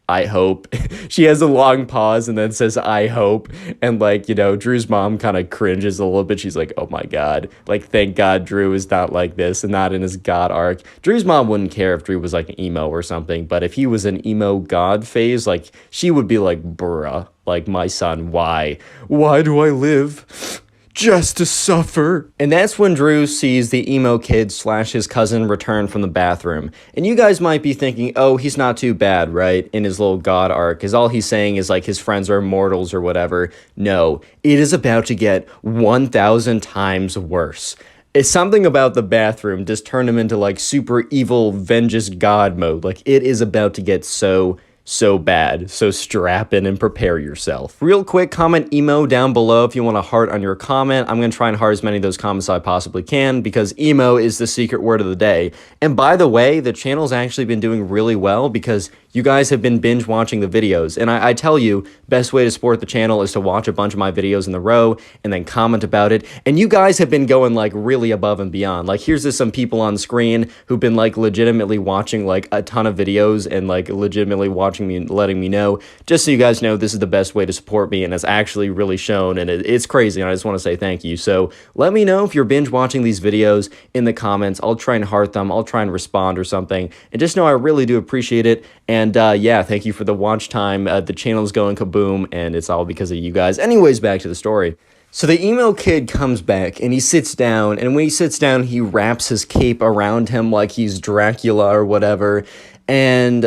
Speaker 3: I hope. She has a long pause and then says, I hope. And Drew's mom kind of cringes a little bit. She's like, oh my God. Like, thank God Drew is not like this and not in his God arc. Drew's mom wouldn't care if Drew was like an emo or something. But if he was an emo God phase, like, she would be like, bruh, like, my son, why? Why do I live? Just to suffer. And that's when Drew sees the emo kid / his cousin return from the bathroom. And you guys might be thinking, oh, he's not too bad, right? In his little god arc, because all he's saying is like his friends are immortals or whatever. No, it is about to get 1,000 times worse. It's something about the bathroom just turned him into like super evil vengeance god mode. Like, it is about to get so
Speaker 4: so bad. So strap in and prepare yourself. Real quick, comment emo down below if you want a heart on your comment. I'm going to try and heart as many of those comments as I possibly can because emo is the secret word of the day. And by the way, the channel's actually been doing really well because you guys have been binge watching the videos. And I tell you, best way to support the channel is to watch a bunch of my videos in a row and then comment about it. And you guys have been going like really above and beyond. Like here's just some people on screen who've been like legitimately watching like a ton of videos and like legitimately watching me and letting me know, just so you guys know this is the best way to support me, and it's actually really shown, and it's crazy, and I just want to say thank you. So let me know if you're binge watching these videos in the comments. I'll try and heart them, I'll try and respond or something, and just know I really do appreciate it. And yeah, thank you for the watch time. The channel's going kaboom, and it's all because of you guys. Anyways, back to the story. So the emo kid comes back and he sits down, and when he sits down, he wraps his cape around him like he's Dracula or whatever. And,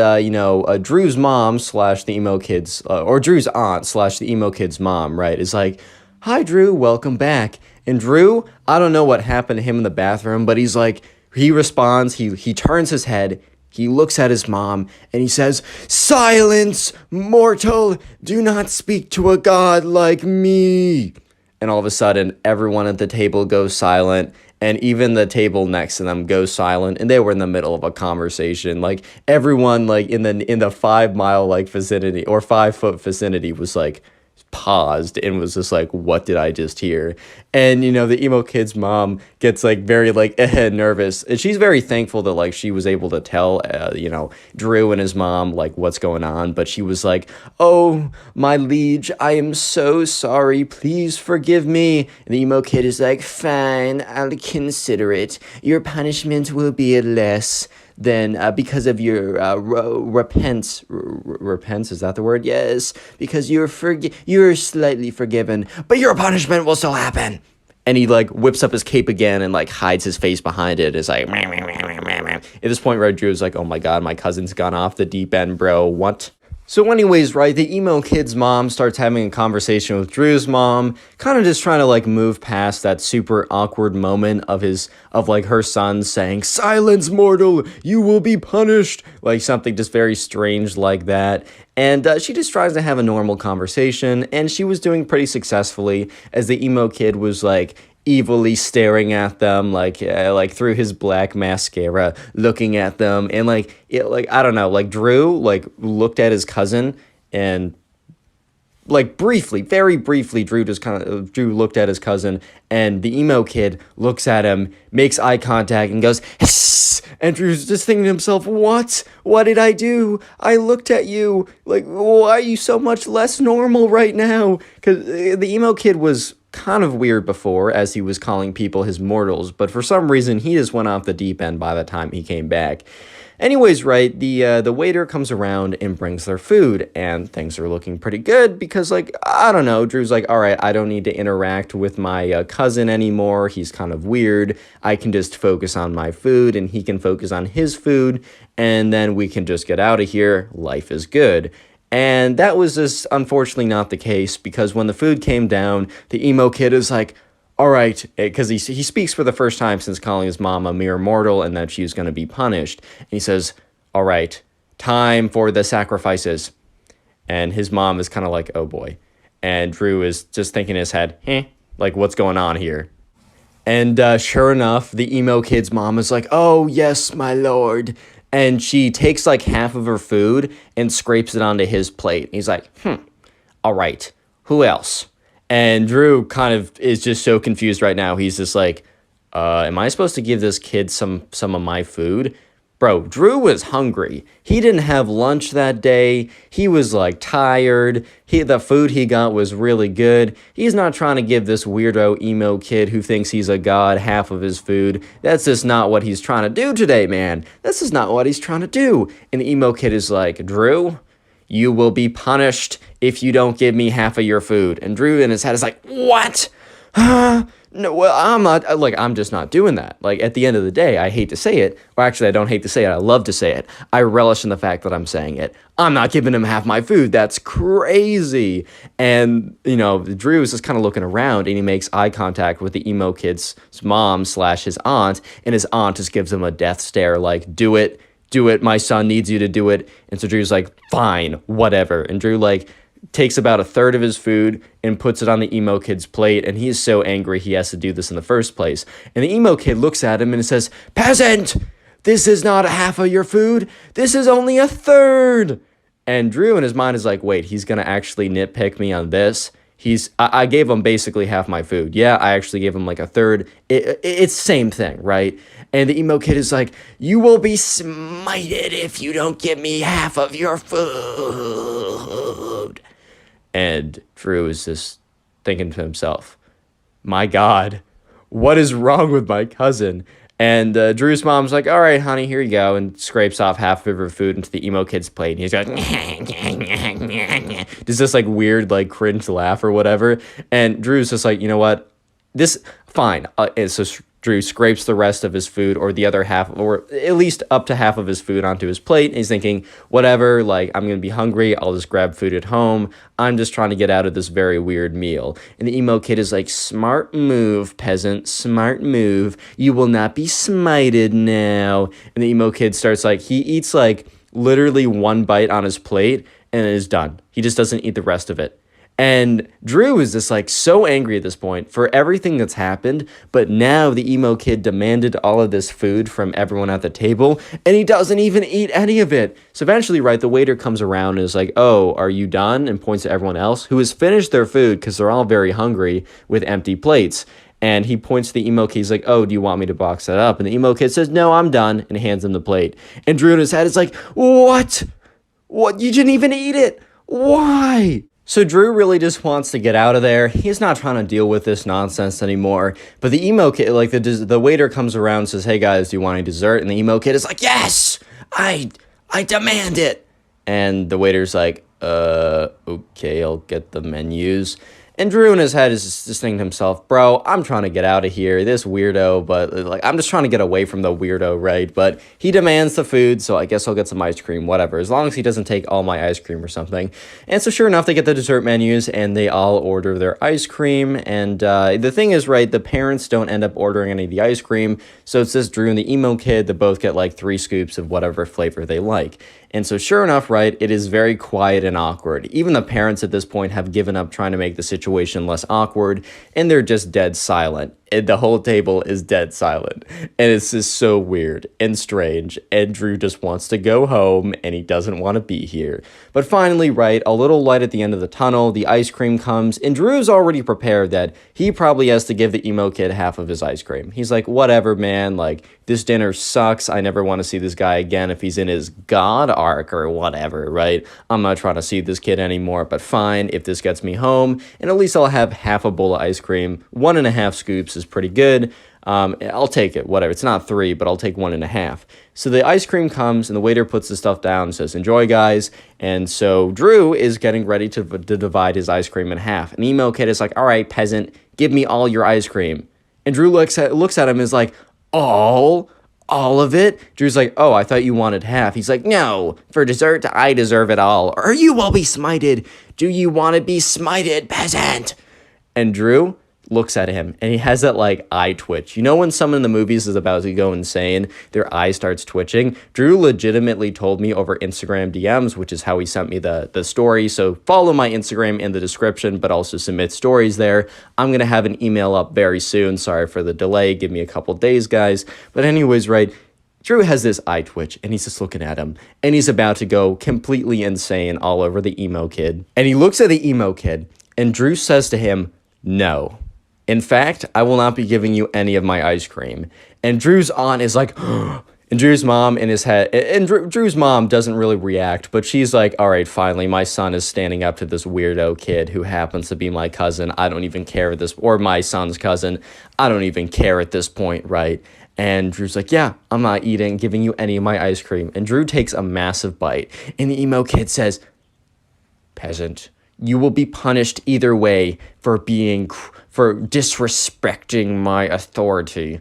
Speaker 4: Drew's mom slash the emo kid's, or Drew's aunt slash the emo kid's mom, right, is like, "Hi, Drew, welcome back." And Drew, I don't know what happened to him in the bathroom, but he's like, he responds, he turns his head, he looks at his mom, and he says, "Silence, mortal, do not speak to a god like me." And all of a sudden, everyone at the table goes silent, and even the table next to them goes silent, and they were in the middle of a conversation. Like, everyone, like, in the 5 mile, like, vicinity, or 5 foot vicinity was, like, paused and was just like, what did I just hear? And the emo kid's mom gets like very like nervous, and she's very thankful that like she was able to tell Drew and his mom like what's going on, but she was like, "Oh, my liege, I am so sorry, please forgive me." And the emo kid is like, "Fine, I'll consider it. Your punishment will be less than because of your repents, is that the word? Yes, because you're slightly forgiven, but your punishment will still happen." And he like whips up his cape again and like hides his face behind it. It's like, meh, meh, meh, meh, meh, meh. At this point, right, Drew's like, "Oh my god, my cousin's gone off the deep end, bro. What?" So anyways, right, the emo kid's mom starts having a conversation with Drew's mom, kind of just trying to like move past that super awkward moment of like her son saying, "Silence, mortal, you will be punished," like something just very strange like that. And she just tries to have a normal conversation, and she was doing pretty successfully as the emo kid was like evilly staring at them like through his black mascara, looking at them, and like I don't know, like Drew like looked at his cousin, and like briefly, very briefly, Drew looked at his cousin, and the emo kid looks at him, makes eye contact, and goes, "Hiss!" And Drew's just thinking to himself, what did I do? I looked at you, like, why are you so much less normal right now? Because the emo kid was kind of weird before, as he was calling people his mortals, but for some reason he just went off the deep end by the time he came back. Anyways, right, the waiter comes around and brings their food, and things are looking pretty good because, like, I don't know, Drew's like, all right, I don't need to interact with my cousin anymore. He's kind of weird. I can just focus on my food, and he can focus on his food, and then we can just get out of here. Life is good. And that was just unfortunately not the case, because when the food came down, the emo kid is like, all right, because he speaks for the first time since calling his mom a mere mortal and that she's going to be punished. And he says, all right, time for the sacrifices. And his mom is kind of like, oh boy. And Drew is just thinking in his head, like, what's going on here? And sure enough, the emo kid's mom is like, oh yes, my lord. And she takes like half of her food and scrapes it onto his plate. And he's like, all right, who else? And Drew kind of is just so confused right now. He's just like, am I supposed to give this kid some of my food? Bro, Drew was hungry. He didn't have lunch that day. He was like tired. The food he got was really good. He's not trying to give this weirdo emo kid who thinks he's a god half of his food. That's just not what he's trying to do today, man. This is not what he's trying to do. And the emo kid is like, Drew, you will be punished if you don't give me half of your food. And Drew in his head is like, what? No, well, I'm just not doing that. Like, at the end of the day, I hate to say it, or actually, I don't hate to say it, I love to say it. I relish in the fact that I'm saying it. I'm not giving him half my food. That's crazy. And, Drew is just kind of looking around, and he makes eye contact with the emo kid's mom / his aunt, and his aunt just gives him a death stare, like, do it, do it. My son needs you to do it. And so Drew's like, fine, whatever. And Drew like takes about a third of his food and puts it on the emo kid's plate. And he's so angry he has to do this in the first place. And the emo kid looks at him and says, peasant, this is not half of your food. This is only a third. And Drew in his mind is like, wait, he's going to actually nitpick me on this. I gave him basically half my food. Yeah, I actually gave him like a third. It's same thing, right? And the emo kid is like, you will be smited if you don't give me half of your food. And Drew is just thinking to himself, my God, what is wrong with my cousin? And Drew's mom's like, all right, honey, here you go, and scrapes off half of her food into the emo kid's plate. And he's like, does this like weird, like cringe laugh or whatever. And Drew's just like, you know what? Fine. And so Drew scrapes the rest of his food, or the other half, or at least up to half of his food onto his plate. And he's thinking, whatever, like, I'm going to be hungry. I'll just grab food at home. I'm just trying to get out of this very weird meal. And the emo kid is like, smart move, peasant, smart move. You will not be smited now. And the emo kid starts like, he eats like literally one bite on his plate and it is done. He just doesn't eat the rest of it. And Drew is just like so angry at this point for everything that's happened, but now the emo kid demanded all of this food from everyone at the table, and he doesn't even eat any of it. So eventually, right, the waiter comes around and is like, oh, are you done? And points to everyone else who has finished their food because they're all very hungry with empty plates. And he points to the emo kid. He's like, oh, do you want me to box that up? And the emo kid says, no, I'm done, and hands him the plate. And Drew in his head is like, what? What? You didn't even eat it. Why? So Drew really just wants to get out of there. He's not trying to deal with this nonsense anymore. But the emo kid, like the waiter comes around and says, hey guys, do you want any dessert? And the emo kid is like, yes, I demand it. And the waiter's like, okay, I'll get the menus. And Drew in his head is just thinking to himself, bro, I'm trying to get out of here. This weirdo, but like, I'm just trying to get away from the weirdo, right? But he demands the food, so I guess I'll get some ice cream, whatever, as long as he doesn't take all my ice cream or something. And so sure enough, they get the dessert menus and they all order their ice cream. And the thing is, right, the parents don't end up ordering any of the ice cream. So it's just Drew and the emo kid that both get like 3 scoops of whatever flavor they like. And so sure enough, right, it is very quiet and awkward. Even the parents at this point have given up trying to make the situation less awkward, and they're just dead silent. And the whole table is dead silent. And it's just so weird and strange. And Drew just wants to go home, and he doesn't want to be here. But finally, right, a little light at the end of the tunnel, the ice cream comes, and Drew's already prepared that he probably has to give the emo kid half of his ice cream. He's like, whatever, man, like, this dinner sucks. I never want to see this guy again if he's in his God arc or whatever, right? I'm not trying to see this kid anymore, but fine, if this gets me home, and at least I'll have half a bowl of ice cream. 1.5 scoops is pretty good. I'll take it, whatever. It's not 3, but I'll take 1.5. So the ice cream comes, and the waiter puts the stuff down and says, enjoy, guys. And so Drew is getting ready to divide his ice cream in half. And the emo kid is like, all right, peasant, give me all your ice cream. And Drew looks at him and is like, all of it? Drew's like, oh, I thought you wanted half. He's like, no, for dessert, I deserve it all, or you will be smited. Do you want to be smited, peasant? And Drew looks at him, and he has that, like, eye twitch. You know when someone in the movies is about to go insane, their eye starts twitching? Drew legitimately told me over Instagram DMs, which is how he sent me the story. So follow my Instagram in the description, but also submit stories there. I'm going to have an email up very soon. Sorry for the delay. Give me a couple days, guys. But anyways, right, Drew has this eye twitch, and he's just looking at him, and he's about to go completely insane all over the emo kid. And he looks at the emo kid, and Drew says to him, no. In fact, I will not be giving you any of my ice cream. And Drew's aunt is like, and Drew's mom in his head, and Drew's mom doesn't really react, but she's like, all right, finally, my son is standing up to this weirdo kid who happens to be my cousin. I don't even care at this, or my son's cousin. I don't even care at this point, right? And Drew's like, yeah, I'm not giving you any of my ice cream. And Drew takes a massive bite, and the emo kid says, peasant, you will be punished either way for disrespecting my authority.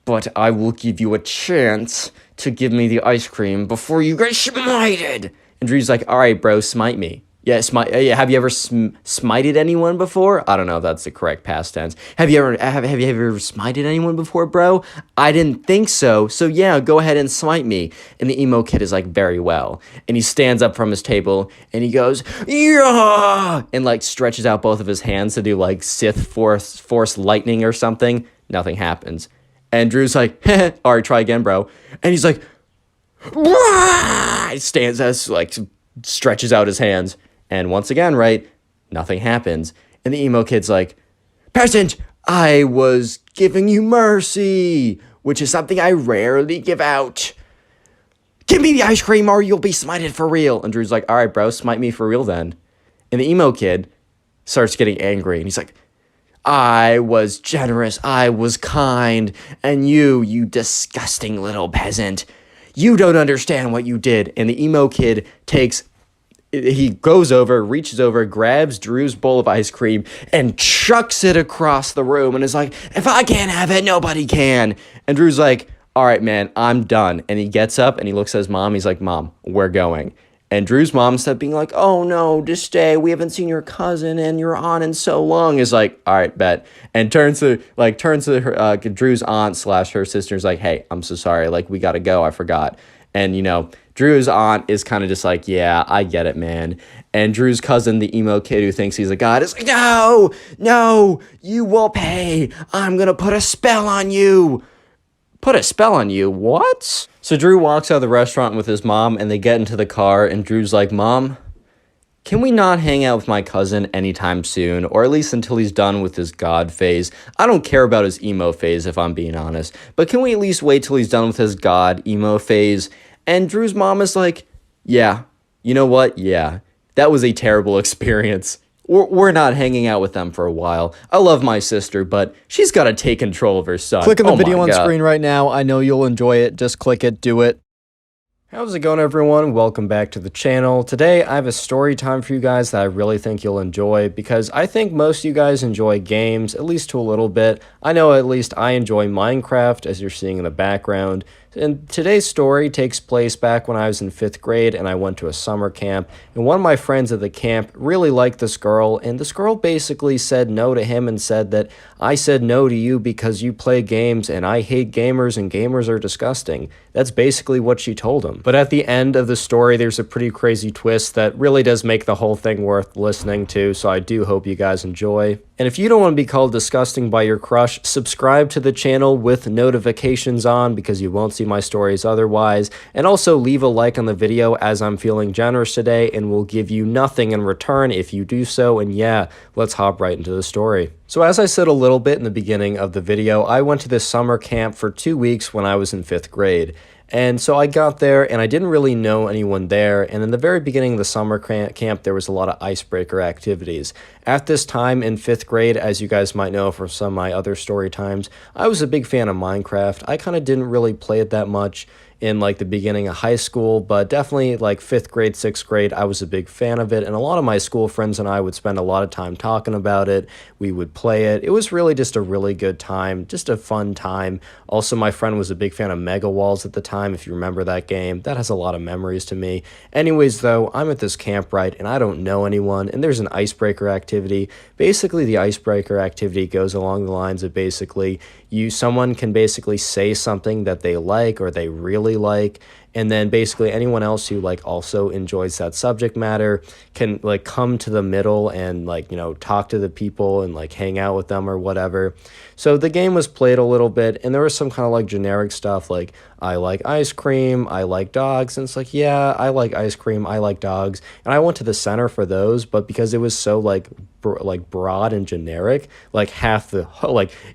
Speaker 4: But I will give you a chance to give me the ice cream before you get smited. And Drew's like, all right, bro, smite me. Yeah, yeah, have you ever smited anyone before? I don't know if that's the correct past tense. Have you ever smited anyone before, bro? I didn't think so. So yeah, go ahead and smite me. And the emo kid is like, very well. And he stands up from his table and he goes, yeah, and like stretches out both of his hands to do like Sith force lightning or something. Nothing happens. And Drew's like, all right, try again, bro. And he's like, he stands as like stretches out his hands. And once again, right, nothing happens. And the emo kid's like, peasant, I was giving you mercy, which is something I rarely give out. Give me the ice cream or you'll be smited for real. And Drew's like, all right, bro, smite me for real then. And the emo kid starts getting angry. And he's like, I was generous, I was kind, and you disgusting little peasant, you don't understand what you did. And the emo kid he goes over, reaches over, grabs Drew's bowl of ice cream and chucks it across the room and is like, if I can't have it, nobody can. And Drew's like, all right, man, I'm done. And he gets up and he looks at his mom. He's like, Mom, we're going. And Drew's mom, instead of being like, oh no, just stay. We haven't seen your cousin and your aunt in so long, is like, all right, bet. And turns to her, Drew's aunt / her sister's like, hey, I'm so sorry. Like, we got to go. I forgot. And, Drew's aunt is kind of just like, yeah, I get it, man. And Drew's cousin, the emo kid who thinks he's a god, is like, no, you will pay. I'm going to put a spell on you. Put a spell on you? What? So Drew walks out of the restaurant with his mom, and they get into the car, and Drew's like, Mom, can we not hang out with my cousin anytime soon, or at least until he's done with his god phase? I don't care about his emo phase, if I'm being honest, but can we at least wait till he's done with his god emo phase? And Drew's mom is like, yeah, you know what? Yeah, that was a terrible experience. We're not hanging out with them for a while. I love my sister, but she's got to take control of her son.
Speaker 1: Click on the video on screen right now. I know you'll enjoy it. Just click it. Do it. How's it going, everyone? Welcome back to the channel. Today, I have a story time for you guys that I really think you'll enjoy because I think most of you guys enjoy games, at least to a little bit. I know at least I enjoy Minecraft, as you're seeing in the background. And today's story takes place back when I was in 5th grade and I went to a summer camp. And one of my friends at the camp really liked this girl, and this girl basically said no to him and said that I said no to you because you play games and I hate gamers and gamers are disgusting. That's basically what she told him. But at the end of the story, there's a pretty crazy twist that really does make the whole thing worth listening to, so I do hope you guys enjoy. And if you don't want to be called disgusting by your crush, subscribe to the channel with notifications on because you won't see my stories otherwise. And also leave a like on the video as I'm feeling generous today and will give you nothing in return if you do so. And yeah, let's hop right into the story. So as I said a little bit in the beginning of the video, I went to this summer camp for 2 weeks when I was in 5th grade. And so I got there and I didn't really know anyone there. And in the very beginning of the summer camp, there was a lot of icebreaker activities. At this time in 5th grade, as you guys might know from some of my other story times, I was a big fan of Minecraft. I kind of didn't really play it that much in like the beginning of high school, but definitely like 5th grade, 6th grade, I was a big fan of it. And a lot of my school friends and I would spend a lot of time talking about it. We would play it. It was really just a really good time, just a fun time. Also, my friend was a big fan of Mega Walls at the time, if you remember that game. That has a lot of memories to me. Anyways, though, I'm at this camp, right, and I don't know anyone, and there's an icebreaker activity. Basically, the icebreaker activity goes along the lines of basically someone can basically say something that they like or they really like, and then basically anyone else who like also enjoys that subject matter can like come to the middle and like, talk to the people and like hang out with them or whatever. So the game was played a little bit, and there was some kind of like generic stuff like, I like ice cream, I like dogs, and it's like, yeah, I like ice cream, I like dogs, and I went to the center for those, but because it was so like broad and generic, like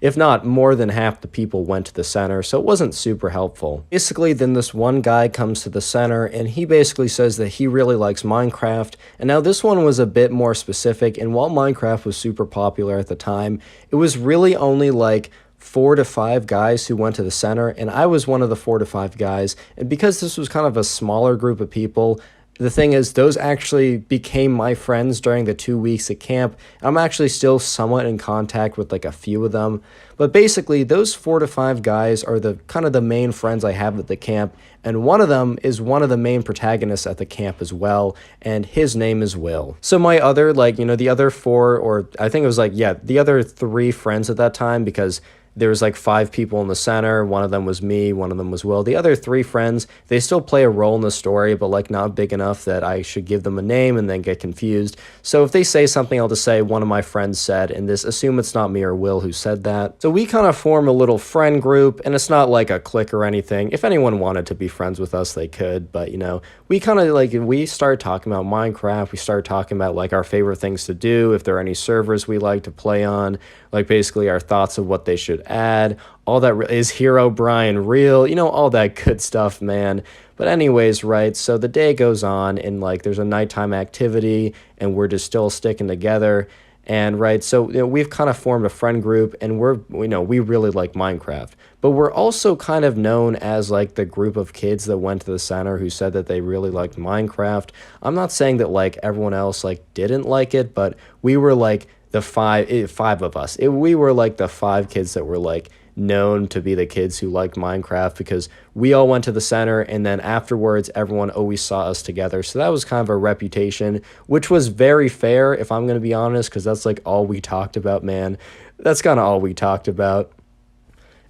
Speaker 1: if not more than half the people went to the center, so it wasn't super helpful. Basically, then this one guy comes to the center and he basically says that he really likes Minecraft. And now this one was a bit more specific, and while Minecraft was super popular at the time, it was really only like 4 to 5 guys who went to the center, and I was one of the 4 to 5 guys. And because this was kind of a smaller group of people,
Speaker 4: the thing is, those actually became my friends during the 2 weeks at camp. I'm actually still somewhat in contact with like a few of them. But basically, those 4 to 5 guys are the kind of the main friends I have at the camp. And one of them is one of the main protagonists at the camp as well. And his name is Will. So my other, like, you know, the other 4, or I think it was like, yeah, the other 3 friends at that time, because there was like 5 people in the center. One of them was me, one of them was Will. The other 3 friends, they still play a role in the story, but like not big enough that I should give them a name and then get confused. So if they say something, I'll just say one of my friends said, and this assume it's not me or Will who said that. So we kind of form a little friend group, and it's not like a clique or anything. If anyone wanted to be friends with us, they could, but you know, we kind of like, we started talking about Minecraft. We started talking about like our favorite things to do, if there are any servers we like to play on, like basically our thoughts of what they should add, all that. Is Hero Brian real? You know, all that good stuff, man. But anyways, right, so the day goes on, and like there's a nighttime activity, and we're just still sticking together. And right, so you know, we've kind of formed a friend group, and we really like Minecraft. But we're also kind of known as like the group of kids that went to the center who said that they really liked Minecraft. I'm not saying that like everyone else like didn't like it, but we were like the five of us. We were like the 5 kids that were like known to be the kids who liked Minecraft, because we all went to the center, and then afterwards everyone always saw us together. So that was kind of a reputation, which was very fair, if I'm going to be honest, because that's like all we talked about, man. That's kind of all we talked about.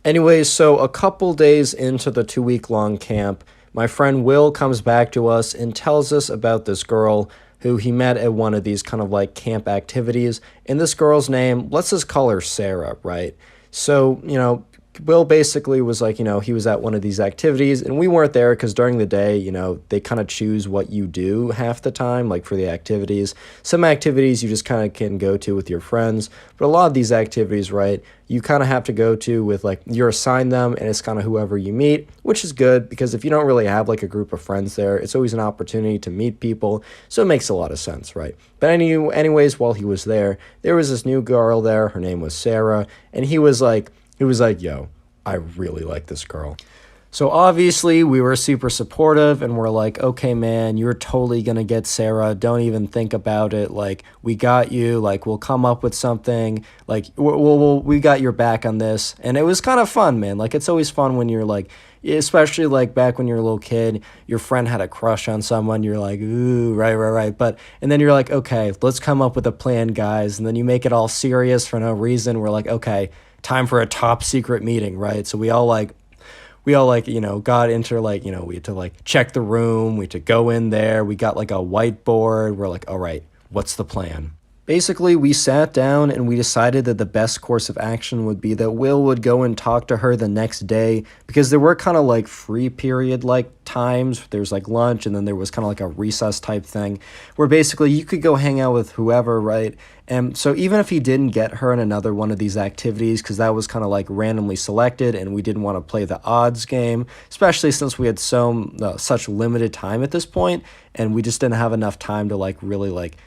Speaker 4: Anyways, so a couple days into the 2-week-long camp, my friend Will comes back to us and tells us about this girl who he met at one of these kind of like camp activities. And this girl's name, let's just call her Sarah, right? So, you know, Will basically was like, you know, he was at one of these activities, and we weren't there because during the day, you know, they kind of choose what you do half the time, like for the activities. Some activities you just kind of can go to with your friends, but a lot of these activities, right, you kind of have to go to with like, you're assigned them, and it's kind of whoever you meet, which is good because if you don't really have like a group of friends there, it's always an opportunity to meet people. So it makes a lot of sense, right? But anyways, while he was there was this new girl there. Her name was Sarah, and he was like, yo, I really like this girl. So obviously we were super supportive, and we're like, okay, man, you're totally going to get Sarah. Don't even think about it. Like, we got you. Like, we'll come up with something. Like, we got your back on this. And it was kind of fun, man. Like, it's always fun when you're like, especially like back when you're a little kid, your friend had a crush on someone. You're like, ooh, right. And then you're like, okay, let's come up with a plan, guys. And then you make it all serious for no reason. We're like, okay, time for a top secret meeting, right? So we all you know, got into like, you know, we had to like check the room, we had to go in there, we got like a whiteboard, we're like, all right, what's the plan? Basically, we sat down and we decided that the best course of action would be that Will would go and talk to her the next day, because there were kind of like free period like times. There's like lunch, and then there was kind of like a recess type thing where basically you could go hang out with whoever, right? And so even if he didn't get her in another one of these activities, because that was kind of like randomly selected and we didn't want to play the odds game, especially since we had such limited time at this point, and we just didn't have enough time to like really like,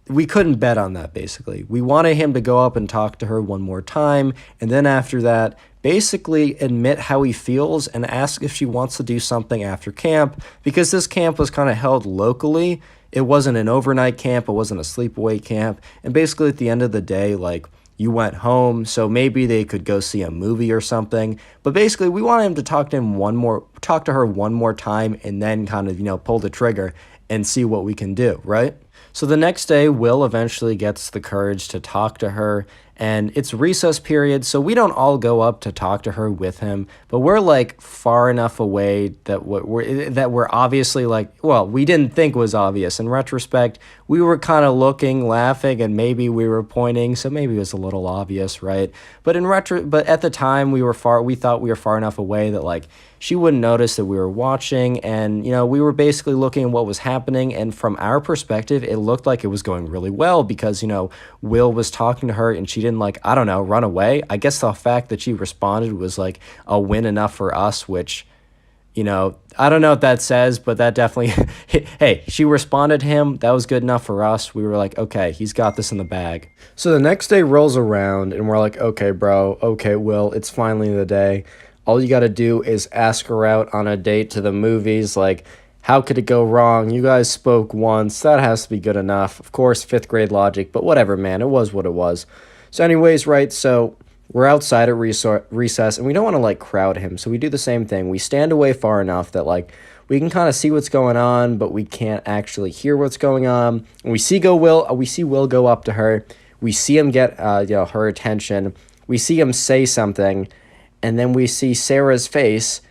Speaker 4: we couldn't bet on that, basically. We wanted him to go up and talk to her one more time, and then after that, basically admit how he feels and ask if she wants to do something after camp, because this camp was kind of held locally. It wasn't an overnight camp, it wasn't a sleepaway camp, and basically at the end of the day, like, you went home, so maybe they could go see a movie or something. But basically, we wanted him to talk to her one more time, and then kind of, you know, pull the trigger and see what we can do, right? So the next day, Will eventually gets the courage to talk to her, and it's recess period, so we don't all go up to talk to her with him, but we're like far enough away that we're obviously like, well, we didn't think was obvious. In retrospect, we were kind of looking, laughing, and maybe we were pointing, so maybe it was a little obvious, right? But at the time, we thought we were far enough away that like she wouldn't notice that we were watching, and you know, we were basically looking at what was happening, and from our perspective, it looked like it was going really well, because you know, Will was talking to her and she didn't like, I don't know, run away. I guess the fact that she responded was like a win enough for us, which, you know, I don't know what that says, but that definitely, hey, she responded to him. That was good enough for us. We were like, okay, he's got this in the bag. So the next day rolls around and we're like, okay, bro, okay, Will, it's finally the day. All you got to do is ask her out on a date to the movies. Like,
Speaker 3: How could it go wrong? You guys spoke once. That has to be good enough. Of course, 5th grade logic, but whatever, man. It was what it was. So anyways, right, so we're outside at recess, and we don't want to, like, crowd him. So we do the same thing. We stand away far enough that, like, we can kind of see what's going on, but we can't actually hear what's going on. And we see Will go up to her. We see him get, her attention. We see him say something, and then we see Sarah's face,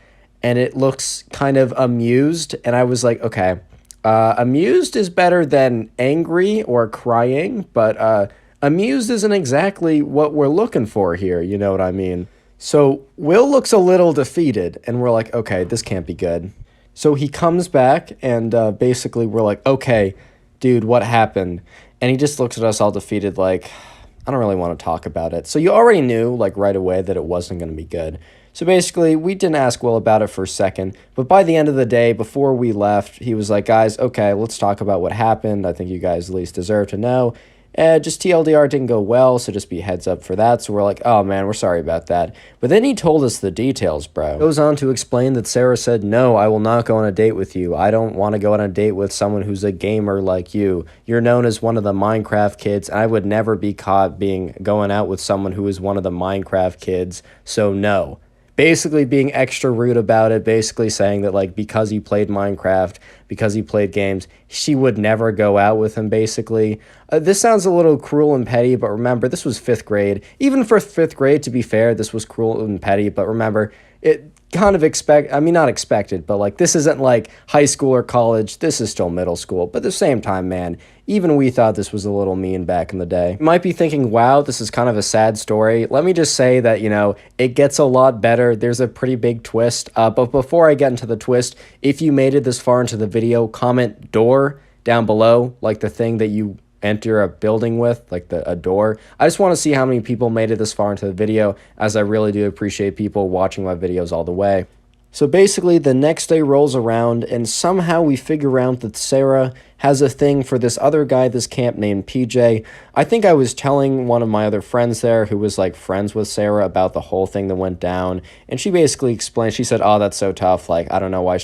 Speaker 3: and it looks kind of amused, and I was like, okay, amused is better than angry or crying, but amused isn't exactly what we're looking for here, you know what I mean? So Will looks a little defeated, and we're like, okay, this can't be good. So he comes back, and basically we're like, okay, dude, what happened? And he just looks at us all defeated like, I don't really want to talk about it. So you already knew, like, right away that it wasn't going to be good. So basically, we didn't ask Will about it for a second, but by the end of the day, before we left, he was like, guys, okay, let's talk about what happened. I think you guys at least deserve to know. Just TLDR didn't go well, so just be heads up for that. So we're like, oh man, we're sorry about that. But then he told us the details, bro. Goes on to explain that Sarah said, no, I will not go on a date with you. I don't want to go on a date with someone who's a gamer like you. You're known as one of the Minecraft kids, and I would never be caught going out with someone who is one of the Minecraft kids, so no. Basically being extra rude about it, basically saying that, like, because he played Minecraft, because he played games, she would never go out with him, basically. This sounds a little cruel and petty, but remember, this was 5th grade. Even for 5th grade, to be fair, this was cruel and petty, but remember, it kind of not expected, but, like, this isn't, like, high school or college. This is still middle school, but at the same time, man, even we thought this was a little mean back in the day. You might be thinking, wow, this is kind of a sad story. Let me just say that, you know, it gets a lot better. There's a pretty big twist, but before I get into the twist, if you made it this far into the video, comment door down below, like the thing that you enter a building with, like a door. I just want to see how many people made it this far into the video, as I really do appreciate people watching my videos all the way. So basically, the next day rolls around, and somehow we figure out that Sarah has a thing for this other guy at this camp named PJ. I think I was telling one of my other friends there who was, like, friends with Sarah about the whole thing that went down, and she basically explained, she said, oh, that's so tough, like, I don't know why